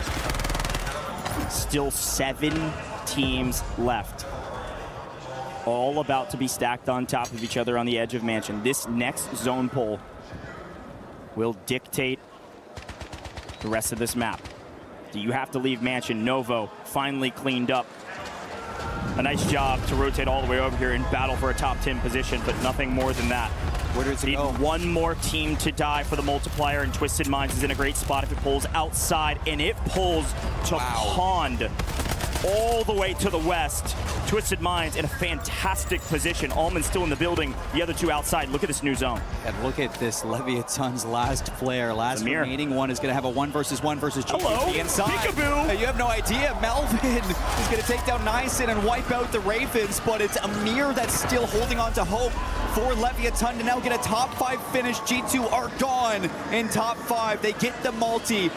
Still 7 teams left. All about to be stacked on top of each other on the edge of Mansion. This next zone pull will dictate the rest of this map. Do you have to leave Mansion? Novo finally cleaned up A nice job to rotate all the way over here and battle for a top 10 position, but nothing more than that. Where does it Need go? one more team to die for the multiplier, and Twisted Minds is in a great spot if it pulls outside, and it pulls to Pond all the way to the west. Twisted Minds in a fantastic position. Almond still in the building, the other two outside. Look at this new zone. And look at this Leviathan's last player. Last Amir. remaining one is going to have a 1 versus 1 versus GG. Hello, inside. peekaboo. You have no idea. Melvin is going to take down Nyson and wipe out the Ravens, but it's Amir that's still holding on to hope for Leviathan to now get a top 5 finish. G2 are gone in top 5. They get the multi,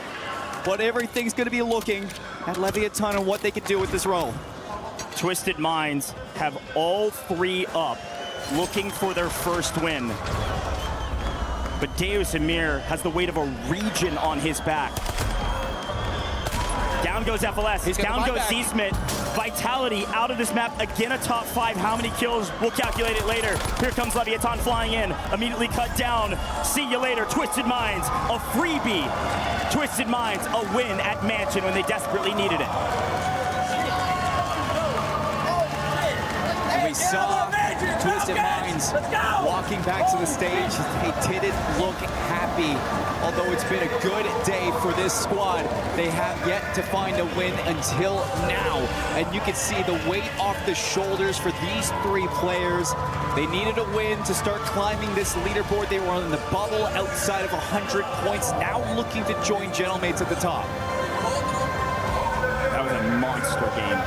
but everything's going to be looking at Leviathan and what they can do with this role. Twisted Minds have all 3 up, looking for their first win. But Deus Amir has the weight of a region on his back. Down goes FLS, down goes Z-Smith. Vitality out of this map, again a top 5. How many kills? We'll calculate it later. Here comes Leviathan flying in, immediately cut down. See you later, Twisted Minds, a freebie. Twisted Minds, a win at Mansion when they desperately needed it. We saw Twisted Minds walking back to the stage. They didn't look happy. Although it's been a good day for this squad, they have yet to find a win until now. And you can see the weight off the shoulders for these 3 players. They needed a win to start climbing this leaderboard. They were on the bubble outside of 100 points, now looking to join Gentlemates at the top. That was a monster game.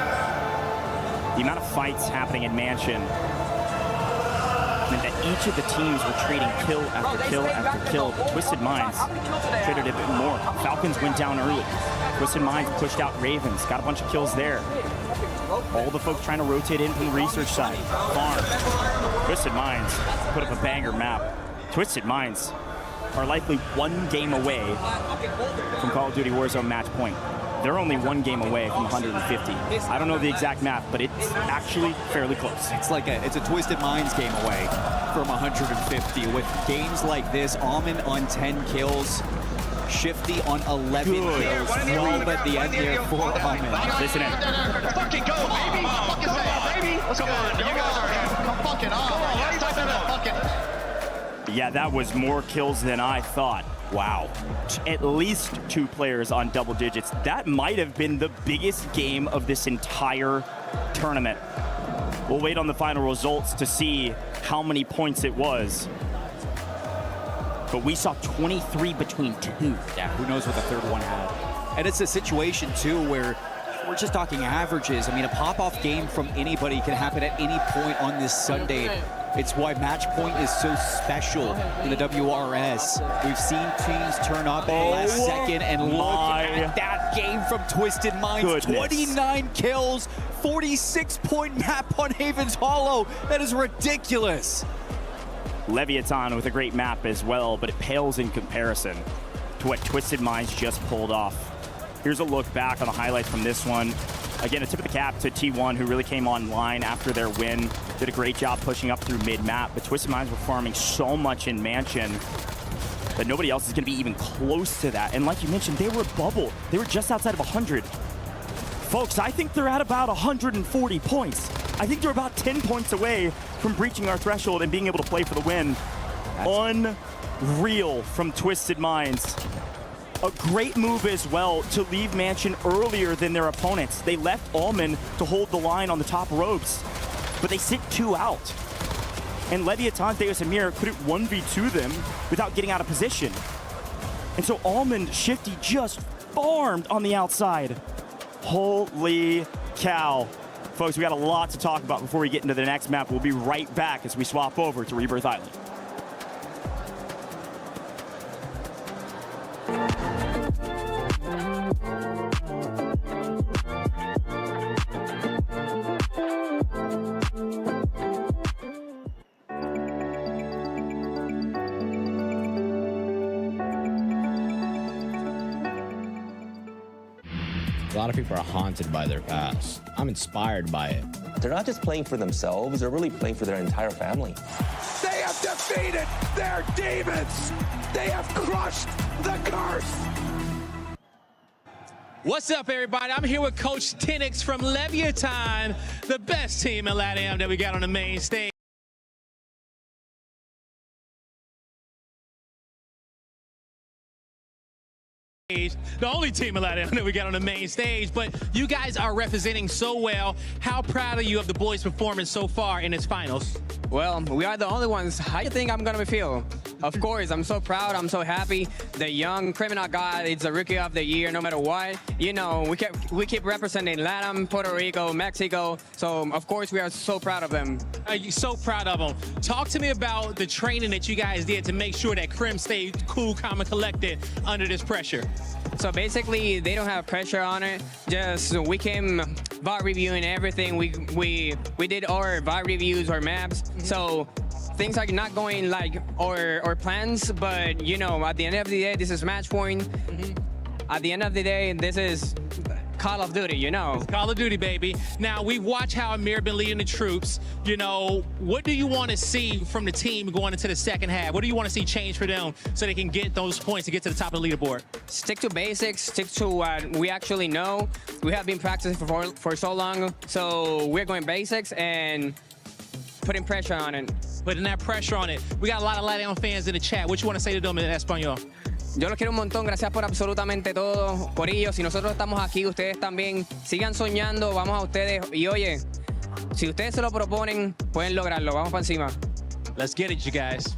The amount of fights happening in Mansion meant that each of the teams were trading kill after kill after kill. But Twisted Minds traded a bit more. Falcons went down early. Twisted Minds pushed out Ravens, got a bunch of kills there. All the folks trying to rotate in from the research side. Farm. Twisted Minds put up a banger map. Twisted Minds are likely 1 game away from Call of Duty Warzone match point. They're only 1 game away from 150. I don't know the exact math, but it's actually fairly close. It's like it's a Twisted Minds game away from 150. With games like this, Almond on 10 kills, Shifty on 11 kills. 12 at the end there for Almond. Listen in. Fucking go, baby! Fucking say it, baby! Let's go on. You guys are here. Come fucking on. Come on, let's type in that fucking. Yeah, that was more kills than I thought. Wow. At least 2 players on double digits. That might have been the biggest game of this entire tournament. We'll wait on the final results to see how many points it was. But we saw 23 between 2. Yeah, who knows what the third one had. And it's a situation, too, where we're just talking averages. I mean, a pop-off game from anybody can happen at any point on this Sunday. It's why match point is so special in the WRS. We've seen teams turn up in the last second, and look at that game from Twisted Minds. Goodness. 29 kills, 46-point map on Haven's Hollow. That is ridiculous. Leviathan with a great map as well, but it pales in comparison to what Twisted Minds just pulled off. Here's a look back on the highlights from this one. Again, a tip of the cap to T1, who really came online after their win. Did a great job pushing up through mid-map, but Twisted Minds were farming so much in Mansion that nobody else is going to be even close to that. And like you mentioned, they were bubble. They were just outside of 100. Folks, I think they're at about 140 points. I think they're about 10 points away from breaching our threshold and being able to play for the win. Unreal from Twisted Minds. A great move as well to leave Mansion earlier than their opponents. They left Almond to hold the line on the top ropes, but they sit 2 out. And Leviathan, Deus Amir couldn't 1v2 them without getting out of position. And so Almond Shifty just farmed on the outside. Holy cow. Folks, we got a lot to talk about before we get into the next map. We'll be right back as we swap over to Rebirth Island. A lot of people are haunted by their past. I'm inspired by it. They're not just playing for themselves, they're really playing for their entire family. They have defeated their demons! They have crushed the curse! What's up, everybody? I'm here with Coach Tenix from Leviathan, the best team in LATAM that we got on the main stage. The only team in LATAM that we got on the main stage, but you guys are representing so well. How proud are you of the boys' performance so far in its finals? Well, we are the only ones. How do you think I'm going to feel? Of course, I'm so proud. I'm so happy. The young criminal guy, it's the rookie of the year, no matter what. You know, we keep representing LATAM, Puerto Rico, Mexico. So, of course, we are so proud of them. Are you so proud of them? Talk to me about the training that you guys did to make sure that Crim stayed cool, calm, and collected under this pressure. So basically, they don't have pressure on it. Just we came VOD reviewing everything. We did our VOD reviews, our maps. So things are not going like our plans, but you know, at the end of the day, this is match point. At the end of the day, this is Call of Duty, you know. It's Call of Duty, baby. Now, we've watched how Amir been leading the troops. You know, what do you want to see from the team going into the second half? What do you want to see change for them so they can get those points to get to the top of the leaderboard? Stick to basics, stick to what we actually know. We have been practicing for so long, so we're going basics and putting pressure on it. Putting that pressure on it. We got a lot of LATAM fans in the chat. What you want to say to them in Espanol? Yo los quiero un montón, gracias por absolutamente todo, por ellos. Si nosotros estamos aquí, ustedes también. Sigan soñando, vamos a ustedes. Y oye, si ustedes se lo proponen, pueden lograrlo. Vamos para encima. Let's get it, you guys.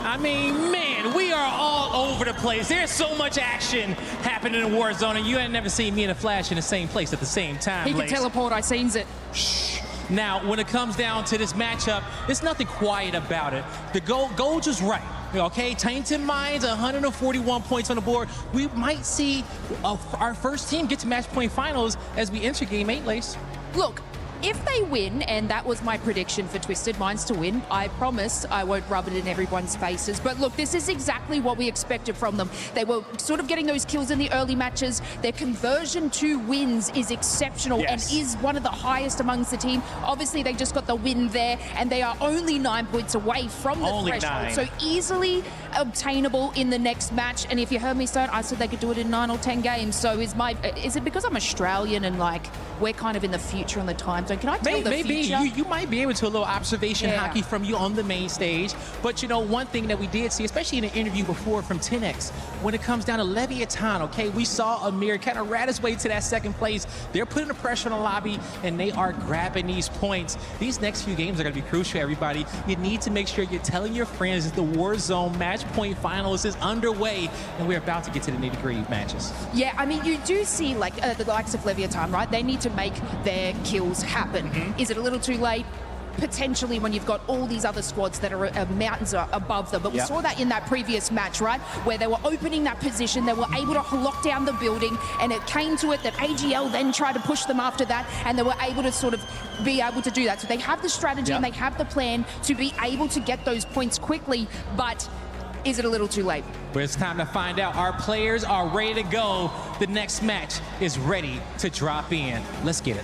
I mean, man, we are all over the place. There's so much action happening in Warzone, and you ain't never seen me and a Flash in the same place at the same time. He can teleport, I seen it. Shh. Now, when it comes down to this matchup, there's nothing quiet about it. The goal just right. Okay, Tainted Minds, 141 points on the board. We might see our first team get to match point finals as we enter Game 8, Lace. Look, if they win, and that was my prediction for Twisted Minds to win, I promise I won't rub it in everyone's faces. But look, this is exactly what we expected from them. They were sort of getting those kills in the early matches. Their conversion to wins is exceptional and is one of the highest amongst the team. Obviously, they just got the win there, and they are only 9 points away from the threshold. So easily obtainable in the next match. And if you heard me say it, I said they could do it in 9 or 10 games. So is it because I'm Australian and like we're kind of in the future on the time? So can I tell the future? You might be able to a little observation hockey from you on the main stage. But you know, one thing that we did see, especially in an interview before from 10X, when it comes down to Leviathan, okay, we saw Amir kind of rat his way to that second place. They're putting the pressure on the lobby, and they are grabbing these points. These next few games are going to be crucial, everybody. You need to make sure you're telling your friends that the Warzone match point finals is underway, and we're about to get to the nitty-gritty matches. Yeah, I mean, you do see like the likes of Leviathan, right? They need to make their kills happen. Is it a little too late? Potentially, when you've got all these other squads that are mountains above them. But we saw that in that previous match, right? Where they were opening that position, they were able to lock down the building, and it came to it that AGL then tried to push them after that, and they were able to sort of be able to do that. So they have the strategy and they have the plan to be able to get those points quickly, but is it a little too late? But it's time to find out. Our players are ready to go. The next match is ready to drop in. Let's get it.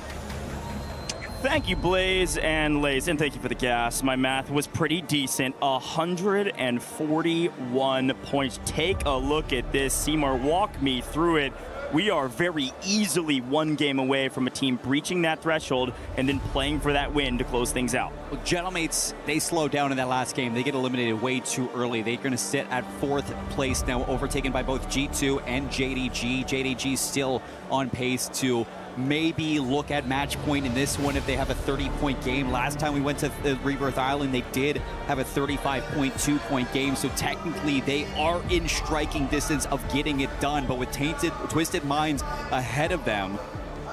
Thank you, Blaze and Laze, and thank you for the gas. My math was pretty decent. 141 points. Take a look at this. Seymour, walk me through it. We are very easily one game away from a team breaching that threshold and then playing for that win to close things out. Well, Gentlemates, they slowed down in that last game. They get eliminated way too early. They're going to sit at 4th place now, overtaken by both G2 and JDG. JDG still on pace to maybe look at match point in this one if they have a 30-point game. Last time we went to Rebirth Island, they did have a 35.2 point game, so technically they are in striking distance of getting it done. But with Twisted Minds ahead of them,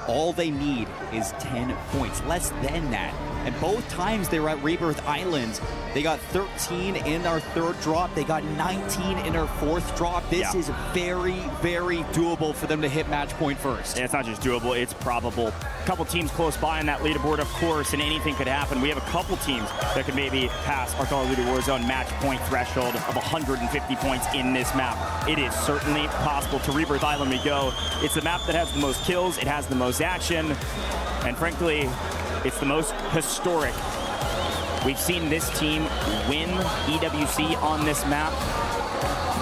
all they need is 10 points, less than that. And both times they were at Rebirth Island, they got 13 in our 3rd drop. They got 19 in our 4th drop. This is very, very doable for them to hit match point first. Yeah, it's not just doable, it's probable. A couple teams close by on that leaderboard, of course, and anything could happen. We have a couple teams that could maybe pass our Call of Duty Warzone match point threshold of 150 points in this map. It is certainly possible. To Rebirth Island we go. It's the map that has the most kills, it has the most action, and frankly, it's the most historic. We've seen this team win EWC on this map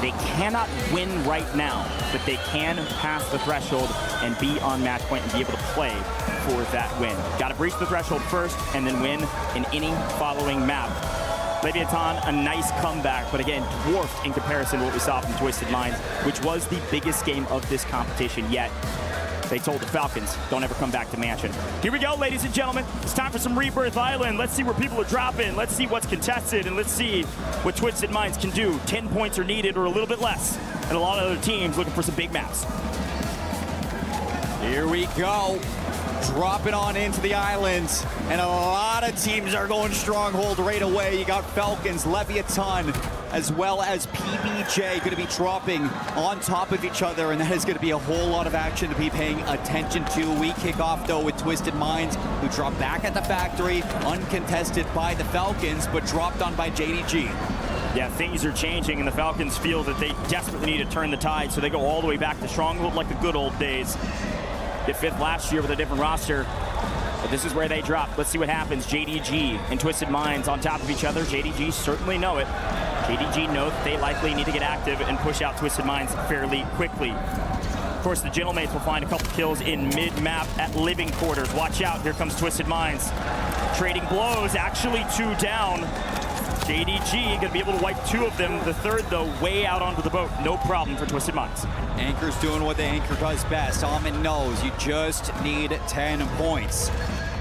They cannot win right now, but they can pass the threshold and be on match point and be able to play for that win. Got to breach the threshold first and then win in any following map. Leviathan, a nice comeback, but again, dwarfed in comparison to what we saw from Twisted Minds, which was the biggest game of this competition yet. They told the Falcons, don't ever come back to Mansion. Here we go, ladies and gentlemen. It's time for some Rebirth Island. Let's see where people are dropping. Let's see what's contested, and let's see what Twisted Minds can do. 10 points are needed or a little bit less. And a lot of other teams looking for some big maps. Here we go. Dropping on into the islands, and a lot of teams are going Stronghold right away. You got Falcons, Leviathan, as well as PBJ going to be dropping on top of each other, and that is going to be a whole lot of action to be paying attention to. We kick off, though, with Twisted Minds, who drop back at the factory, uncontested by the Falcons, but dropped on by JDG. Yeah, things are changing, and the Falcons feel that they desperately need to turn the tide, so they go all the way back to Stronghold like the good old days. Get fifth last year with a different roster, but this is where they drop. Let's see what happens. JDG and Twisted Minds on top of each other. JDG certainly know it. JDG know that they likely need to get active and push out Twisted Minds fairly quickly. Of course, the Gentlemates will find a couple kills in mid-map at living quarters. Watch out, here comes Twisted Minds. Trading blows, actually 2 down. JDG gonna be able to wipe 2 of them. The third, though, way out onto the boat. No problem for Twisted Minds. Anchor's doing what the Anchor does best. Almond knows you just need 10 points.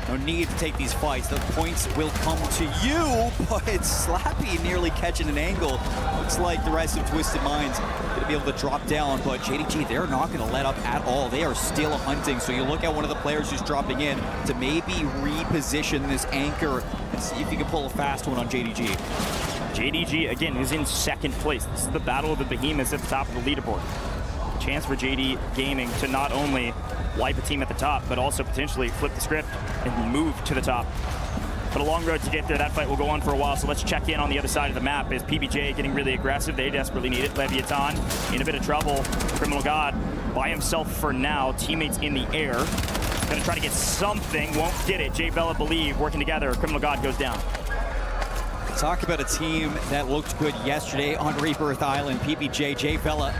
No need to take these fights. The points will come to you, but it's Slappy nearly catching an angle. Looks like the rest of Twisted Minds going to be able to drop down, but JDG, they're not going to let up at all. They are still hunting, so you look at one of the players who's dropping in to maybe reposition this Anchor and see if you can pull a fast one on JDG. JDG, again, is in second place. This is the battle of the behemoths at the top of the leaderboard. Chance for JD Gaming to not only wipe a team at the top, but also potentially flip the script and move to the top. But a long road to get there. That fight will go on for a while, so let's check in on the other side of the map. Is PBJ getting really aggressive? They desperately need it. Leviathan in a bit of trouble. Criminal God by himself for now. Teammates in the air. Gonna try to get something, won't get it. J Vela Believe working together. Criminal God goes down. Talk about a team that looked good yesterday on Rebirth Island. PBJ, J Vela,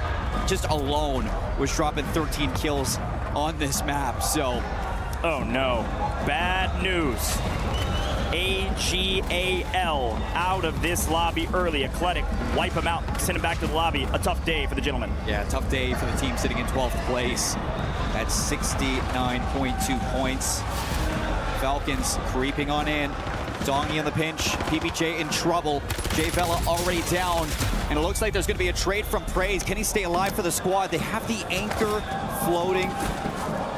just alone was dropping 13 kills on this map, so. Oh no, bad news. AGAL out of this lobby early. Eclectic, wipe him out, send him back to the lobby. A tough day for the Gentlemen. Yeah, tough day for the team sitting in 12th place at 69.2 points. Falcons creeping on in. Dongy in the pinch, PBJ in trouble. J Vela already down, and it looks like there's going to be a trade from Praise. Can he stay alive for the squad? They have the Anchor floating.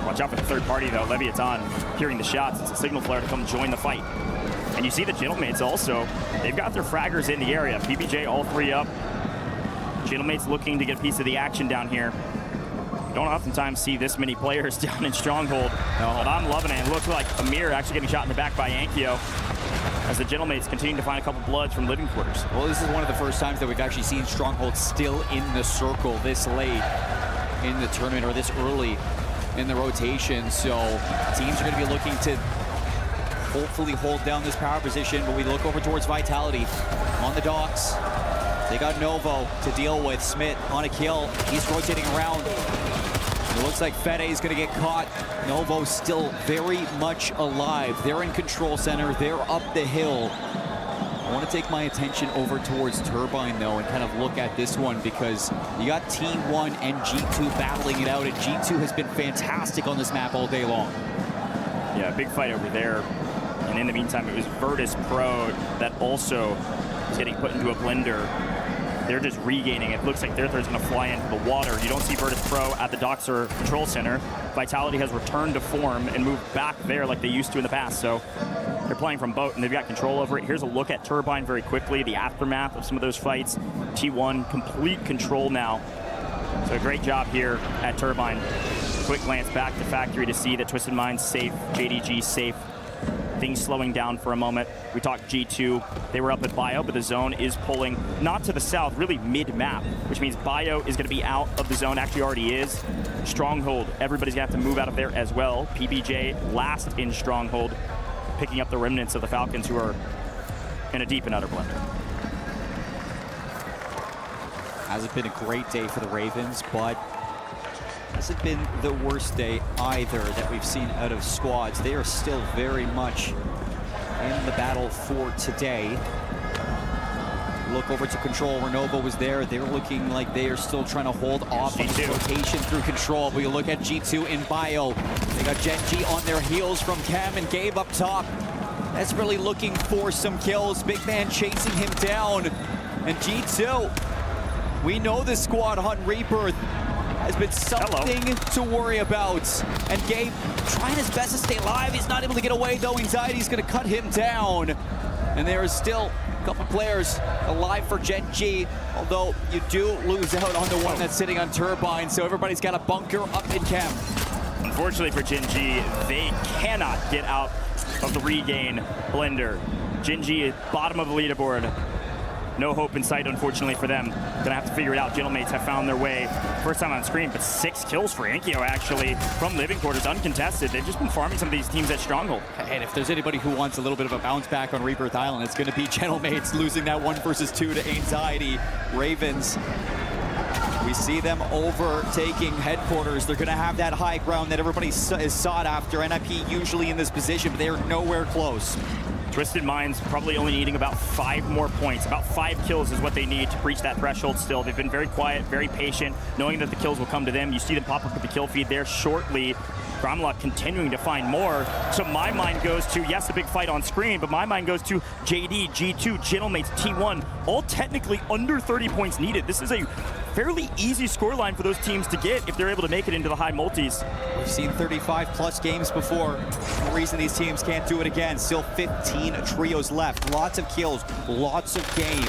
Watch out for the third party, though. Leviathan hearing the shots. It's a signal flare to come join the fight. And you see the Gentlemates also. They've got their fraggers in the area. PBJ all 3 up. Gentlemates looking to get a piece of the action down here. You don't oftentimes see this many players down in Stronghold, but I'm loving it. It looks like Amir actually getting shot in the back by Ankyo as the Gentlemates continue to find a couple bloods from living quarters. Well, this is one of the first times that we've actually seen Stronghold still in the circle this late in the tournament, or this early in the rotation. So teams are going to be looking to hopefully hold down this power position, but we look over towards Vitality on the docks. They got Novo to deal with. Smith on a kill. He's rotating around. It looks like Fede is going to get caught. Novo still very much alive. They're in control center. They're up the hill. I want to take my attention over towards Turbine, though, and kind of look at this one, because you got T1 and G2 battling it out, and G2 has been fantastic on this map all day long. Yeah, big fight over there. And in the meantime, it was Virtus Pro that also is getting put into a blender. They're just regaining. It looks like their third's going to fly into the water. You don't see Virtus Pro at the docks or control center. Vitality has returned to form and moved back there like they used to in the past. So they're playing from boat, and they've got control over it. Here's a look at Turbine very quickly, the aftermath of some of those fights. T1, complete control now. So great job here at Turbine. Quick glance back to Factory to see that Twisted Minds safe, JDG safe. Things slowing down for a moment. We talked G2. They were up at Bio, but the zone is pulling not to the south, really mid-map, which means Bio is going to be out of the zone, actually already is. Stronghold, everybody's going to have to move out of there as well. PBJ last in Stronghold, picking up the remnants of the Falcons, who are in a deep and utter blunder. Hasn't been a great day for the Ravens, but hasn't been the worst day either that we've seen out of squads. They are still very much in the battle for today. Look over to Control where Nova was there. They're looking like they are still trying to hold off on this rotation through Control. But you look at G2 in Bio. They got Gen G on their heels from Cam and Gabe up top. That's really looking for some kills. Big man chasing him down. And G2, we know this squad on Rebirth has been something to worry about. And Gabe trying his best to stay alive. He's not able to get away though. Anxiety's gonna cut him down. And there is still a couple players alive for Gen G, although you do lose out on the one that's sitting on Turbine, so everybody's got a bunker up in Chem. Unfortunately for Gen G, they cannot get out of the regain blender. Gen G is bottom of the leaderboard. No hope in sight, unfortunately, for them. Gonna have to figure it out. Gentlemaids have found their way. First time on screen, but 6 kills for Ankyo, actually, from Living Quarters, uncontested. They've just been farming some of these teams at Stronghold. And if there's anybody who wants a little bit of a bounce back on Rebirth Island, it's gonna be Gentlemaids losing that 1 versus 2 to Anxiety. Ravens, we see them overtaking headquarters. They're gonna have that high ground that everybody is sought after. NIP usually in this position, but they are nowhere close. Twisted Minds probably only needing about 5 more points. About 5 kills is what they need to breach that threshold still. They've been very quiet, very patient, knowing that the kills will come to them. You see them pop up with the kill feed there shortly. Gromlock continuing to find more. So my mind goes to, yes, a big fight on screen, but my mind goes to JD, G2, Gentlemates, T1, all technically under 30 points needed. This is a fairly easy scoreline for those teams to get if they're able to make it into the high multis. We've seen 35-plus games before. No reason these teams can't do it again. Still 15 trios left. Lots of kills, lots of game.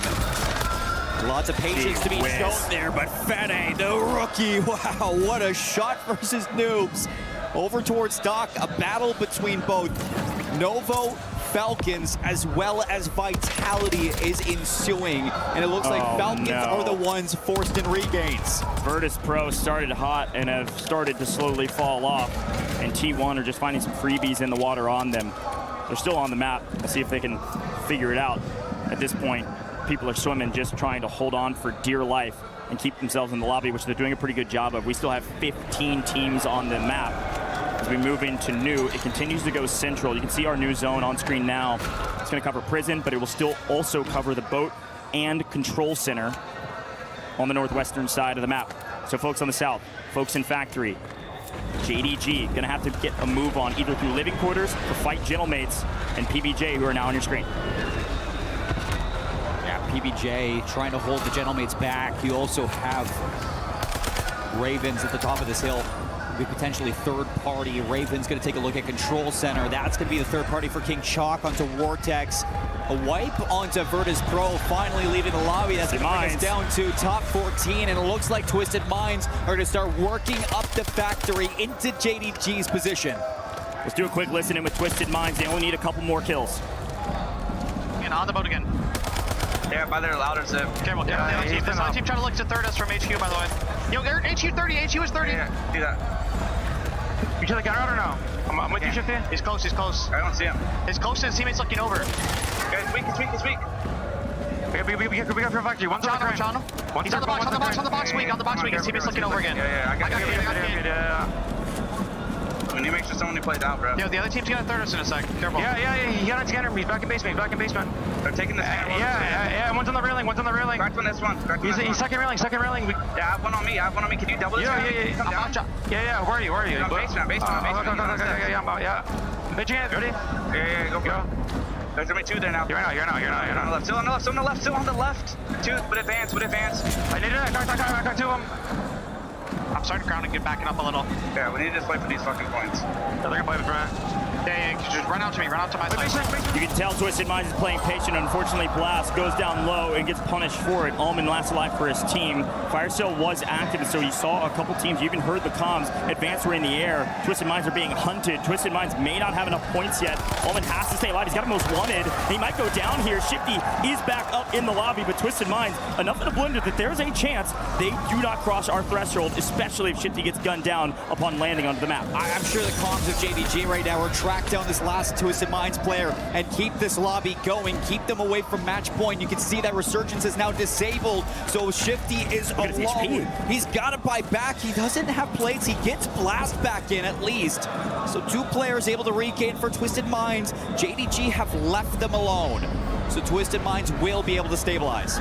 Lots of patience to be shown there, but Fede, the rookie, wow, what a shot versus Noobs. Over towards Doc, a battle between both Novo, Falcons, as well as Vitality is ensuing. And it looks like Falcons are the ones forced in regains. Virtus Pro started hot and have started to slowly fall off. And T1 are just finding some freebies in the water on them. They're still on the map. Let's see if they can figure it out. At this point, people are swimming, just trying to hold on for dear life and keep themselves in the lobby, which they're doing a pretty good job of. We still have 15 teams on the map. As we move into new, it continues to go central. You can see our new zone on screen now. It's going to cover prison, but it will still also cover the boat and control center on the northwestern side of the map. So folks on the south, folks in factory, JDG going to have to get a move on either through living quarters to fight Gentlemates and PBJ, who are now on your screen. Yeah, PBJ trying to hold the Gentlemates back. You also have Ravens at the top of this hill. Be potentially third party. Ravens going to take a look at Control Center. That's going to be the third party for King Chalk onto Vortex. A wipe onto Virtus Pro, finally leaving the lobby. That's going to bring us down to top 14, and it looks like Twisted Minds are going to start working up the factory into JDG's position. Let's do a quick listen in with Twisted Minds. They only need a couple more kills. And on the boat again. Yeah, by their louder zip. Careful, the other team trying to look to third us from HQ, by the way. Yo, HQ 30, HQ is 30. Yeah, do that. You should have got out or no? I'm with you, Shifty. He's close, he's close. I don't see him. He's close to his teammates looking over. Yeah, he's weak, he's weak. We got your factory. One's on the ground. He's on the box weak. His teammate's looking over again. Yeah, I got you. We need to make sure someone plays out, bro. Yo, the other team's gonna third us in a sec. Careful. Yeah, he got a scanner. He's back in basement. They're taking the scanner. Yeah. One's on the railing. Cracked on this one. He's second railing. Yeah, I have one on me. Can you double this? Yeah. Where are you? Basement. Yeah. Bitch hands, ready? Yeah, go. There's gonna be 2 there now. You're not. Still on the left. 2, with advance. I need it. I got 2 of them. I'm starting to ground and get backing up a little. Yeah, we need to just play for these fucking points. Yeah, they're gonna play with Brad. Yeah, just run out to my side. You can tell Twisted Minds is playing patient. Unfortunately, Blast goes down low and gets punished for it. Almond last alive for his team. Fire Sale was active, and so you saw a couple teams. You even heard the comms. Advance were in the air. Twisted Minds are being hunted. Twisted Minds may not have enough points yet. Almond has to stay alive. He's got him most wanted. He might go down here. Shifty is back up in the lobby, but Twisted Minds, enough in a blender that there's a chance they do not cross our threshold, especially if Shifty gets gunned down upon landing onto the map. I'm sure the comms of JDG right now are tracked down this last last Twisted Minds player and keep this lobby going, keep them away from match point. You can see that Resurgence is now disabled, so Shifty is alone. He's got to buy back. He doesn't have plates. He gets Blast back in at least. So 2 players able to regain for Twisted Minds. JDG have left them alone. So Twisted Minds will be able to stabilize.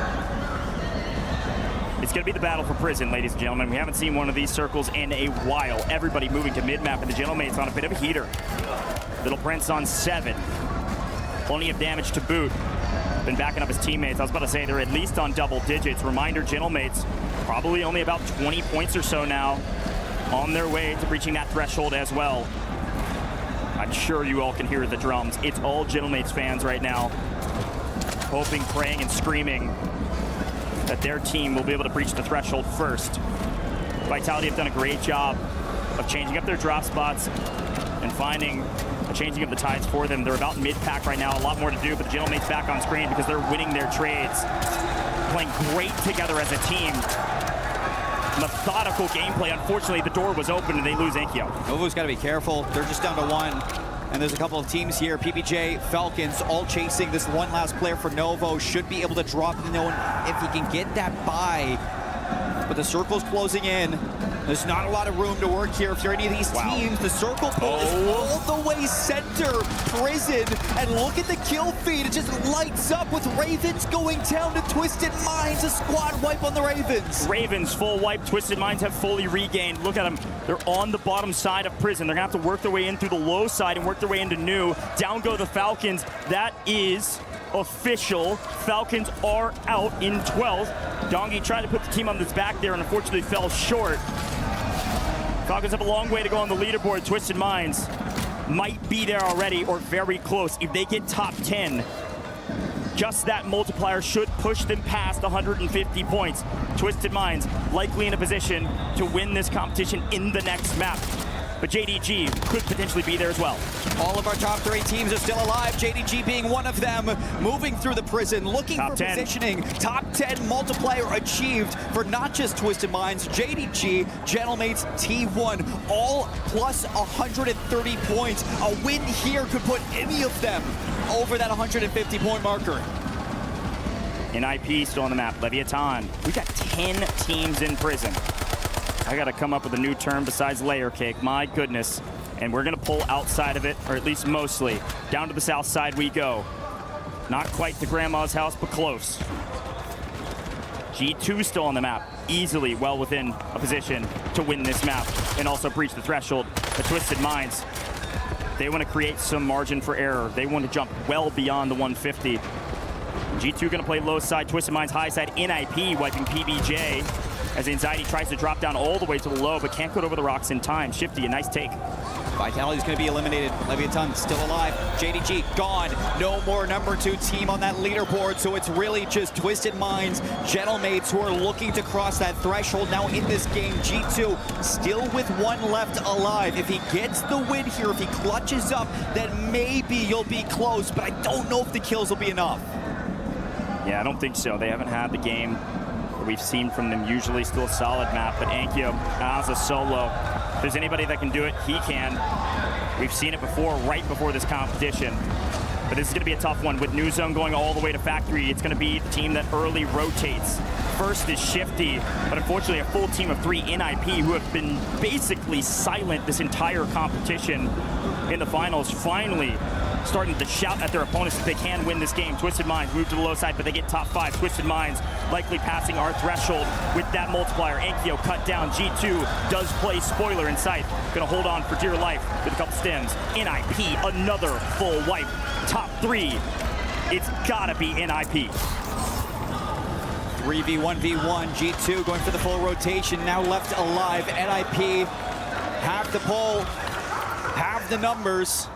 It's going to be the battle for Prison, ladies and gentlemen. We haven't seen one of these circles in a while. Everybody moving to mid-map, and the Gentlemate's on a bit of a heater. Little Prince on 7. Plenty of damage to boot. Been backing up his teammates. I was about to say they're at least on double digits. Reminder, Gentlemate's probably only about 20 points or so now, on their way to reaching that threshold as well. I'm sure you all can hear the drums. It's all Gentlemate's fans right now, hoping, praying, and screaming that their team will be able to breach the threshold first. Vitality have done a great job of changing up their drop spots and finding a changing of the tides for them. They're about mid-pack right now, a lot more to do, but the Gentlemate's back on screen because they're winning their trades. Playing great together as a team. Methodical gameplay. Unfortunately, the door was open and they lose Enkyo. Novo's got to be careful. They're just down to 1. And there's a couple of teams here, PBJ, Falcons, all chasing this one last player for Novo. Should be able to drop the known if he can get that buy. But the circle's closing in. There's not a lot of room to work here if you're any of these teams. The circle pull is all the way center, Prison, and look at the kill feed. It just lights up with Ravens going down to Twisted Minds. A squad wipe on the Ravens. Ravens full wipe. Twisted Minds have fully regained. Look at them. They're on the bottom side of Prison. They're going to have to work their way in through the low side and work their way into new. Down go the Falcons. That is official. Falcons are out in 12th. Dongi tried to put the team on his back there and unfortunately fell short. Falcons have a long way to go on the leaderboard. Twisted Minds might be there already or very close. If they get top 10, just that multiplier should push them past 150 points. Twisted Minds likely in a position to win this competition in the next map. But JDG could potentially be there as well. All of our top 3 teams are still alive, JDG being one of them. Moving through the Prison, looking for positioning. Top 10 multiplier achieved for not just Twisted Minds, JDG, Gentlemates, T1, all plus 130 points. A win here could put any of them over that 150-point marker. NIP still on the map. Leviathan. We got 10 teams in Prison. I got to come up with a new term besides layer cake. My goodness. And we're going to pull outside of it, or at least mostly. Down to the south side we go. Not quite to Grandma's house, but close. G2 still on the map. Easily well within a position to win this map and also breach the threshold. The Twisted Minds, they want to create some margin for error. They want to jump well beyond the 150. G2 going to play low side, Twisted Minds high side, NIP wiping PBJ. As Anxiety tries to drop down all the way to the low, but can't get over the rocks in time. Shifty, a nice take. Vitality's going to be eliminated. Leviathan still alive. JDG gone. No more number 2 team on that leaderboard, so it's really just Twisted Minds, Gentlemates who are looking to cross that threshold now in this game. G2 still with 1 left alive. If he gets the win here, if he clutches up, then maybe you'll be close, but I don't know if the kills will be enough. Yeah, I don't think so. They haven't had the game we've seen from them. Usually still a solid map, but Enkyo as a solo. If there's anybody that can do it, he can. We've seen it before, right before this competition. But this is going to be a tough one. With New Zone going all the way to Factory, it's going to be the team that early rotates. First is Shifty, but unfortunately a full team of 3 NIP who have been basically silent this entire competition in the finals, finally starting to shout at their opponents that they can win this game. Twisted Minds move to the low side, but they get top 5. Twisted Minds likely passing our threshold with that multiplier. Enkyo cut down. G2 does play spoiler in sight. Gonna hold on for dear life with a couple stems. NIP, another full wipe. Top 3, it's gotta be NIP. 3v1v1, G2 going for the full rotation, now left alive. NIP have the pole, have the numbers.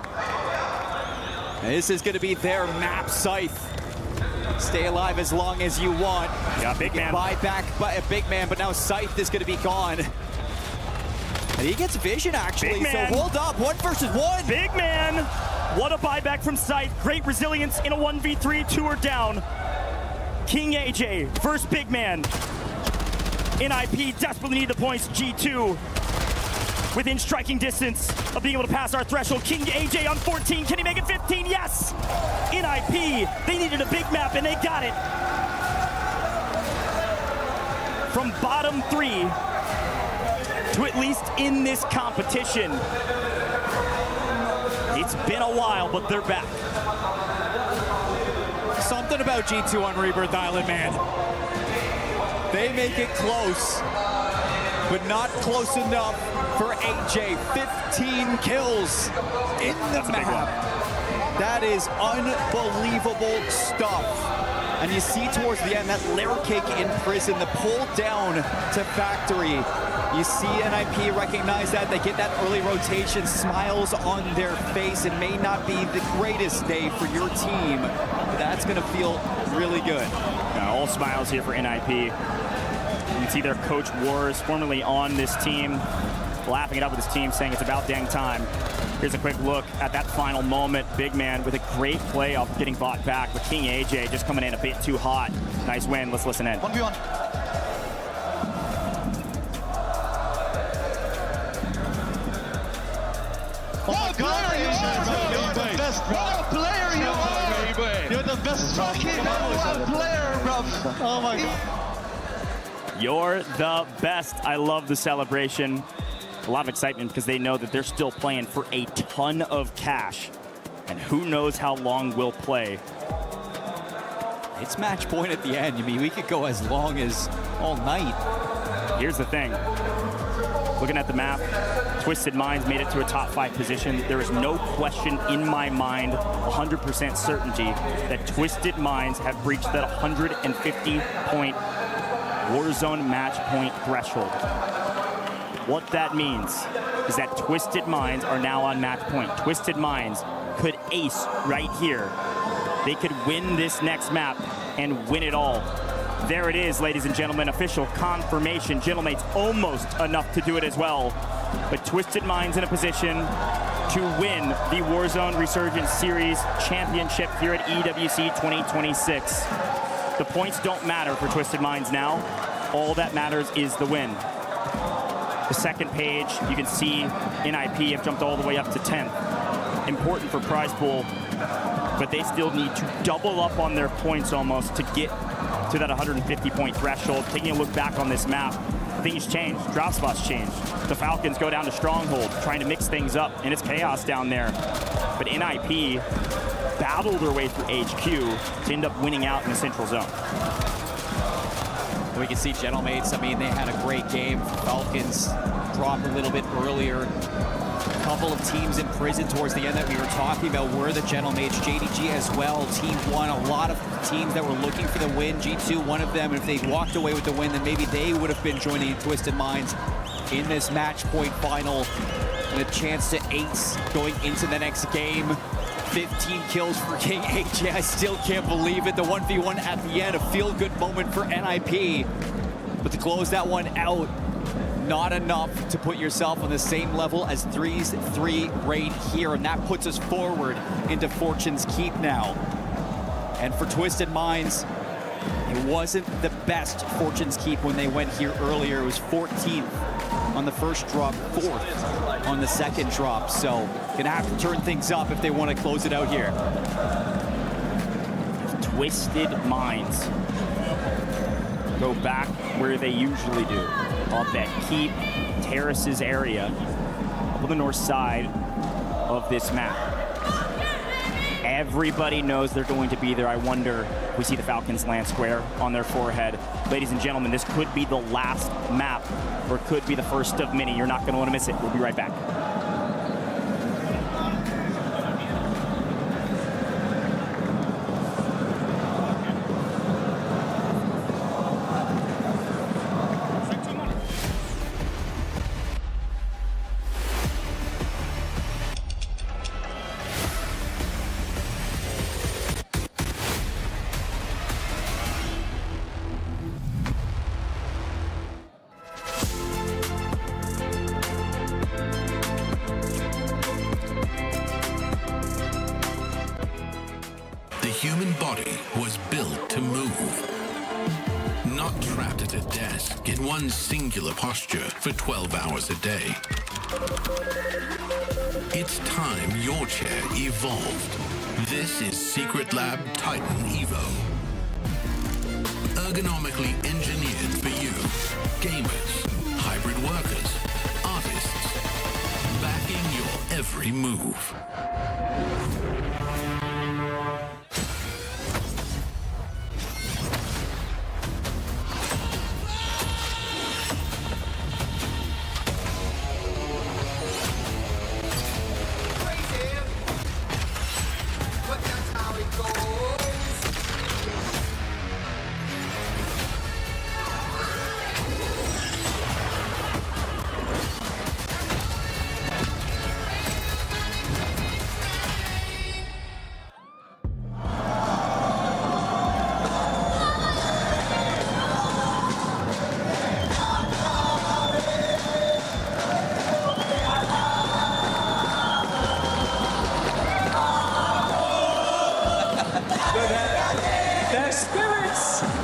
This is going to be their map Scythe. Stay alive as long as you want. Yeah, big man. Buy back by a big man, but now Scythe is going to be gone. And he gets vision, actually, so hold up. 1 versus 1. Big man. What a buyback from Scythe. Great resilience in a 1v3. 2 are down. King AJ versus big man. NIP desperately need the points. G2 within striking distance of being able to pass our threshold. King AJ on 14. Can he make it 15? Yes! NIP, they needed a big map and they got it. From bottom 3 to at least in this competition. It's been a while, but they're back. Something about G2 on Rebirth Island, man. They make it close, but not close enough for AJ. 15 kills in the map. That is unbelievable stuff. And you see towards the end that layer cake in prison, the pull down to factory. You see NIP recognize that. They get that early rotation, smiles on their face. It may not be the greatest day for your team, but that's going to feel really good. All smiles here for NIP. You can see their coach Wars, formerly on this team, laughing it up with his team, saying it's about dang time. Here's a quick look at that final moment. Big man with a great play off getting bought back, but King AJ just coming in a bit too hot. Nice win. Let's listen in. 1v1. What player you are! You're the best player you are! You're the best fucking number one player, bro! Oh my god. You're the best. I love the celebration. A lot of excitement because they know that they're still playing for a ton of cash. And who knows how long we'll play. It's match point at the end. I mean, we could go as long as all night. Here's the thing. Looking at the map, Twisted Minds made it to a top 5 position. There is no question in my mind, 100% certainty, that Twisted Minds have breached that 150-point Warzone match point threshold. What that means is that Twisted Minds are now on match point. Twisted Minds could ace right here. They could win this next map and win it all. There it is, ladies and gentlemen, official confirmation. Gentlemate's almost enough to do it as well. But Twisted Minds in a position to win the Warzone Resurgence Series Championship here at EWC 2026. The points don't matter for Twisted Minds now. All that matters is the win. The second page, you can see NIP have jumped all the way up to 10th. Important for prize pool, but they still need to double up on their points almost to get to that 150-point threshold. Taking a look back on this map, things changed. Drop spots changed. The Falcons go down to Stronghold, trying to mix things up, and it's chaos down there. But NIP battled their way through HQ to end up winning out in the Central Zone. We can see Gentlemates, I mean, they had a great game. Falcons dropped a little bit earlier. A couple of teams in prison towards the end that we were talking about were the Gentlemates. JDG as well, Team 1. A lot of teams that were looking for the win. G2, one of them. If they walked away with the win, then maybe they would have been joining Twisted Minds in this match point final. And a chance to ace going into the next game. 15 kills for King AJ. I still can't believe it. The 1v1 at the end, a feel-good moment for NIP. But to close that one out, not enough to put yourself on the same level as 3's 3 right here. And that puts us forward into Fortune's Keep now. And for Twisted Minds, it wasn't the best Fortune's Keep when they went here earlier. It was 14th on the first drop, 4th on the second drop. So gonna have to turn things up if they want to close it out here. Twisted Minds go back where they usually do, up that Keep Terraces area, up on the north side of this map. Everybody knows they're going to be there. I wonder if we see the Falcons land square on their forehead. Ladies and gentlemen, this could be the last map, or it could be the first of many. You're not going to want to miss it. We'll be right back. The human body was built to move, not trapped at a desk in one singular posture for 12 hours a day. It's time your chair evolved. This is Secret Lab Titan Evo. Ergonomically engineered for you, gamers, hybrid workers, artists, backing your every move.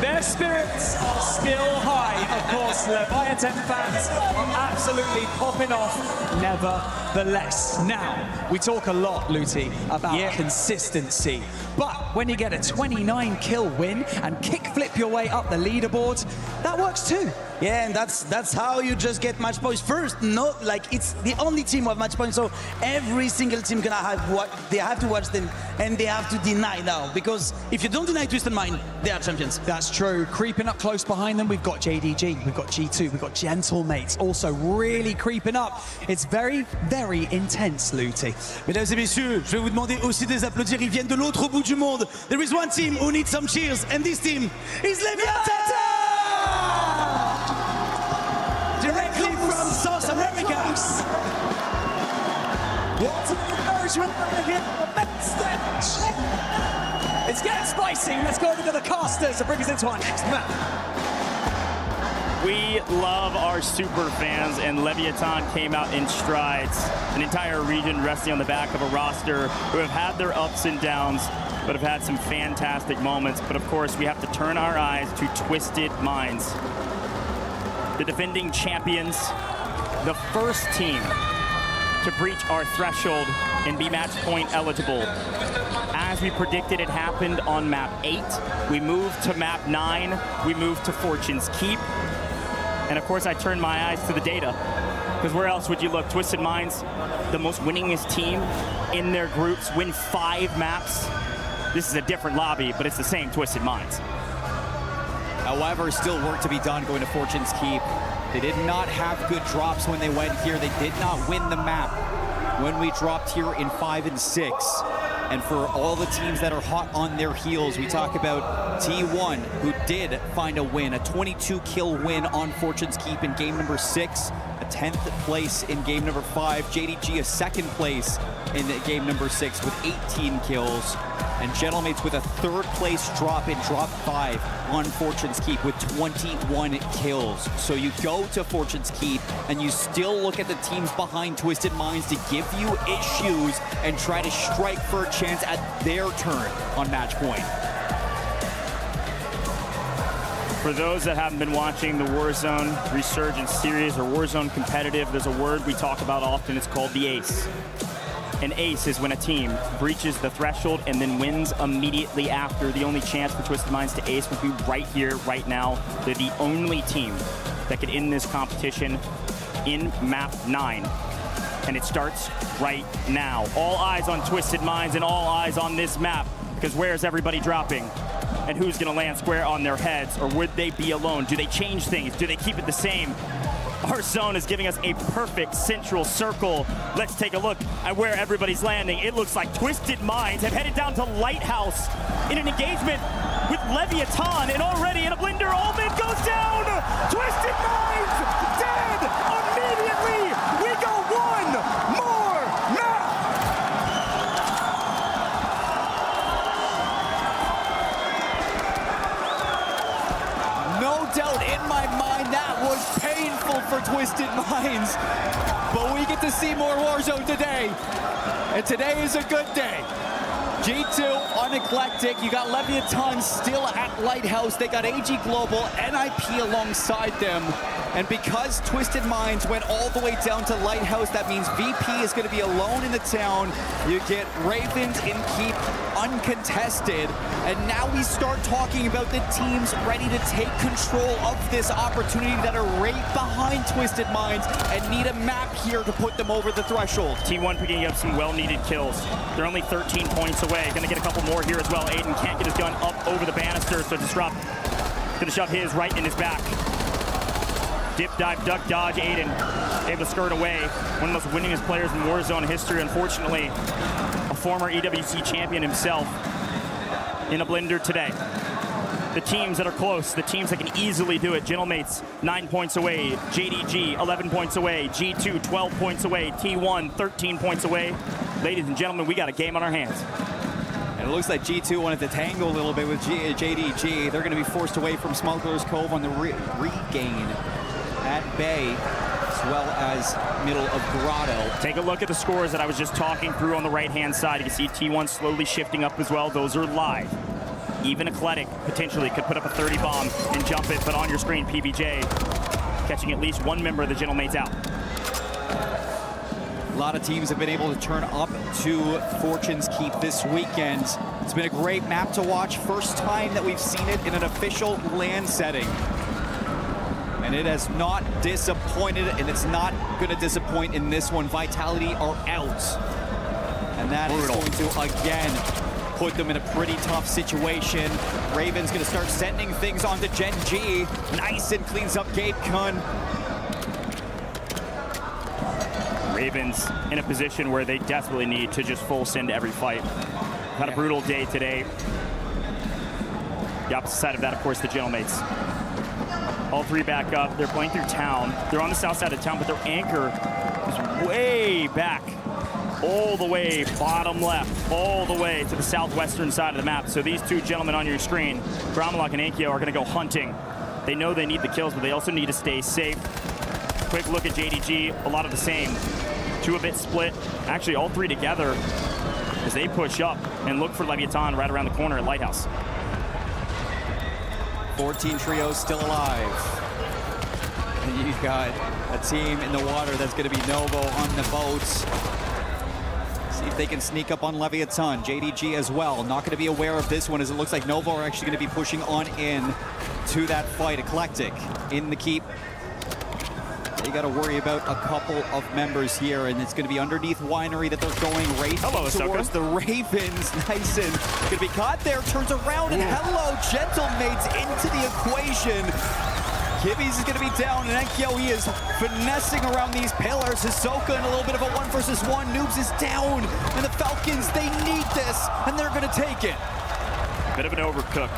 Their spirits are still high. Of course, Leviathan fans are absolutely popping off nevertheless. Now, we talk a lot, Luti, about consistency. But when you get a 29 kill win and kickflip your way up the leaderboard, that works too. Yeah, and that's how you just get match points first. Not like it's the only team with match points, so every single team gonna have what they have to watch them and they have to deny now, because if you don't deny Twisted Mind, they are champions. That's true. Creeping up close behind them, we've got JDG, we've got G2, we've got Gentlemates also really creeping up. It's very, very intense, Luti. Mesdames et messieurs, je vais vous demander aussi de les applaudir. Ils viennent de l'autre bout du monde. There is one team who needs some cheers, and this team is Leviathan! Directly from South America. What's the encouragement here on the main stage? It's getting spicy. Let's go over to the casters and bring us into our next map. We love our super fans, and Leviathan came out in strides. An entire region resting on the back of a roster who have had their ups and downs, but have had some fantastic moments. But of course, we have to turn our eyes to Twisted Minds. The defending champions, the first team to breach our threshold and be match point eligible. As we predicted, it happened on map 8. We moved to map 9. We moved to Fortune's Keep. And of course, I turned my eyes to the data, because where else would you look? Twisted Minds, the most winningest team in their groups, win 5 maps. This is a different lobby, but it's the same Twisted Minds. However, still work to be done going to Fortune's Keep. They did not have good drops when they went here. They did not win the map when we dropped here in 5 and 6. And for all the teams that are hot on their heels, we talk about T1, who did find a win, a 22 kill win on Fortune's Keep in game number 6, a 10th place in game number 5, JDG a 2nd place in game number 6 with 18 kills, and Gentlemates with a 3rd place drop in drop 5 on Fortune's Keep with 21 kills. So you go to Fortune's Keep and you still look at the teams behind Twisted Minds to give you issues and try to strike for a chance at their turn on match point. For those that haven't been watching the Warzone Resurgence series or Warzone competitive, there's a word we talk about often. It's called the ace. An ace is when a team breaches the threshold and then wins immediately after. The only chance for Twisted Minds to ace would be right here, right now. They're the only team that could end this competition in map 9. And it starts right now. All eyes on Twisted Minds and all eyes on this map, because where's everybody dropping? And who's gonna land square on their heads? Or would they be alone? Do they change things? Do they keep it the same? Our zone is giving us a perfect central circle. Let's take a look at where everybody's landing. It looks like Twisted Minds have headed down to Lighthouse in an engagement with Leviathan, and already in a blender, Allman goes down! Twisted Minds dead immediately! We go one more map! No doubt in my mind that was painful for Twisted Minds, but we get to see more Warzone today, and today is a good day. G2 on Eclectic, you got Leviathan still at Lighthouse, they got AG Global, NIP alongside them. And because Twisted Minds went all the way down to Lighthouse, that means VP is going to be alone in the town. You get Ravens in Keep uncontested. And now we start talking about the teams ready to take control of this opportunity that are right behind Twisted Minds and need a map here to put them over the threshold. T1 picking up some well-needed kills. They're only 13 points away. Gonna get a couple more here as well. Aiden can't get his gun up over the banister, so Disrupt gonna shove his right in his back. Dip, dive, duck, dodge. Aiden able to skirt away. One of the most winningest players in Warzone history, unfortunately. A former EWC champion himself in a blender today. The teams that are close, the teams that can easily do it. Gentlemates, 9 points away. JDG, 11 points away. G2, 12 points away. T1, 13 points away. Ladies and gentlemen, we got a game on our hands. And it looks like G2 wanted to tangle a little bit with JDG. They're going to be forced away from Smuggler's Cove on the regain at Bay, as well as middle of Grotto. Take a look at the scores that I was just talking through on the right-hand side. You can see T1 slowly shifting up as well. Those are live. Even Eclectic potentially could put up a 30 bomb and jump it, but on your screen, PBJ catching at least one member of the Gentlemates out. A lot of teams have been able to turn up to Fortune's Keep this weekend. It's been a great map to watch. First time that we've seen it in an official LAN setting. And it has not disappointed, and it's not going to disappoint in this one. Vitality are out. And that is going to, again, put them in a pretty tough situation. Raven's going to start sending things onto Gen G. Nice, and cleans up Gabe Kun. Ravens in a position where they desperately need to just full send every fight. Had a brutal day today. The opposite side of that, of course, the Gentlemates. All three back up. They're playing through town. They're on the south side of town, but their anchor is way back. All the way bottom left, all the way to the southwestern side of the map. So these two gentlemen on your screen, Gromalok and Ankyo, are gonna go hunting. They know they need the kills, but they also need to stay safe. Quick look at JDG, a lot of the same. Two a bit split, actually all three together as they push up and look for Leviathan right around the corner at Lighthouse. 14 trios still alive. And you've got a team in the water that's going to be Novo on the boats. See if they can sneak up on Leviathan. JDG as well. Not going to be aware of this one, as it looks like Novo are actually going to be pushing on in to that fight. Eclectic in the keep. They got to worry about a couple of members here, and it's going to be underneath Winery that they're going right towards the Ravens. Nice, and going to be caught there, turns around, and hello, Gentlemates into the equation. Kibby's is going to be down, and Enkyo, he is finessing around these pillars. Hisoka in a little bit of a 1-versus-1. Noobs is down, and the Falcons, they need this, and they're going to take it. Bit of an overcook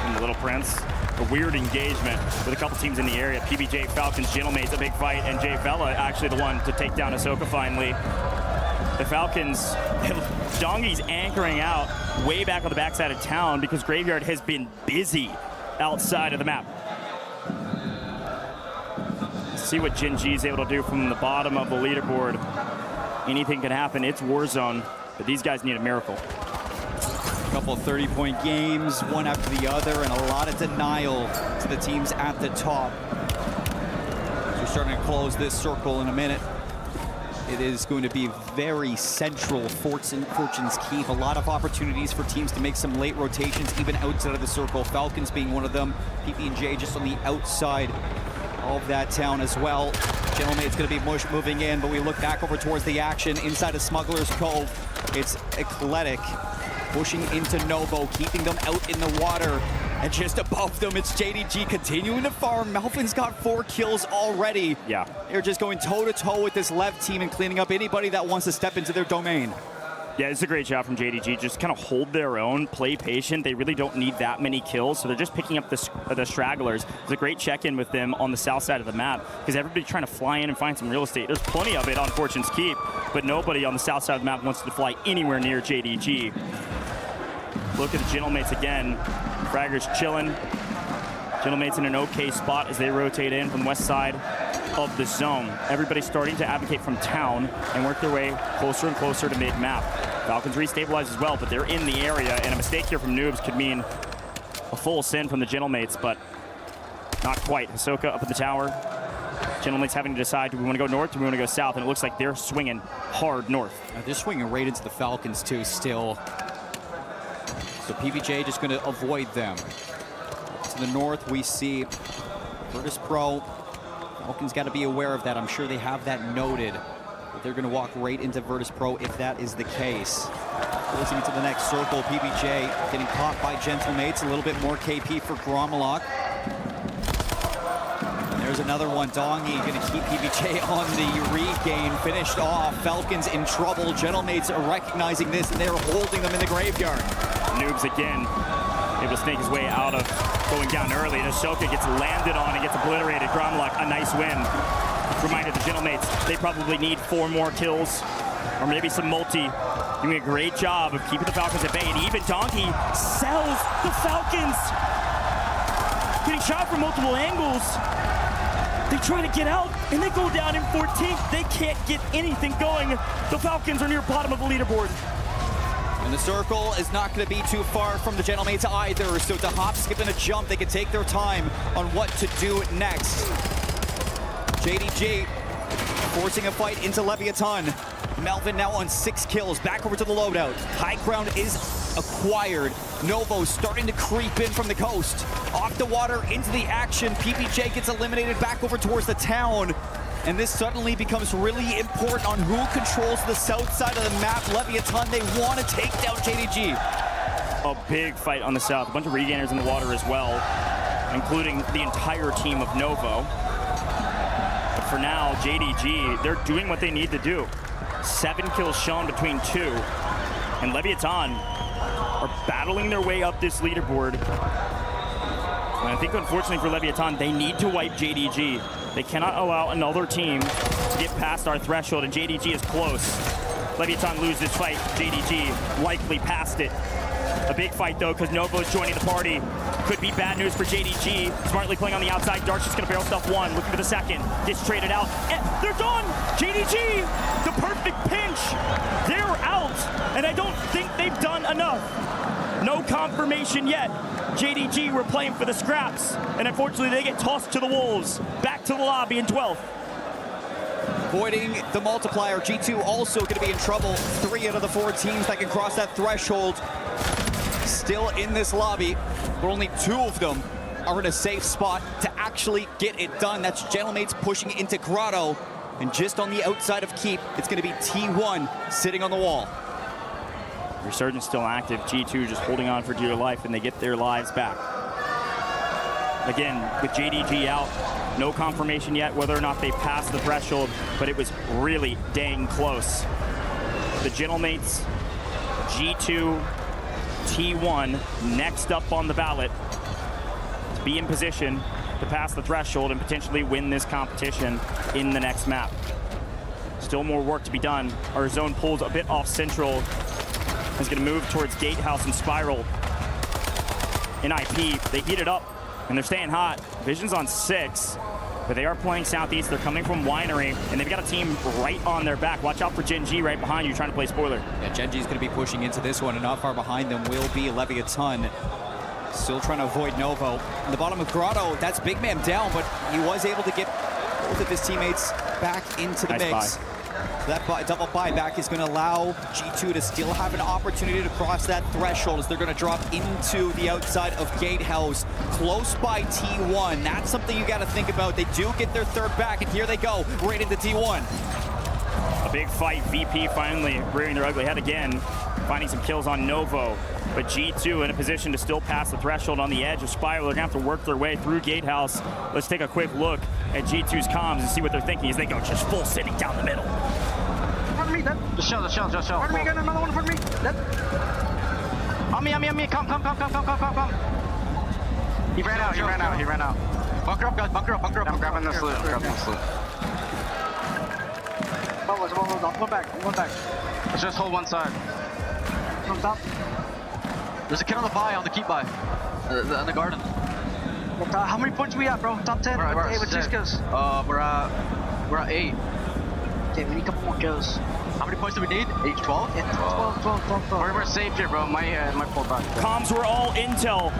from the Little Prince. A weird engagement with a couple teams in the area. PBJ, Falcons, Gentlemates, a big fight, and Jay Vela actually the one to take down Hisoka finally. The Falcons, Dongi's anchoring out way back on the backside of town because Graveyard has been busy outside of the map. See what Gen G is able to do from the bottom of the leaderboard. Anything can happen. It's Warzone, but these guys need a miracle. A couple of 30-point games, one after the other, and a lot of denial to the teams at the top. We're starting to close this circle in a minute. It is going to be very central Fortune's Keep. A lot of opportunities for teams to make some late rotations, even outside of the circle. Falcons being one of them. PP&J just on the outside of that town as well. Gentlemate's going to be moving in, but we look back over towards the action inside of Smuggler's Cove. It's Eclectic pushing into Novo, keeping them out in the water. And just above them, it's JDG continuing to farm. Melvin's got 4 kills already. Yeah. They're just going toe-to-toe with this Lev team and cleaning up anybody that wants to step into their domain. Yeah, it's a great job from JDG. Just kind of hold their own, play patient. They really don't need that many kills, so they're just picking up the stragglers. It's a great check-in with them on the south side of the map because everybody's trying to fly in and find some real estate. There's plenty of it on Fortune's Keep, but nobody on the south side of the map wants to fly anywhere near JDG. Look at the Gentlemates again. Fraggers chilling. Gentlemates in an okay spot as they rotate in from the west side of the zone. Everybody's starting to advocate from town and work their way closer and closer to mid-map. Falcons restabilize as well, but they're in the area, and a mistake here from Noobs could mean a full send from the Gentlemates, but Not quite. Hisoka up at the tower. Gentleman's having to decide, do we want to go north or do we want to go south? And it looks like they're swinging hard north. They're swinging right into the Falcons too still. So PBJ just going to avoid them. To the north we see Virtus Pro. Falcons got to be aware of that. I'm sure they have that noted. But they're going to walk right into Virtus Pro if that is the case. Closing into the next circle, PBJ getting caught by Gentlemates. A little bit more KP for Gromalok. There's another one. Dongi going to keep PBJ on the regain. Finished off. Falcons in trouble. Gentlemates are recognizing this, and they're holding them in the graveyard. Noobs again able to snake his way out of going down early. And Hisoka gets landed on and gets obliterated. Gromalok, a nice win. Reminder the Gentlemates, they probably need 4 more kills, or maybe some multi. Doing a great job of keeping the Falcons at bay. And even Donkey sells the Falcons. Getting shot from multiple angles. They try to get out, and they go down in 14th. They can't get anything going. The Falcons are near bottom of the leaderboard. And the circle is not going to be too far from the Gentlemates either. So to hop, skip, and a jump, they can take their time on what to do next. JDG forcing a fight into Leviathan. Melvin now on 6 kills. Back over to the loadout. High ground is acquired. Novo starting to creep in from the coast. Off the water, into the action. PBJ gets eliminated back over towards the town. And this suddenly becomes really important on who controls the south side of the map. Leviathan, they want to take down JDG. A big fight on the south. A bunch of regainers in the water as well, including the entire team of Novo. But for now, JDG, they're doing what they need to do. 7 kills shown between 2. And Leviathan are battling their way up this leaderboard. And I think, unfortunately for Leviathan, they need to wipe JDG. They cannot allow another team to get past our threshold, and JDG is close. Leviathan lose this fight. JDG likely passed it. A big fight, though, because Novo is joining the party. Could be bad news for JDG. Smartly playing on the outside. Dark's just going to barrel stuff 1. Looking for the second. Gets traded out. And they're done! JDG! The perfect pinch! They're out! And I don't think they've done enough. No confirmation yet. JDG were playing for the scraps. And unfortunately, they get tossed to the wolves. Back to the lobby in 12th. Avoiding the multiplier. G2 also going to be in trouble. 3 out of the 4 teams that can cross that threshold still in this lobby, but only 2 of them are in a safe spot to actually get it done. That's Gentlemates pushing into Grotto, and just on the outside of Keep, it's going to be T1 sitting on the wall. Resurgence still active. G2 just holding on for dear life, and they get their lives back. Again, with JDG out, no confirmation yet whether or not they passed the threshold, but it was really dang close. The Gentlemates, G2, T1 next up on the ballot to be in position to pass the threshold and potentially win this competition in the next map. Still more work to be done. Our zone pulls a bit off central. Is going to move towards Gatehouse and Spiral. In IP, they heat it up and they're staying hot. Vision's on 6, but they are playing southeast. They're coming from Winery, and they've got a team right on their back. Watch out for Gen G right behind you trying to play spoiler. Yeah, Gen G's going to be pushing into this one, and not far behind them will be Leviathan. Still trying to avoid Novo. On the bottom of Grotto, that's big man down, but he was able to get both of his teammates back into the mix. So that double buyback is going to allow G2 to still have an opportunity to cross that threshold as they're going to drop into the outside of Gatehouse, close by T1. That's something you got to think about. They do get their 3rd back, and here they go, right into T1. A big fight. VP finally rearing their ugly head again, finding some kills on Novo. But G2 in a position to still pass the threshold on the edge of Spiral. They're going to have to work their way through Gatehouse. Let's take a quick look at G2's comms and see what they're thinking as they go just full sitting down the middle. Pardon me, just chill. Pardon me, got another one for me. On me, come. He ran out. Bunker up, guys, bunker up. I'm grabbing this loot, I'm going back. Let's just hold one side. From top. There's a kid on the buy, on the keep buy. In the garden. How many points we at, bro? Top 10? We're at 6 kills. We're at 8. Okay, we need a couple more kills. How many points do we need? 12? Yeah, 12. We're safe here, bro. My pull back. Comms were all intel.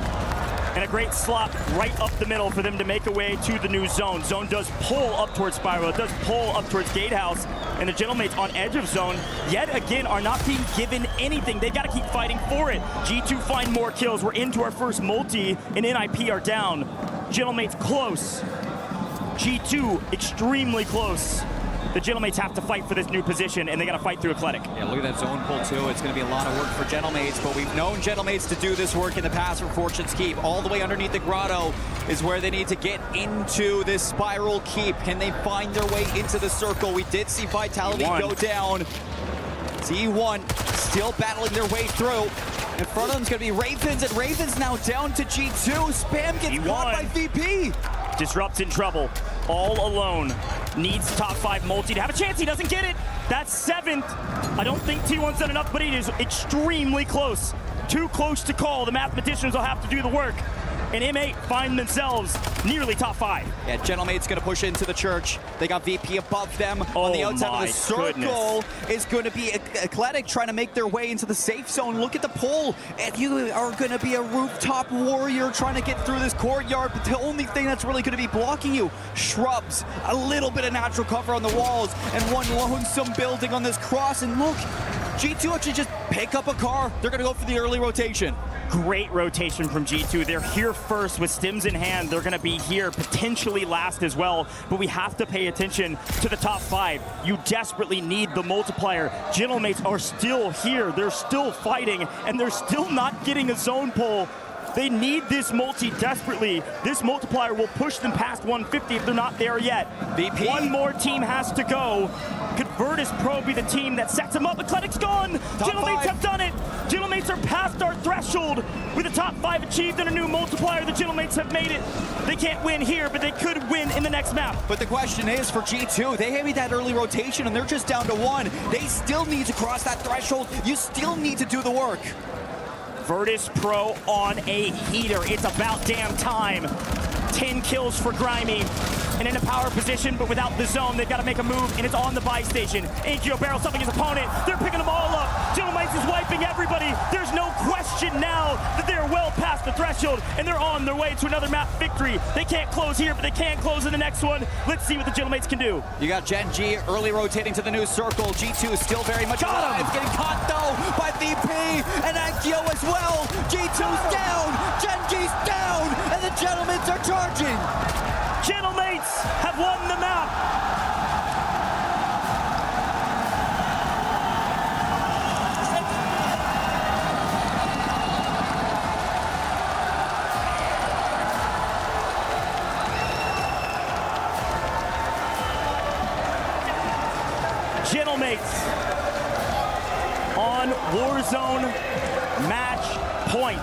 and a great slot right up the middle for them to make a way to the new zone. Zone does pull up towards Spiral. It does pull up towards Gatehouse, and the Gentlemates on edge of zone yet again are not being given anything. They got to keep fighting for it. G2 find more kills. We're into our first multi, and NIP are down. Gentlemates close. G2 extremely close. The Gentlemates have to fight for this new position, and they got to fight through Eclectic. Yeah, look at that zone pull, too. It's going to be a lot of work for Gentlemates, but we've known Gentlemates to do this work in the past for Fortune's Keep. All the way underneath the grotto is where they need to get into this spiral keep. Can they find their way into the circle? We did see Vitality go down. Z1 still battling their way through. In front of them is going to be Ravens, and Ravens now down to G2. Spam gets caught by VP. Disrupt's in trouble, all alone. Needs top 5 multi to have a chance. He doesn't get it. That's 7th. I don't think T1's done enough, but it is extremely close. Too close to call. The mathematicians will have to do the work. And M8 find themselves nearly top 5. Yeah, Gentlemate's going to push into the church. They got VP above them. On the outside of the circle is going to be Eclectic trying to make their way into the safe zone. Look at the pull. And you are going to be a rooftop warrior trying to get through this courtyard. But the only thing that's really going to be blocking you, shrubs, a little bit of natural cover on the walls, and one lonesome building on this cross. And look, G2 actually just pick up a car. They're going to go for the early rotation. Great rotation from G2. They're here first with stims in hand. They're going to be here potentially last as well, but we have to pay attention to the top 5. You desperately need the multiplier. Gentlemates are still here. They're still fighting, and they're still not getting a zone pull. They need this multi desperately. This multiplier will push them past 150 if they're not there yet. VP. One more team has to go. Could Virtus Pro be the team that sets them up? Eclectic's gone. Gentlemates have done it. Gentlemates are past our threshold. With the top 5 achieved and a new multiplier, the Gentlemates have made it. They can't win here, but they could win in the next map. But the question is for G2, they made that early rotation and they're just down to 1. They still need to cross that threshold. You still need to do the work. Virtus Pro on a heater. It's about damn time. 10 kills for Grimy. And in a power position, but without the zone, they've got to make a move, and it's on the buy station. Akio Barrel stopping his opponent. They're picking them all up. Gentlemates is wiping everybody. There's no question now that they're well past the threshold, and they're on their way to another map victory. They can't close here, but they can close in the next one. Let's see what the Gentlemates can do. You got Gen G early rotating to the new circle. G2 is still very much alive. Getting caught, though, by VP and Akio as well. G2's down. Gen G's down, and the Gentlemates are charging. Gentlemates have won the map. Gentlemates on Warzone match point.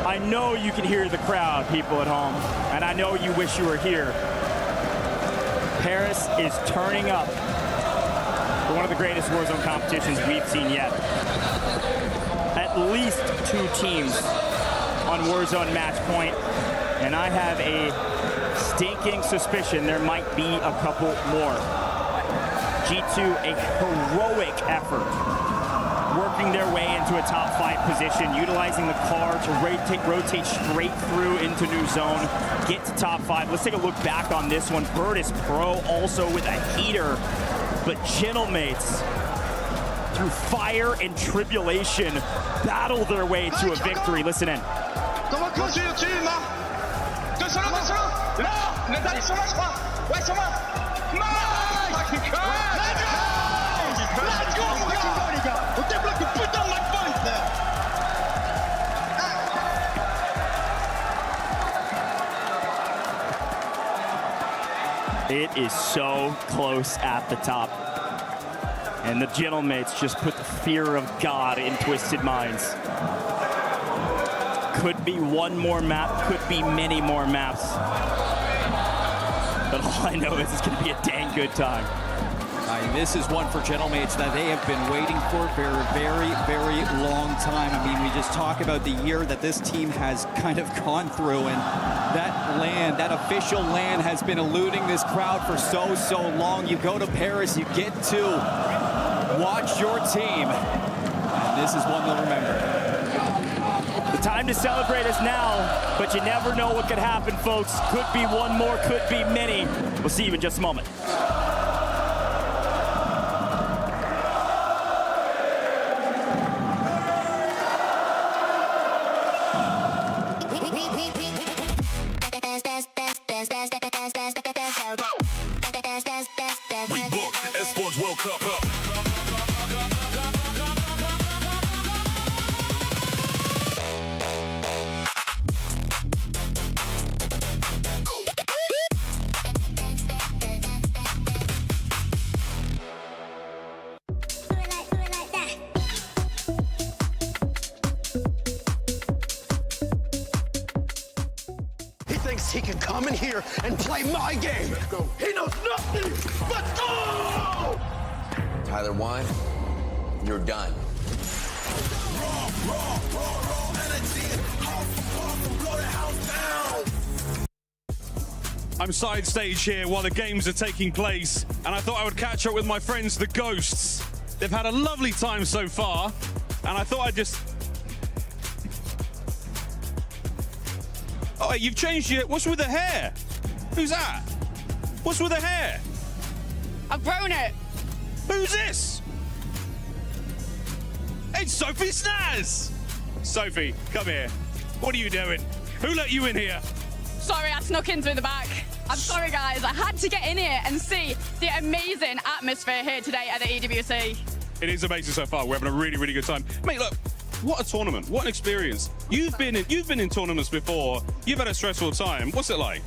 I know you can hear the crowd, people at home, and I know you wish you were here. Paris is turning up for one of the greatest Warzone competitions we've seen yet. At least 2 teams on Warzone match point, and I have a stinking suspicion there might be a couple more. G2, a heroic effort, working their way into a top 5 position, utilizing the car to rotate straight through into new zone, get to top 5. Let's take a look back on this one. Virtus Pro also with a heater, but Gentlemates, through fire and tribulation, battle their way to a victory. Listen in. It is so close at the top. And the Gentlemates just put the fear of God in Twisted Minds. Could be one more map, could be many more maps. But all I know is it's going to be a dang good time. This is one for Gentlemates that they have been waiting for a very, very long time. I mean, we just talk about the year that this team has kind of gone through, and that LAN, that official LAN has been eluding this crowd for so long. You go to Paris, you get to watch your team And this is one they'll remember. The time to celebrate is now, but you never know what could happen, folks. Could be one more, could be many. We'll see you in just a moment. He can come in here and play my game. Let's go. He knows nothing. Let's go! Tyler 1, you're done. I'm side stage here while the games are taking place, and I thought I would catch up with my friends, the Ghosts. They've had a lovely time so far, and I thought I'd just... Oh, you've changed your... What's with the hair? Who's that? What's with the hair? I've grown it. Who's this? It's Sophie Snaz! Sophie, come here. What are you doing? Who let you in here? Sorry, I snuck in through the back. I'm sorry, guys. I had to get in here and see the amazing atmosphere here today at the EWC. It is amazing so far. We're having a really, really good time. Mate, look, what a tournament. What an experience. You've been in tournaments before. You've had a stressful time. What's it like?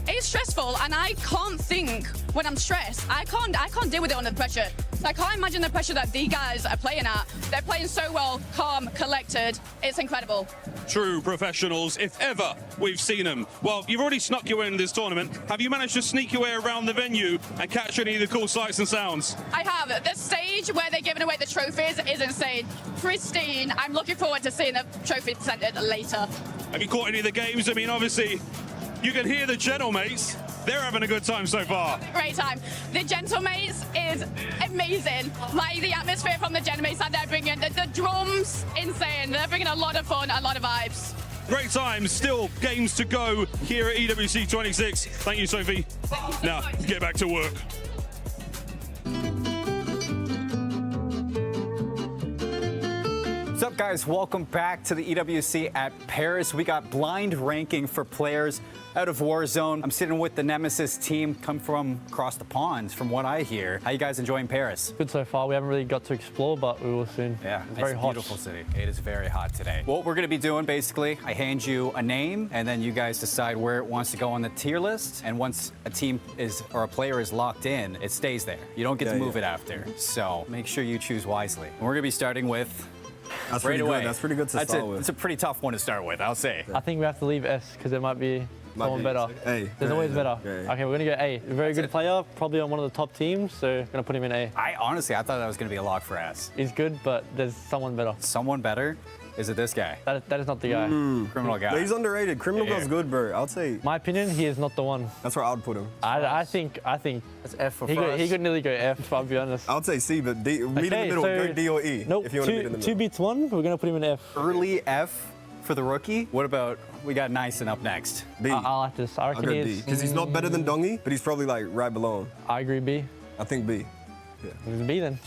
It's stressful, and I can't think when I'm stressed. I can't deal with it under pressure. So I can't imagine the pressure that these guys are playing at. They're playing so well, calm, collected. It's incredible. True professionals, if ever we've seen them. Well, you've already snuck your way in this tournament. Have you managed to sneak your way around the venue and catch any of the cool sights and sounds? I have. The stage where they're giving away the trophies is insane. Pristine. I'm looking forward to seeing the trophy centered later. Have you caught any of the games? I mean, obviously, you can hear the Gentlemates. They're having a good time so far. Great time. The Gentlemates is amazing. Like the atmosphere from the Gentlemates that they're bringing. The drums, insane. They're bringing a lot of fun, a lot of vibes. Great times. Still games to go here at EWC 26. Thank you, Sophie. Now, get back to work. What's up, guys? Welcome back to the EWC at Paris. We got blind ranking for players out of Warzone. I'm sitting with the Nemesis team, come from across the pond, from what I hear. How you guys enjoying Paris? Good so far. We haven't really got to explore, but we will soon. Yeah, it's very hot. Beautiful city. It is very hot today. What we're going to be doing, basically, I hand you a name, and then you guys decide where it wants to go on the tier list. And once a team is, or a player is locked in, it stays there. You don't get to move it after. So make sure you choose wisely. And we're going to be starting with... That's right pretty away. good. That's pretty good to start with. It's a pretty tough one to start with, I'll say. I think we have to leave S because there might be someone better. A. There's always better. Okay, we're going to go A. A very good player, probably on one of the top teams, so going to put him in A. I thought that was going to be a lock for S. He's good, but there's someone better. Someone better? Is it this guy? That is not the guy. Criminal guy. But he's underrated. Criminal guy's good, bro. I'd say. My opinion, he is not the one. That's where I would put him. I think that's F for he could nearly go F, I'll be honest. I would say C, but D, meet in the middle. Go D or E. Nope, if you want to meet in the middle. 2 beats 1, we're going to put him in F. Early F for the rookie. What about, we got Nyson up next? B. I like this. I reckon I'll go D, because he's not better than Dongy, but he's probably like right below him. I agree, B. I think B. Yeah. He's B then.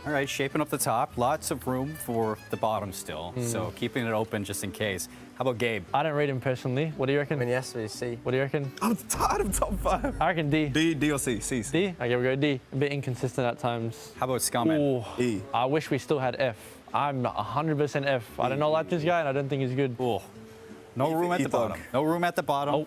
All right, shaping up the top. Lots of room for the bottom still, so keeping it open just in case. How about Gabe? I don't rate him personally. What do you reckon? I mean, yes, C. What do you reckon? I'm tired of top 5. I reckon D. D or C? C. D? Okay, we go D. A bit inconsistent at times. How about Scumming? E. I wish we still had F. I'm 100% F. I do not like this guy, and I don't think he's good. No room at the bottom. No room at the bottom. Oh.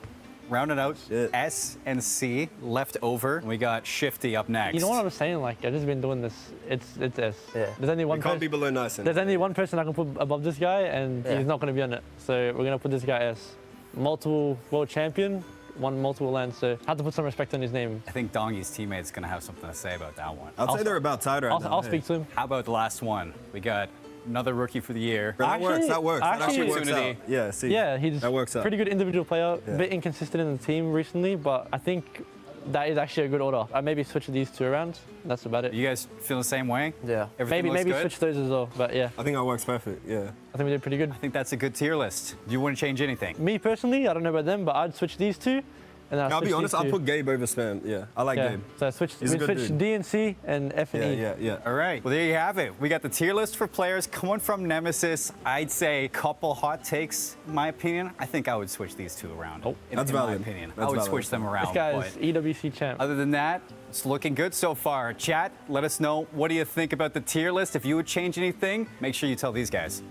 Round it out. S and C left over. We got Shifty up next. You know what I'm saying? Like, I've just been doing this. It's S. Yeah. There's only one. Can't be below Nyson. There's only one person I can put above this guy, and he's not going to be on it. So we're going to put this guy S. Multiple world champion, won multiple lands, so I have to put some respect on his name. I think Dongy's teammate's going to have something to say about that one. I'd say they're about tied right now. I'll speak to him. How about the last one? We got another rookie for the year. That works. That actually works out. Yeah, see. Yeah, he's that works out. Pretty good individual player. A bit inconsistent in the team recently, but I think that is actually a good order. I maybe switch these 2 around. That's about it. You guys feel the same way? Yeah. Everything maybe looks good? switch those as well. But yeah. I think that works perfect. Yeah. I think we did pretty good. I think that's a good tier list. You wouldn't change anything? Me personally, I don't know about them, but I'd switch these 2. And then I'll be honest, I'll put Gabe over Spam. Yeah, I like Gabe. So I switched, He's a good switched dude. D and C and F and E. Yeah. All right. Well, there you have it. We got the tier list for players coming from Nemesis. I'd say couple hot takes, in my opinion. I think I would switch these 2 around. Oh, in that's my valid. opinion. That's I would valid. switch them around. This guy's but EWC champ. other than that, it's looking good so far. Chat, let us know. What do you think about the tier list? If you would change anything, make sure you tell these guys.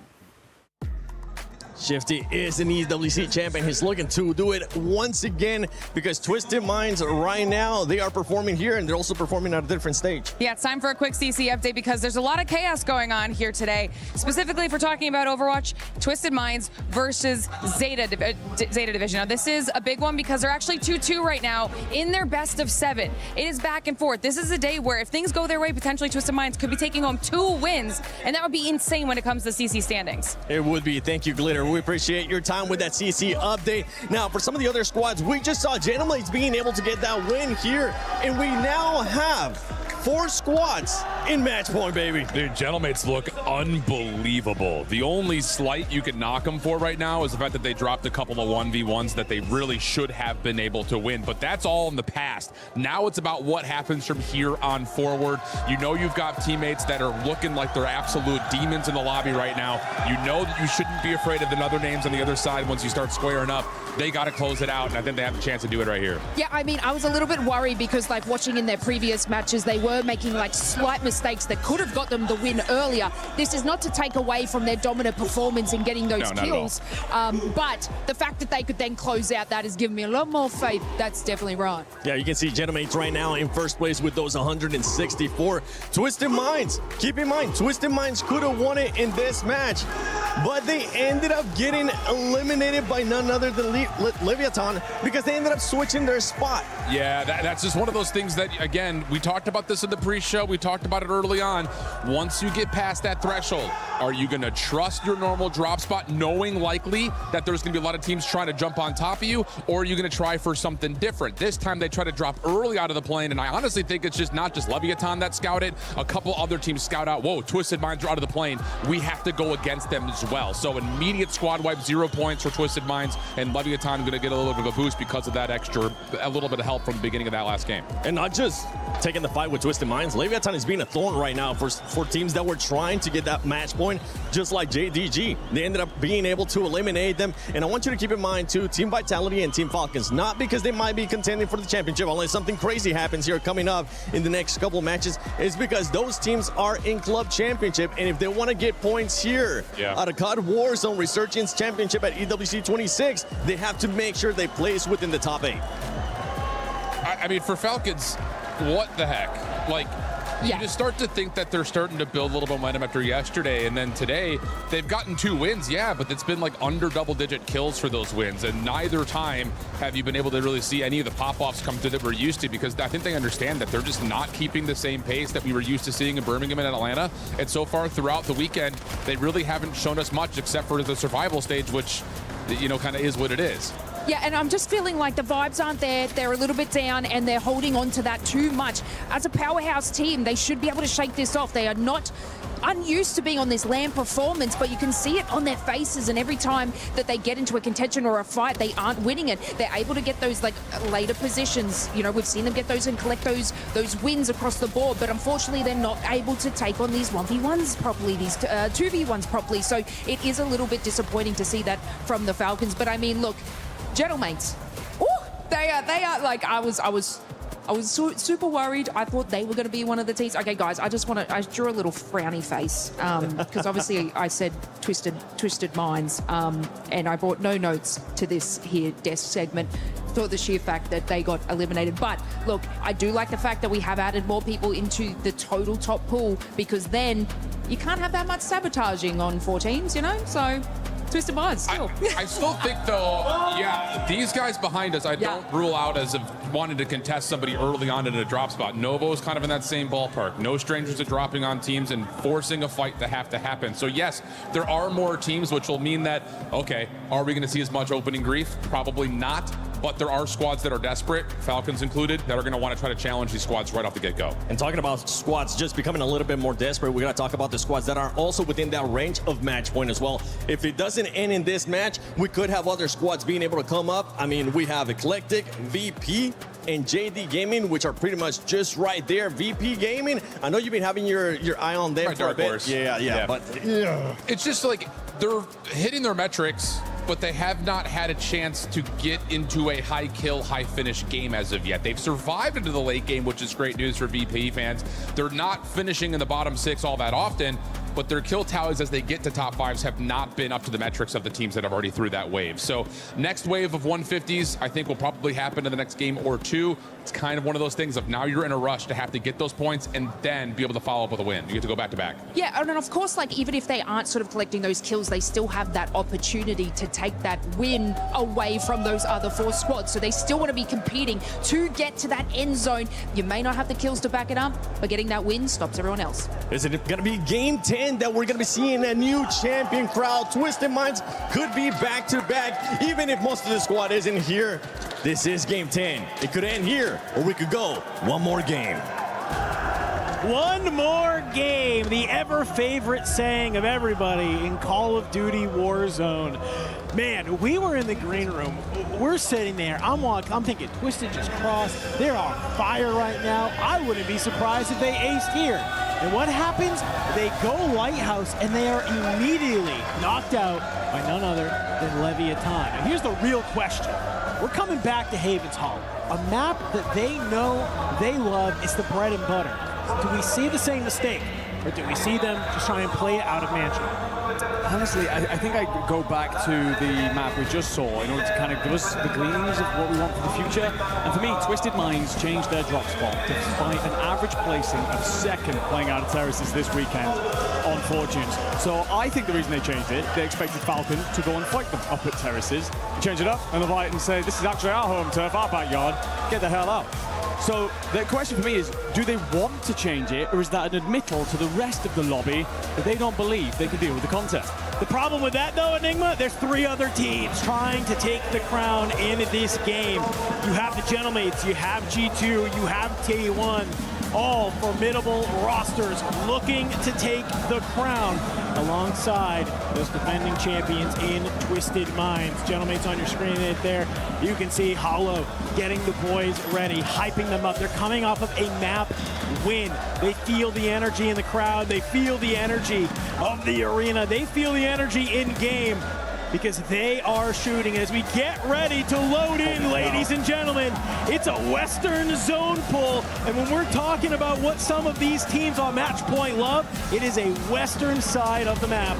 Shifty is an EWC champion. He's looking to do it once again because Twisted Minds right now, they are performing here and they're also performing at a different stage. Yeah, it's time for a quick CC update because there's a lot of chaos going on here today. Specifically, if we're talking about Overwatch, Twisted Minds versus Zeta Division. Now, this is a big one because they're actually 2-2 right now in their best of 7. It is back and forth. This is a day where if things go their way, potentially Twisted Minds could be taking home 2 wins, and that would be insane when it comes to CC standings. It would be. Thank you, Glitter. We appreciate your time with that CC update. Now, for some of the other squads, we just saw Gentlemates being able to get that win here, and we now have 4 squads in match point, baby. Dude, Gentlemates look unbelievable. The only slight you can knock them for right now is the fact that they dropped a couple of 1v1s that they really should have been able to win, but that's all in the past. Now it's about what happens from here on forward. You know you've got teammates that are looking like they're absolute demons in the lobby right now. You know that you shouldn't be afraid of the other names on the other side once you start squaring up. They got to close it out, and I think they have a chance to do it right here. Yeah, I mean, I was a little bit worried because, like, watching in their previous matches, they were making, like, slight mistakes that could have got them the win earlier. This is not to take away from their dominant performance in getting those kills, but the fact that they could then close out that has given me a lot more faith. That's definitely right. Yeah, you can see Gentlemates right now in first place with those 164. Twisted Minds, keep in mind, Twisted Minds could have won it in this match, but they ended up getting eliminated by none other than Leviathan because they ended up switching their spot. Yeah, that's just one of those things that, again, we talked about this in the pre-show. We talked about it early on. Once you get past that threshold, are you going to trust your normal drop spot, knowing likely that there's going to be a lot of teams trying to jump on top of you, or are you going to try for something different? This time they try to drop early out of the plane, and I honestly think it's just not just Leviathan that scouted. A couple other teams scout out, whoa, Twisted Minds are out of the plane. We have to go against them as well. So immediate squad wipe, 0 points for Twisted Minds, and Leviathan going to get a little bit of a boost because of that extra, a little bit of help from the beginning of that last game. And not just taking the fight with Twisted Minds, Leviathan is being a thorn right now for teams that were trying to get that match point, just like JDG. They ended up being able to eliminate them. And I want you to keep in mind, too, Team Vitality and Team Falcons, not because they might be contending for the championship, unless something crazy happens here coming up in the next couple matches, is because those teams are in club championship. And if they want to get points here out of COD Warzone Resurgence Championship at EWC 26, they have to make sure they place within the top 8. I mean, for Falcons, what the heck? Like, you just start to think that they're starting to build a little momentum after yesterday, and then today they've gotten 2 wins, but it's been like under double-digit kills for those wins, and neither time have you been able to really see any of the pop-offs come through that we're used to, because I think they understand that they're just not keeping the same pace that we were used to seeing in Birmingham and Atlanta, and so far throughout the weekend, they really haven't shown us much except for the survival stage, which, you know, kind of is what it is. Yeah, and I'm just feeling like the vibes aren't there. They're a little bit down, and they're holding on to that too much. As a powerhouse team, they should be able to shake this off. They are not unused to being on this LAN performance, but you can see it on their faces, and every time that they get into a contention or a fight, they aren't winning it. They're able to get those like later positions. You know, we've seen them get those and collect those wins across the board, but unfortunately they're not able to take on these 1v1s properly, these 2v1s properly. So it is a little bit disappointing to see that from the Falcons. But I mean, look, Gentlemates, they are like, I was super worried. I thought they were going to be one of the teams. Okay, guys, I drew a little frowny face because obviously I said twisted minds, and I brought no notes to this here desk segment for the sheer fact that they got eliminated. But look, I do like the fact that we have added more people into the total top pool, because then you can't have that much sabotaging on 4 teams, you know? So Twisted Minds still. I still think, though, these guys behind us, I don't rule out as of wanting to contest somebody early on in a drop spot. Novo's kind of in that same ballpark. No strangers to dropping on teams and forcing a fight to have to happen. So, yes, there are more teams, which will mean that, okay, are we going to see as much opening grief? Probably not. but there are squads that are desperate, Falcons included, that are going to want to try to challenge these squads right off the get-go. And talking about squads just becoming a little bit more desperate, we're going to talk about the squads that are also within that range of match point as well. If it doesn't end in this match, we could have other squads being able to come up. I mean, we have Eclectic, VP, and JD Gaming, which are pretty much just right there. VP Gaming, I know you've been having your eye on them for a bit. Yeah, but it's just like they're hitting their metrics, but they have not had a chance to get into a high kill, high finish game as of yet. They've survived into the late game, which is great news for VP fans. They're not finishing in the bottom 6 all that often, but their kill tallies as they get to top 5s have not been up to the metrics of the teams that have already through that wave. So next wave of 150s, I think will probably happen in the next game or 2. It's kind of one of those things of now you're in a rush to have to get those points and then be able to follow up with a win. You get to go back to back. Yeah, and of course, like, even if they aren't sort of collecting those kills, they still have that opportunity to take that win away from those other 4 squads. So they still want to be competing to get to that end zone. You may not have the kills to back it up, but getting that win stops everyone else. is it going to be game 10 that we're going to be seeing a new champion crowd? Twisted Minds could be back-to-back, even if most of the squad isn't here. This is game 10. It could end here, or we could go one more game. One more game, the ever-favorite saying of everybody in Call of Duty Warzone. Man, we were in the green room. We're sitting there. I'm thinking, Twisted just crossed. They're on fire right now. I wouldn't be surprised if they aced here. And what happens? They go Lighthouse, and they are immediately knocked out by none other than Leviathan. Now, here's the real question. We're coming back to Haven's Hollow, a map that they know, they love. It's the bread and butter. Do we see the same mistake, or do we see them just try and play it out of Mansion? Honestly, I think I'd go back to the map we just saw in order to kind of give us the gleanings of what we want for the future. And for me, Twisted Minds changed their drop spot despite an average placing of 2nd playing out of Terraces this weekend on Fortunes. So I think the reason they changed it, they expected Falcon to go and fight them up at Terraces, change it up, and invite and say, this is actually our home turf, our backyard, get the hell out. So the question for me is, do they want to change it, or is that an admittal to the rest of the lobby that they don't believe they can deal with the contest? The problem with that, though, Enigma, there's 3 other teams trying to take the crown in this game. You have the Gentlemates, you have G2, you have T1, all formidable rosters looking to take the crown alongside those defending champions in Twisted Minds. Gentlemates on your screen right there. You can see Hollow getting the boys ready, hyping them up. They're coming off of a map win. They feel the energy in the crowd. They feel the energy of the arena. They feel the energy in game because they are shooting. As we get ready to load in, ladies and gentlemen, it's a Western zone pull. And when we're talking about what some of these teams on Match Point love, it is a Western side of the map.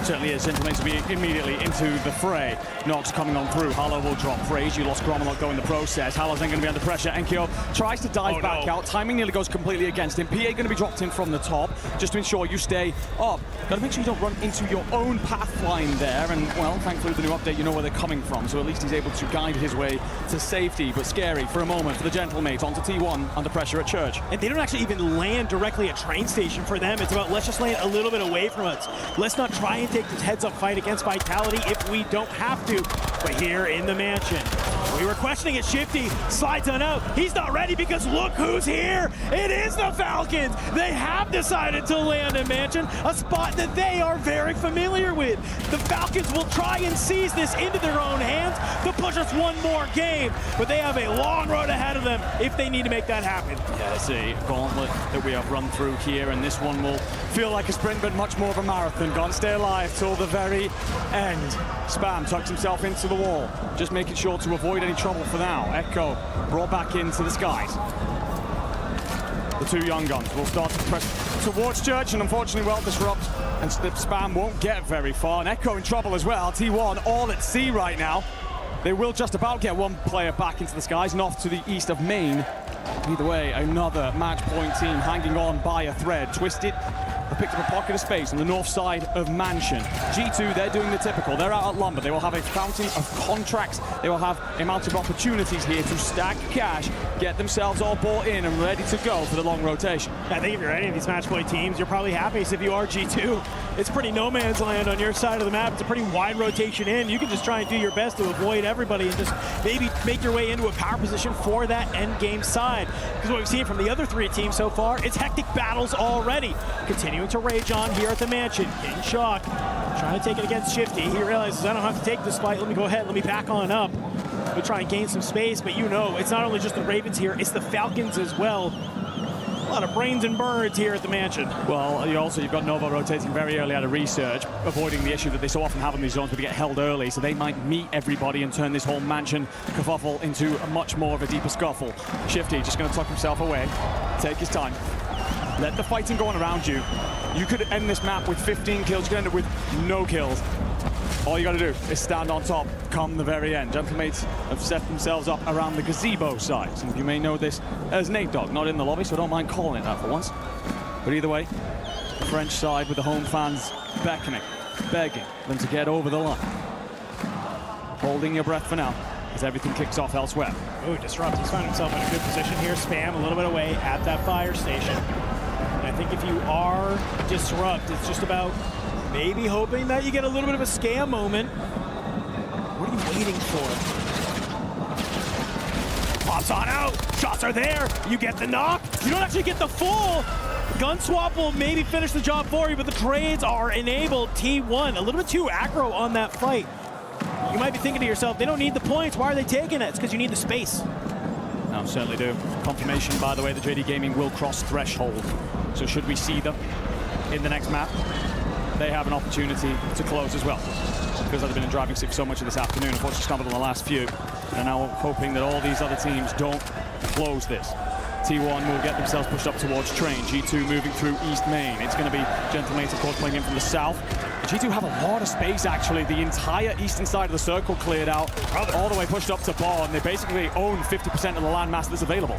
Certainly is. Gentlemen to be immediately into the fray. Nox coming on through. Hollow will drop Fraze. You lost Gromelot going the process. Hollow's then going to be under pressure. Enkyo tries to dive back out. Timing nearly goes completely against him. PA going to be dropped in from the top just to ensure you stay up. Got to make sure you don't run into your own path line there. And, well, thankfully with the new update, you know where they're coming from. So at least he's able to guide his way to safety. But scary for a moment for the Gentlemate onto T1 under pressure at Church. And they don't actually even land directly at train station for them. It's about, let's just land a little bit away from us. Let's not try and take this heads-up fight against Vitality if we don't have to. But here in the Mansion, we were questioning it. Shifty slides on out. He's not ready because look who's here. It is the Falcons. They have decided to land in Mansion, a spot that they are very familiar with. The Falcons will try and seize this into their own hands to push us one more game, but they have a long road ahead of them if they need to make that happen. Yeah, it's a gauntlet that we have run through here, and this one will feel like a sprint, but much more of a marathon. Gonna stay alive till the very end. Spam tucks himself into the wall, just making sure to avoid any trouble for now. Echo brought back into the skies. The 2 young guns will start to press towards Church, and unfortunately, well, disrupt, and Spam won't get very far. And Echo in trouble as well. T1 all at sea right now. They will just about get one player back into the skies and off to the east of Maine. Either way, another match point team hanging on by a thread. Twisted, have picked up a pocket of space on the north side of Mansion. G2, they're doing the typical. They're out at lumber. They will have a fountain of contracts. They will have a amount of opportunities here to stack cash, get themselves all bought in and ready to go for the long rotation. I think if you're any of these match point teams, you're probably happiest if you are G2. It's pretty no man's land on your side of the map. It's a pretty wide rotation in. You can just try and do your best to avoid everybody and just maybe make your way into a power position for that end game side. Because what we've seen from the other three teams so far, it's hectic battles already. Continuing to rage on here at the Mansion. In shock, trying to take it against Shifty. He realizes, I don't have to take this fight. Let me go ahead, let me back on up. We'll try and gain some space, but you know, it's not only just the Ravens here, it's the Falcons as well. A lot of brains and birds here at the Mansion. Well, you've got Nova rotating very early out of research, avoiding the issue that they so often have in these zones where they get held early, so they might meet everybody and turn this whole Mansion kerfuffle into a much more of a deeper scuffle. Shifty just going to tuck himself away, take his time. Let the fighting go on around you. You could end this map with 15 kills, you could end it with no kills. All you got to do is stand on top come the very end. Gentlemates have set themselves up around the gazebo side. Some of you may know this as Nate Dogg, not in the lobby, so I don't mind calling it that for once. But either way, the French side with the home fans beckoning, begging them to get over the line. Holding your breath for now as everything kicks off elsewhere. Oh, Disrupt, he's found himself in a good position here. Spam a little bit away at that fire station. And I think if you are Disrupt, it's just about maybe hoping that you get a little bit of a scam moment. What are you waiting for? Pops on out, shots are there, you get the knock, you don't actually get the full. Gun swap will maybe finish the job for you, but the trades are enabled. T1, a little bit too aggro on that fight. You might be thinking to yourself, they don't need the points, why are they taking it? It's because you need the space. No, certainly do. Confirmation, by the way, that JD Gaming will cross threshold. So should we see them in the next map, they have an opportunity to close as well. Because they've been in driving six so much of this afternoon, unfortunately stumbled on the last few. And now hoping that all these other teams don't close this. T1 will get themselves pushed up towards Train. G2 moving through East Main. It's going to be Gentlemates, of course, playing in from the south. G2 have a lot of space, actually. The entire eastern side of the circle cleared out, all the way pushed up to Bar, and they basically own 50% of the landmass that's available.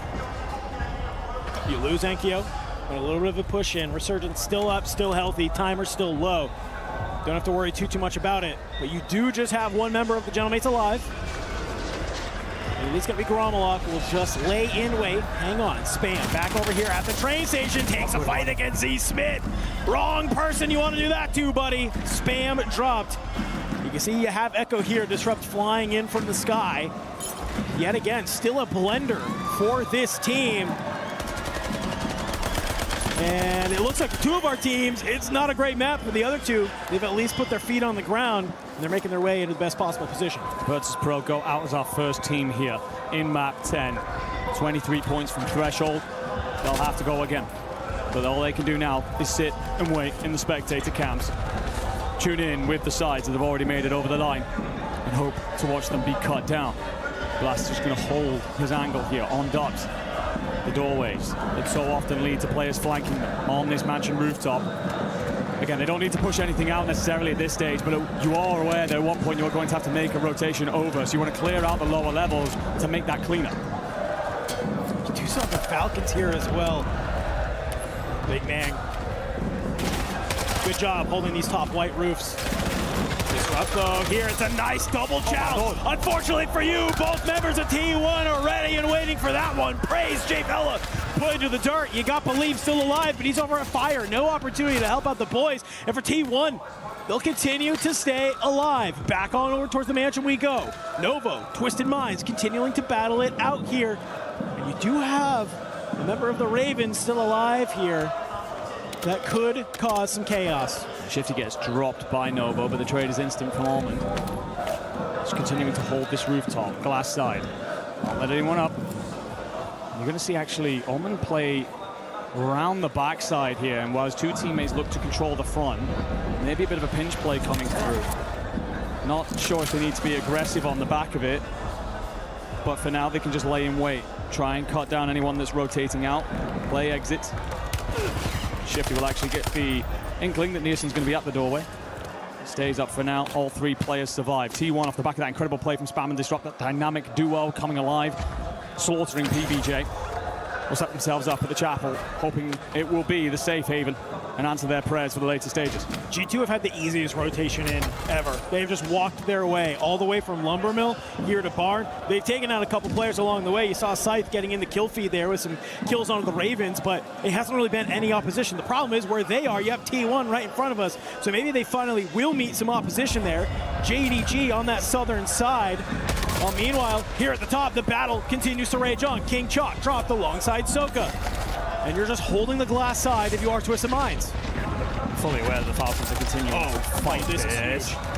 You lose Enkyo, but a little bit of a push in. Resurgence still up, still healthy, timer still low. Don't have to worry too much about it, but you do just have one member of the Gentlemates alive. It's going to be Gromalok. Will just lay in wait. Hang on. Spam back over here at the train station. Takes a fight against Z Smith. Wrong person you want to do that to, buddy. Spam dropped. You can see you have Echo here. Disrupt flying in from the sky. Yet again, still a blender for this team. And it looks like two of our teams, it's not a great map for the other two. They've at least put their feet on the ground, and they're making their way into the best possible position. Virtus Pro go out as our first team here in map 10. 23 points from threshold. They'll have to go again. But all they can do now is sit and wait in the spectator camps. Tune in with the sides that have already made it over the line and hope to watch them be cut down. Blast just going to hold his angle here on Dubs. The doorways that so often lead to players flanking them on this Mansion rooftop. Again, they don't need to push anything out necessarily at this stage, but you are aware that at one point you're going to have to make a rotation over, so you want to clear out the lower levels to make that cleaner. You do saw the Falcons here as well. Big man. Good job holding these top white roofs. Disrupt though, here it's a nice double challenge. Unfortunately for you, both members of T1 are ready and waiting for that one. Praise Jay Bella. Put into the dirt. You got Believe still alive, but he's over a fire. No opportunity to help out the boys. And for T1, they'll continue to stay alive. Back on over towards the Mansion we go. Novo, Twisted Minds, continuing to battle it out here. And you do have a member of the Ravens still alive here. That could cause some chaos. Shifty gets dropped by Novo, but the trade is instant from Almond. Just continuing to hold this rooftop, glass side. Not let anyone up. You're going to see actually Almond play around the backside here, and while his two teammates look to control the front, maybe a bit of a pinch play coming through. Not sure if they need to be aggressive on the back of it, but for now they can just lay in wait. Try and cut down anyone that's rotating out. Play exits. Shifty will actually get the inkling that Nielsen's going to be at the doorway. Stays up for now. All three players survive. T1 off the back of that incredible play from Spam and Disrupt. That dynamic duo coming alive, slaughtering PBJ. will set themselves up at the chapel, hoping it will be the safe haven and answer their prayers for the later stages. G2 have had the easiest rotation in ever. They've just walked their way all the way from Lumbermill here to Barn. They've taken out a couple players along the way. You saw Scythe getting in the kill feed there with some kills on the Ravens, but it hasn't really been any opposition. The problem is where they are, you have T1 right in front of us, so maybe they finally will meet some opposition there. JDG on that southern side. Well, meanwhile, here at the top, the battle continues to rage on. King Chalk dropped alongside Soka. And you're just holding the glass side if you are Twisted Minds. Fully aware that the Falcons are continuing to fight this.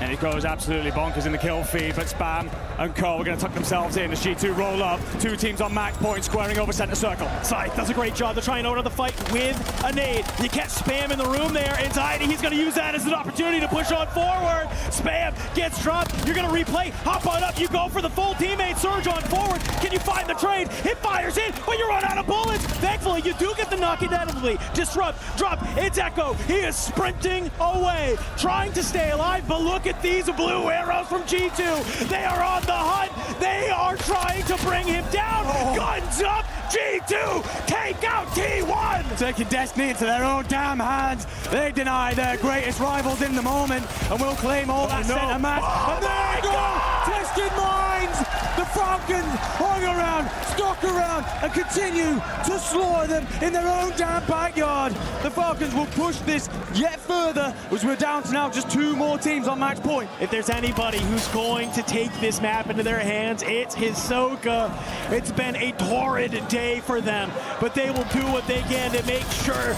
And it goes absolutely bonkers in the kill feed, but Spam and Co are going to tuck themselves in as G2 roll up. Two teams on match point, squaring over center circle. Scythe does a great job. They're trying to order the fight with a nade. You catch Spam in the room there. Anxiety, he's going to use that as an opportunity to push on forward. Spam gets dropped. You're going to replay. Hop on up. You go for the full teammate. Surge on forward. Can you find the trade? It fires in, but you run out of bullets. Thankfully, you do get the knock inevitably. Disrupt, drop. It's Echo. He is sprinting away, trying to stay alive, but look at these blue arrows from G2. They are on the hunt. They are trying to bring him down. Guns up, G2, take out T1. Taking destiny into their own damn hands. They deny their greatest rivals in the moment and will claim all that center match. And there they go, Twisted Minds. The Falcons hung around, stuck around, and continue to slaughter them in their own damn backyard. The Falcons will push this yet further, as we're down to now just two more teams on match point. If there's anybody who's going to take this map into their hands, it's Hisoka. It's been a torrid day for them, but they will do what they can to make sure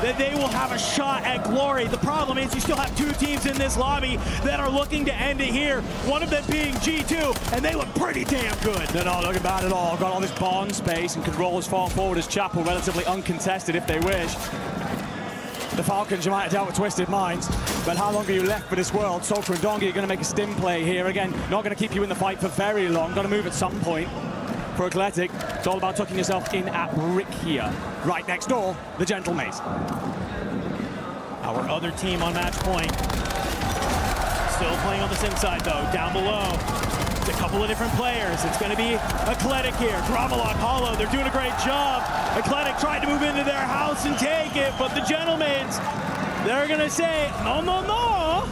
that they will have a shot at glory. The problem is you still have two teams in this lobby that are looking to end it here, one of them being G2, and they look pretty damn good. They're not looking bad at all. Got all this barn space and can roll as far forward as Chapel, relatively uncontested if they wish. The Falcons, you might have dealt with Twisted Minds, but how long are you left for this world? Soka and Dongi are going to make a stim play here. Again, not going to keep you in the fight for very long. Going to move at some point. For Athletic, it's all about tucking yourself in at Rick here. Right next door, the Gentlemates. Our other team on match point. Still playing on the sim side though, down below. It's a couple of different players. It's going to be Athletic here. Gramalok, Hollow, they're doing a great job. Athletic tried to move into their house and take it, but the Gentlemen, they're going to say, no, no, no.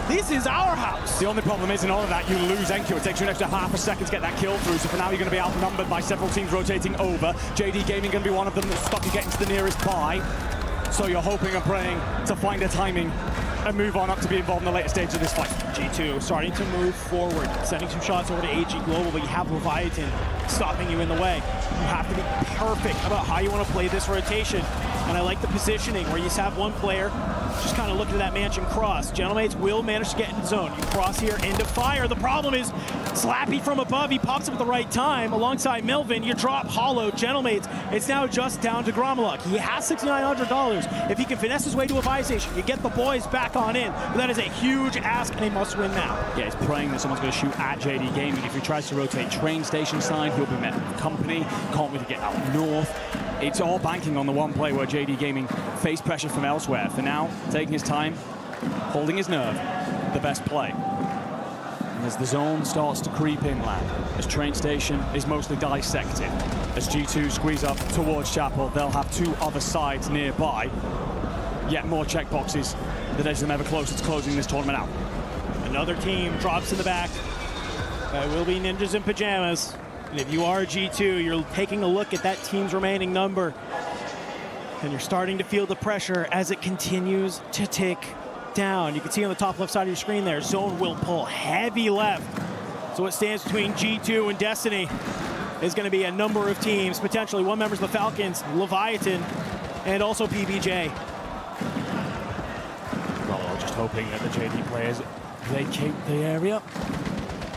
This is our house. The only problem is in all of that, you lose Enku. It takes you an extra half a second to get that kill through, so for now you're going to be outnumbered by several teams rotating over. JD Gaming going to be one of them that's stuck to getting to the nearest buy. So you're hoping and praying to find a timing and move on up to be involved in the later stage of this fight. G2 starting to move forward, sending some shots over to AG Global, but you have Leviathan stopping you in the way. You have to be perfect about how you want to play this rotation. And I like the positioning where you just have one player just kind of looking at that mansion cross. Gentlemates will manage to get into zone. You cross here into fire. The problem is Slappy from above. He pops up at the right time alongside Melvin. You drop Hollow. Gentlemates, it's now just down to Gramalok. He has $6,900. If he can finesse his way to a buy station, you get the boys back on in. But that is a huge ask, and they must win now. Yeah, he's praying that someone's going to shoot at JD Gaming. If he tries to rotate train station side, he'll be met with company. Can't really get out north. It's all banking on the one play where JD Gaming faced pressure from elsewhere. For now, taking his time, holding his nerve, the best play. And as the zone starts to creep inland, as train station is mostly dissected, as G2 squeeze up towards Chapel, they'll have two other sides nearby. Yet more checkboxes that edge them ever closer to closing this tournament out. Another team drops in the back. That will be Ninjas in Pajamas. And if you are G2, you're taking a look at that team's remaining number. And you're starting to feel the pressure as it continues to tick down. You can see on the top left side of your screen there, Zone will pull heavy left. So what stands between G2 and Destiny is going to be a number of teams, potentially one member of the Falcons, Leviathan, and also PBJ. Well, just hoping that the JD players vacate the area.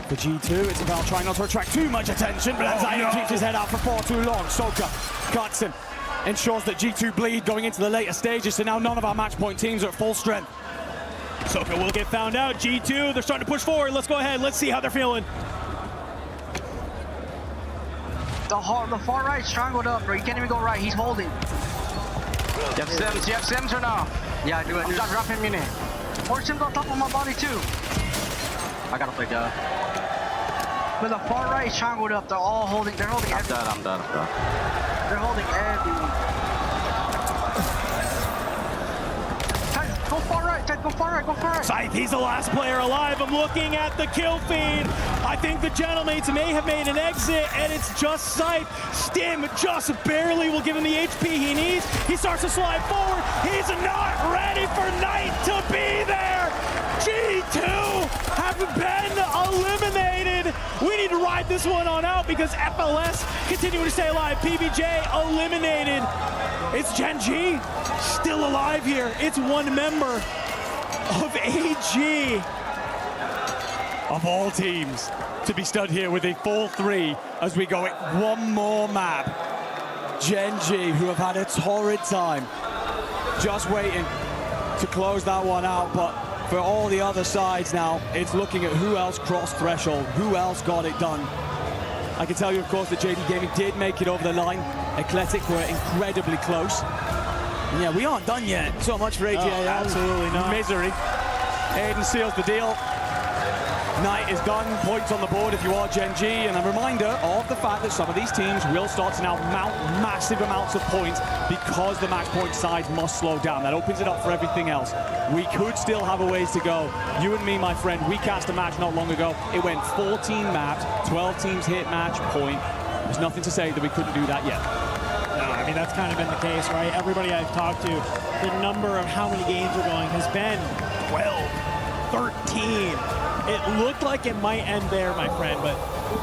For G2, it's about trying not to attract too much attention, but Anxiety keeps his head out for far too long. Soka cuts him, ensures that G2 bleed going into the later stages, so now none of our match point teams are at full strength. Soka will get found out. G2, they're starting to push forward. Let's go ahead. Let's see how they're feeling. The far right strangled up, bro. You can't even go right. He's holding. You have Sims? You have Sims or no? Yeah, I do. I'm just dropping him in it. Or Sims on top of my body too. I gotta play God. But the far right is strangled up. They're all holding. They're holding. I'm done, bro. They're holding every. Go far right, Ted, go far right, go far right. Scythe, he's the last player alive. I'm looking at the kill feed. I think the Gentlemates may have made an exit, and it's just Scythe. Stim just barely will give him the HP he needs. He starts to slide forward. He's not ready for Knight to be there. G2 have been eliminated. We need to ride this one on out because FLS continuing to stay alive. PBJ eliminated. It's Gen G still alive here. It's one member of AG. Of all teams to be stood here with a full 3 as we go one more map. Gen G, who have had a torrid time, just waiting to close that one out. But for all the other sides now, it's looking at who else crossed threshold, who else got it done. I can tell you, of course, that JD Gaming did make it over the line. Eclectic were incredibly close. And yeah, we aren't done yet. So much for AJ. Oh, absolutely not. Misery. Aiden seals the deal. Knight is done, points on the board if you are Gen G, and a reminder of the fact that some of these teams will start to now mount massive amounts of points because the match point size must slow down. That opens it up for everything else. We could still have a ways to go. You and me, my friend, we cast a match not long ago. It went 14 maps, 12 teams hit match point. There's nothing to say that we couldn't do that yet. No, I mean, that's kind of been the case, right? Everybody I've talked to, the number of how many games are going has been 12, 13. It looked like it might end there, my friend, but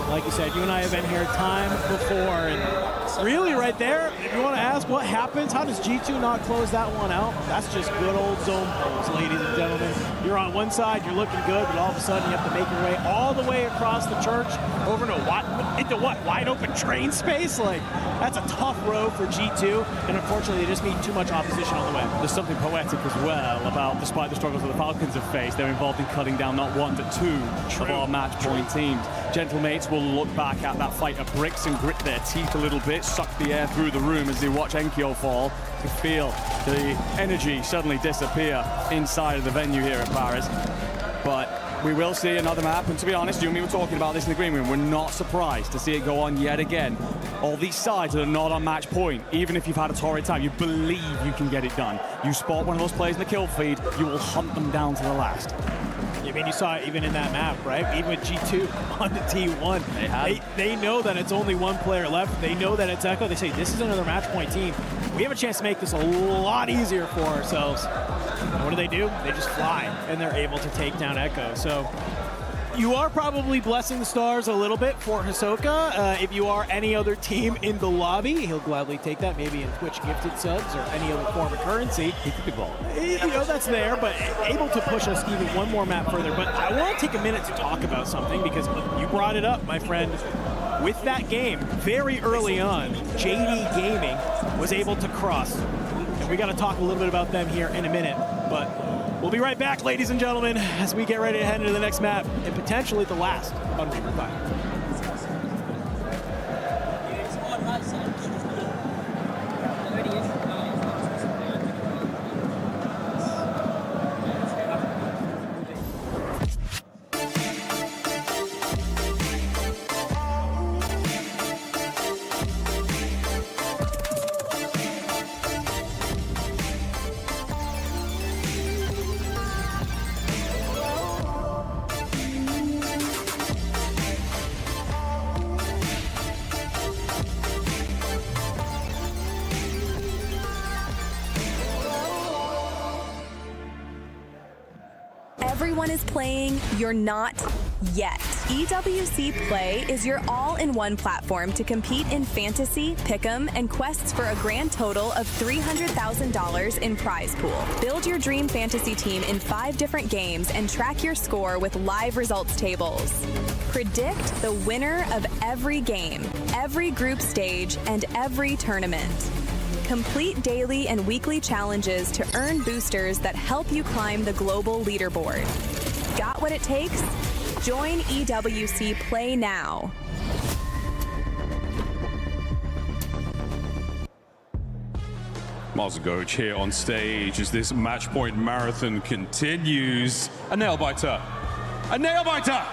like you said, you and I have been here time before, and really right there, if you want to ask what happens, how does G2 not close that one out? That's just good old zone pulls, ladies and gentlemen. You're on one side, you're looking good, but all of a sudden you have to make your way all the way across the church over into what? Wide open train space? Like, that's a tough road for G2, and unfortunately they just meet too much opposition on the way. There's something poetic as well about, despite the struggles that the Falcons have faced, they're involved in cutting down not one but 2 of our match point teams. Gentlemates will look back at that fight of bricks and grit their teeth a little bit, suck the air through the room as they watch Enkyo fall, to feel the energy suddenly disappear inside of the venue here at Paris. But we will see another map, and to be honest, you and me were talking about this in the green room. We're not surprised to see it go on yet again. All these sides that are not on match point, even if you've had a torrid time, you believe you can get it done. You spot one of those players in the kill feed, you will hunt them down to the last. I mean, you saw it even in that map, right? Even with G2 on the T1. They know that it's only one player left. They know that it's Echo. They say, this is another match point team. We have a chance to make this a lot easier for ourselves. And what do? They just fly, and they're able to take down Echo. So you are probably blessing the stars a little bit for Hisoka. If you are any other team in the lobby, he'll gladly take that, maybe in Twitch gifted subs or any other form of currency. He could be ball. You know, that's there, but able to push us even one more map further. But I want to take a minute to talk about something because you brought it up, my friend. With that game, very early on, JD Gaming was able to cross. And we got to talk a little bit about them here in a minute. But we'll be right back, ladies and gentlemen, as we get ready to head into the next map and potentially the last on Reaper 5. Everyone is playing, you're not yet. EWC Play is your all-in-one platform to compete in fantasy, pick'em, and quests for a grand total of $300,000 in prize pool. Build your dream fantasy team in 5 different games and track your score with live results tables. Predict the winner of every game, every group stage, and every tournament. Complete daily and weekly challenges to earn boosters that help you climb the global leaderboard. Got what it takes? Join EWC Play now. Miles Goach here on stage as this match point marathon continues. A nail biter. A nail biter.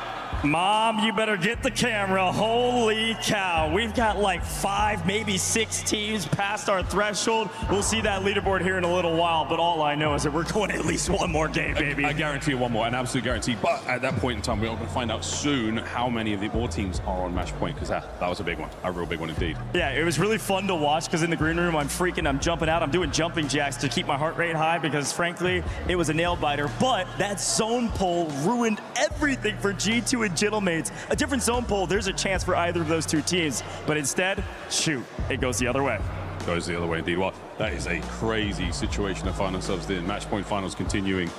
Mom, you better get the camera. Holy cow. We've got like 5, maybe 6 teams past our threshold. We'll see that leaderboard here in a little while, but all I know is that we're going at least one more game, baby. I guarantee you one more, an absolute guarantee. But at that point in time, we're going to find out soon how many of the more teams are on match point, because that was a big one, a real big one indeed. Yeah, it was really fun to watch because in the green room, I'm freaking, I'm jumping out, I'm doing jumping jacks to keep my heart rate high because frankly, it was a nail biter. But that zone pull ruined everything for G2 and Gentlemates. A different zone pull, there's a chance for either of those 2 teams. But instead, shoot, it goes the other way. Goes the other way indeed. Well, that is a crazy situation to find ourselves in. Match point finals continuing.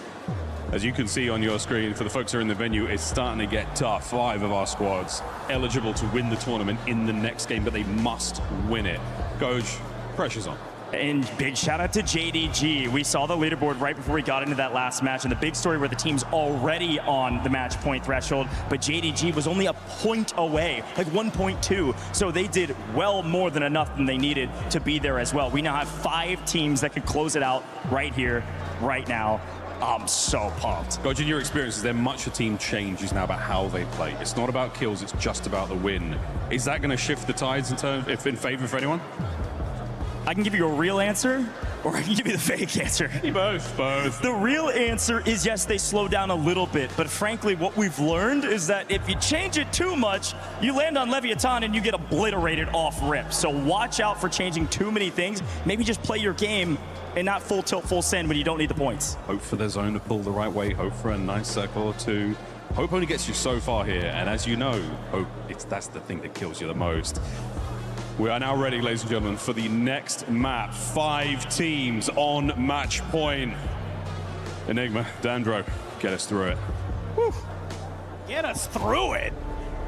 As you can see on your screen, for the folks who are in the venue, it's starting to get tough. 5 of our squads eligible to win the tournament in the next game, but they must win it. Goj, pressure's on. And big shout out to JDG. We saw the leaderboard right before we got into that last match, and the big story where the team's already on the match point threshold, but JDG was only a point away, like 1.2. So they did well more than enough than they needed to be there as well. We now have 5 teams that could close it out right here, right now. I'm so pumped. Goj, in your experience, is there much a team changes now about how they play? It's not about kills, it's just about the win. Is that going to shift the tides in favor for anyone? I can give you a real answer, or I can give you the fake answer. Both. The real answer is yes, they slow down a little bit, but frankly, what we've learned is that if you change it too much, you land on Leviathan and you get obliterated off rip. So watch out for changing too many things. Maybe just play your game and not full tilt, full send when you don't need the points. Hope for their zone to pull the right way, hope for a nice circle or 2. Hope only gets you so far here, and as you know, hope that's the thing that kills you the most. We are now ready, ladies and gentlemen, for the next map. 5 teams on match point. Enigma, Dandro, get us through it. Whew. Get us through it.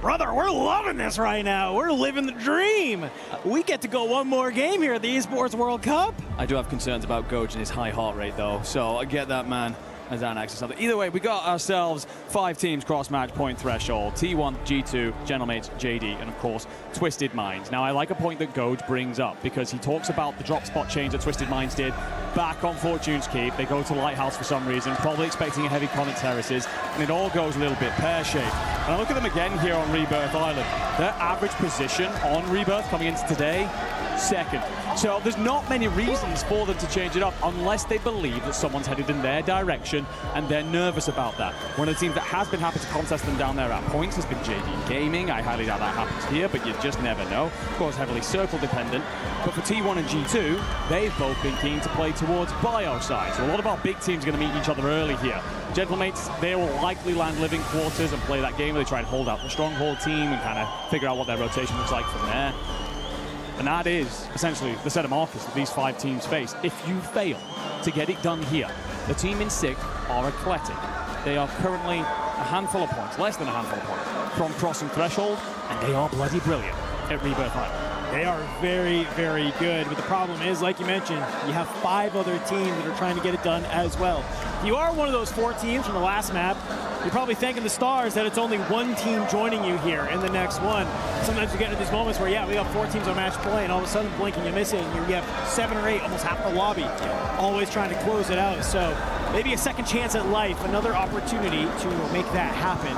Brother, we're loving this right now. We're living the dream. We get to go one more game here at the Esports World Cup. I do have concerns about Goj and his high heart rate, though, so I get that, man. As Anax or something. Either way, we got ourselves 5 teams cross match point threshold. T1, G2, Gentlemates, JD, and of course, Twisted Minds. Now, I like a point that Goj brings up because he talks about the drop spot change that Twisted Minds did back on Fortune's Keep. They go to Lighthouse for some reason, probably expecting a heavy Comet Terraces, and it all goes a little bit pear-shaped. And I look at them again here on Rebirth Island. Their average position on Rebirth coming into today, 2nd. So there's not many reasons for them to change it up unless they believe that someone's headed in their direction and they're nervous about that. One of the teams that has been happy to contest them down there at points has been JD Gaming. I highly doubt that happens here, but you just never know. Of course, heavily circle dependent. But for T1 and G2, they've both been keen to play towards bio side. So a lot of our big teams are going to meet each other early here. Gentlemates, they will likely land living quarters and play that game where they try and hold out the stronghold team and kind of figure out what their rotation looks like from there. And that is essentially the set of markers that these 5 teams face. If you fail to get it done here, the team in 6th are Eclectic. They are currently a handful of points, less than a handful of points, from crossing threshold, and they are bloody brilliant at Rebirth Island. They are very, very good. But the problem is, like you mentioned, you have 5 other teams that are trying to get it done as well. If you are one of those 4 teams from the last map, you're probably thanking the stars that it's only 1 team joining you here in the next one. Sometimes you get into these moments where, yeah, we got 4 teams on match play, and all of a sudden, blink and you miss it, and you have 7 or 8, almost half the lobby, always trying to close it out. So maybe a second chance at life, another opportunity to make that happen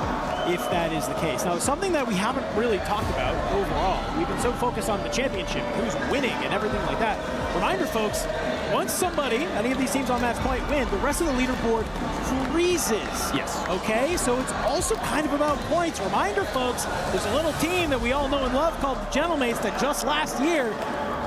if that is the case. Now, something that we haven't really talked about overall, we've been so focused on the championship, who's winning and everything like that. Reminder, folks, once somebody, any of these teams on match point win, the rest of the leaderboard freezes. Yes. Okay, so it's also kind of about points. Reminder, folks, there's a little team that we all know and love called the Gentlemates that just last year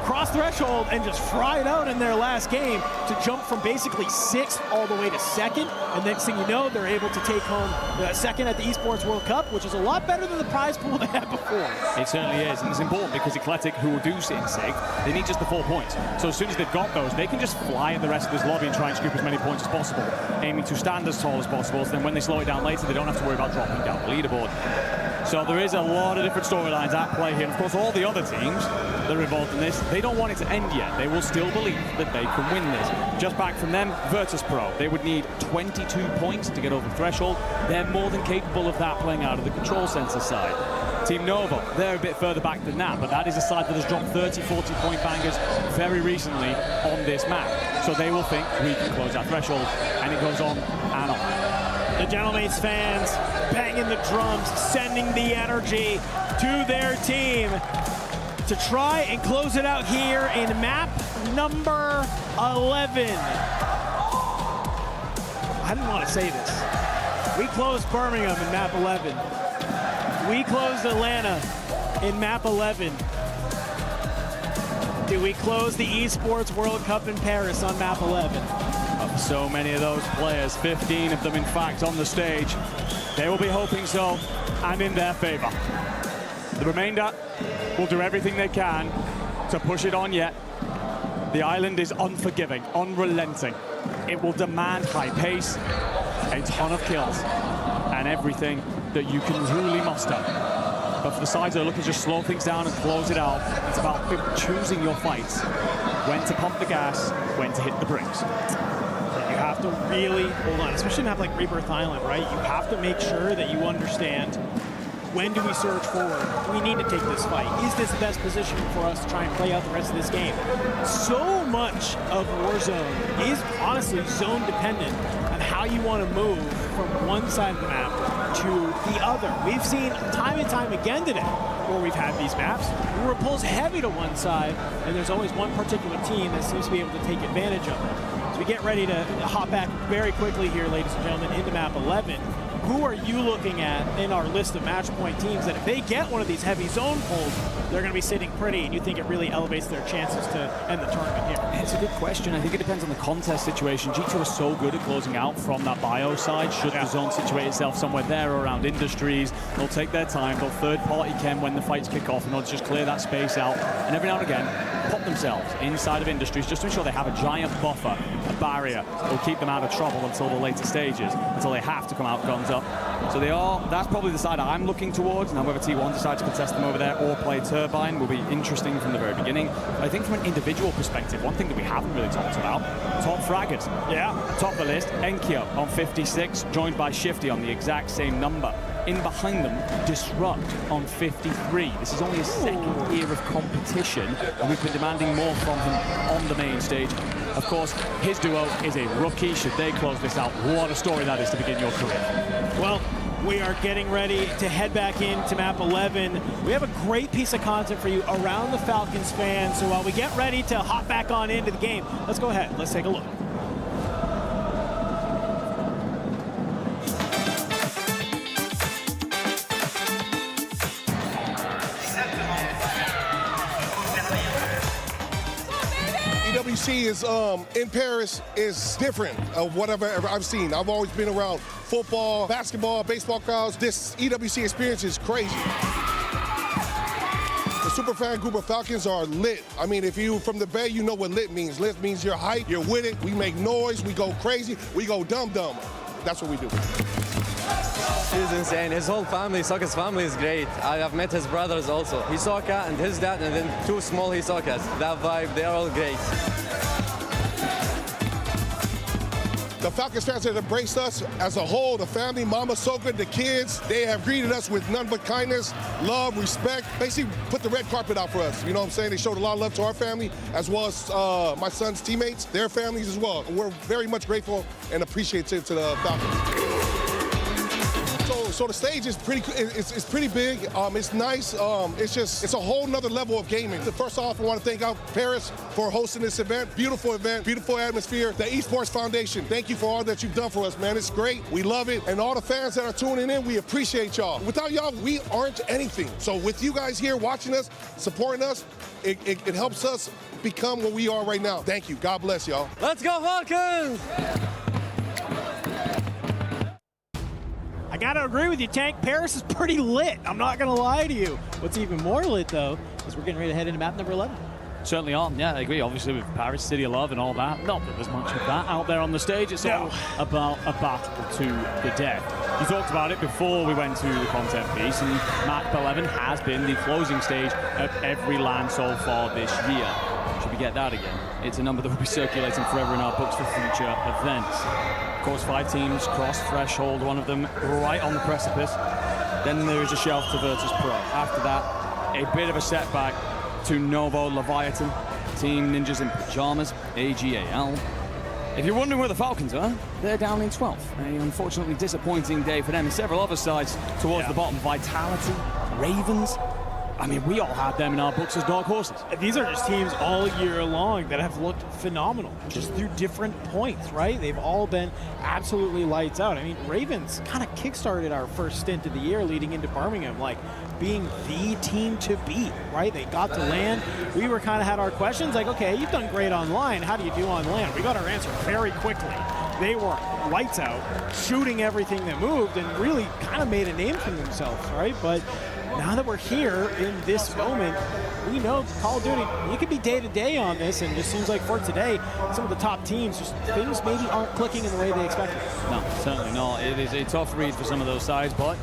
crossed threshold and just fried out in their last game to jump from basically 6th all the way to 2nd. And next thing you know, they're able to take home 2nd at the Esports World Cup, which is a lot better than the prize pool they had before. It certainly is, and it's important because Eclectic, who will do sit in 6th, they need just the 4 points. So as soon as they've got those, they can just fly at the rest of this lobby and try and scoop as many points as possible, aiming to stand as tall as possible, so then when they slow it down later, they don't have to worry about dropping down the leaderboard. So there is a lot of different storylines at play here. And of course, all the other teams that are involved in this, they don't want it to end yet. They will still believe that they can win this. Just back from them, Virtus Pro. They would need 22 points to get over the threshold. They're more than capable of that playing out of the control center side. Team Novo, they're a bit further back than that, but that is a side that has dropped 30, 40 point bangers very recently on this map. So they will think we can close that threshold, and it goes on and on. The Gentlemates fans banging the drums, sending the energy to their team to try and close it out here in map number 11. I didn't want to say this. We closed Birmingham in map 11. We closed Atlanta in map 11. Do we close the Esports World Cup in Paris on map 11? Of so many of those players, 15 of them in fact on the stage, they will be hoping so, and in their favor. The remainder will do everything they can to push it on yet. The island is unforgiving, unrelenting. It will demand high pace, a ton of kills, and everything that you can truly muster. But for the sides that are looking to just slow things down and close it out, it's about choosing your fights. When to pump the gas, when to hit the brakes. You have to really hold on, especially in a map like Rebirth Island, right? You have to make sure that you understand, when do we surge forward? Do we need to take this fight? Is this the best position for us to try and play out the rest of this game? So much of Warzone is honestly zone dependent on how you want to move from one side of the map to the other. We've seen time and time again today where we've had these maps where it pulls heavy to one side, and there's always one particular team that seems to be able to take advantage of it. So we get ready to hop back very quickly here, ladies and gentlemen, into map 11. Who are you looking at in our list of match point teams that if they get one of these heavy zone pulls, they're going to be sitting pretty, and you think it really elevates their chances to end the tournament here? It's a good question. I think it depends on the contest situation. G2 are so good at closing out from that bio side. Should the zone situate itself somewhere there or around industries, they'll take their time. They'll third-party chem when the fights kick off, and they'll just clear that space out. And every now and again, pop themselves inside of industries just to ensure they have a giant buffer, a barrier that will keep them out of trouble until the later stages, until they have to come out guns up. So that's probably the side I'm looking towards. Now, whether T1 decides to contest them over there or play Turbine will be interesting from the very beginning. But I think from an individual perspective, one thing that we haven't really talked about, top fraggers. Yeah. Top of the list, Enkyo on 56, joined by Shifty on the exact same number. In behind them, Disrupt on 53. This is only his second year of competition, and we've been demanding more from him on the main stage. Of course, his duo is a rookie. Should they close this out, what a story that is to begin your career. Well, we are getting ready to head back into map 11. We have a great piece of content for you around the Falcons fans. So while we get ready to hop back on into the game, let's go ahead. Let's take a look. EWC is in Paris is different of whatever I've seen. I've always been around football, basketball, baseball crowds. This EWC experience is crazy. The superfan group of Falcons are lit. I mean, if you from the Bay, you know what lit means. Lit means you're hype, you're with it. We make noise, we go crazy, we go dumb. That's what we do. He's insane. His whole family, Sokka's family, is great. I have met his brothers also. Hisoka and his dad, and then two small Hisokas. That vibe, they're all great. The Falcons fans have embraced us as a whole, the family, Mama Sokka, the kids. They have greeted us with none but kindness, love, respect. Basically put the red carpet out for us. You know what I'm saying? They showed a lot of love to our family, as well as my son's teammates, their families as well. We're very much grateful and appreciative to the Falcons. So the stage is pretty. It's pretty big. It's nice. It's a whole nother level of gaming. First off, I want to thank Paris for hosting this event. Beautiful event, beautiful atmosphere. The Esports Foundation, thank you for all that you've done for us, man. It's great. We love it. And all the fans that are tuning in, we appreciate y'all. Without y'all, we aren't anything. So with you guys here watching us, supporting us, it helps us become what we are right now. Thank you. God bless y'all. Let's go Falcons! I gotta agree with you, Tank. Paris is pretty lit. I'm not gonna lie to you. What's even more lit, though, is we're getting ready to head into map number 11. Certainly are. Yeah, I agree. Obviously, with Paris, City of Love and all that. Not that there's much of that out there on the stage. It's all about a battle to the death. You talked about it before we went to the content piece, and map 11 has been the closing stage of every LAN so far this year. Should we get that again? It's a number that will be circulating forever in our books for future events. Of course, 5 teams cross threshold, one of them right on the precipice. Then there is a shelf to Virtus Pro. After that, a bit of a setback to Novo Leviathan, Team Ninjas in Pajamas, AGAL. If you're wondering where the Falcons are, they're down in 12th. A unfortunately disappointing day for them. And several other sides towards the bottom. Vitality, Ravens. I mean, we all had them in our books as dark horses. These are just teams all year long that have looked phenomenal, just through different points, right? They've all been absolutely lights out. I mean, Ravens kind of kickstarted our first stint of the year leading into Birmingham, like being the team to beat, right? They got to land. We were kind of had our questions like, okay, you've done great online. How do you do on land? We got our answer very quickly. They were lights out, shooting everything that moved, and really kind of made a name for themselves, right? But now that we're here in this moment, we know Call of Duty, you could be day to day on this, and it just seems like for today, some of the top teams, just things maybe aren't clicking in the way they expected. No, certainly not. It is a tough read for some of those sides, but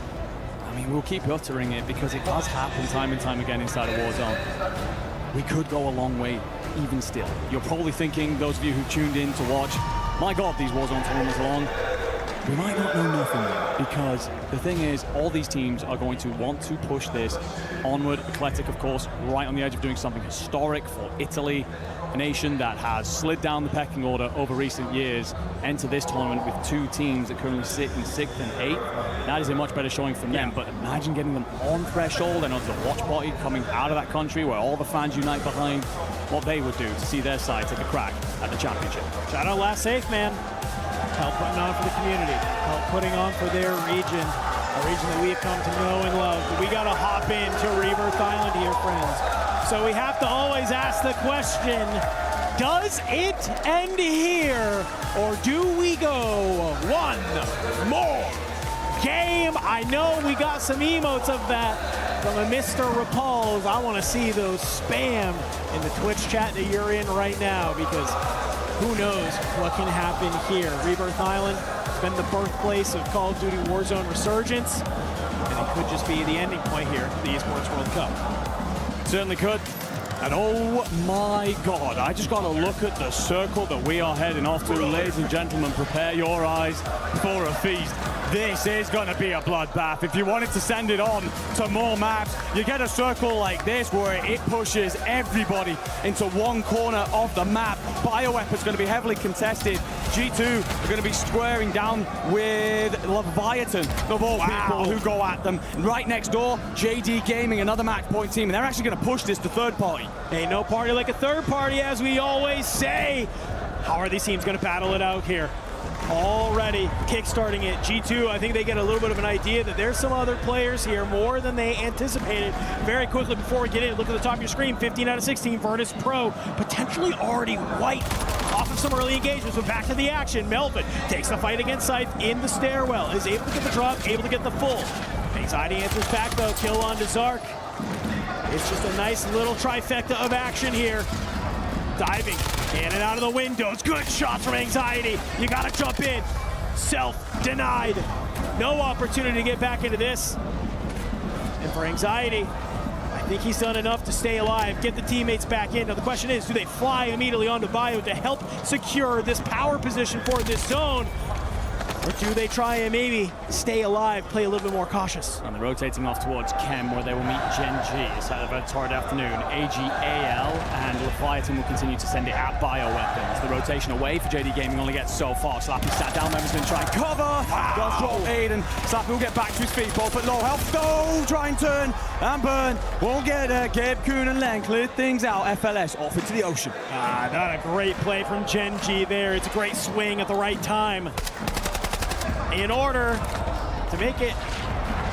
I mean, we'll keep uttering it because it does happen time and time again inside of Warzone. We could go a long way even still. You're probably thinking, those of you who tuned in to watch, my God, these Warzone tournaments are long. We might not know nothing because the thing is, all these teams are going to want to push this onward. Eclectic, of course, right on the edge of doing something historic for Italy, a nation that has slid down the pecking order over recent years, enter this tournament with two teams that currently sit in 6th and 8th. That is a much better showing from them, but imagine getting them on threshold and onto the watch party coming out of that country where all the fans unite behind what they would do to see their side take a crack at the championship. Shout out Last Safe, man. Help putting on for the community, help putting on for their region, a region that we have come to know and love. But we got to hop into Rebirth Island here, friends. So we have to always ask the question, does it end here, or do we go one more game? I know we got some emotes of that from a Mr. Repulse. I want to see those spam in the Twitch chat that you're in right now, because who knows what can happen here. Rebirth Island has been the birthplace of Call of Duty Warzone Resurgence, and it could just be the ending point here for the Esports World Cup. Certainly could. And oh my God, I just got to look at the circle that we are heading off to. Ladies and gentlemen, prepare your eyes for a feast. This is going to be a bloodbath. If you wanted to send it on to more maps, you get a circle like this where it pushes everybody into one corner of the map. Bioweapon's going to be heavily contested. G2 are going to be squaring down with Leviathan, of all people who go at them. And right next door, JD Gaming, another match point team, and they're actually going to push this to third party. Ain't no party like a third party, as we always say. How are these teams going to battle it out here? Already kickstarting it. G2, I think they get a little bit of an idea that there's some other players here, more than they anticipated. Very quickly before we get in, look at the top of your screen, 15 out of 16, Virtus Pro, potentially already white off of some early engagements, but back to the action. Melvin takes the fight against Scythe in the stairwell, is able to get the drop, able to get the full. Anxiety answers back though, kill on to Zark. It's just a nice little trifecta of action here. Diving in and out of the windows. Good shots from Anxiety. You gotta jump in. Self-denied. No opportunity to get back into this. And for Anxiety, I think he's done enough to stay alive, get the teammates back in. Now the question is, do they fly immediately onto Bio to help secure this power position for this zone? Or do they try and maybe stay alive, play a little bit more cautious? And they're rotating off towards Chem, where they will meet Gen G. It's had a very torrid afternoon. AGAL and Leviathan will continue to send it at bioweapons. The rotation away for JD Gaming only gets so far. Slappy sat down, members going to try and cover. Does drop Aiden. Slappy will get back to his feet, both at low health. Go, try and turn and burn. Won't get it. Gabe, Kuhn and Len cleared things out. FLS off into the ocean. Not a great play from Gen G there. It's a great swing at the right time, in order to make it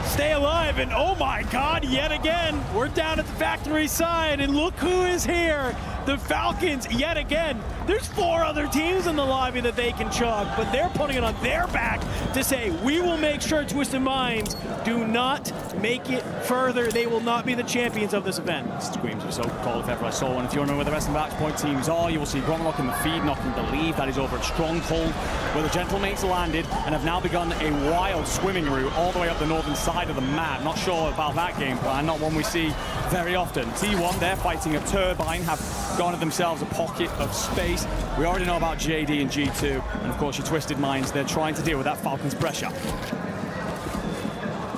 stay alive. And oh my God, yet again, we're down at the factory side, and look who is here. The Falcons, yet again. There's 4 other teams in the lobby that they can chalk, but they're putting it on their back to say, we will make sure Twisted Minds do not make it further. They will not be the champions of this event. Screams of so-called if ever I saw one. If you want to know where the rest of the match point teams are, you will see Gromlock in the feed, knocking the lead. That is over at Stronghold, where the Gentlemates landed and have now begun a wild swimming route all the way up the northern side of the map. Not sure about that game plan, not one we see very often. T1, they're fighting a turbine, have garnered themselves a pocket of space. We already know about JD and G2, and of course your Twisted Minds, they're trying to deal with that Falcons pressure.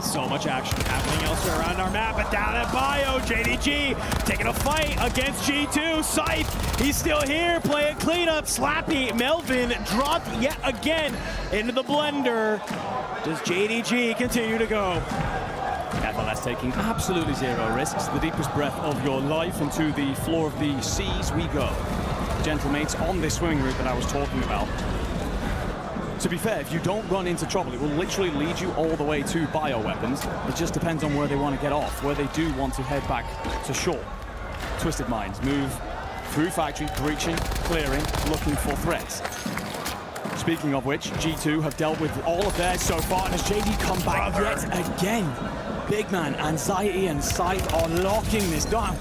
So much action happening elsewhere around our map, but down at Bio, JDG taking a fight against G2. Scythe, he's still here, playing cleanup. Slappy, Melvin dropped yet again into the blender. Does JDG continue to go? FLS taking absolutely zero risks. The deepest breath of your life, and to the floor of the seas we go. Gentlemates on this swimming route that I was talking about. To be fair, if you don't run into trouble, it will literally lead you all the way to bioweapons. It just depends on where they want to get off, where they do want to head back to shore. Twisted Minds move through factory, breaching, clearing, looking for threats. Speaking of which, G2 have dealt with all of theirs so far, and as JD come back yet again, Big Man, Anxiety, and Scythe are locking this down.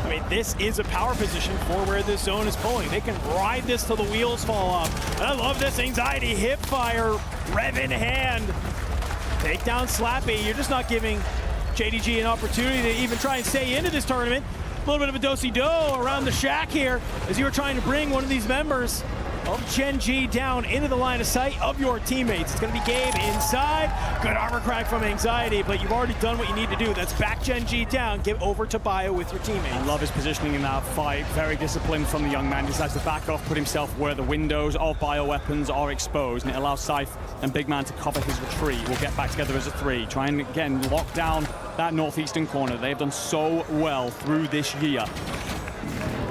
I mean, this is a power position for where this zone is pulling. They can ride this till the wheels fall off. And I love this Anxiety, hip fire, rev in hand. Take down Slappy. You're just not giving JDG an opportunity to even try and stay into this tournament. A little bit of a do-si-do around the shack here as you were trying to bring one of these members of Gen G down into the line of sight of your teammates. It's going to be Gabe inside. Good armor crack from Anxiety, but you've already done what you need to do. That's back Gen G down. Get over to Bio with your teammates. I love his positioning in that fight. Very disciplined from the young man. He decides to back off, put himself where the windows of bioweapons are exposed, and it allows Scythe and Big Man to cover his retreat. We'll get back together as a three. Try and, again, lock down that northeastern corner. They've done so well through this year.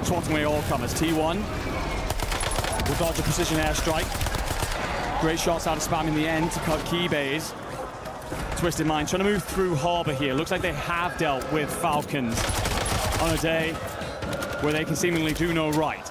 Swatting away all comers. T1 will dodge a precision airstrike. Great shots out of Spam in the end to cut key bays. Twisted Mind trying to move through Harbor here. Looks like they have dealt with Falcons on a day where they can seemingly do no right.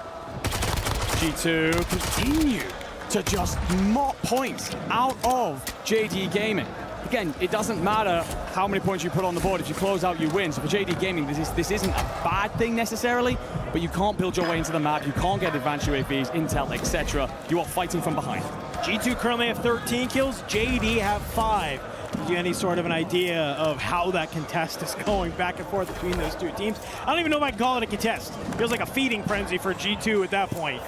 G2 continue to just mop points out of JD Gaming. Again, it doesn't matter how many points you put on the board. If you close out, you win. So for JD Gaming, this isn't a bad thing necessarily, but you can't build your way into the map. You can't get advanced UAVs, intel, etc. You are fighting from behind. G2 currently have 13 kills. JD have 5. Give you any sort of an idea of how that contest is going back and forth between those two teams. I don't even know if I can call it a contest. Feels like a feeding frenzy for G2 at that point.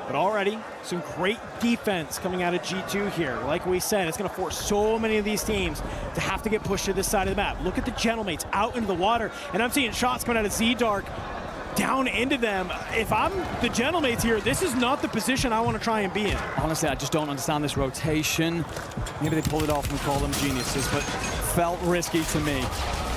But already, some great defense coming out of G2 here. Like we said, it's going to force so many of these teams to have to get pushed to this side of the map. Look at the Gentlemates out into the water, and I'm seeing shots coming out of Z-Dark down into them. If I'm the Gentlemates here, this is not the position I want to try and be in. Honestly, I just don't understand this rotation. Maybe they pulled it off and call them geniuses, but felt risky to me.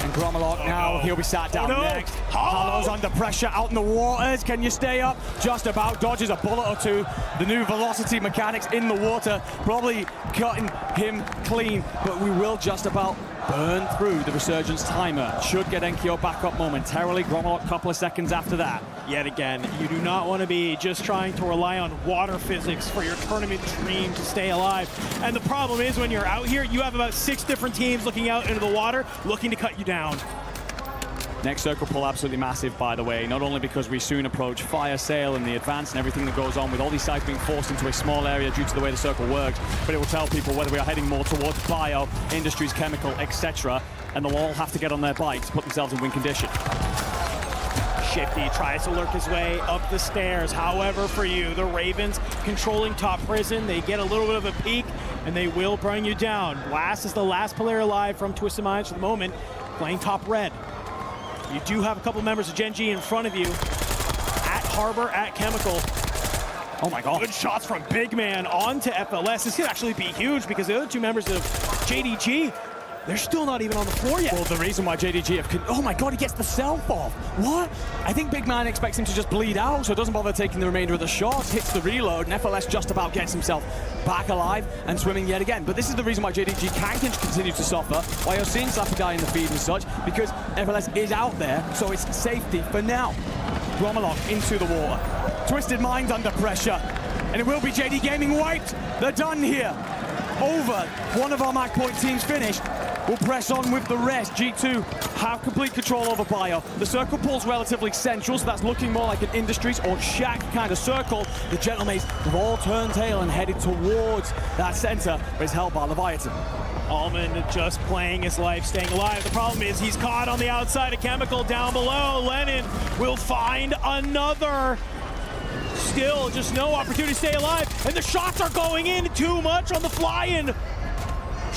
And Gromalok now, he'll be sat down next. Halo's under pressure out in the waters. Can you stay up? Just about dodges a bullet or two. The new velocity mechanics in the water, probably cutting him clean, but we will just about burn through the Resurgence timer. Should get Enkyo back up momentarily. Gromalok a couple of seconds after that. Yet again, you do not want to be just trying to rely on water physics for your tournament dream to stay alive. And the problem is when you're out here, you have about 6 different teams looking out into the water, looking to cut you down. Next circle pull absolutely massive, by the way, not only because we soon approach fire sale and the advance and everything that goes on with all these sites being forced into a small area due to the way the circle works, but it will tell people whether we are heading more towards bio, industries, chemical, etc., and they'll all have to get on their bikes, put themselves in win condition. Shifty tries to lurk his way up the stairs. However, for you, the Ravens controlling top prison. They get a little bit of a peek, and they will bring you down. Blast is the last player alive from Twisted Minds for the moment, playing top red. You do have a couple members of Gen G in front of you. At Harbor, at Chemical. Oh my god. Good shots from Big Man onto FLS. This could actually be huge because the other 2 members of JDG, they're still not even on the floor yet. Well, the reason why JDG have... Oh my god, he gets the self off. What? I think Big Man expects him to just bleed out, so doesn't bother taking the remainder of the shots, hits the reload, and FLS just about gets himself back alive and swimming yet again. But this is the reason why JDG can continue to suffer, why you're seeing Slappy die in the feed and such, because FLS is out there, so it's safety for now. Gromalok into the water. Twisted Mind under pressure, and it will be JD Gaming wiped. They're done here. Over. One of our match point teams finished. We'll press on with the rest. G2 have complete control over bio. The circle pull's relatively central, so that's looking more like an Industries or Shack kind of circle. The Gentlemates have all turned tail and headed towards that center, but it's held by Leviathan. Allman just playing his life, staying alive. The problem is he's caught on the outside of Chemical down below. Lennon will find another. Still just no opportunity to stay alive, and the shots are going in too much on the fly-in.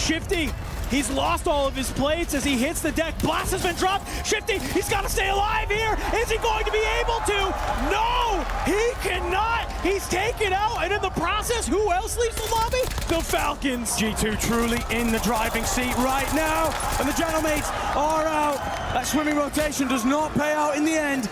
Shifty, he's lost all of his plates as he hits the deck. Blast has been dropped. Shifty, he's got to stay alive here. Is he going to be able to? No, he cannot. He's taken out, and in the process, who else leaves the lobby? The Falcons. G2 truly in the driving seat right now, and the Gentlemates are out. That swimming rotation does not pay out in the end.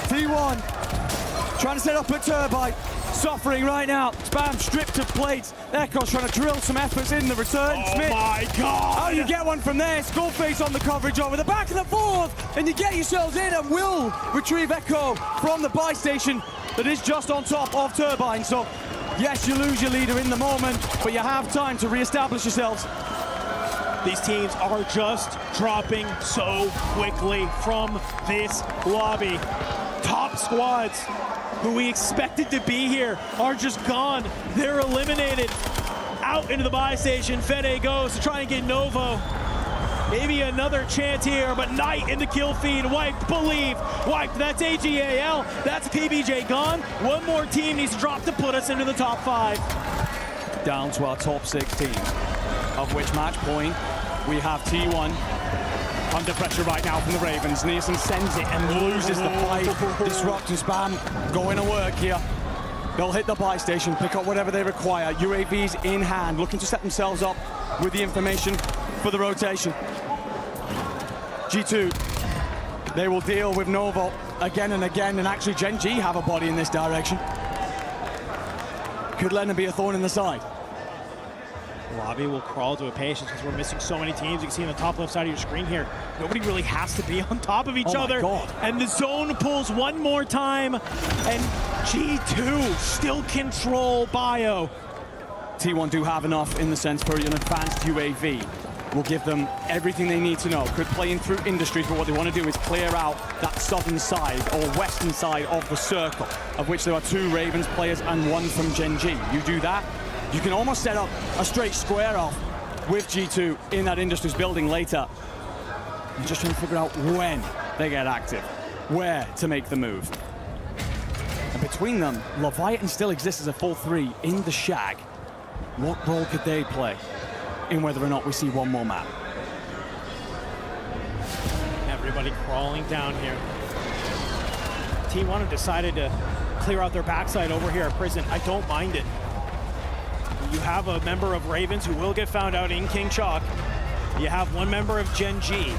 T1 trying to set up a turbine. Suffering right now. Spam stripped of plates. Echo's trying to drill some efforts in the return. Oh Smith. my God! Oh, you get one from there. Skullface on the coverage over the back of the fourth, and you get yourselves in and will retrieve Echo from the buy station that is just on top of Turbine. So, yes, you lose your leader in the moment, but you have time to re-establish yourselves. These teams are just dropping so quickly from this lobby. Top squads who we expected to be here are just gone. They're eliminated. Out into the buy station, Fede goes to try and get Novo. Maybe another chance here, but Knight in the kill feed. Wiped, Believe. Wiped, that's AGAL. That's PBJ gone. One more team needs to drop to put us into the top 5. Down to our top 16, of which match point we have T1 under pressure right now from the Ravens. Neeson sends it and loses the fight. Disrupt and Spam going to work here. They'll hit the buy station, pick up whatever they require. UAVs in hand, looking to set themselves up with the information for the rotation. G2, they will deal with Novo again and again, and actually Gen G have a body in this direction. Could let them be a thorn in the side. Lobby will crawl to a patience because we're missing so many teams. You can see on the top left side of your screen here, nobody really has to be on top of each other. God. And the zone pulls one more time, and G2 still control Bio. T1 do have enough in the sense for an advanced UAV. Will give them everything they need to know. Could play in through Industries, but what they want to do is clear out that southern side or western side of the circle, of which there are 2 Ravens players and 1 from Gen G. You do that, you can almost set up a straight square off with G2 in that Industries building later. You're just trying to figure out when they get active, where to make the move. And between them, Leviathan still exists as a full 3 in the Shag. What role could they play in whether or not we see one more map? Everybody crawling down here. T1 have decided to clear out their backside over here at Prison. I don't mind it. You have a member of Ravens who will get found out in King Chalk. You have one member of Gen G.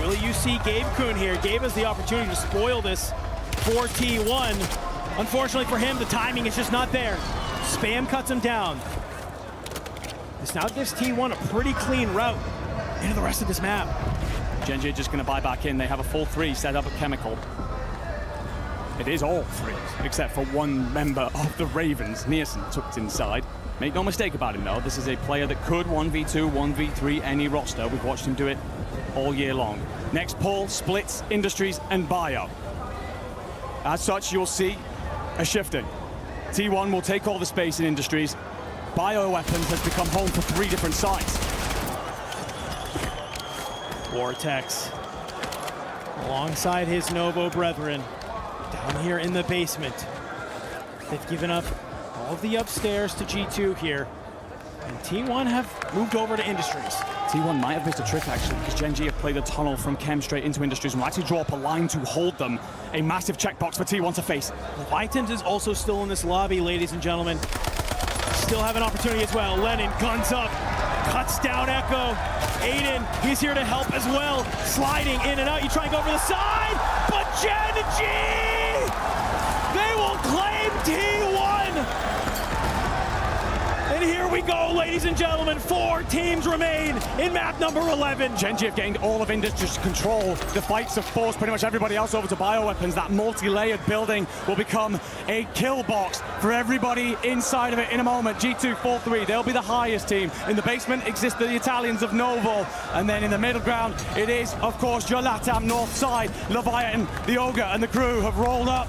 Will you see Gabe Kuhn here? Gabe has the opportunity to spoil this for T1. Unfortunately for him, the timing is just not there. Spam cuts him down. This now gives T1 a pretty clean route into the rest of this map. Gen G just going to buy back in. They have a full 3 set up at Chemical. It is all 3s, except for one member of the Ravens. Neeson tucked inside. Make no mistake about him, though. This is a player that could 1v2, 1v3 any roster. We've watched him do it all year long. Next pull, splits, Industries, and Bio. As such, you'll see a shifting. T1 will take all the space in Industries. Bioweapons has become home for 3 different sites. Vortex, alongside his Novo brethren, down here in the basement. They've given up all of the upstairs to G2 here, and T1 have moved over to Industries. T1 might have missed a trick, actually, because Gen G have played a tunnel from Chem straight into Industries and will actually draw up a line to hold them. A massive checkbox for T1 to face. Leviathan is also still in this lobby, ladies and gentlemen. Still have an opportunity as well. Lennon guns up, cuts down Echo. Aiden, he's here to help as well. Sliding in and out. You try and go over the side, but Gen G, they will claim T1. And here we go, ladies and gentlemen. 4 teams remain in map number 11. Gen G have gained all of Industries' control. The fights have forced pretty much everybody else over to bioweapons. That multi-layered building will become a kill box for everybody inside of it in a moment. G2 4-3, they'll be the highest team. In the basement exist the Italians of Novo. And then in the middle ground, it is, of course, your Latam north side. Leviathan, the Ogre, and the crew have rolled up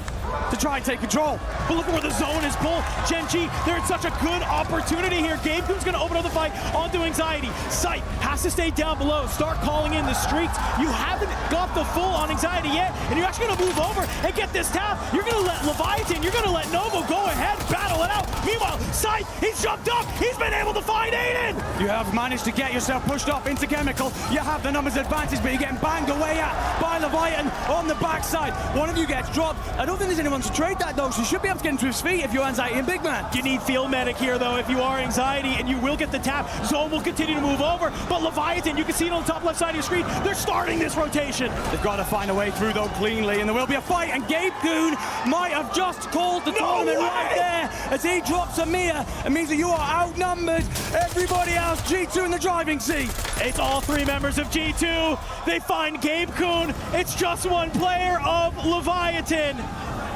to try and take control. But look at where the zone is pulled. Gen G, they're in such a good opportunity here. Gabe Kuhn's gonna open up the fight onto Anxiety. Sight has to stay down below. Start calling in the streets. You haven't got the full on Anxiety yet, and you're actually gonna move over and get this tap. You're gonna let Leviathan, you're gonna let Novo go ahead, battle it out. Meanwhile, Sight, he's jumped up. He's been able to find Aiden. You have managed to get yourself pushed up into Chemical. You have the numbers advantage, but you're getting banged away at by Leviathan on the backside. One of you gets dropped. I don't think there's anyone to trade that, though, so you should be able to get into his feet if you're Anxiety and Big Man. You need Field Medic here, though, if you are Anxiety, and you will get the tap. Zone will continue to move over, but Leviathan, you can see it on the top left side of your screen. They're starting this rotation. They've got to find a way through, though, cleanly, and there will be a fight, and Gabe Goon might have just called the tournament right there as he drops Amir. It means that you are outnumbered. Everybody else, G2 in the driving seat. It's all three members of G2. They find Gabe Kuhn. It's just one player of Leviathan.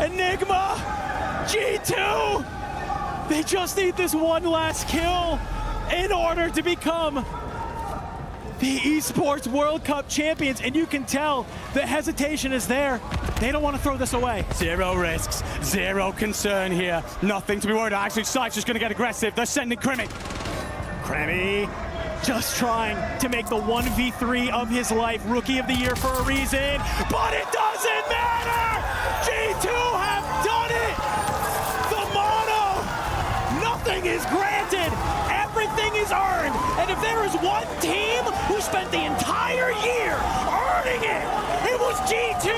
Enigma, G2. They just need this one last kill in order to become the Esports World Cup champions, and you can tell the hesitation is there. They don't want to throw this away. Zero risks, zero concern here. Nothing to be worried about. Actually, Site's just going to get aggressive. They're sending Krimi. Krimi just trying to make the 1v3 of his life, Rookie of the Year for a reason, but it doesn't matter! G2 have done it! The mono! Nothing is granted! Everything is earned! And if there is one team who spent the entire year earning it, it was G2!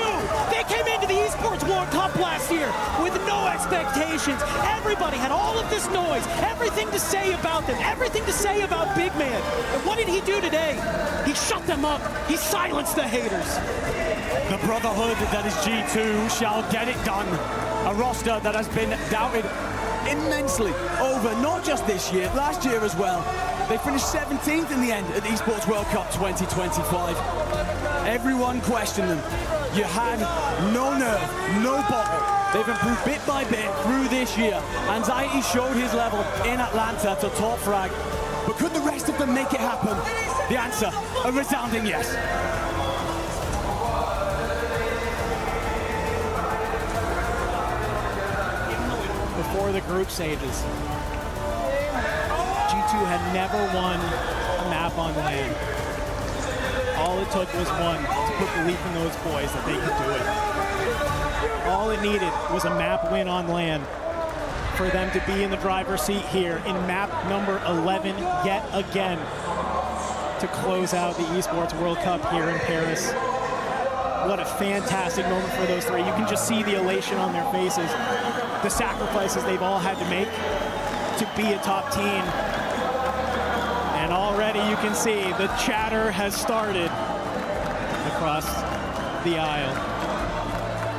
They came into the Esports World Cup last year with no expectations. Everybody had all of this noise, everything to say about them, everything to say about Big Man. And what did he do today? He shut them up. He silenced the haters. The brotherhood that is G2 shall get it done. A roster that has been doubted immensely over not just this year, last year as well. They finished 17th in the end at the Esports World Cup 2025. Everyone questioned them. You had no nerve, no bottle. They've improved bit by bit through this year. Anxiety showed his level in Atlanta to top frag. But could the rest of them make it happen? The answer, a resounding yes. Before the group stages, G2 had never won a map on land. All it took was one to put belief in those boys that they could do it. All it needed was a map win on land for them to be in the driver's seat here in map number 11 yet again to close out the Esports World Cup here in Paris. What a fantastic moment for those three. You can just see the elation on their faces, the sacrifices they've all had to make to be a top team. And already you can see the chatter has started across the aisle.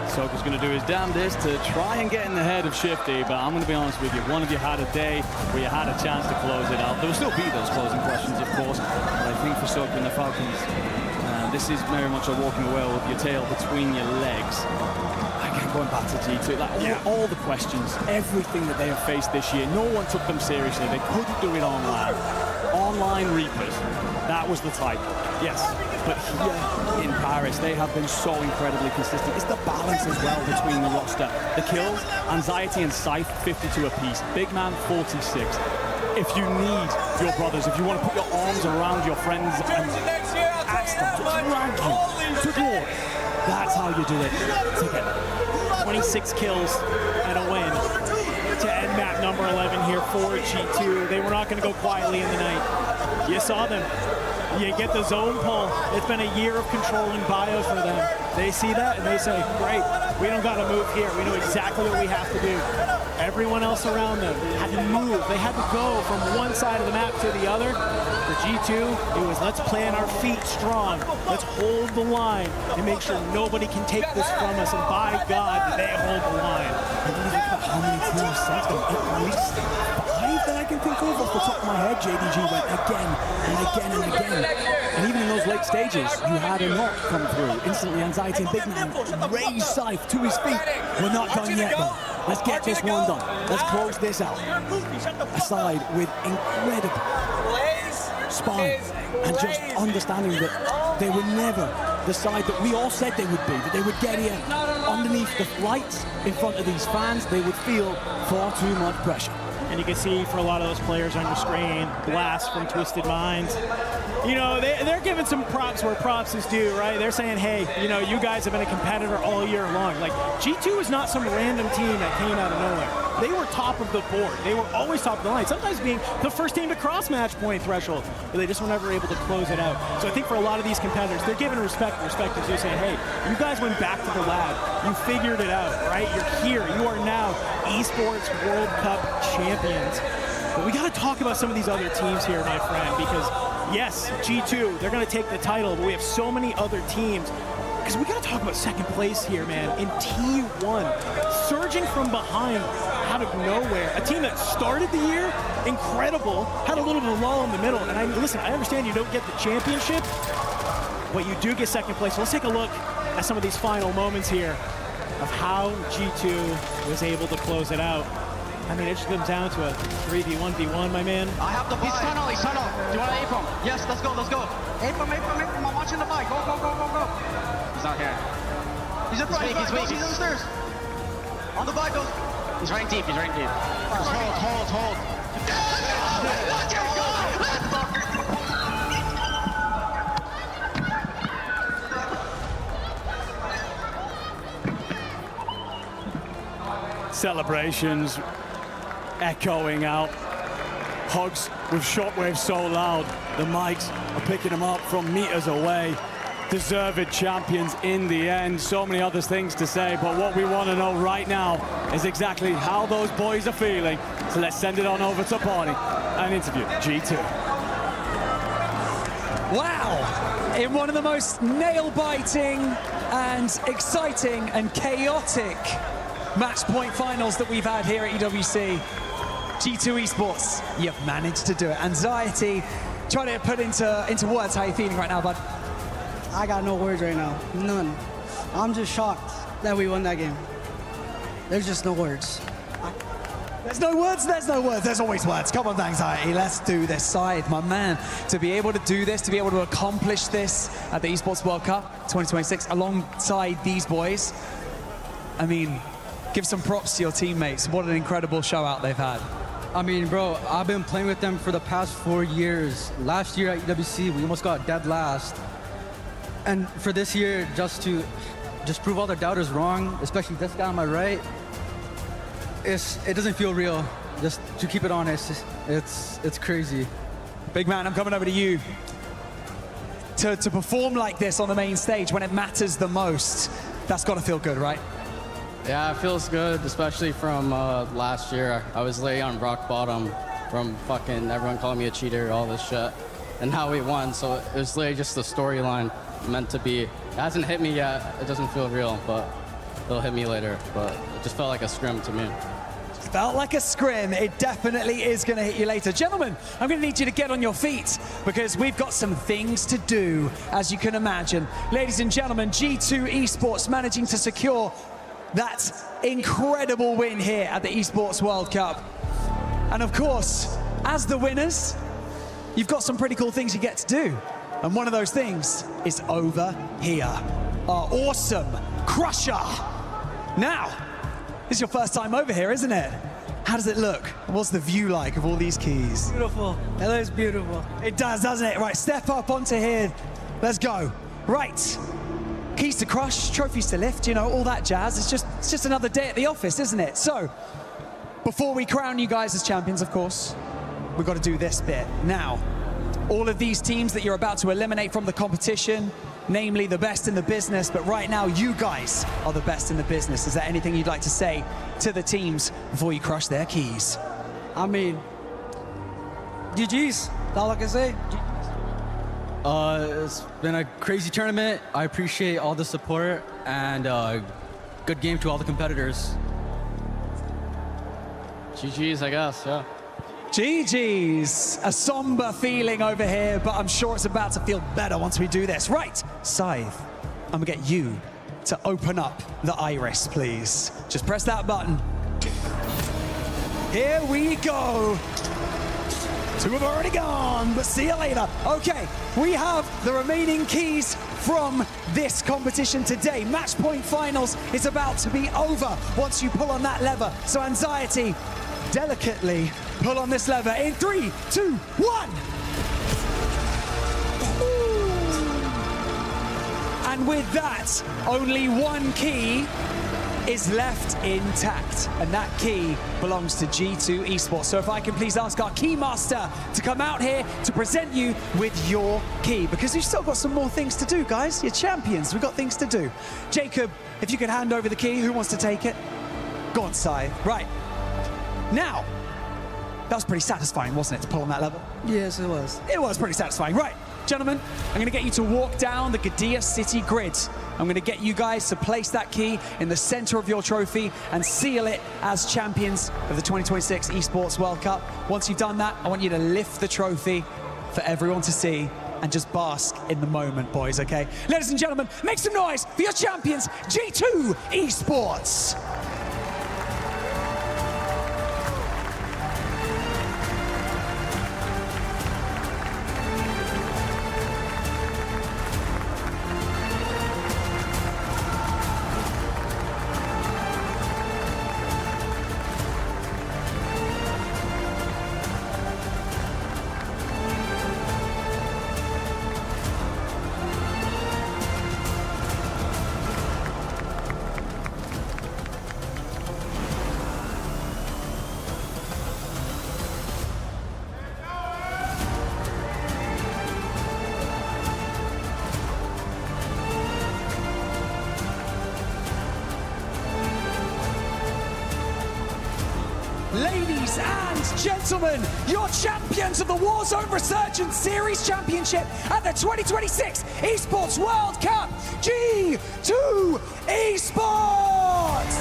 Soka's going to do his damnedest to try and get in the head of Shifty, but I'm going to be honest with you, one of you had a day where you had a chance to close it out. There will still be those closing questions, of course, but I think for Soka and the Falcons, this is very much a walking away with your tail between your legs. Again, going back to G2, all the questions, everything that they have faced this year, no one took them seriously. They couldn't do it online. Online Reapers, that was the type. Yes, but here in Paris, they have been so incredibly consistent. It's the balance as well between the roster. The kills, Anxiety and Scythe, 52 apiece. Big Man, 46. If you need your brothers, if you want to put your arms around your friends and ask them to drag you to glory, that's how you do it together. 26 kills and a win to end map number 11 here for G2. They were not going to go quietly in the night. You saw them. You get the zone pull. It's been a year of controlling bio for them. They see that and they say, great, we don't got to move here. We know exactly what we have to do. Everyone else around them had to move. They had to go from one side of the map to the other. For G2, it was let's plant our feet strong. Let's hold the line and make sure nobody can take this from us. And by God, they hold the line. And when you think about how many teams sent them, at least 5 that I can think of off the top of my head, JDG went again and again and again. And even in those late stages, you had a knock come through. Instantly, Anxiety and Big Man raised Scythe to his feet. We're not done yet, though. Let's get this one done. Let's close this out. Aside with incredible spine and just understanding that they were never the side that we all said they would be, that they would get here underneath the lights in front of these fans. They would feel far too much pressure. And you can see for a lot of those players on your screen, Blast from Twisted Minds. You know, they're giving some props where props is due, right? They're saying, hey, you know, you guys have been a competitor all year long. Like, G2 is not some random team that came out of nowhere. they were top of the board. They were always top of the line, sometimes being the first team to cross match point threshold, but they just were never able to close it out. So I think for a lot of these competitors, they're giving respect. Respect is just saying, hey, you guys went back to the lab. You figured it out, right? You're here. You are now Esports World Cup champions. But we got to talk about some of these other teams here, my friend, because yes, G2, they're going to take the title, but we have so many other teams. Because we got to talk about second place here, man, in T1. Surging from behind out of nowhere. A team that started the year incredible, had a little bit of a lull in the middle. And I understand you don't get the championship, but you do get second place. So let's take a look at some of these final moments here of how G2 was able to close it out. I mean, it just comes down to a 3v1v1, my man. I have the buy. He's tunnel. Do you want to aim from? Yes, let's go. Aim from. I'm watching the buy. Go. He's not here. He's up right. He's weak. He's on the stairs. On the buy, goes. He's running deep. Hold. Let's go. Celebrations echoing out. Hugs with Shockwave so loud, the mics are picking them up from meters away. Deserved champions in the end. So many other things to say, but what we want to know right now is exactly how those boys are feeling. So let's send it on over to Barney and interview G2. Wow! In one of the most nail-biting and exciting and chaotic match point finals that we've had here at EWC, G2 Esports, you've managed to do it. Anxiety, try to put into words how you're feeling right now, bud. I got no words right now, none. I'm just shocked that we won that game. There's just no words. There's no words, there's always words. Come on, Anxiety, let's do this. Scythe, my man, to be able to do this, to be able to accomplish this at the Esports World Cup 2026 alongside these boys, I mean, give some props to your teammates. What an incredible show out they've had. I mean, bro, I've been playing with them for the past 4 years. Last year at EWC, we almost got dead last. And for this year, just to prove all the doubters wrong, especially this guy on my right, it doesn't feel real. Just to keep it honest, it's crazy. Big man, I'm coming over to you. To perform like this on the main stage when it matters the most, that's got to feel good, right? Yeah, it feels good, especially from last year. I was laying on rock bottom from fucking everyone calling me a cheater, all this shit. And how we won, so it was literally just the storyline meant to be. It hasn't hit me yet, it doesn't feel real, but it'll hit me later. But it just felt like a scrim to me. Felt like a scrim. It definitely is going to hit you later. Gentlemen, I'm going to need you to get on your feet because we've got some things to do, as you can imagine. Ladies and gentlemen, G2 Esports managing to secure that incredible win here at the Esports World Cup. And of course, as the winners, you've got some pretty cool things you get to do. And one of those things is over here. Our awesome Crusher. Now, this is your first time over here, isn't it? How does it look? What's the view like of all these keys? Beautiful. It looks beautiful. It does, doesn't it? Right, step up onto here. Let's go. Right. Keys to crush, trophies to lift, you know, all that jazz. It's just another day at the office, isn't it? So, before we crown you guys as champions, of course, we've got to do this bit. Now, all of these teams that you're about to eliminate from the competition, namely the best in the business, but right now you guys are the best in the business. Is there anything you'd like to say to the teams before you crush their keys? I mean, GG's, that's all I can say. It's been a crazy tournament. I appreciate all the support and good game to all the competitors. GG's, I guess, yeah. GG's. A somber feeling over here, but I'm sure it's about to feel better once we do this. Right, Scythe, I'm gonna get you to open up the iris, please. Just press that button. Here we go. Two have already gone, but see you later. Okay, we have the remaining keys from this competition today. Match point finals is about to be over once you pull on that lever. So Anxiety, delicately pull on this lever in 3, 2, 1. Ooh. And with that, only one key is left intact, and that key belongs to G2 Esports. So if I can please ask our key master to come out here to present you with your key, because you've still got some more things to do, guys. You're champions. We've got things to do. Jacob, if you could hand over the key, who wants to take it? Go on, Sai. Right. Now, that was pretty satisfying, wasn't it, to pull on that level? Yes, it was. It was pretty satisfying. Right, gentlemen, I'm going to get you to walk down the Gadia City grid. I'm going to get you guys to place that key in the center of your trophy and seal it as champions of the 2026 Esports World Cup. Once you've done that, I want you to lift the trophy for everyone to see and just bask in the moment, boys, okay? Ladies and gentlemen, make some noise for your champions, G2 Esports. Ladies and gentlemen, your champions of the Warzone Resurgence Series Championship at the 2026 Esports World Cup, G2 Esports!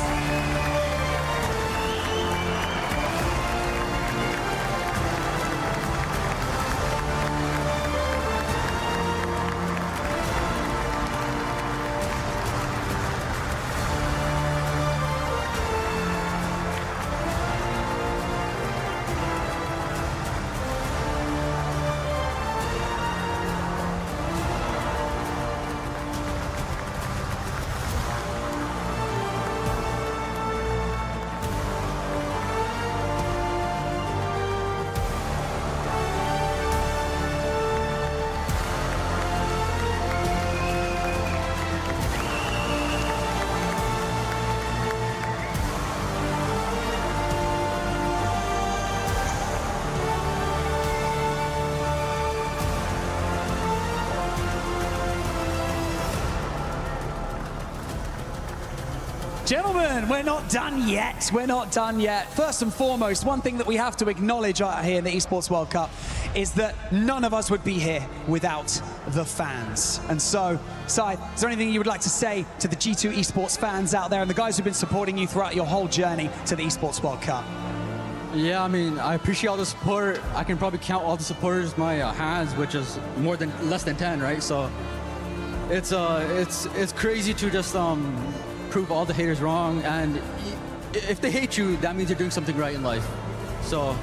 Gentlemen, we're not done yet. We're not done yet. First and foremost, one thing that we have to acknowledge out here in the Esports World Cup is that none of us would be here without the fans. And so, Sai, is there anything you would like to say to the G2 Esports fans out there and the guys who've been supporting you throughout your whole journey to the Esports World Cup? Yeah, I mean, I appreciate all the support. I can probably count all the supporters my hands, which is less than 10, right? So it's crazy to just prove all the haters wrong, and if they hate you, that means you're doing something right in life. So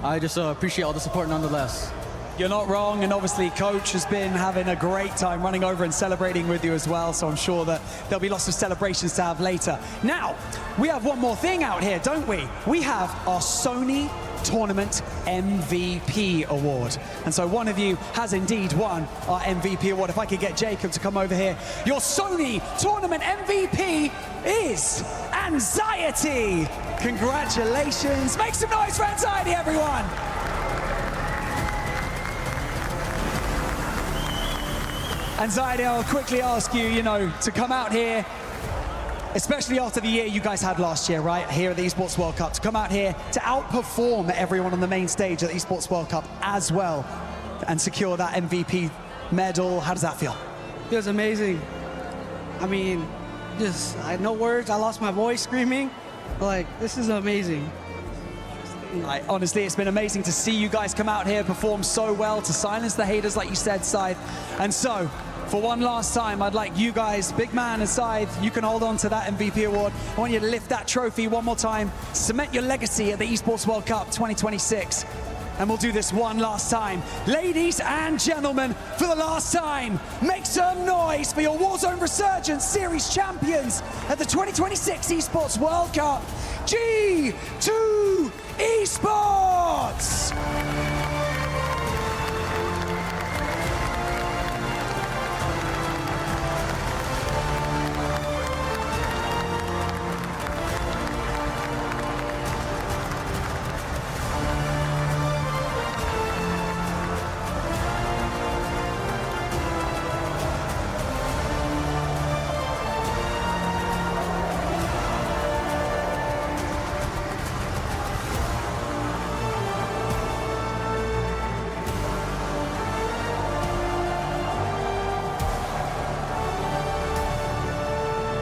I just appreciate all the support nonetheless. You're not wrong, and obviously Coach has been having a great time running over and celebrating with you as well, so I'm sure that there'll be lots of celebrations to have later. Now, we have one more thing out here, don't we? We have our Sony Tournament MVP Award. And so one of you has indeed won our MVP Award. If I could get Jacob to come over here. Your Sony Tournament MVP is Anxiety. Congratulations. Make some noise for Anxiety, everyone. Anxiety, I'll quickly ask you, to come out here, especially after the year you guys had last year, right, here at the Esports World Cup, to come out here to outperform everyone on the main stage at the Esports World Cup as well and secure that MVP medal. How does that feel? It was amazing. I mean, I had no words. I lost my voice screaming. This is amazing. Honestly, it's been amazing to see you guys come out here, perform so well, to silence the haters, like you said, Scythe. And so, for one last time, I'd like you guys, Big Man and Scythe, you can hold on to that MVP award. I want you to lift that trophy one more time, cement your legacy at the Esports World Cup 2026. And we'll do this one last time. Ladies and gentlemen, for the last time, make some noise for your Warzone Resurgence Series champions at the 2026 Esports World Cup, G2 Esports!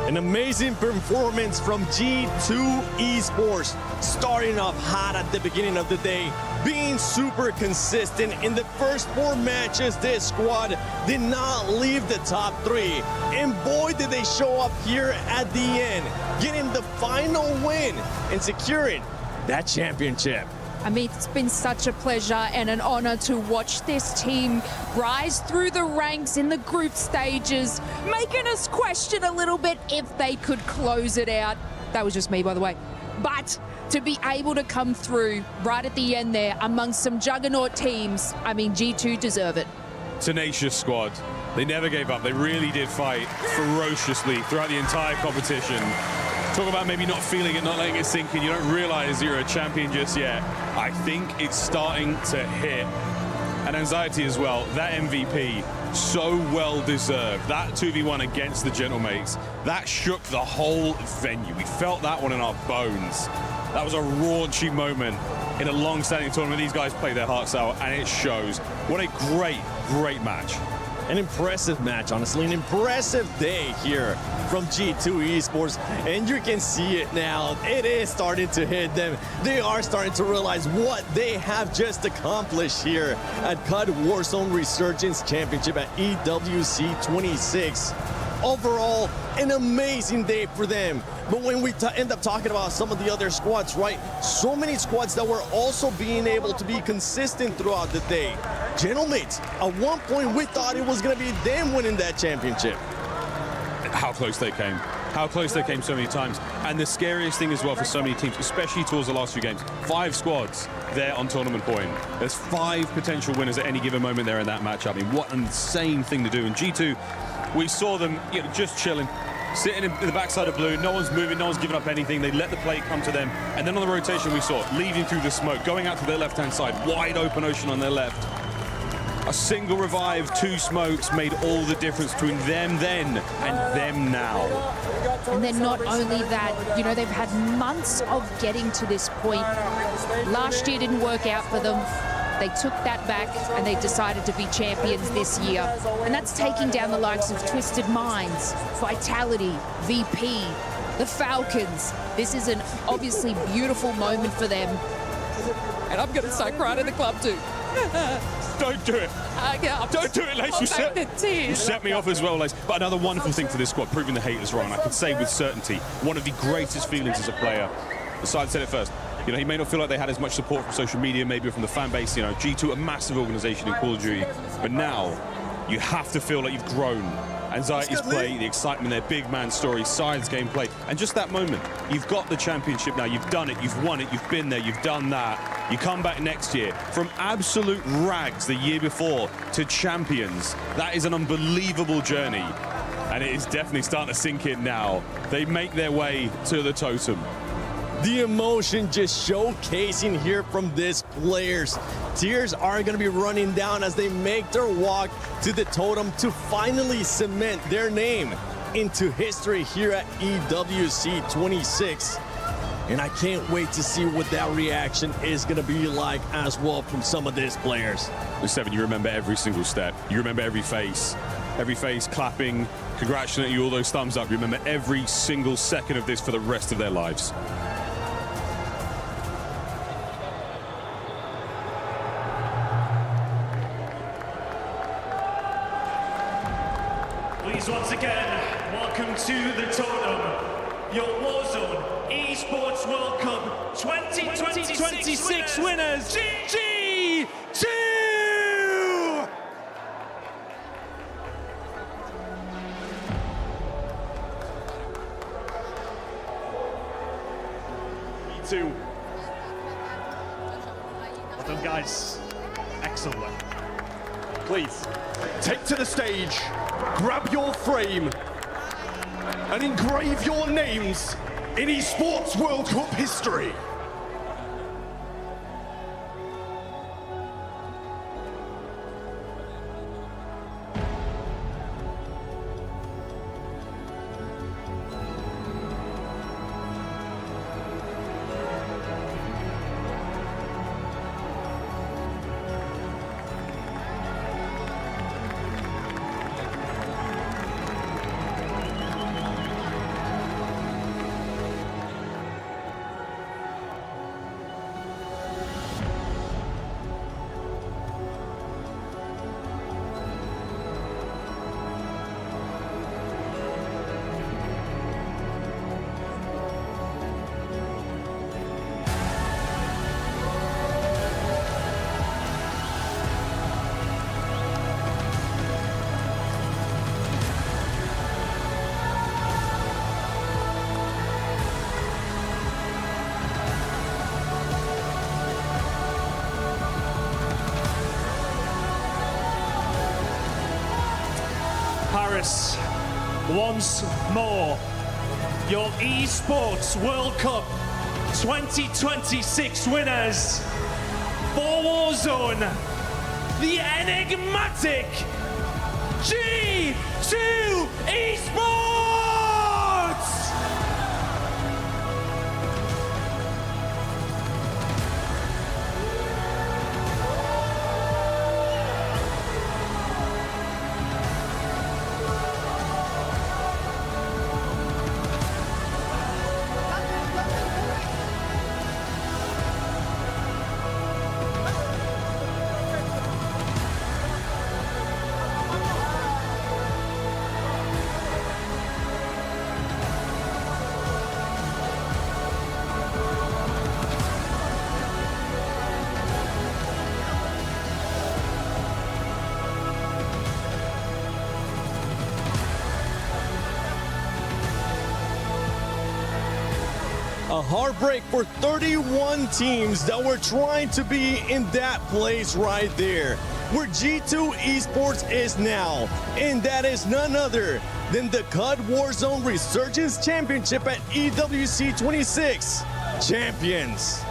An amazing performance from G2 Esports, starting off hot at the beginning of the day, being super consistent. In the first 4 matches, this squad did not leave the top 3. And boy, did they show up here at the end, getting the final win and securing that championship. I mean, it's been such a pleasure and an honor to watch this team rise through the ranks in the group stages, making us question a little bit if they could close it out. That was just me, by the way. But to be able to come through right at the end there amongst some juggernaut teams, I mean, G2 deserve it. Tenacious squad. They never gave up. They really did fight ferociously throughout the entire competition. Talk about maybe not feeling it, not letting it sink in. You don't realize you're a champion just yet. I think it's starting to hit. And anxiety as well. That MVP, so well deserved. That 2v1 against the Gentlemates, that shook the whole venue. We felt that one in our bones. That was a raunchy moment in a long-standing tournament. These guys played their hearts out, and it shows. What a great, great match. An impressive match, honestly, an impressive day here from G2 Esports, and you can see it now. It is starting to hit them. They are starting to realize what they have just accomplished here at CUD Warzone Resurgence Championship at EWC 26. Overall, an amazing day for them. But when we end up talking about some of the other squads, right? So many squads that were also being able to be consistent throughout the day. Gentlemates, at one point we thought it was going to be them winning that championship. How close they came. How close they came so many times. And the scariest thing as well for so many teams, especially towards the last few games, 5 squads there on tournament point. There's 5 potential winners at any given moment there in that matchup. I mean, what an insane thing to do. And G2, we saw them, you know, just chilling, sitting in the backside of blue. No one's moving, no one's giving up anything. They let the play come to them. And then on the rotation we saw, leading through the smoke, going out to their left-hand side, wide open ocean on their left. A single revive, 2 smokes made all the difference between them then and them now. And then not only that, you know, they've had months of getting to this point. Last year didn't work out for them. They took that back and they decided to be champions this year. And that's taking down the likes of Twisted Minds, Vitality, VP, the Falcons. This is an obviously beautiful moment for them. And I'm going to start crying at the club too. Don't do it. Don't do it, Lace. You set me off as well, Lace. But another wonderful thing for this squad, proving the haters wrong. I can say with certainty, one of the greatest feelings as a player. Besides, said it first. You know, he may not feel like they had as much support from social media, maybe from the fan base. You know, G2, a massive organization in Call of Duty. But now, you have to feel like you've grown. Anxiety's play, the excitement, their big man story, Science gameplay, and just that moment. You've got the championship now, you've done it, you've won it, you've been there, you've done that. You come back next year from absolute rags the year before to champions. That is an unbelievable journey, and it is definitely starting to sink in now. They make their way to the totem. The emotion just showcasing here from these players. Tears are going to be running down as they make their walk to the totem to finally cement their name into history here at EWC 26. And I can't wait to see what that reaction is going to be like as well from some of these players. With 7, you remember every single step. You remember every face clapping, congratulating you, all those thumbs up. You remember every single second of this for the rest of their lives. Please once again, welcome to the totem, your Warzone Esports World Cup 2026 winners, G2! G2. Well done, guys. Excellent. Please, take to the stage, grab your frame, and engrave your names in Esports World Cup history. Paris once more. Your Esports World Cup 2026 winners for Warzone, the enigmatic G2 Esports! A heartbreak for 31 teams that were trying to be in that place right there, where G2 Esports is now. And that is none other than the CUD Warzone Resurgence Championship at EWC 26 Champions.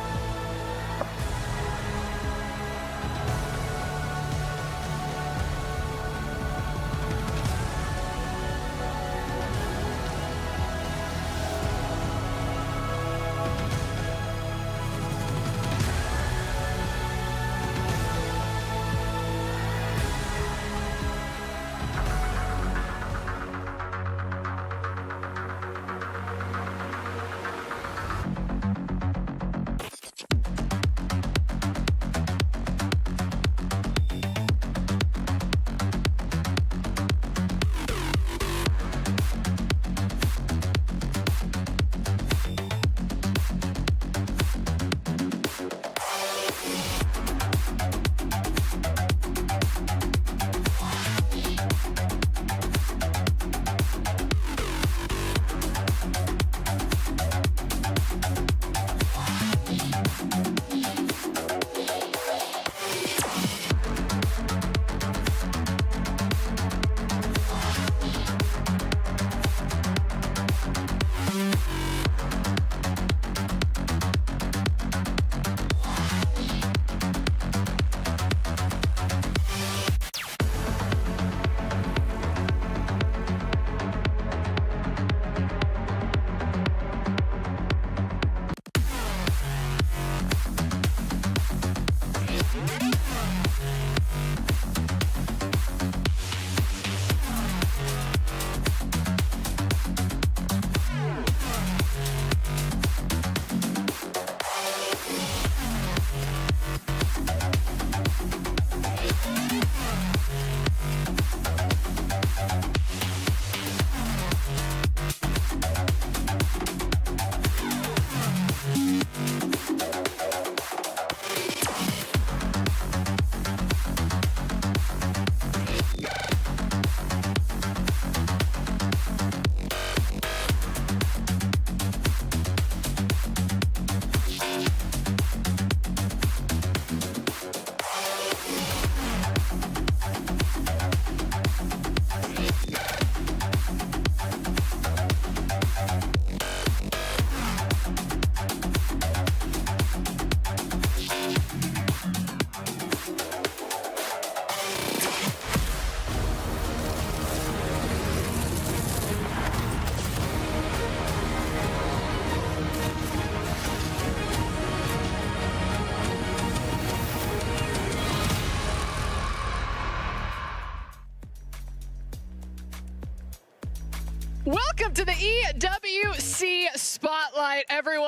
Welcome to the EWC Spotlight, everyone.